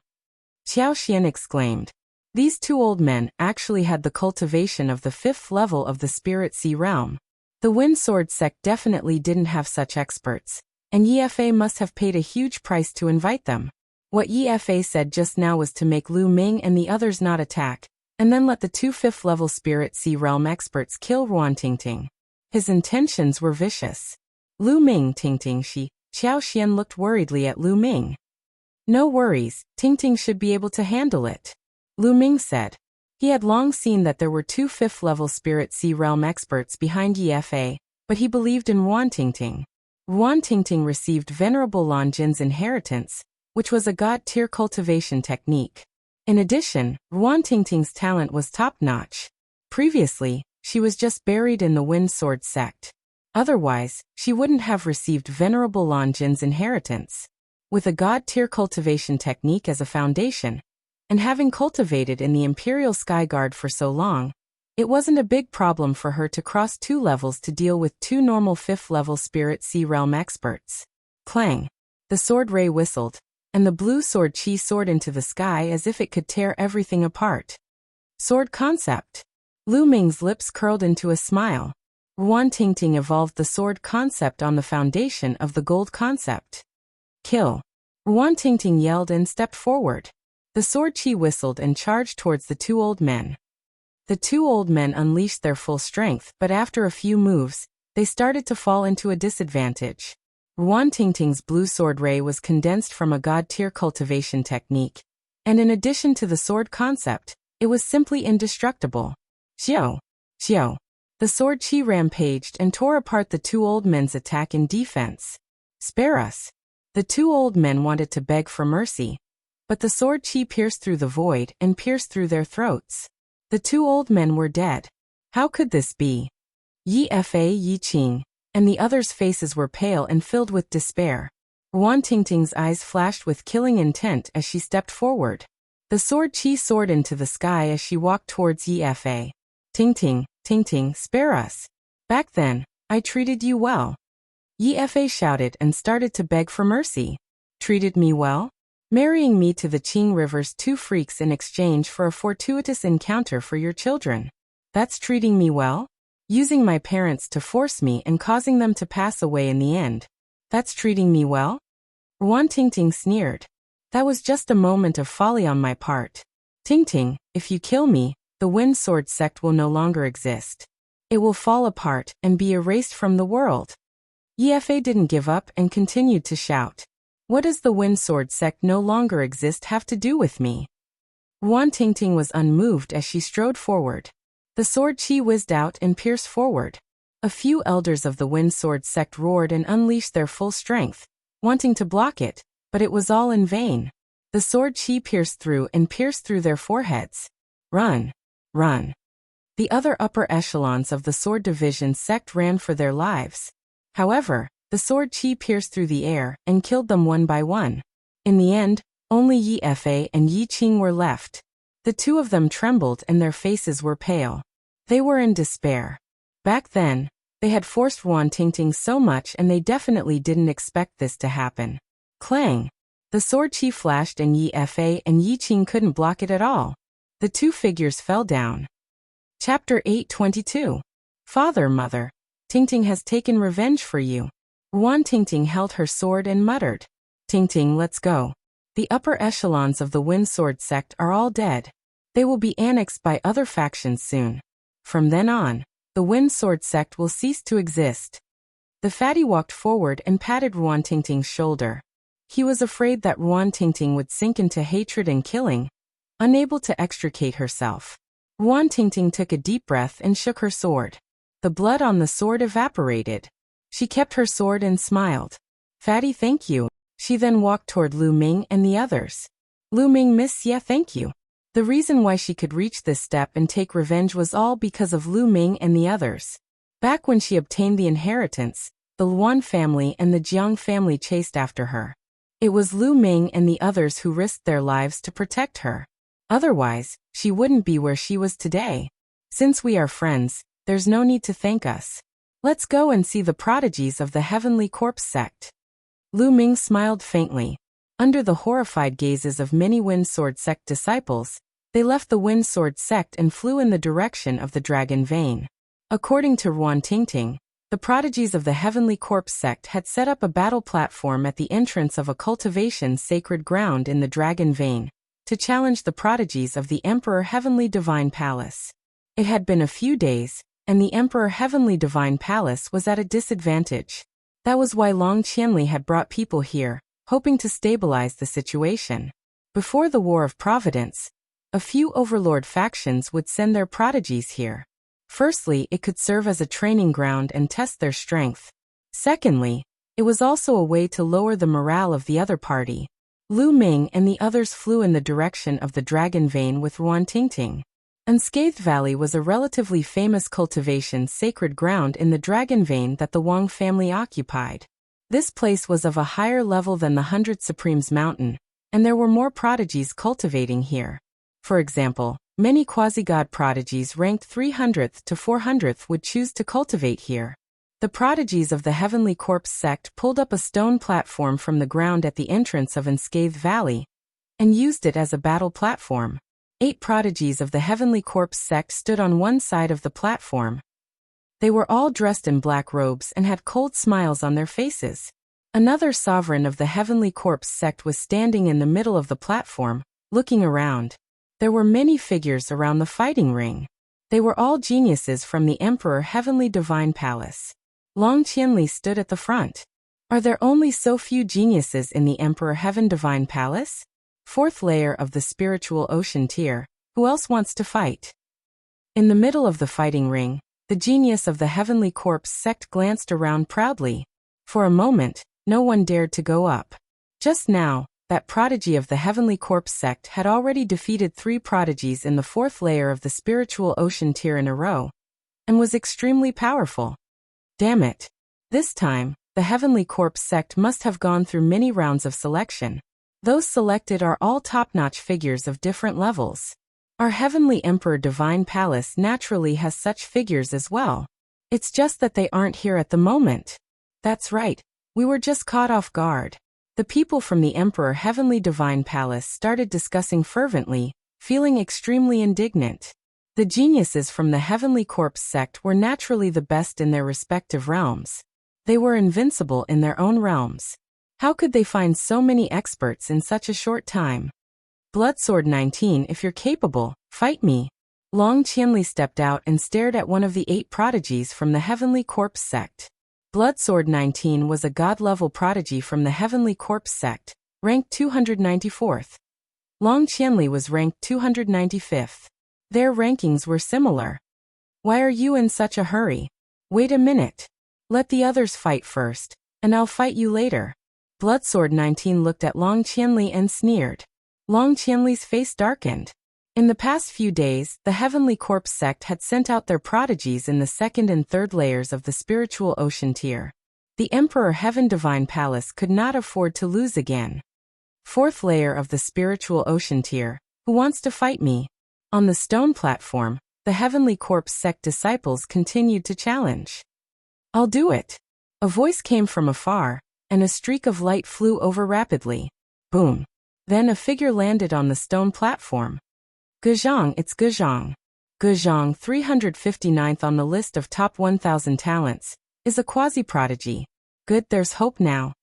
Xiao Xian exclaimed. These 2 old men actually had the cultivation of the 5th level of the Spirit Sea realm. The Wind Sword sect definitely didn't have such experts, and Ye Fei must have paid a huge price to invite them. What Ye Fei said just now was to make Lu Ming and the others not attack, and then let the 2 5th-level Spirit Sea realm experts kill Ruan Tingting. His intentions were vicious. Lu Ming, Tingting, Xiao Xian looked worriedly at Lu Ming. No worries, Tingting should be able to handle it, Lu Ming said. He had long seen that there were 2 5th-level Spirit Sea Realm experts behind Yi, but he believed in Ruan Tingting. Ruan Tingting received Venerable Lan Jin's inheritance, which was a god-tier cultivation technique. In addition, Ruan Tingting's talent was top-notch. Previously, she was just buried in the Wind Sword sect. Otherwise, she wouldn't have received Venerable Lan Jin's inheritance. With a god-tier cultivation technique as a foundation, and having cultivated in the Imperial Skyguard for so long, it wasn't a big problem for her to cross 2 levels to deal with 2 normal 5th-level Spirit Sea Realm experts. Clang! The sword ray whistled, and the blue sword chi soared into the sky as if it could tear everything apart. Sword concept. Lu Ming's lips curled into a smile. Ruan Tingting evolved the sword concept on the foundation of the gold concept. Kill! Ruan Tingting yelled and stepped forward. The sword chi whistled and charged towards the 2 old men. The 2 old men unleashed their full strength, but after a few moves, they started to fall into a disadvantage. Ruan Tingting's blue sword ray was condensed from a god-tier cultivation technique, and in addition to the sword concept, it was simply indestructible. Xiao! Xiao! The sword chi rampaged and tore apart the 2 old men's attack and defense. Spare us! The 2 old men wanted to beg for mercy, but the sword chi pierced through the void and pierced through their throats. The 2 old men were dead. How could this be? Yi Qing, and the others' faces were pale and filled with despair. Ruan Tingting's eyes flashed with killing intent as she stepped forward. The sword chi soared into the sky as she walked towards Yi. Tingting, spare us. Back then, I treated you well. Yi shouted and started to beg for mercy. Treated me well? Marrying me to the Qing River's 2 freaks in exchange for a fortuitous encounter for your children. That's treating me well? Using my parents to force me and causing them to pass away in the end. That's treating me well? Ruan Tingting sneered. That was just a moment of folly on my part. Tingting, if you kill me, the Wind Sword sect will no longer exist. It will fall apart and be erased from the world. Yi didn't give up and continued to shout. What does the Wind Sword sect no longer exist have to do with me? Ruan Tingting was unmoved as she strode forward. The sword chi whizzed out and pierced forward. A few elders of the Wind Sword sect roared and unleashed their full strength, wanting to block it, but it was all in vain. The sword chi pierced through their foreheads. Run! Run! The other upper echelons of the Sword Division sect ran for their lives. However, the sword chi pierced through the air and killed them one by one. In the end, only Yi and Yi Qing were left. The 2 of them trembled and their faces were pale. They were in despair. Back then, they had forced Ruan Tingting so much and they definitely didn't expect this to happen. Clang! The sword chi flashed and Yi Qing couldn't block it at all. The 2 figures fell down. Chapter 822. Father, Mother, Tingting has taken revenge for you. Ruan Tingting held her sword and muttered. Tingting, let's go. The upper echelons of the Wind Sword sect are all dead. They will be annexed by other factions soon. From then on, the Wind Sword sect will cease to exist. The fatty walked forward and patted Ruan Tingting's shoulder. He was afraid that Ruan Tingting would sink into hatred and killing, unable to extricate herself. Ruan Tingting took a deep breath and shook her sword. The blood on the sword evaporated. She kept her sword and smiled. Fatty, thank you. She then walked toward Lu Ming and the others. Lu Ming, Miss, yeah, thank you. The reason why she could reach this step and take revenge was all because of Lu Ming and the others. Back when she obtained the inheritance, the Luan family and the Jiang family chased after her. It was Lu Ming and the others who risked their lives to protect her. Otherwise, she wouldn't be where she was today. Since we are friends, there's no need to thank us. Let's go and see the prodigies of the Heavenly Corpse sect. Lu Ming smiled faintly. Under the horrified gazes of many Wind Sword sect disciples, they left the Wind Sword sect and flew in the direction of the Dragon Vein. According to Ruan Tingting, the prodigies of the Heavenly Corpse sect had set up a battle platform at the entrance of a cultivation sacred ground in the Dragon Vein, to challenge the prodigies of the Emperor Heavenly Divine Palace. It had been a few days, and the Emperor Heavenly Divine Palace was at a disadvantage. That was why Long Qianli had brought people here, hoping to stabilize the situation. Before the War of Providence, a few overlord factions would send their prodigies here. Firstly, it could serve as a training ground and test their strength. Secondly, it was also a way to lower the morale of the other party. Lu Ming and the others flew in the direction of the Dragon Vein with Ruan Tingting. Unscathed Valley was a relatively famous cultivation sacred ground in the Dragon Vein that the Wang family occupied. This place was of a higher level than the 100 Supremes Mountain, and there were more prodigies cultivating here. For example, many quasi-god prodigies ranked 300th to 400th would choose to cultivate here. The prodigies of the Heavenly Corpse sect pulled up a stone platform from the ground at the entrance of Unscathed Valley and used it as a battle platform. 8 prodigies of the Heavenly Corpse sect stood on one side of the platform. They were all dressed in black robes and had cold smiles on their faces. Another sovereign of the Heavenly Corpse sect was standing in the middle of the platform, looking around. There were many figures around the fighting ring. They were all geniuses from the Emperor Heavenly Divine Palace. Long Qianli stood at the front. Are there only so few geniuses in the Emperor Heaven Divine Palace? 4th layer of the spiritual ocean tier. Who else wants to fight? In the middle of the fighting ring, the genius of the Heavenly Corpse sect glanced around proudly. For a moment, no one dared to go up. Just now, that prodigy of the Heavenly Corpse sect had already defeated 3 prodigies in the 4th layer of the spiritual ocean tier in a row, and was extremely powerful. Damn it. This time, the Heavenly Corpse sect must have gone through many rounds of selection. Those selected are all top-notch figures of different levels. Our Heavenly Emperor Divine Palace naturally has such figures as well. It's just that they aren't here at the moment. That's right, we were just caught off guard. The people from the Emperor Heavenly Divine Palace started discussing fervently, feeling extremely indignant. The geniuses from the Heavenly Corpse sect were naturally the best in their respective realms. They were invincible in their own realms. How could they find so many experts in such a short time? Bloodsword 19, if you're capable, fight me. Long Qianli stepped out and stared at one of the 8 prodigies from the Heavenly Corpse sect. Bloodsword 19 was a god-level prodigy from the Heavenly Corpse sect, ranked 294th. Long Qianli was ranked 295th. Their rankings were similar. Why are you in such a hurry? Wait a minute. Let the others fight first, and I'll fight you later. Bloodsword 19 looked at Long Qianli and sneered. Long Qianli's face darkened. In the past few days, the Heavenly Corpse sect had sent out their prodigies in the 2nd and 3rd layers of the spiritual ocean tier. The Emperor Heaven Divine Palace could not afford to lose again. 4th layer of the spiritual ocean tier. Who wants to fight me? On the stone platform, the Heavenly Corpse sect disciples continued to challenge. I'll do it. A voice came from afar, and a streak of light flew over rapidly. Boom. Then a figure landed on the stone platform. Guzhang, it's Guzhang. Guzhang, 359th on the list of top 1,000 talents, is a quasi-prodigy. Good, there's hope now.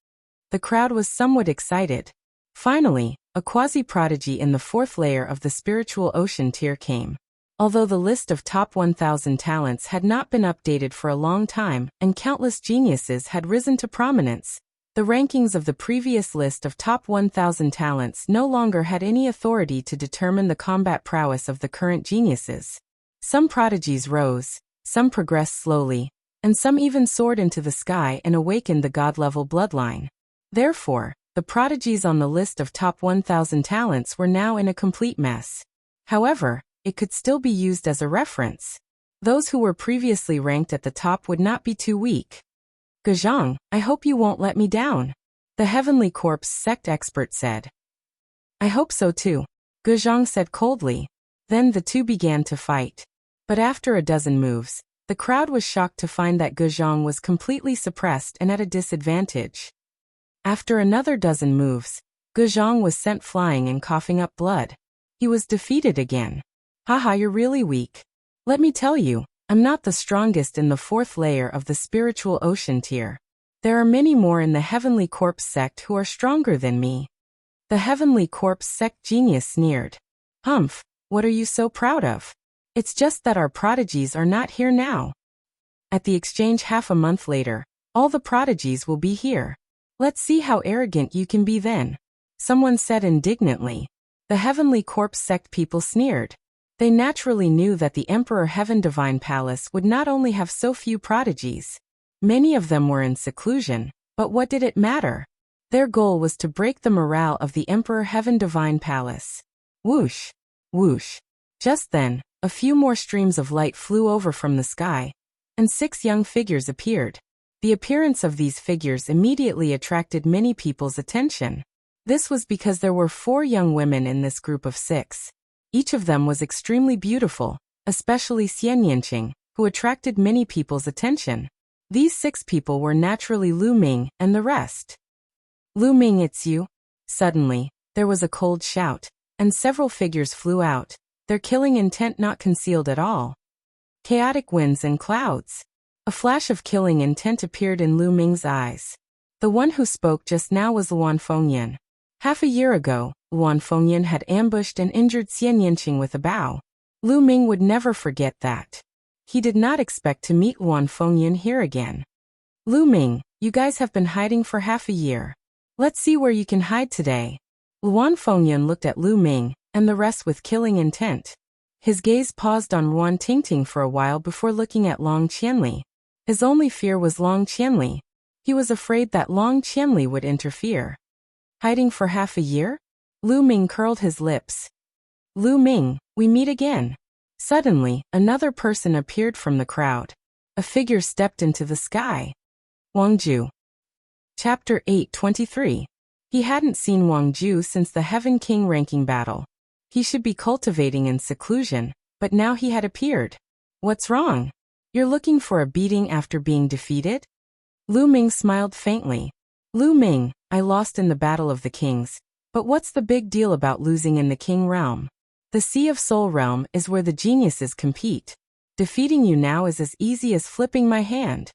The crowd was somewhat excited. Finally, a quasi-prodigy in the 4th layer of the spiritual ocean tier came. Although the list of top 1,000 talents had not been updated for a long time and countless geniuses had risen to prominence, the rankings of the previous list of top 1,000 talents no longer had any authority to determine the combat prowess of the current geniuses. Some prodigies rose, some progressed slowly, and some even soared into the sky and awakened the god-level bloodline. Therefore, the prodigies on the list of top 1,000 talents were now in a complete mess. However, it could still be used as a reference. Those who were previously ranked at the top would not be too weak. Guzhang, I hope you won't let me down. The Heavenly Corpse sect expert said. I hope so too, Guzhang said coldly. Then the two began to fight. But after a dozen moves, the crowd was shocked to find that Guzhang was completely suppressed and at a disadvantage. After another dozen moves, Guzhang was sent flying and coughing up blood. He was defeated again. Haha, you're really weak. Let me tell you, I'm not the strongest in the 4th layer of the spiritual ocean tier. There are many more in the Heavenly Corpse sect who are stronger than me. The Heavenly Corpse sect genius sneered. Humph, what are you so proud of? It's just that our prodigies are not here now. At the exchange half a month later, all the prodigies will be here. Let's see how arrogant you can be then. Someone said indignantly. The Heavenly Corpse sect people sneered. They naturally knew that the Emperor Heaven Divine Palace would not only have so few prodigies. Many of them were in seclusion, but what did it matter? Their goal was to break the morale of the Emperor Heaven Divine Palace. Whoosh! Whoosh! Just then, a few more streams of light flew over from the sky, and 6 young figures appeared. The appearance of these figures immediately attracted many people's attention. This was because there were 4 young women in this group of 6. Each of them was extremely beautiful, especially Xian Yinqing, who attracted many people's attention. These 6 people were naturally Lu Ming and the rest. Lu Ming, it's you? Suddenly, there was a cold shout, and several figures flew out, their killing intent not concealed at all. Chaotic winds and clouds. A flash of killing intent appeared in Lu Ming's eyes. The one who spoke just now was Luan Fengyan. Half a year ago, Luan Fengyan had ambushed and injured Xian Yinqing with a bow. Lu Ming would never forget that. He did not expect to meet Luan Fengyan here again. Lu Ming, you guys have been hiding for half a year. Let's see where you can hide today. Luan Fengyan looked at Lu Ming and the rest with killing intent. His gaze paused on Luan Tingting for a while before looking at Long Qianli. His only fear was Long Qianli. He was afraid that Long Qianli would interfere. Hiding for half a year? Lu Ming curled his lips. Lu Ming, we meet again. Suddenly, another person appeared from the crowd. A figure stepped into the sky. Wang Ju. Chapter 8:23. He hadn't seen Wang Ju since the Heaven King ranking battle. He should be cultivating in seclusion, but now he had appeared. What's wrong? You're looking for a beating after being defeated? Lu Ming smiled faintly. Lu Ming, I lost in the Battle of the Kings, but what's the big deal about losing in the King Realm? The Sea of Soul Realm is where the geniuses compete. Defeating you now is as easy as flipping my hand.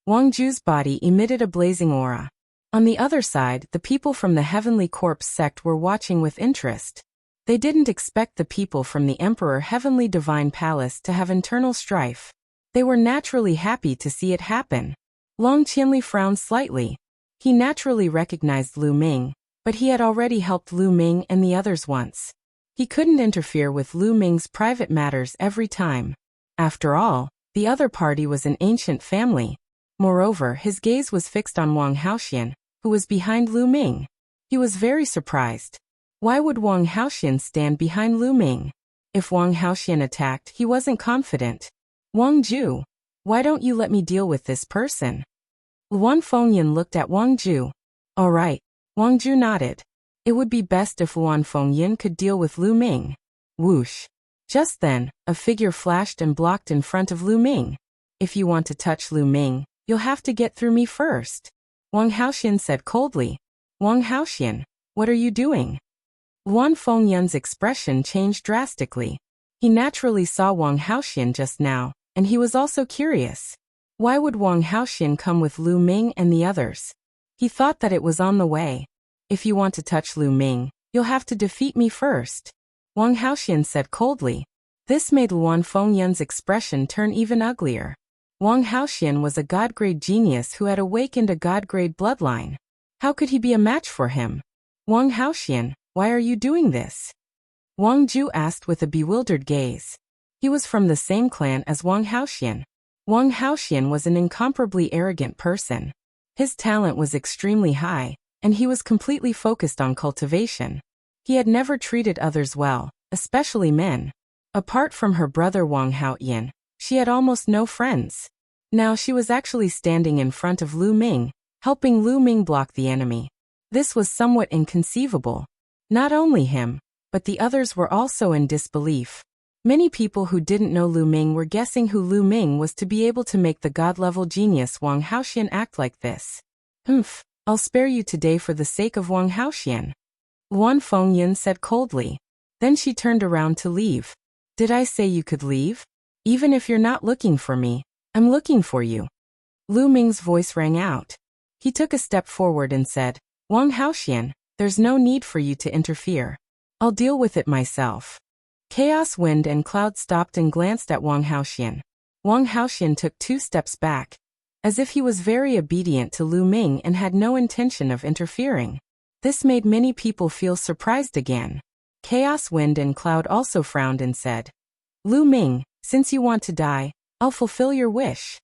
Wang Ju's body emitted a blazing aura. On the other side, the people from the Heavenly Corpse sect were watching with interest. They didn't expect the people from the Emperor Heavenly Divine Palace to have internal strife. They were naturally happy to see it happen. Long Qianli frowned slightly. He naturally recognized Lu Ming, but he had already helped Lu Ming and the others once. He couldn't interfere with Lu Ming's private matters every time. After all, the other party was an ancient family. Moreover, his gaze was fixed on Wang Haoxian, who was behind Lu Ming. He was very surprised. Why would Wang Haoxian stand behind Lu Ming? If Wang Haoxian attacked, he wasn't confident. Wang Ju, why don't you let me deal with this person? Luan Fengyan looked at Wang Ju. All right. Wang Ju nodded. It would be best if Luan Fengyan could deal with Lu Ming. Whoosh. Just then, a figure flashed and blocked in front of Lu Ming. If you want to touch Lu Ming, you'll have to get through me first. Wang Haoxian said coldly. Wang Haoxian, what are you doing? Luan Fengyan's expression changed drastically. He naturally saw Wang Haoxian just now, and he was also curious. Why would Wang Haoxian come with Lu Ming and the others? He thought that it was on the way. If you want to touch Lu Ming, you'll have to defeat me first. Wang Haoxian said coldly. This made Luan Fengyan's expression turn even uglier. Wang Haoxian was a god-grade genius who had awakened a god-grade bloodline. How could he be a match for him? Wang Haoxian, why are you doing this? Wang Ju asked with a bewildered gaze. He was from the same clan as Wang Haoxian. Wang Haoxian was an incomparably arrogant person. His talent was extremely high, and he was completely focused on cultivation. He had never treated others well, especially men. Apart from her brother Wang Haoyan, she had almost no friends. Now she was actually standing in front of Lu Ming, helping Lu Ming block the enemy. This was somewhat inconceivable. Not only him, but the others were also in disbelief. Many people who didn't know Lu Ming were guessing who Lu Ming was to be able to make the god-level genius Wang Haoxian act like this. I'll spare you today for the sake of Wang Haoxian. Luan Fengyan said coldly. Then she turned around to leave. Did I say you could leave? Even if you're not looking for me, I'm looking for you. Lu Ming's voice rang out. He took a step forward and said, Wang Haoxian, there's no need for you to interfere. I'll deal with it myself. Chaos Wind and Cloud stopped and glanced at Wang Haoxian. Wang Haoxian took 2 steps back, as if he was very obedient to Lu Ming and had no intention of interfering. This made many people feel surprised again. Chaos Wind and Cloud also frowned and said, Lu Ming, since you want to die, I'll fulfill your wish.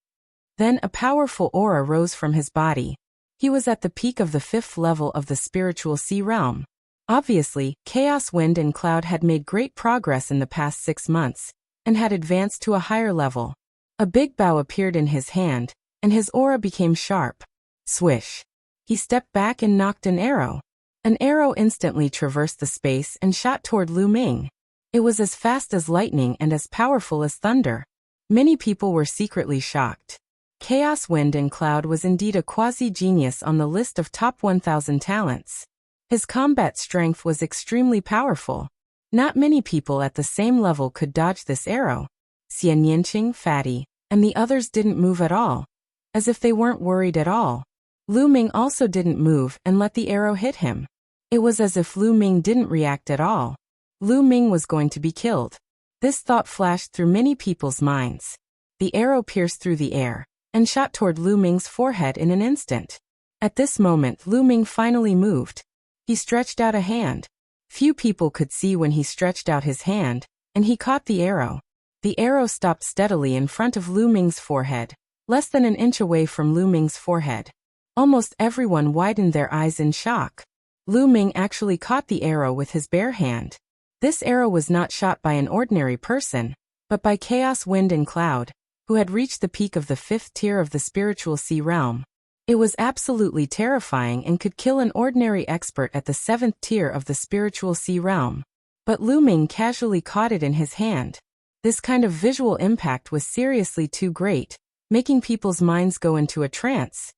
Then a powerful aura rose from his body. He was at the peak of the 5th level of the spiritual sea realm. Obviously, Chaos Wind and Cloud had made great progress in the past 6 months, and had advanced to a higher level. A big bow appeared in his hand, and his aura became sharp. Swish. He stepped back and knocked an arrow. An arrow instantly traversed the space and shot toward Lu Ming. It was as fast as lightning and as powerful as thunder. Many people were secretly shocked. Chaos Wind and Cloud was indeed a quasi-genius on the list of top 1,000 talents. His combat strength was extremely powerful. Not many people at the same level could dodge this arrow. Xian Yinqing, Fatty, and the others didn't move at all, as if they weren't worried at all. Lu Ming also didn't move and let the arrow hit him. It was as if Lu Ming didn't react at all. Lu Ming was going to be killed. This thought flashed through many people's minds. The arrow pierced through the air and shot toward Lu Ming's forehead in an instant. At this moment, Lu Ming finally moved. He stretched out a hand. Few people could see when he stretched out his hand, and he caught the arrow. The arrow stopped steadily in front of Lu Ming's forehead, less than an inch away from Lu Ming's forehead. Almost everyone widened their eyes in shock. Lu Ming actually caught the arrow with his bare hand. This arrow was not shot by an ordinary person, but by Chaos Wind and Cloud, who had reached the peak of the 5th tier of the spiritual sea realm. It was absolutely terrifying and could kill an ordinary expert at the 7th tier of the spiritual sea realm. But Lu Ming casually caught it in his hand. This kind of visual impact was seriously too great, making people's minds go into a trance.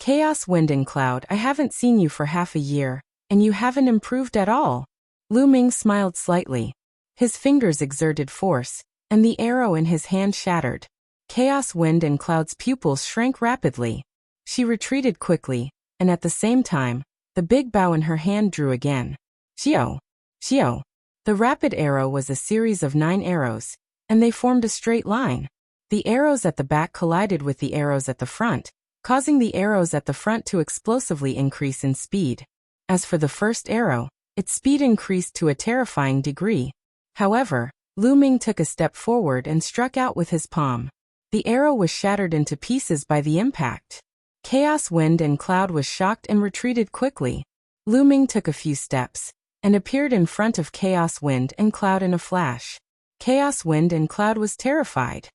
Chaos Wind and Cloud, I haven't seen you for half a year, and you haven't improved at all. Lu Ming smiled slightly. His fingers exerted force, and the arrow in his hand shattered. Chaos Wind and Cloud's pupils shrank rapidly. She retreated quickly, and at the same time, the big bow in her hand drew again. Xiao! Xiao! The rapid arrow was a series of 9 arrows, and they formed a straight line. The arrows at the back collided with the arrows at the front, causing the arrows at the front to explosively increase in speed. As for the first arrow, its speed increased to a terrifying degree. However, Lu Ming took a step forward and struck out with his palm. The arrow was shattered into pieces by the impact. Chaos Wind and Cloud was shocked and retreated quickly. Lu Ming took a few steps, and appeared in front of Chaos Wind and Cloud in a flash. Chaos Wind and Cloud was terrified.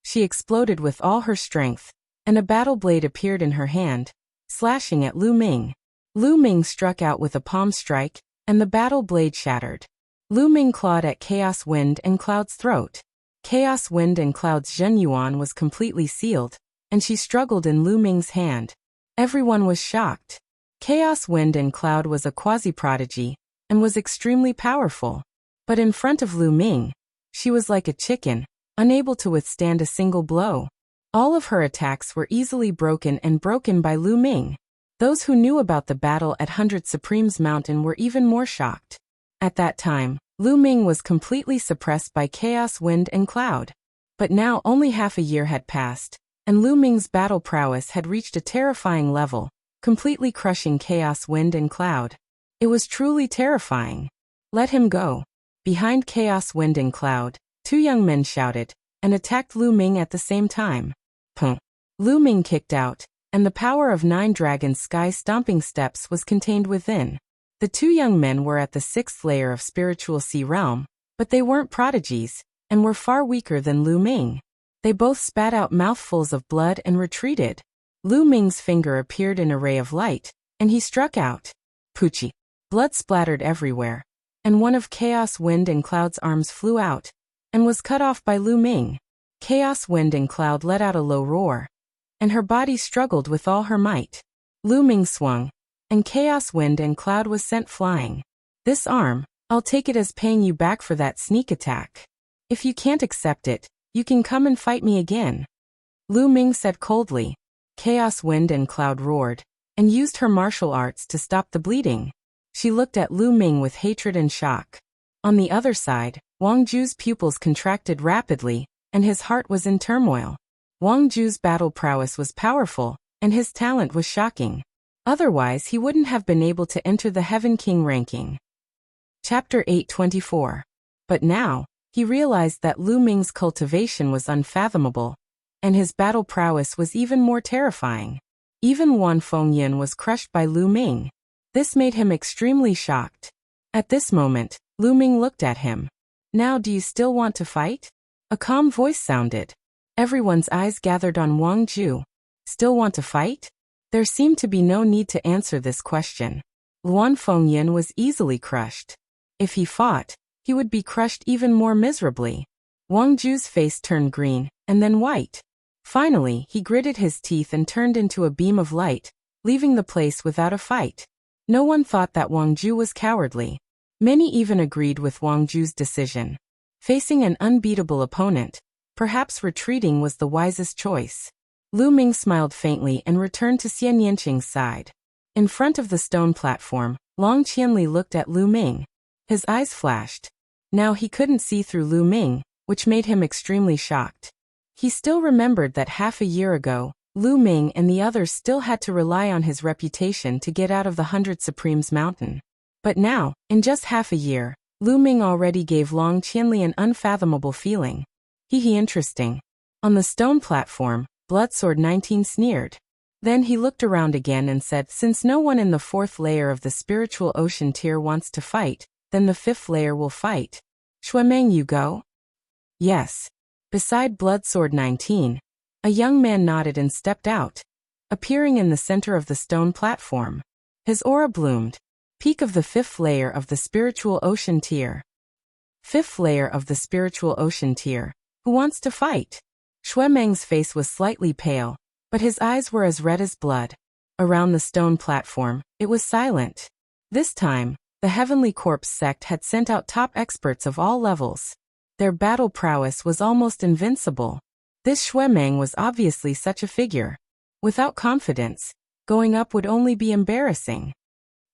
She exploded with all her strength, and a battle blade appeared in her hand, slashing at Lu Ming. Lu Ming struck out with a palm strike, and the battle blade shattered. Lu Ming clawed at Chaos Wind and Cloud's throat. Chaos Wind and Cloud's Zhen Yuan was completely sealed, and she struggled in Lu Ming's hand. Everyone was shocked. Chaos Wind and Cloud was a quasi-prodigy, and was extremely powerful. But in front of Lu Ming, she was like a chicken, unable to withstand a single blow. All of her attacks were easily broken by Lu Ming. Those who knew about the battle at 100 Supremes Mountain were even more shocked. At that time, Lu Ming was completely suppressed by Chaos Wind and Cloud. But now only half a year had passed, and Lu Ming's battle prowess had reached a terrifying level, completely crushing Chaos Wind and Cloud. It was truly terrifying. Let him go. Behind Chaos Wind and Cloud, 2 young men shouted, and attacked Lu Ming at the same time. Puh. Lu Ming kicked out, and the power of 9 dragon sky stomping steps was contained within. The 2 young men were at the 6th layer of spiritual sea realm, but they weren't prodigies, and were far weaker than Lu Ming. They both spat out mouthfuls of blood and retreated. Lu Ming's finger appeared in a ray of light, and he struck out. Poochie. Blood splattered everywhere, and one of Chaos Wind and Cloud's arms flew out, and was cut off by Lu Ming. Chaos Wind and Cloud let out a low roar, and her body struggled with all her might. Lu Ming swung, and Chaos Wind and Cloud was sent flying. This arm, I'll take it as paying you back for that sneak attack. If you can't accept it, you can come and fight me again. Lu Ming said coldly. Chaos Wind and Cloud roared, and used her martial arts to stop the bleeding. She looked at Lu Ming with hatred and shock. On the other side, Wang Ju's pupils contracted rapidly, and his heart was in turmoil. Wang Ju's battle prowess was powerful, and his talent was shocking. Otherwise he wouldn't have been able to enter the Heaven King ranking. Chapter 824. But now, he realized that Lu Ming's cultivation was unfathomable, and his battle prowess was even more terrifying. Even Wan Fengyan was crushed by Lu Ming. This made him extremely shocked. At this moment, Lu Ming looked at him. "Now do you still want to fight?" A calm voice sounded. Everyone's eyes gathered on Wang Ju. Still want to fight? There seemed to be no need to answer this question. Luan Fengyan was easily crushed. If he fought, he would be crushed even more miserably. Wang Ju's face turned green, and then white. Finally, he gritted his teeth and turned into a beam of light, leaving the place without a fight. No one thought that Wang Ju was cowardly. Many even agreed with Wang Ju's decision. Facing an unbeatable opponent, perhaps retreating was the wisest choice. Lu Ming smiled faintly and returned to Xian Yanqing's side. In front of the stone platform, Long Qianli looked at Lu Ming. His eyes flashed. Now he couldn't see through Lu Ming, which made him extremely shocked. He still remembered that half a year ago, Lu Ming and the others still had to rely on his reputation to get out of the 100 Supremes mountain. But now, in just half a year, Lu Ming already gave Long Qianli an unfathomable feeling. Interesting. On the stone platform, Bloodsword 19 sneered. Then he looked around again and said, "Since no one in the 4th layer of the spiritual ocean tier wants to fight, then the 5th layer will fight. Shuemeng, you go?" "Yes." Beside Bloodsword 19, a young man nodded and stepped out, appearing in the center of the stone platform. His aura bloomed. Peak of the 5th layer of the spiritual ocean tier. 5th layer of the spiritual ocean tier. Who wants to fight? Shuemeng's face was slightly pale, but his eyes were as red as blood. Around the stone platform, it was silent. This time, the Heavenly Corpse sect had sent out top experts of all levels. Their battle prowess was almost invincible. This Shuemeng was obviously such a figure. Without confidence, going up would only be embarrassing.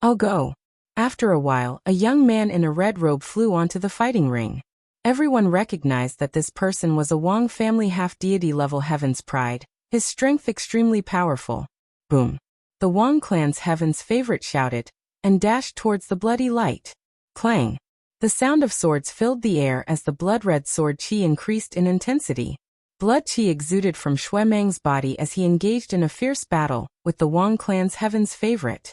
"I'll go." After a while, a young man in a red robe flew onto the fighting ring. Everyone recognized that this person was a Wang family half-deity level Heaven's Pride, his strength extremely powerful. Boom. The Wang clan's Heaven's favorite shouted, and dashed towards the bloody light. Clang. The sound of swords filled the air as the blood-red sword chi increased in intensity. Blood chi exuded from Shuemeng's body as he engaged in a fierce battle with the Wang clan's Heaven's favorite.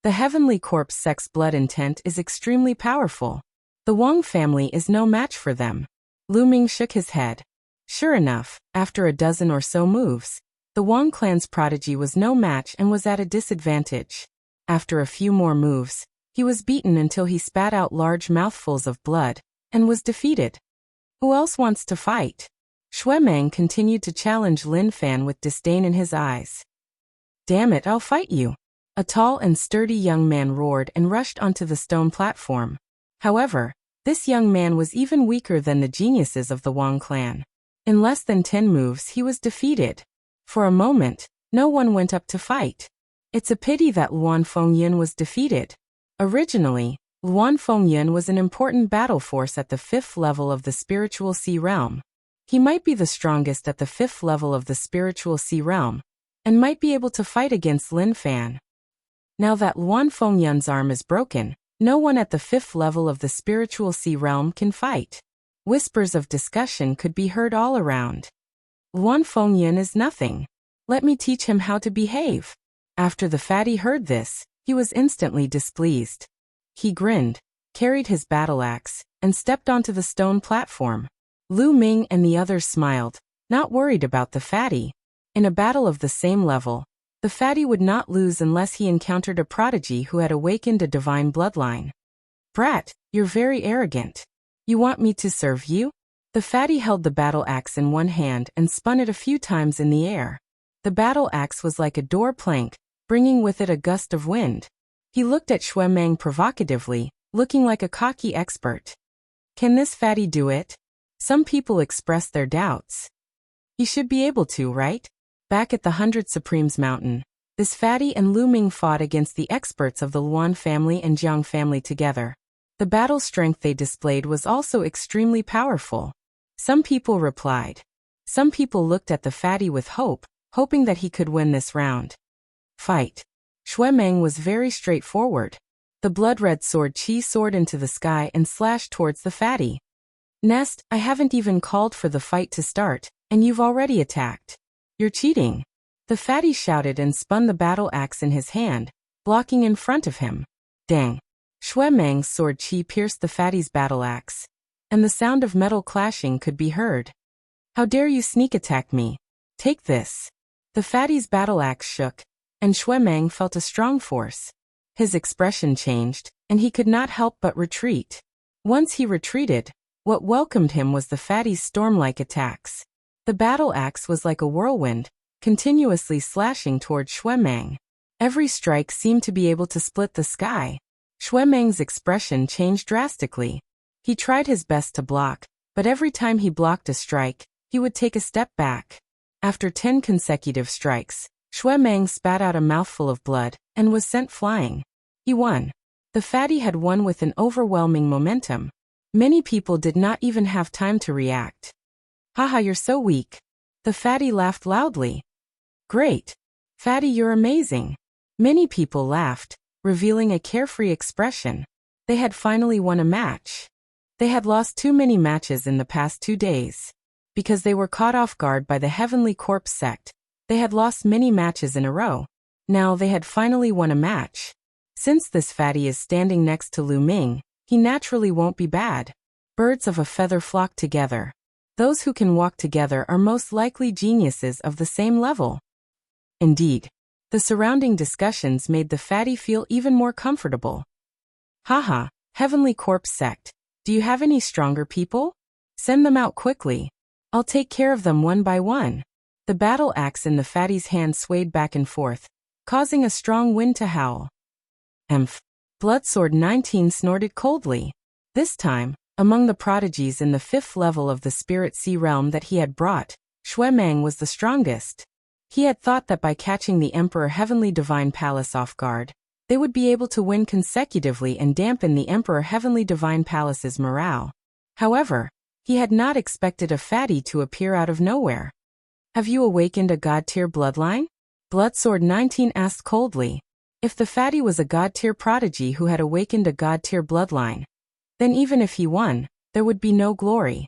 The Heavenly Corpse sect's blood intent is extremely powerful. The Wang family is no match for them. Lu Ming shook his head. Sure enough, after a dozen or so moves, the Wang clan's prodigy was no match and was at a disadvantage. After a few more moves, he was beaten until he spat out large mouthfuls of blood, and was defeated. Who else wants to fight? Shuemeng continued to challenge Lin Fan with disdain in his eyes. Damn it, I'll fight you. A tall and sturdy young man roared and rushed onto the stone platform. However, this young man was even weaker than the geniuses of the Wang clan. In less than 10 moves he was defeated. For a moment, no one went up to fight. It's a pity that Luan Fengyan was defeated. Originally, Luan Fengyan was an important battle force at the 5th level of the spiritual sea realm. He might be the strongest at the 5th level of the spiritual sea realm, and might be able to fight against Lin Fan. Now that Luan Fengyan's arm is broken, no one at the 5th level of the spiritual sea realm can fight. Whispers of discussion could be heard all around. Luan Fengyan is nothing. Let me teach him how to behave. After the fatty heard this, he was instantly displeased. He grinned, carried his battle axe, and stepped onto the stone platform. Lu Ming and the others smiled, not worried about the fatty. In a battle of the same level, the fatty would not lose unless he encountered a prodigy who had awakened a divine bloodline. Brat, you're very arrogant. You want me to serve you? The fatty held the battle axe in one hand and spun it a few times in the air. The battle axe was like a door plank, bringing with it a gust of wind. He looked at Shuemeng provocatively, looking like a cocky expert. Can this fatty do it? Some people expressed their doubts. He should be able to, right? Back at the 100 Supremes mountain, this fatty and Lu Ming fought against the experts of the Luan family and Jiang family together. The battle strength they displayed was also extremely powerful. Some people replied. Some people looked at the fatty with hope, hoping that he could win this round. Fight. Shui Meng was very straightforward. The blood-red sword Qi soared into the sky and slashed towards the fatty. Nest, I haven't even called for the fight to start, and you've already attacked. You're cheating. The fatty shouted and spun the battle axe in his hand, blocking in front of him. Dang. Shui Meng's sword Qi pierced the fatty's battle axe, and the sound of metal clashing could be heard. How dare you sneak attack me? Take this. The fatty's battle axe shook, and Shui Meng felt a strong force. His expression changed, and he could not help but retreat. Once he retreated, what welcomed him was the fatty's storm-like attacks. The battle axe was like a whirlwind, continuously slashing toward Shui Meng. Every strike seemed to be able to split the sky. Shui Meng's expression changed drastically. He tried his best to block, but every time he blocked a strike, he would take a step back. After 10 consecutive strikes, Shui Meng spat out a mouthful of blood and was sent flying. He won. The fatty had won with an overwhelming momentum. Many people did not even have time to react. Haha, you're so weak. The fatty laughed loudly. Great. Fatty, you're amazing. Many people laughed, revealing a carefree expression. They had finally won a match. They had lost too many matches in the past 2 days. Because they were caught off guard by the Heavenly Corpse sect, they had lost many matches in a row. Now they had finally won a match. Since this fatty is standing next to Lu Ming, he naturally won't be bad. Birds of a feather flock together. Those who can walk together are most likely geniuses of the same level. Indeed, the surrounding discussions made the fatty feel even more comfortable. Haha, Heavenly Corpse sect, do you have any stronger people? Send them out quickly. I'll take care of them one by one. The battle axe in the fatty's hand swayed back and forth, causing a strong wind to howl. Emph. Bloodsword 19 snorted coldly. This time, among the prodigies in the 5th level of the Spirit Sea realm that he had brought, Shui Meng was the strongest. He had thought that by catching the Emperor Heavenly Divine Palace off guard, they would be able to win consecutively and dampen the Emperor Heavenly Divine Palace's morale. However, he had not expected a fatty to appear out of nowhere. Have you awakened a god-tier bloodline? Bloodsword 19 asked coldly. If the fatty was a god-tier prodigy who had awakened a god-tier bloodline, then even if he won, there would be no glory.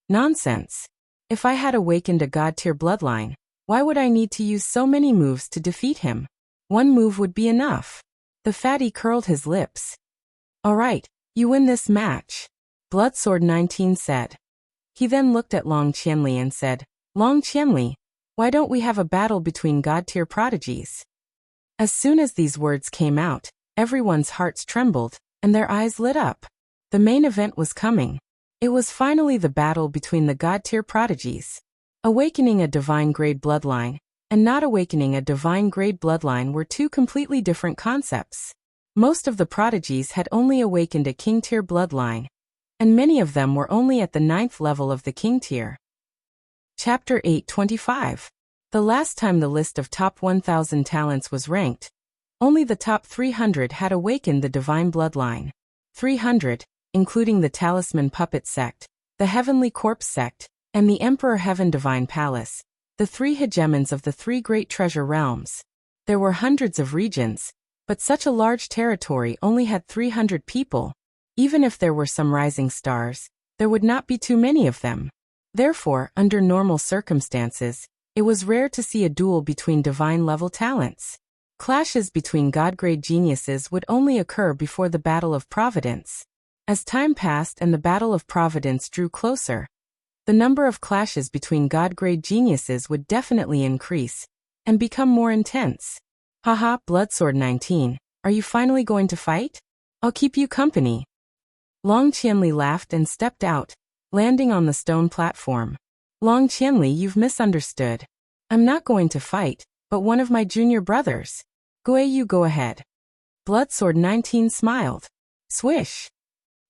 Nonsense. If I had awakened a god-tier bloodline, why would I need to use so many moves to defeat him? One move would be enough. The fatty curled his lips. Alright, you win this match, Bloodsword 19 said. He then looked at Long Qianli and said, Long Qianli, why don't we have a battle between god-tier prodigies? As soon as these words came out, everyone's hearts trembled, and their eyes lit up. The main event was coming. It was finally the battle between the god-tier prodigies. Awakening a divine-grade bloodline, and not awakening a divine-grade bloodline were two completely different concepts. Most of the prodigies had only awakened a king-tier bloodline, and many of them were only at the 9th level of the king tier. Chapter 825. The last time the list of top 1,000 talents was ranked, only the top 300 had awakened the divine bloodline. 300, including the Talisman Puppet sect, the Heavenly Corpse sect, and the Emperor Heaven Divine Palace, the 3 hegemons of the 3 great treasure realms. There were hundreds of regions, but such a large territory only had 300 people. Even if there were some rising stars, there would not be too many of them. Therefore, under normal circumstances, it was rare to see a duel between divine-level talents. Clashes between god-grade geniuses would only occur before the Battle of Providence. As time passed and the Battle of Providence drew closer, the number of clashes between god-grade geniuses would definitely increase and become more intense. Haha, Bloodsword 19, are you finally going to fight? I'll keep you company. Long Qianli laughed and stepped out, landing on the stone platform. Long Qianli, you've misunderstood. I'm not going to fight, but one of my junior brothers. You go ahead. Bloodsword 19 smiled. Swish.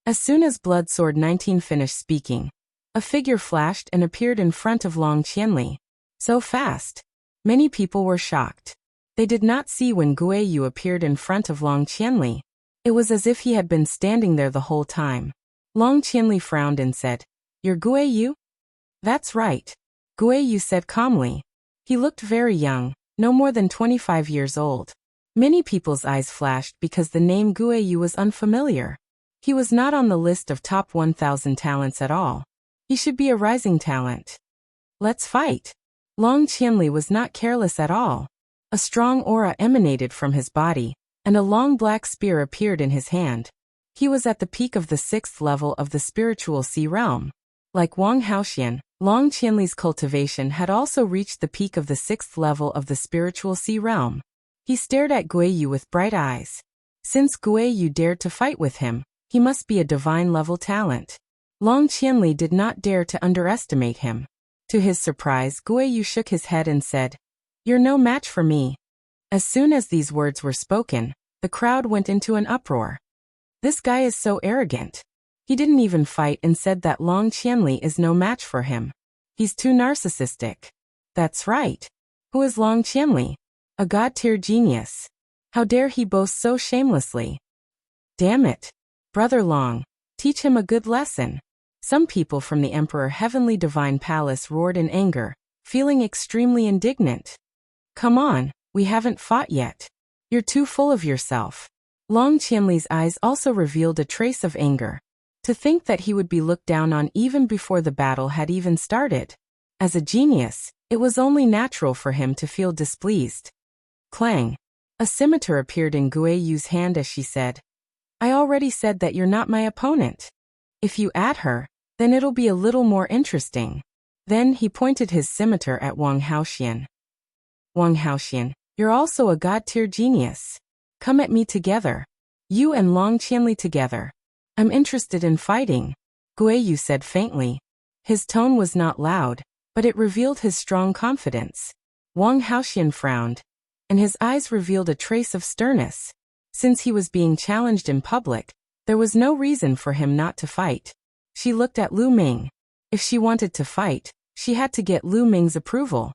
As soon as Bloodsword 19 finished speaking, a figure flashed and appeared in front of Long Qianli. So fast. Many people were shocked. They did not see when Guiyu appeared in front of Long Qianli. It was as if he had been standing there the whole time. Long Qianli frowned and said, "You're Gui Yu?" "That's right," Gui Yu said calmly. He looked very young, no more than 25 years old. Many people's eyes flashed because the name Gui Yu was unfamiliar. He was not on the list of top 1,000 talents at all. He should be a rising talent. "Let's fight." Long Qianli was not careless at all. A strong aura emanated from his body, and a long black spear appeared in his hand. He was at the peak of the 6th level of the spiritual sea realm. Like Wang Haoxian, Long Qianli's cultivation had also reached the peak of the 6th level of the spiritual sea realm. He stared at Gui Yu with bright eyes. Since Gui Yu dared to fight with him, he must be a divine-level talent. Long Qianli did not dare to underestimate him. To his surprise, Gui Yu shook his head and said, "You're no match for me." As soon as these words were spoken, the crowd went into an uproar. This guy is so arrogant. He didn't even fight and said that Long Qianli is no match for him. He's too narcissistic. That's right. Who is Long Qianli? A god-tier genius. How dare he boast so shamelessly? Damn it. Brother Long, teach him a good lesson. Some people from the Emperor Heavenly Divine Palace roared in anger, feeling extremely indignant. Come on, we haven't fought yet. You're too full of yourself. Long Qianli's eyes also revealed a trace of anger. To think that he would be looked down on even before the battle had even started. As a genius, it was only natural for him to feel displeased. Clang. A scimitar appeared in Gui Yu's hand as she said, "I already said that you're not my opponent. If you add her, then it'll be a little more interesting." Then he pointed his scimitar at Wang Haoxian. "Wang Haoxian, you're also a god-tier genius. Come at me together. You and Long Qianli together. I'm interested in fighting," Gui Yu said faintly. His tone was not loud, but it revealed his strong confidence. Wang Haoxian frowned, and his eyes revealed a trace of sternness. Since he was being challenged in public, there was no reason for him not to fight. She looked at Lu Ming. If she wanted to fight, she had to get Lu Ming's approval.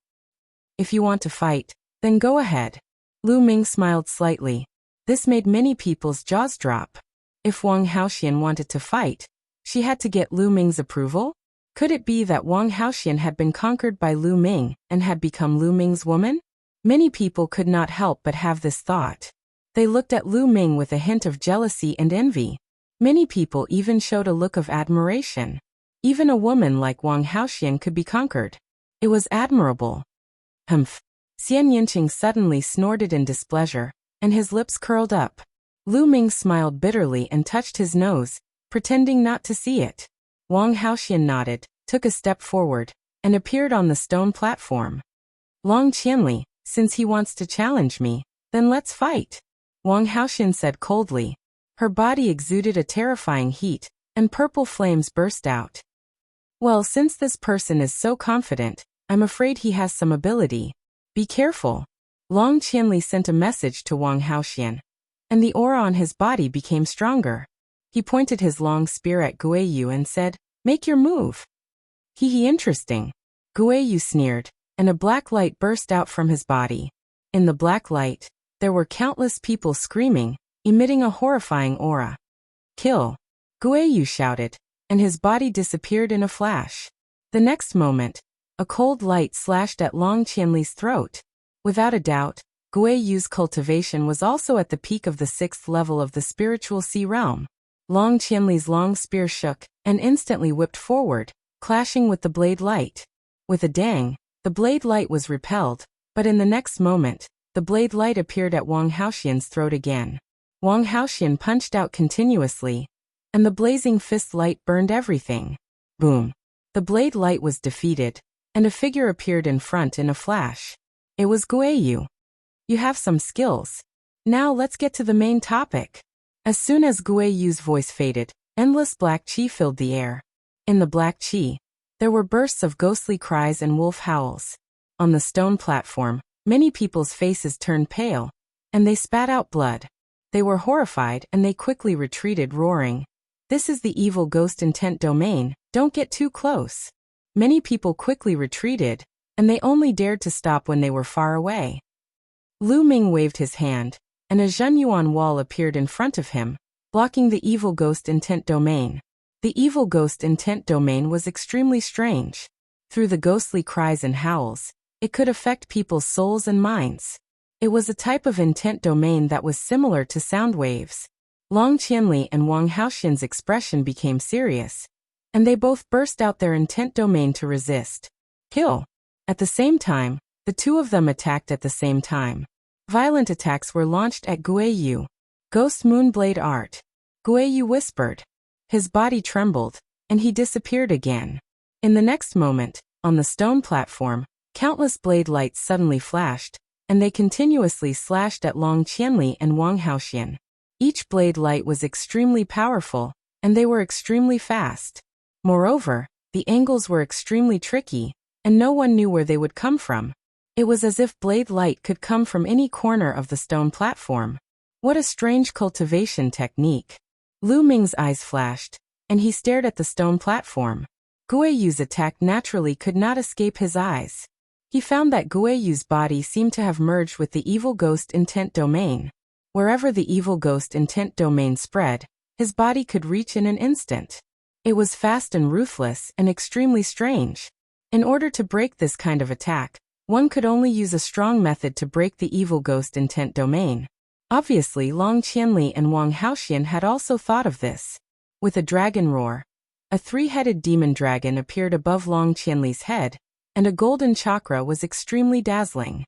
"If you want to fight, then go ahead." Lu Ming smiled slightly. This made many people's jaws drop. If Wang Haoxian wanted to fight, she had to get Lu Ming's approval? Could it be that Wang Haoxian had been conquered by Lu Ming and had become Lu Ming's woman? Many people could not help but have this thought. They looked at Lu Ming with a hint of jealousy and envy. Many people even showed a look of admiration. Even a woman like Wang Haoxian could be conquered. It was admirable. Humph. Xian Yinqing suddenly snorted in displeasure, and his lips curled up. Lu Ming smiled bitterly and touched his nose, pretending not to see it. Wang Haoxian nodded, took a step forward, and appeared on the stone platform. "Long Qianli, since he wants to challenge me, then let's fight," Wang Haoxian said coldly. Her body exuded a terrifying heat, and purple flames burst out. "Well, since this person is so confident, I'm afraid he has some ability. Be careful." Long Qianli sent a message to Wang Haoxian, and the aura on his body became stronger. He pointed his long spear at Gui Yu and said, "Make your move." Hee, interesting. Gui Yu sneered, and a black light burst out from his body. In the black light, there were countless people screaming, emitting a horrifying aura. "Kill!" Gui Yu shouted, and his body disappeared in a flash. The next moment, a cold light slashed at Long Qianli's throat. Without a doubt, Gui Yu's cultivation was also at the peak of the 6th level of the spiritual sea realm. Long Qianli's long spear shook, and instantly whipped forward, clashing with the blade light. With a dang, the blade light was repelled, but in the next moment, the blade light appeared at Wang Haoxian's throat again. Wang Haoxian punched out continuously, and the blazing fist light burned everything. Boom! The blade light was defeated, and a figure appeared in front in a flash. It was Gui Yu. "You have some skills. Now let's get to the main topic." As soon as Gui Yu's voice faded, endless black qi filled the air. In the black qi, there were bursts of ghostly cries and wolf howls. On the stone platform, many people's faces turned pale, and they spat out blood. They were horrified and they quickly retreated roaring, "This is the evil ghost intent domain, don't get too close." Many people quickly retreated, and they only dared to stop when they were far away. Lu Ming waved his hand, and a Zhenyuan wall appeared in front of him, blocking the evil ghost intent domain. The evil ghost intent domain was extremely strange. Through the ghostly cries and howls, it could affect people's souls and minds. It was a type of intent domain that was similar to sound waves. Long Qianli and Wang Haoxian's expression became serious, and they both burst out their intent domain to resist. Kill. At the same time, the two of them attacked at the same time. Violent attacks were launched at Guiyu. Ghost Moon Blade Art. Guiyu whispered. His body trembled, and he disappeared again. In the next moment, on the stone platform, countless blade lights suddenly flashed, and they continuously slashed at Long Qianli and Wang Haoxian. Each blade light was extremely powerful, and they were extremely fast. Moreover, the angles were extremely tricky, and no one knew where they would come from. It was as if blade light could come from any corner of the stone platform. What a strange cultivation technique. Lu Ming's eyes flashed, and he stared at the stone platform. Guiyu's attack naturally could not escape his eyes. He found that Guiyu's body seemed to have merged with the evil ghost intent domain. Wherever the evil ghost intent domain spread, his body could reach in an instant. It was fast and ruthless and extremely strange. In order to break this kind of attack, one could only use a strong method to break the evil ghost intent domain. Obviously, Long Qianli and Wang Haoxian had also thought of this. With a dragon roar, a three-headed demon dragon appeared above Long Qianli's head, and a golden chakra was extremely dazzling.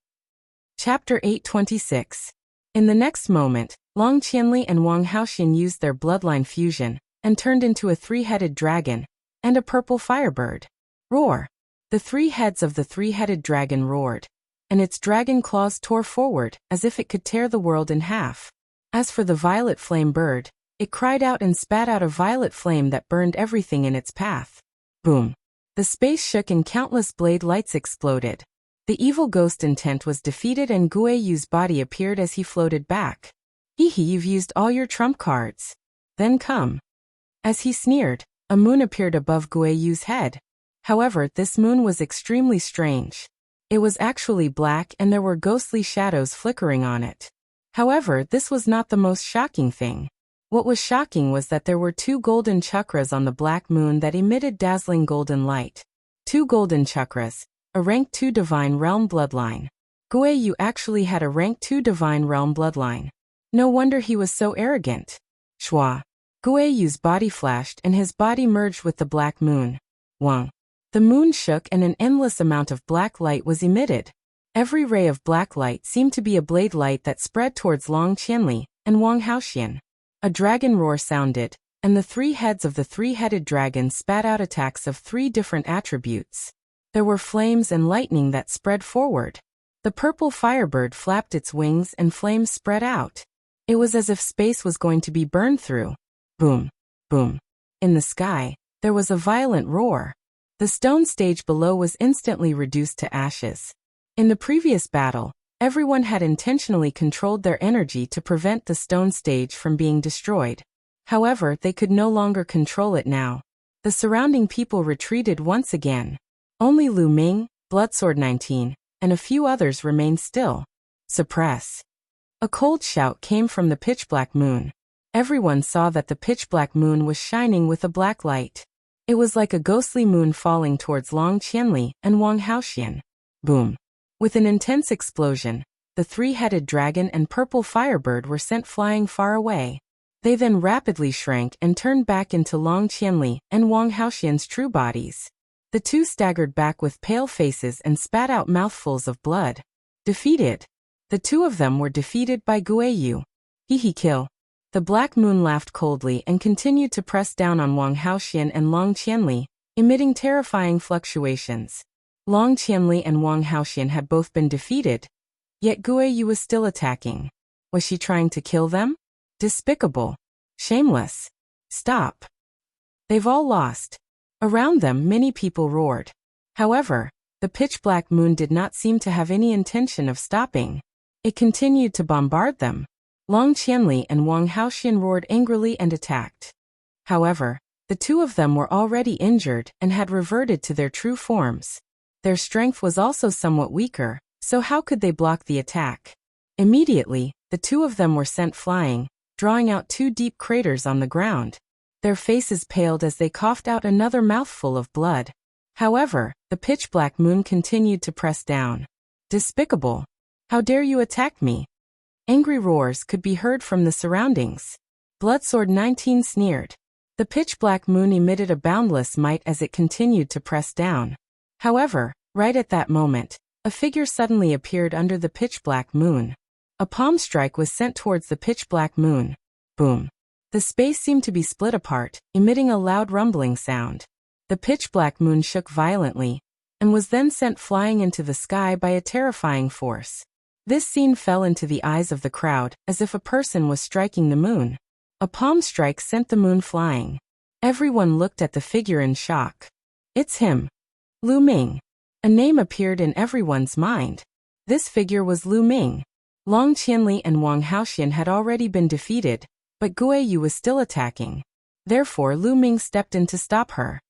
Chapter 826. In the next moment, Long Qianli and Wang Haoxian used their bloodline fusion and turned into a three-headed dragon and a purple firebird. Roar! The three heads of the three-headed dragon roared, and its dragon claws tore forward as if it could tear the world in half. As for the violet flame bird, it cried out and spat out a violet flame that burned everything in its path. Boom! The space shook and countless blade lights exploded. The evil ghost intent was defeated and Guiyu's body appeared as he floated back. Hee hee, you've used all your trump cards. Then come. As he sneered, a moon appeared above Guiyu's head. However, this moon was extremely strange. It was actually black and there were ghostly shadows flickering on it. However, this was not the most shocking thing. What was shocking was that there were two golden chakras on the black moon that emitted dazzling golden light. Two golden chakras, a rank 2 divine realm bloodline. Guiyu actually had a rank 2 divine realm bloodline. No wonder he was so arrogant. Shwa. Guiyu's body flashed and his body merged with the black moon. Wang. The moon shook and an endless amount of black light was emitted. Every ray of black light seemed to be a blade light that spread towards Long Qianli and Wang Haoxian. A dragon roar sounded, and the three heads of the three-headed dragon spat out attacks of three different attributes. There were flames and lightning that spread forward. The purple firebird flapped its wings and flames spread out. It was as if space was going to be burned through. Boom! Boom! In the sky, there was a violent roar. The stone stage below was instantly reduced to ashes. In the previous battle, everyone had intentionally controlled their energy to prevent the stone stage from being destroyed. However, they could no longer control it now. The surrounding people retreated once again. Only Lu Ming, Bloodsword 19, and a few others remained still. Suppress. A cold shout came from the pitch-black moon. Everyone saw that the pitch-black moon was shining with a black light. It was like a ghostly moon falling towards Long Qianli and Wang Haoxian. Boom! With an intense explosion, the three-headed dragon and purple firebird were sent flying far away. They then rapidly shrank and turned back into Long Qianli and Wang Haoxian's true bodies. The two staggered back with pale faces and spat out mouthfuls of blood. Defeated. The two of them were defeated by Guiyu. Hee hee, kill. The black moon laughed coldly and continued to press down on Wang Haoxian and Long Qianli, emitting terrifying fluctuations. Long Qianli and Wang Haoxian had both been defeated, yet Guiyu was still attacking. Was she trying to kill them? Despicable. Shameless. Stop. They've all lost. Around them, many people roared. However, the pitch-black moon did not seem to have any intention of stopping. It continued to bombard them. Long Qianli and Wang Haoxian roared angrily and attacked. However, the two of them were already injured and had reverted to their true forms. Their strength was also somewhat weaker, so how could they block the attack? Immediately, the two of them were sent flying, drawing out 2 deep craters on the ground. Their faces paled as they coughed out another mouthful of blood. However, the pitch-black moon continued to press down. Despicable! How dare you attack me? Angry roars could be heard from the surroundings. Bloodsword 19 sneered. The pitch-black moon emitted a boundless might as it continued to press down. However, right at that moment, a figure suddenly appeared under the pitch-black moon. A palm strike was sent towards the pitch-black moon. Boom! The space seemed to be split apart, emitting a loud rumbling sound. The pitch-black moon shook violently, and was then sent flying into the sky by a terrifying force. This scene fell into the eyes of the crowd, as if a person was striking the moon. A palm strike sent the moon flying. Everyone looked at the figure in shock. It's him. Lu Ming. A name appeared in everyone's mind. This figure was Lu Ming. Long Qianli and Wang Haoxian had already been defeated, but Guo Yu was still attacking. Therefore Lu Ming stepped in to stop her.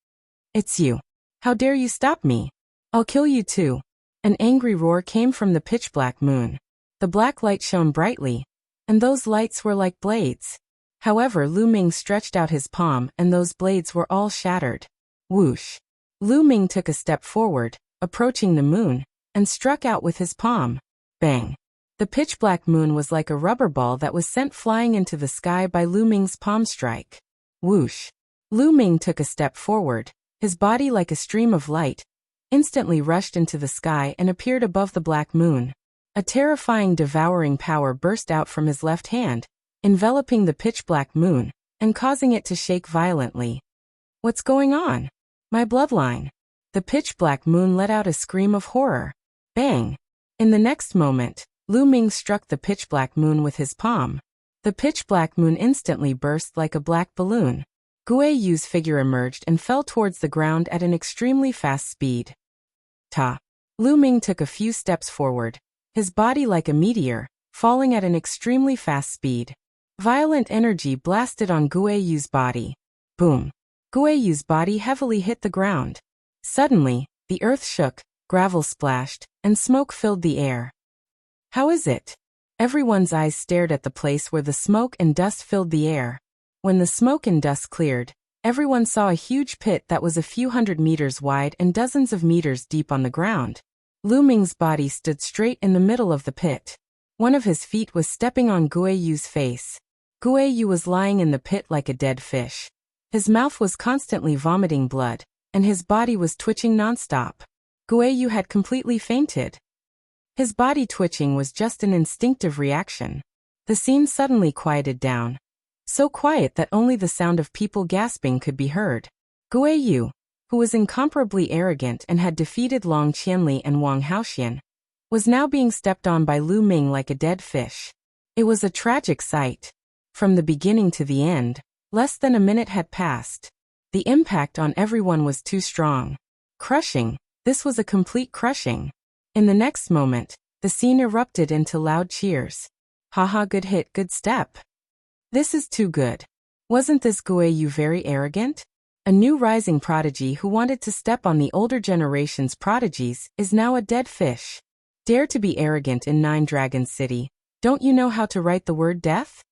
It's you. How dare you stop me? I'll kill you too. An angry roar came from the pitch-black moon. The black light shone brightly, and those lights were like blades. However, Lu Ming stretched out his palm and those blades were all shattered. Whoosh! Lu Ming took a step forward, approaching the moon, and struck out with his palm. Bang! The pitch-black moon was like a rubber ball that was sent flying into the sky by Lu Ming's palm strike. Whoosh! Lu Ming took a step forward, his body like a stream of light, instantly rushed into the sky and appeared above the black moon. A terrifying devouring power burst out from his left hand, enveloping the pitch-black moon, and causing it to shake violently. What's going on? My bloodline! The pitch-black moon let out a scream of horror. Bang! In the next moment, Lu Ming struck the pitch-black moon with his palm. The pitch-black moon instantly burst like a black balloon. Guo Yu's figure emerged and fell towards the ground at an extremely fast speed. Ta! Lu Ming took a few steps forward, his body like a meteor, falling at an extremely fast speed. Violent energy blasted on Guo Yu's body. Boom! Guo Yu's body heavily hit the ground. Suddenly, the earth shook, gravel splashed, and smoke filled the air. How is it? Everyone's eyes stared at the place where the smoke and dust filled the air. When the smoke and dust cleared, everyone saw a huge pit that was a few hundred meters wide and dozens of meters deep on the ground. Lu Ming's body stood straight in the middle of the pit. One of his feet was stepping on Guo Yu's face. Guo Yu was lying in the pit like a dead fish. His mouth was constantly vomiting blood, and his body was twitching nonstop. Guo Yu had completely fainted. His body twitching was just an instinctive reaction. The scene suddenly quieted down. So quiet that only the sound of people gasping could be heard. Guo Yu, who was incomparably arrogant and had defeated Long Qianli and Wang Haoxian, was now being stepped on by Lu Ming like a dead fish. It was a tragic sight. From the beginning to the end, less than a minute had passed. The impact on everyone was too strong. Crushing. This was a complete crushing. In the next moment, the scene erupted into loud cheers. Haha, good hit, good step. This is too good. Wasn't this Guo Yu very arrogant? A new rising prodigy who wanted to step on the older generation's prodigies is now a dead fish. Dare to be arrogant in Nine Dragons City. Don't you know how to write the word death?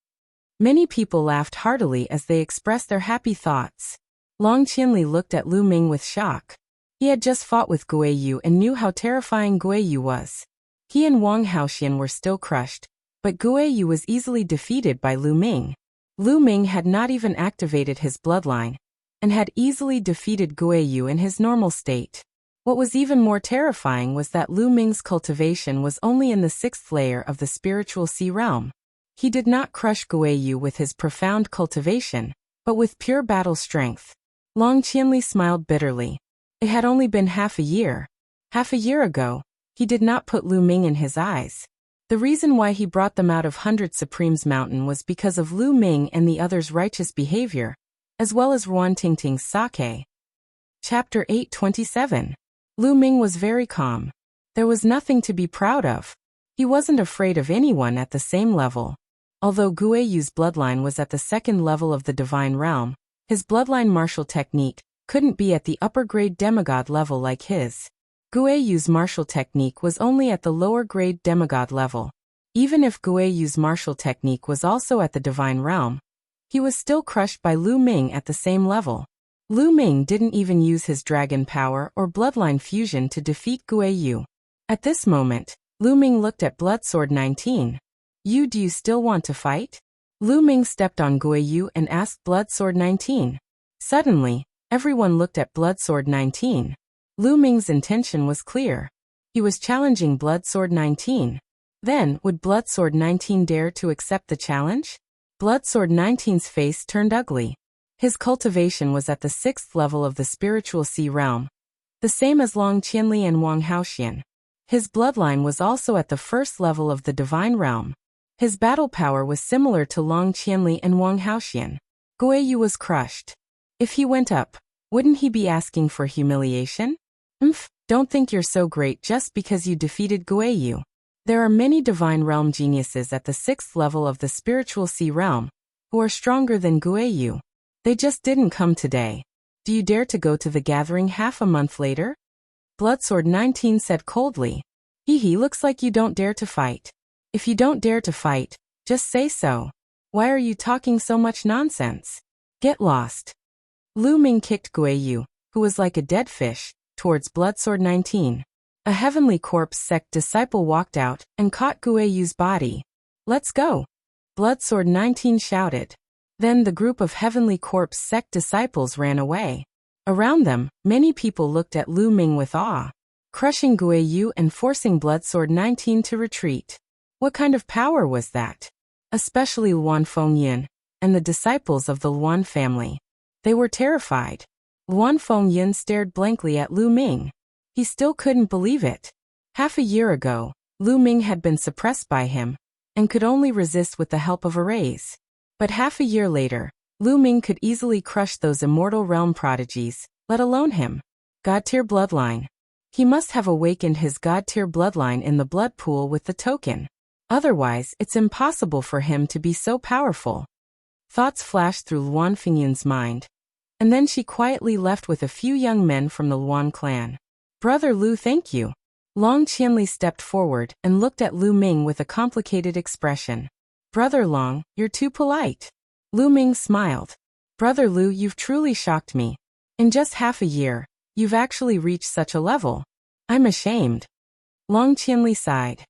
Many people laughed heartily as they expressed their happy thoughts. Long Qianli looked at Lu Ming with shock. He had just fought with Guo Yu and knew how terrifying Guo Yu was. He and Wang Haoxian were still crushed, but Guo Yu was easily defeated by Lu Ming. Lu Ming had not even activated his bloodline, and had easily defeated Guo Yu in his normal state. What was even more terrifying was that Lu Ming's cultivation was only in the 6th layer of the spiritual sea realm. He did not crush Guo Yu with his profound cultivation, but with pure battle strength. Long Qianli smiled bitterly. It had only been half a year. Half a year ago, he did not put Lu Ming in his eyes. The reason why he brought them out of 100 Supremes Mountain was because of Lu Ming and the others' righteous behavior, as well as Ruan Tingting's sake. Chapter 827. Lu Ming was very calm. There was nothing to be proud of. He wasn't afraid of anyone at the same level. Although Guo Yu's bloodline was at the 2nd level of the divine realm, his bloodline martial technique couldn't be at the upper-grade demigod level like his. Guo Yu's martial technique was only at the lower-grade demigod level. Even if Guiyu's martial technique was also at the divine realm, he was still crushed by Lu Ming at the same level. Lu Ming didn't even use his dragon power or bloodline fusion to defeat Guiyu. At this moment, Lu Ming looked at Bloodsword 19. Do you still want to fight? Lu Ming stepped on Guiyu and asked Bloodsword 19. Suddenly, everyone looked at Bloodsword 19. Lu Ming's intention was clear. He was challenging Bloodsword 19. Then, would Bloodsword 19 dare to accept the challenge? Bloodsword 19's face turned ugly. His cultivation was at the 6th level of the spiritual sea realm, the same as Long Qianli and Wang Haoxian. His bloodline was also at the 1st level of the divine realm. His battle power was similar to Long Qianli and Wang Haoxian. Guiyu was crushed. If he went up, wouldn't he be asking for humiliation? Don't think you're so great just because you defeated Guiyu. There are many divine realm geniuses at the 6th level of the spiritual sea realm who are stronger than Guiyu. They just didn't come today. Do you dare to go to the gathering half a month later? Bloodsword 19 said coldly. Looks like you don't dare to fight. If you don't dare to fight, just say so. Why are you talking so much nonsense? Get lost. Lu Ming kicked Guiyu, who was like a dead fish, towards Bloodsword 19. A Heavenly Corpse sect disciple walked out and caught Guiyu's body. Let's go! Bloodsword 19 shouted. Then the group of Heavenly Corpse sect disciples ran away. Around them, many people looked at Lu Ming with awe, crushing Guiyu and forcing Bloodsword 19 to retreat. What kind of power was that? Especially Luan Fengyin and the disciples of the Luan family. They were terrified. Luan Fengyin stared blankly at Lu Ming. He still couldn't believe it. Half a year ago, Lu Ming had been suppressed by him and could only resist with the help of a raise. But half a year later, Lu Ming could easily crush those immortal realm prodigies, let alone him. God-tier bloodline. He must have awakened his God-tier bloodline in the blood pool with the token. Otherwise, it's impossible for him to be so powerful. Thoughts flashed through Luan Fengyun's mind. And then she quietly left with a few young men from the Luan clan. Brother Lu, thank you. Long Qianli stepped forward and looked at Lu Ming with a complicated expression. Brother Long, you're too polite. Lu Ming smiled. Brother Lu, you've truly shocked me. In just half a year, you've actually reached such a level. I'm ashamed. Long Qianli sighed.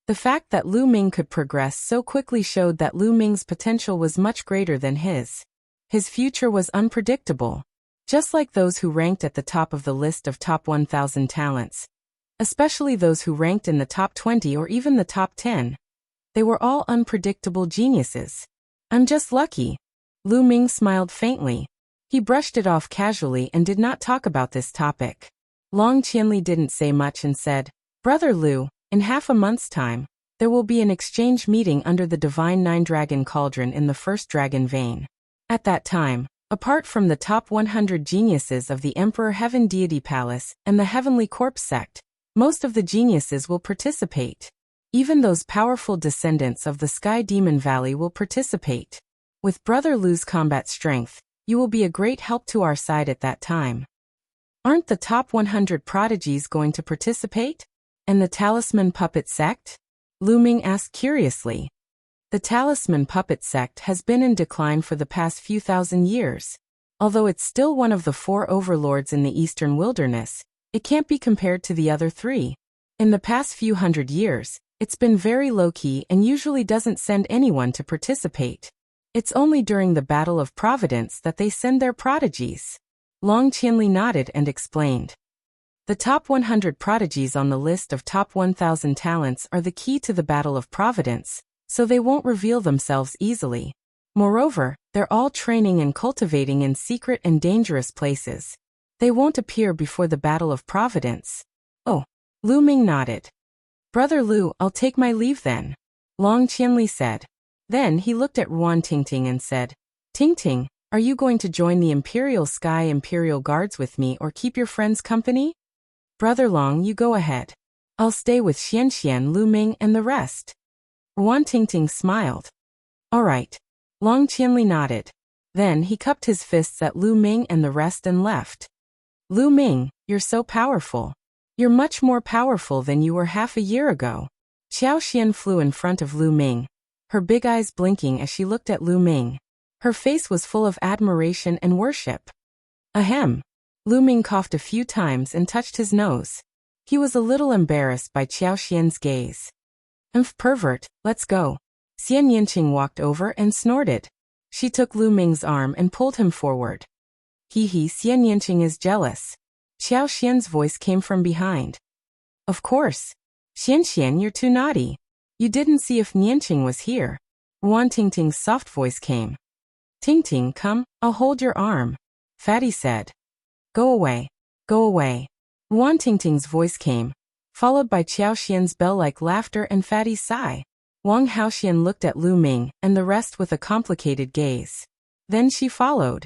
The fact that Lu Ming could progress so quickly showed that Lu Ming's potential was much greater than his. His future was unpredictable. Just like those who ranked at the top of the list of top 1,000 talents, especially those who ranked in the top 20 or even the top 10. They were all unpredictable geniuses. I'm just lucky. Lu Ming smiled faintly. He brushed it off casually and did not talk about this topic. Long Qianli didn't say much and said, Brother Lu, in half a month's time, there will be an exchange meeting under the Divine Nine-Dragon Cauldron in the First Dragon Vein. At that time, apart from the top 100 geniuses of the Emperor Heaven Deity Palace and the Heavenly Corpse sect, most of the geniuses will participate. Even those powerful descendants of the Sky Demon Valley will participate. With Brother Lu's combat strength, you will be a great help to our side at that time. Aren't the top 100 prodigies going to participate? And the Talisman Puppet Sect? Lu Ming asked curiously. The Talisman Puppet Sect has been in decline for the past few thousand years. Although it's still one of the 4 overlords in the Eastern Wilderness, it can't be compared to the other 3. In the past few hundred years, it's been very low-key and usually doesn't send anyone to participate. It's only during the Battle of Providence that they send their prodigies. Long Qianli nodded and explained. The top 100 prodigies on the list of top 1,000 talents are the key to the Battle of Providence, so they won't reveal themselves easily. Moreover, they're all training and cultivating in secret and dangerous places. They won't appear before the Battle of Providence. Oh. Lu Ming nodded. Brother Lu, I'll take my leave then. Long Qianli said. Then he looked at Ruan Tingting and said, Tingting, are you going to join the Imperial Sky Imperial Guards with me or keep your friends company? Brother Long, you go ahead. I'll stay with Xian, Lu Ming and the rest. Ruan Tingting smiled. All right. Long Qianli nodded. Then he cupped his fists at Lu Ming and the rest and left. Lu Ming, you're so powerful. You're much more powerful than you were half a year ago. Xiao Xian flew in front of Lu Ming, her big eyes blinking as she looked at Lu Ming. Her face was full of admiration and worship. Ahem. Lu Ming coughed a few times and touched his nose. He was a little embarrassed by Xiao Xian's gaze. Pervert, let's go. Xian Yinqing walked over and snorted. She took Lu Ming's arm and pulled him forward. Hee, Xian Yinqing is jealous. Xiao Xian's voice came from behind. Of course. Xian, you're too naughty. You didn't see if Nianqing was here. Wan Tingting's soft voice came. Tingting, come, I'll hold your arm. Fatty said. Go away. Go away. Wan Tingting's voice came, followed by Xiao Xian's bell-like laughter and Fatty's sigh. Wang Haoxian looked at Lu Ming and the rest with a complicated gaze. Then she followed.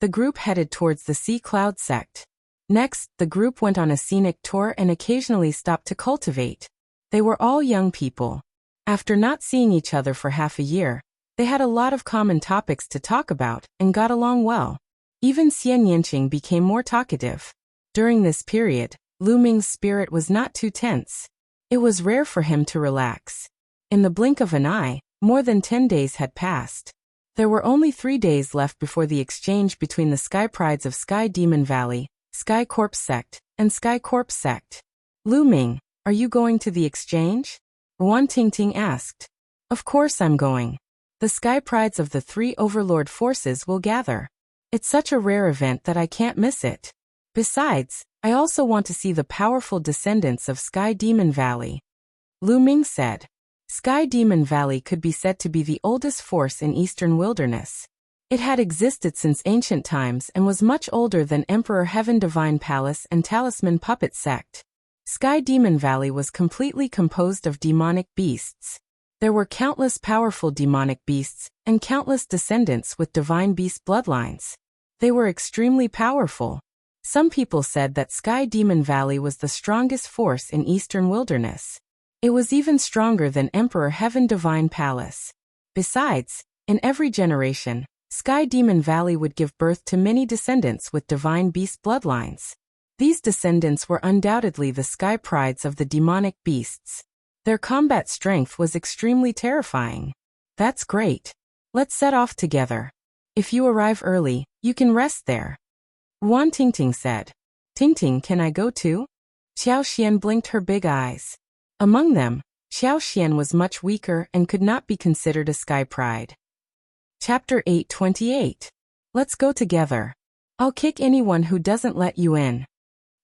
The group headed towards the Sea Cloud sect. Next, the group went on a scenic tour and occasionally stopped to cultivate. They were all young people. After not seeing each other for half a year, they had a lot of common topics to talk about and got along well. Even Xian Yinqing became more talkative. During this period, Lu Ming's spirit was not too tense. It was rare for him to relax. In the blink of an eye, more than 10 days had passed. There were only 3 days left before the exchange between the Sky Prides of Sky Demon Valley, Sky Corpse Sect, and Sky Corpse Sect. Lu Ming, are you going to the exchange? Wan Tingting asked. Of course I'm going. The Sky Prides of the 3 Overlord forces will gather. It's such a rare event that I can't miss it. Besides, I also want to see the powerful descendants of Sky Demon Valley. Lu Ming said. Sky Demon Valley could be said to be the oldest force in Eastern Wilderness. It had existed since ancient times and was much older than Emperor Heaven Divine Palace and Talisman Puppet Sect. Sky Demon Valley was completely composed of demonic beasts. There were countless powerful demonic beasts and countless descendants with divine beast bloodlines. They were extremely powerful. Some people said that Sky Demon Valley was the strongest force in Eastern Wilderness. It was even stronger than Emperor Heaven Divine Palace. Besides, in every generation, Sky Demon Valley would give birth to many descendants with divine beast bloodlines. These descendants were undoubtedly the Sky Prides of the demonic beasts. Their combat strength was extremely terrifying. That's great. Let's set off together. If you arrive early, you can rest there. Wan Tingting said. Tingting, can I go too? Xiao Xian blinked her big eyes. Among them, Xiao Xian was much weaker and could not be considered a Sky Pride. Chapter 828. Let's go together. I'll kick anyone who doesn't let you in.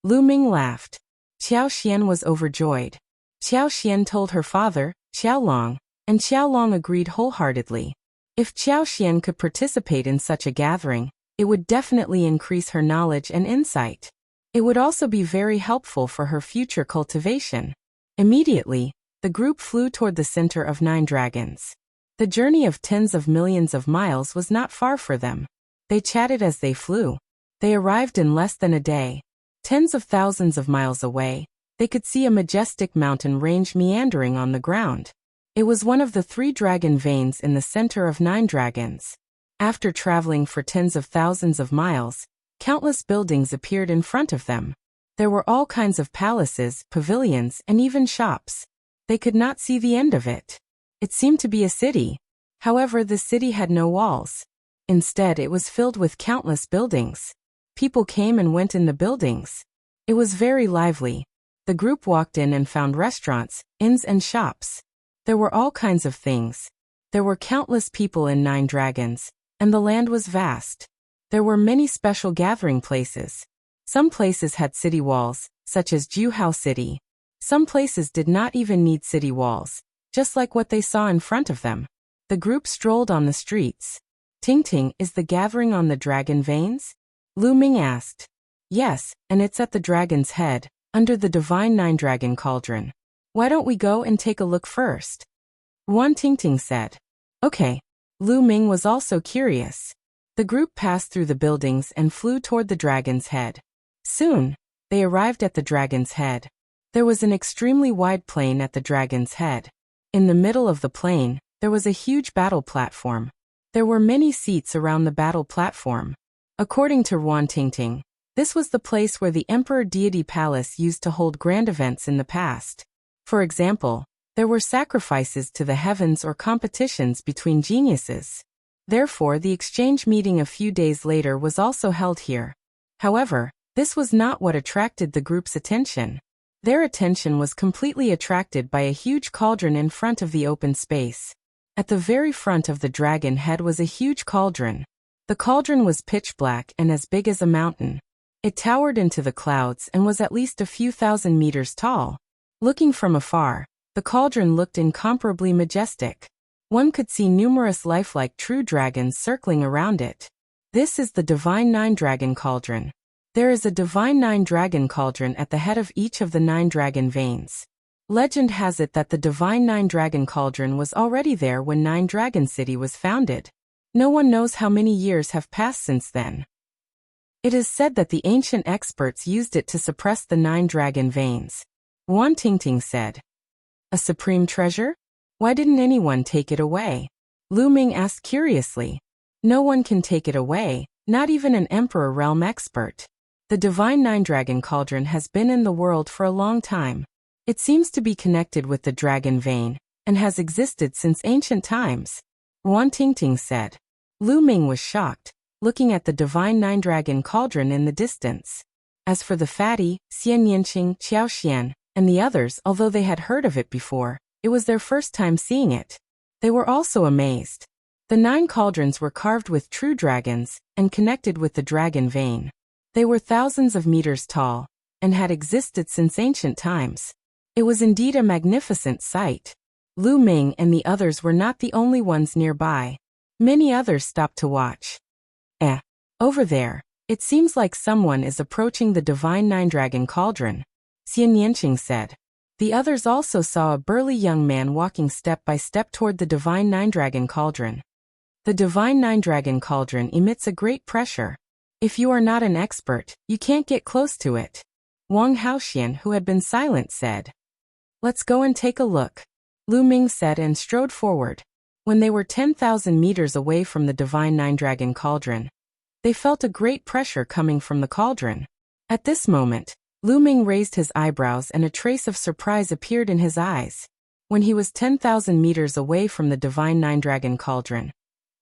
Lu Ming laughed. Xiao Xian was overjoyed. Xiao Xian told her father, Xiaolong, and Xiaolong agreed wholeheartedly. If Xiao Xian could participate in such a gathering, it would definitely increase her knowledge and insight. It would also be very helpful for her future cultivation. Immediately, the group flew toward the center of 9 dragons. The journey of tens of millions of miles was not far for them. They chatted as they flew. They arrived in less than a day. Tens of thousands of miles away, they could see a majestic mountain range meandering on the ground. It was one of the 3 dragon veins in the center of 9 dragons. After traveling for tens of thousands of miles, countless buildings appeared in front of them. There were all kinds of palaces, pavilions, and even shops. They could not see the end of it. It seemed to be a city. However, the city had no walls. Instead, it was filled with countless buildings. People came and went in the buildings. It was very lively. The group walked in and found restaurants, inns, and shops. There were all kinds of things. There were countless people in 9 dragons, and the land was vast. There were many special gathering places. Some places had city walls, such as Juhao City. Some places did not even need city walls, just like what they saw in front of them. The group strolled on the streets. Tingting, is the gathering on the dragon veins? Lu Ming asked. Yes, and it's at the dragon's head, under the divine 9-dragon cauldron. Why don't we go and take a look first? Wan Tingting said. Okay. Lu Ming was also curious. The group passed through the buildings and flew toward the dragon's head. Soon, they arrived at the dragon's head. There was an extremely wide plain at the dragon's head. In the middle of the plain, there was a huge battle platform. There were many seats around the battle platform. According to Wan Tingting, this was the place where the Emperor Deity Palace used to hold grand events in the past. For example, There were sacrifices to the heavens or competitions between geniuses. Therefore, the exchange meeting a few days later was also held here. However, this was not what attracted the group's attention. Their attention was completely attracted by a huge cauldron in front of the open space. At the very front of the dragon head was a huge cauldron. The cauldron was pitch black and as big as a mountain. It towered into the clouds and was at least a few thousand meters tall. Looking from afar, the cauldron looked incomparably majestic. One could see numerous lifelike true dragons circling around it. This is the Divine Nine Dragon Cauldron. There is a Divine Nine Dragon Cauldron at the head of each of the 9 dragon veins. Legend has it that the Divine Nine Dragon Cauldron was already there when 9 Dragon City was founded. No one knows how many years have passed since then. It is said that the ancient experts used it to suppress the 9 dragon veins. Wan Tingting said. A supreme treasure? Why didn't anyone take it away? Lu Ming asked curiously. No one can take it away, not even an Emperor realm expert. The Divine Nine Dragon Cauldron has been in the world for a long time. It seems to be connected with the dragon vein, and has existed since ancient times. Wan Tingting said. Lu Ming was shocked, looking at the Divine Nine Dragon Cauldron in the distance. As for the fatty, Xian Yanqing, Qiao Xian, and the others, although they had heard of it before, it was their first time seeing it. They were also amazed. The 9 cauldrons were carved with true dragons, and connected with the dragon vein. They were thousands of meters tall, and had existed since ancient times. It was indeed a magnificent sight. Lu Ming and the others were not the only ones nearby. Many others stopped to watch. Over there, it seems like someone is approaching the Divine Nine Dragon Cauldron, Xian Yanqing said. The others also saw a burly young man walking step by step toward the Divine Nine Dragon Cauldron. The Divine Nine Dragon Cauldron emits a great pressure. If you are not an expert, you can't get close to it. Wang Haoxian, who had been silent, said. Let's go and take a look. Lu Ming said and strode forward. When they were 10,000 meters away from the Divine Nine Dragon Cauldron, they felt a great pressure coming from the cauldron. At this moment, Lu Ming raised his eyebrows and a trace of surprise appeared in his eyes. When he was 10,000 meters away from the Divine Nine Dragon Cauldron,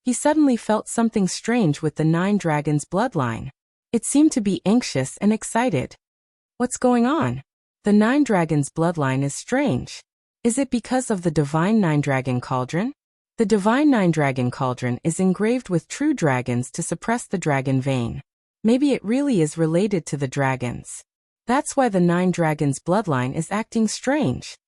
he suddenly felt something strange with the 9 dragons' bloodline. It seemed to be anxious and excited. What's going on? The 9 dragons' bloodline is strange. Is it because of the Divine Nine Dragon Cauldron? The Divine Nine Dragon Cauldron is engraved with true dragons to suppress the dragon vein. Maybe it really is related to the dragons. That's why the 9 dragons' bloodline is acting strange.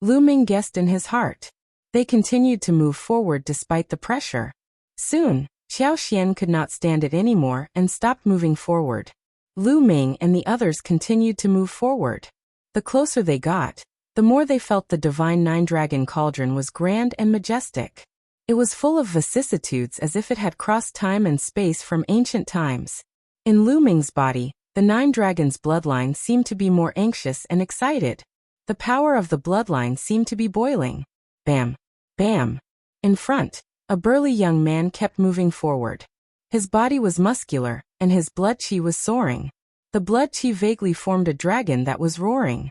Lu Ming guessed in his heart. They continued to move forward despite the pressure. Soon, Qiao Xian could not stand it anymore and stopped moving forward. Lu Ming and the others continued to move forward. The closer they got, the more they felt the Divine Nine Dragon Cauldron was grand and majestic. It was full of vicissitudes as if it had crossed time and space from ancient times. In Lu Ming's body, the 9 dragons' bloodline seemed to be more anxious and excited. The power of the bloodline seemed to be boiling. Bam! Bam! In front, a burly young man kept moving forward. His body was muscular, and his blood qi was soaring. The blood qi vaguely formed a dragon that was roaring.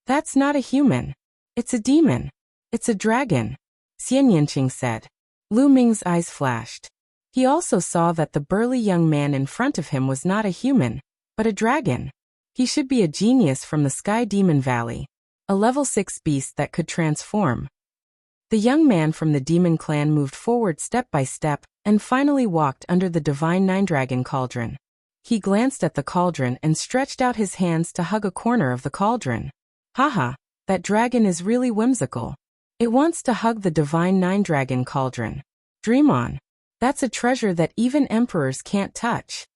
That's not a human. It's a demon. It's a dragon, Xian Yanqing said. Lu Ming's eyes flashed. He also saw that the burly young man in front of him was not a human, but a dragon. He should be a genius from the Sky Demon Valley, a level 6 beast that could transform. The young man from the demon clan moved forward step by step, and finally walked under the Divine Nine Dragon Cauldron. He glanced at the cauldron and stretched out his hands to hug a corner of the cauldron. Haha, that dragon is really whimsical. It wants to hug the Divine Nine Dragon Cauldron. Dream on. That's a treasure that even emperors can't touch.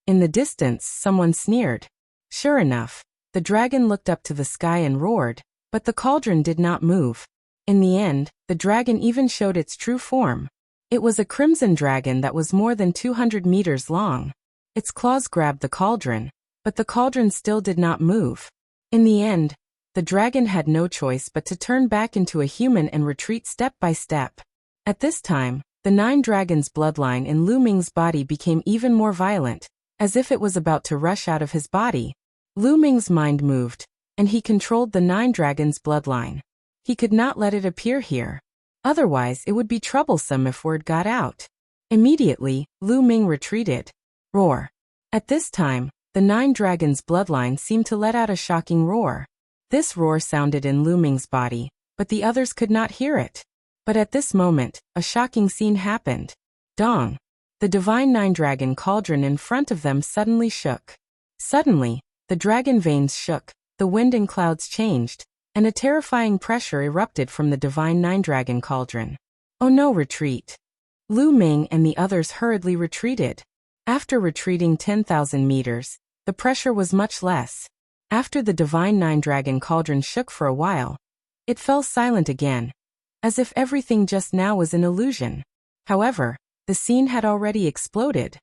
In the distance, someone sneered. Sure enough, the dragon looked up to the sky and roared, but the cauldron did not move. In the end, the dragon even showed its true form. It was a crimson dragon that was more than 200 meters long. Its claws grabbed the cauldron, but the cauldron still did not move. In the end, the dragon had no choice but to turn back into a human and retreat step by step. At this time, the 9 dragons' bloodline in Lu Ming's body became even more violent, as if it was about to rush out of his body. Lu Ming's mind moved, and he controlled the 9 dragons' bloodline. He could not let it appear here. Otherwise, it would be troublesome if word got out. Immediately, Lu Ming retreated. Roar. At this time, the 9 dragons' bloodline seemed to let out a shocking roar. This roar sounded in Lu Ming's body, but the others could not hear it. But at this moment, a shocking scene happened. Dong. The divine 9-dragon cauldron in front of them suddenly shook. Suddenly, the dragon veins shook, the wind and clouds changed, and a terrifying pressure erupted from the divine 9-dragon cauldron. Oh no, retreat. Lu Ming and the others hurriedly retreated. After retreating 10,000 meters, the pressure was much less. After the divine 9-dragon cauldron shook for a while, it fell silent again, as if everything just now was an illusion. However, the scene had already exploded.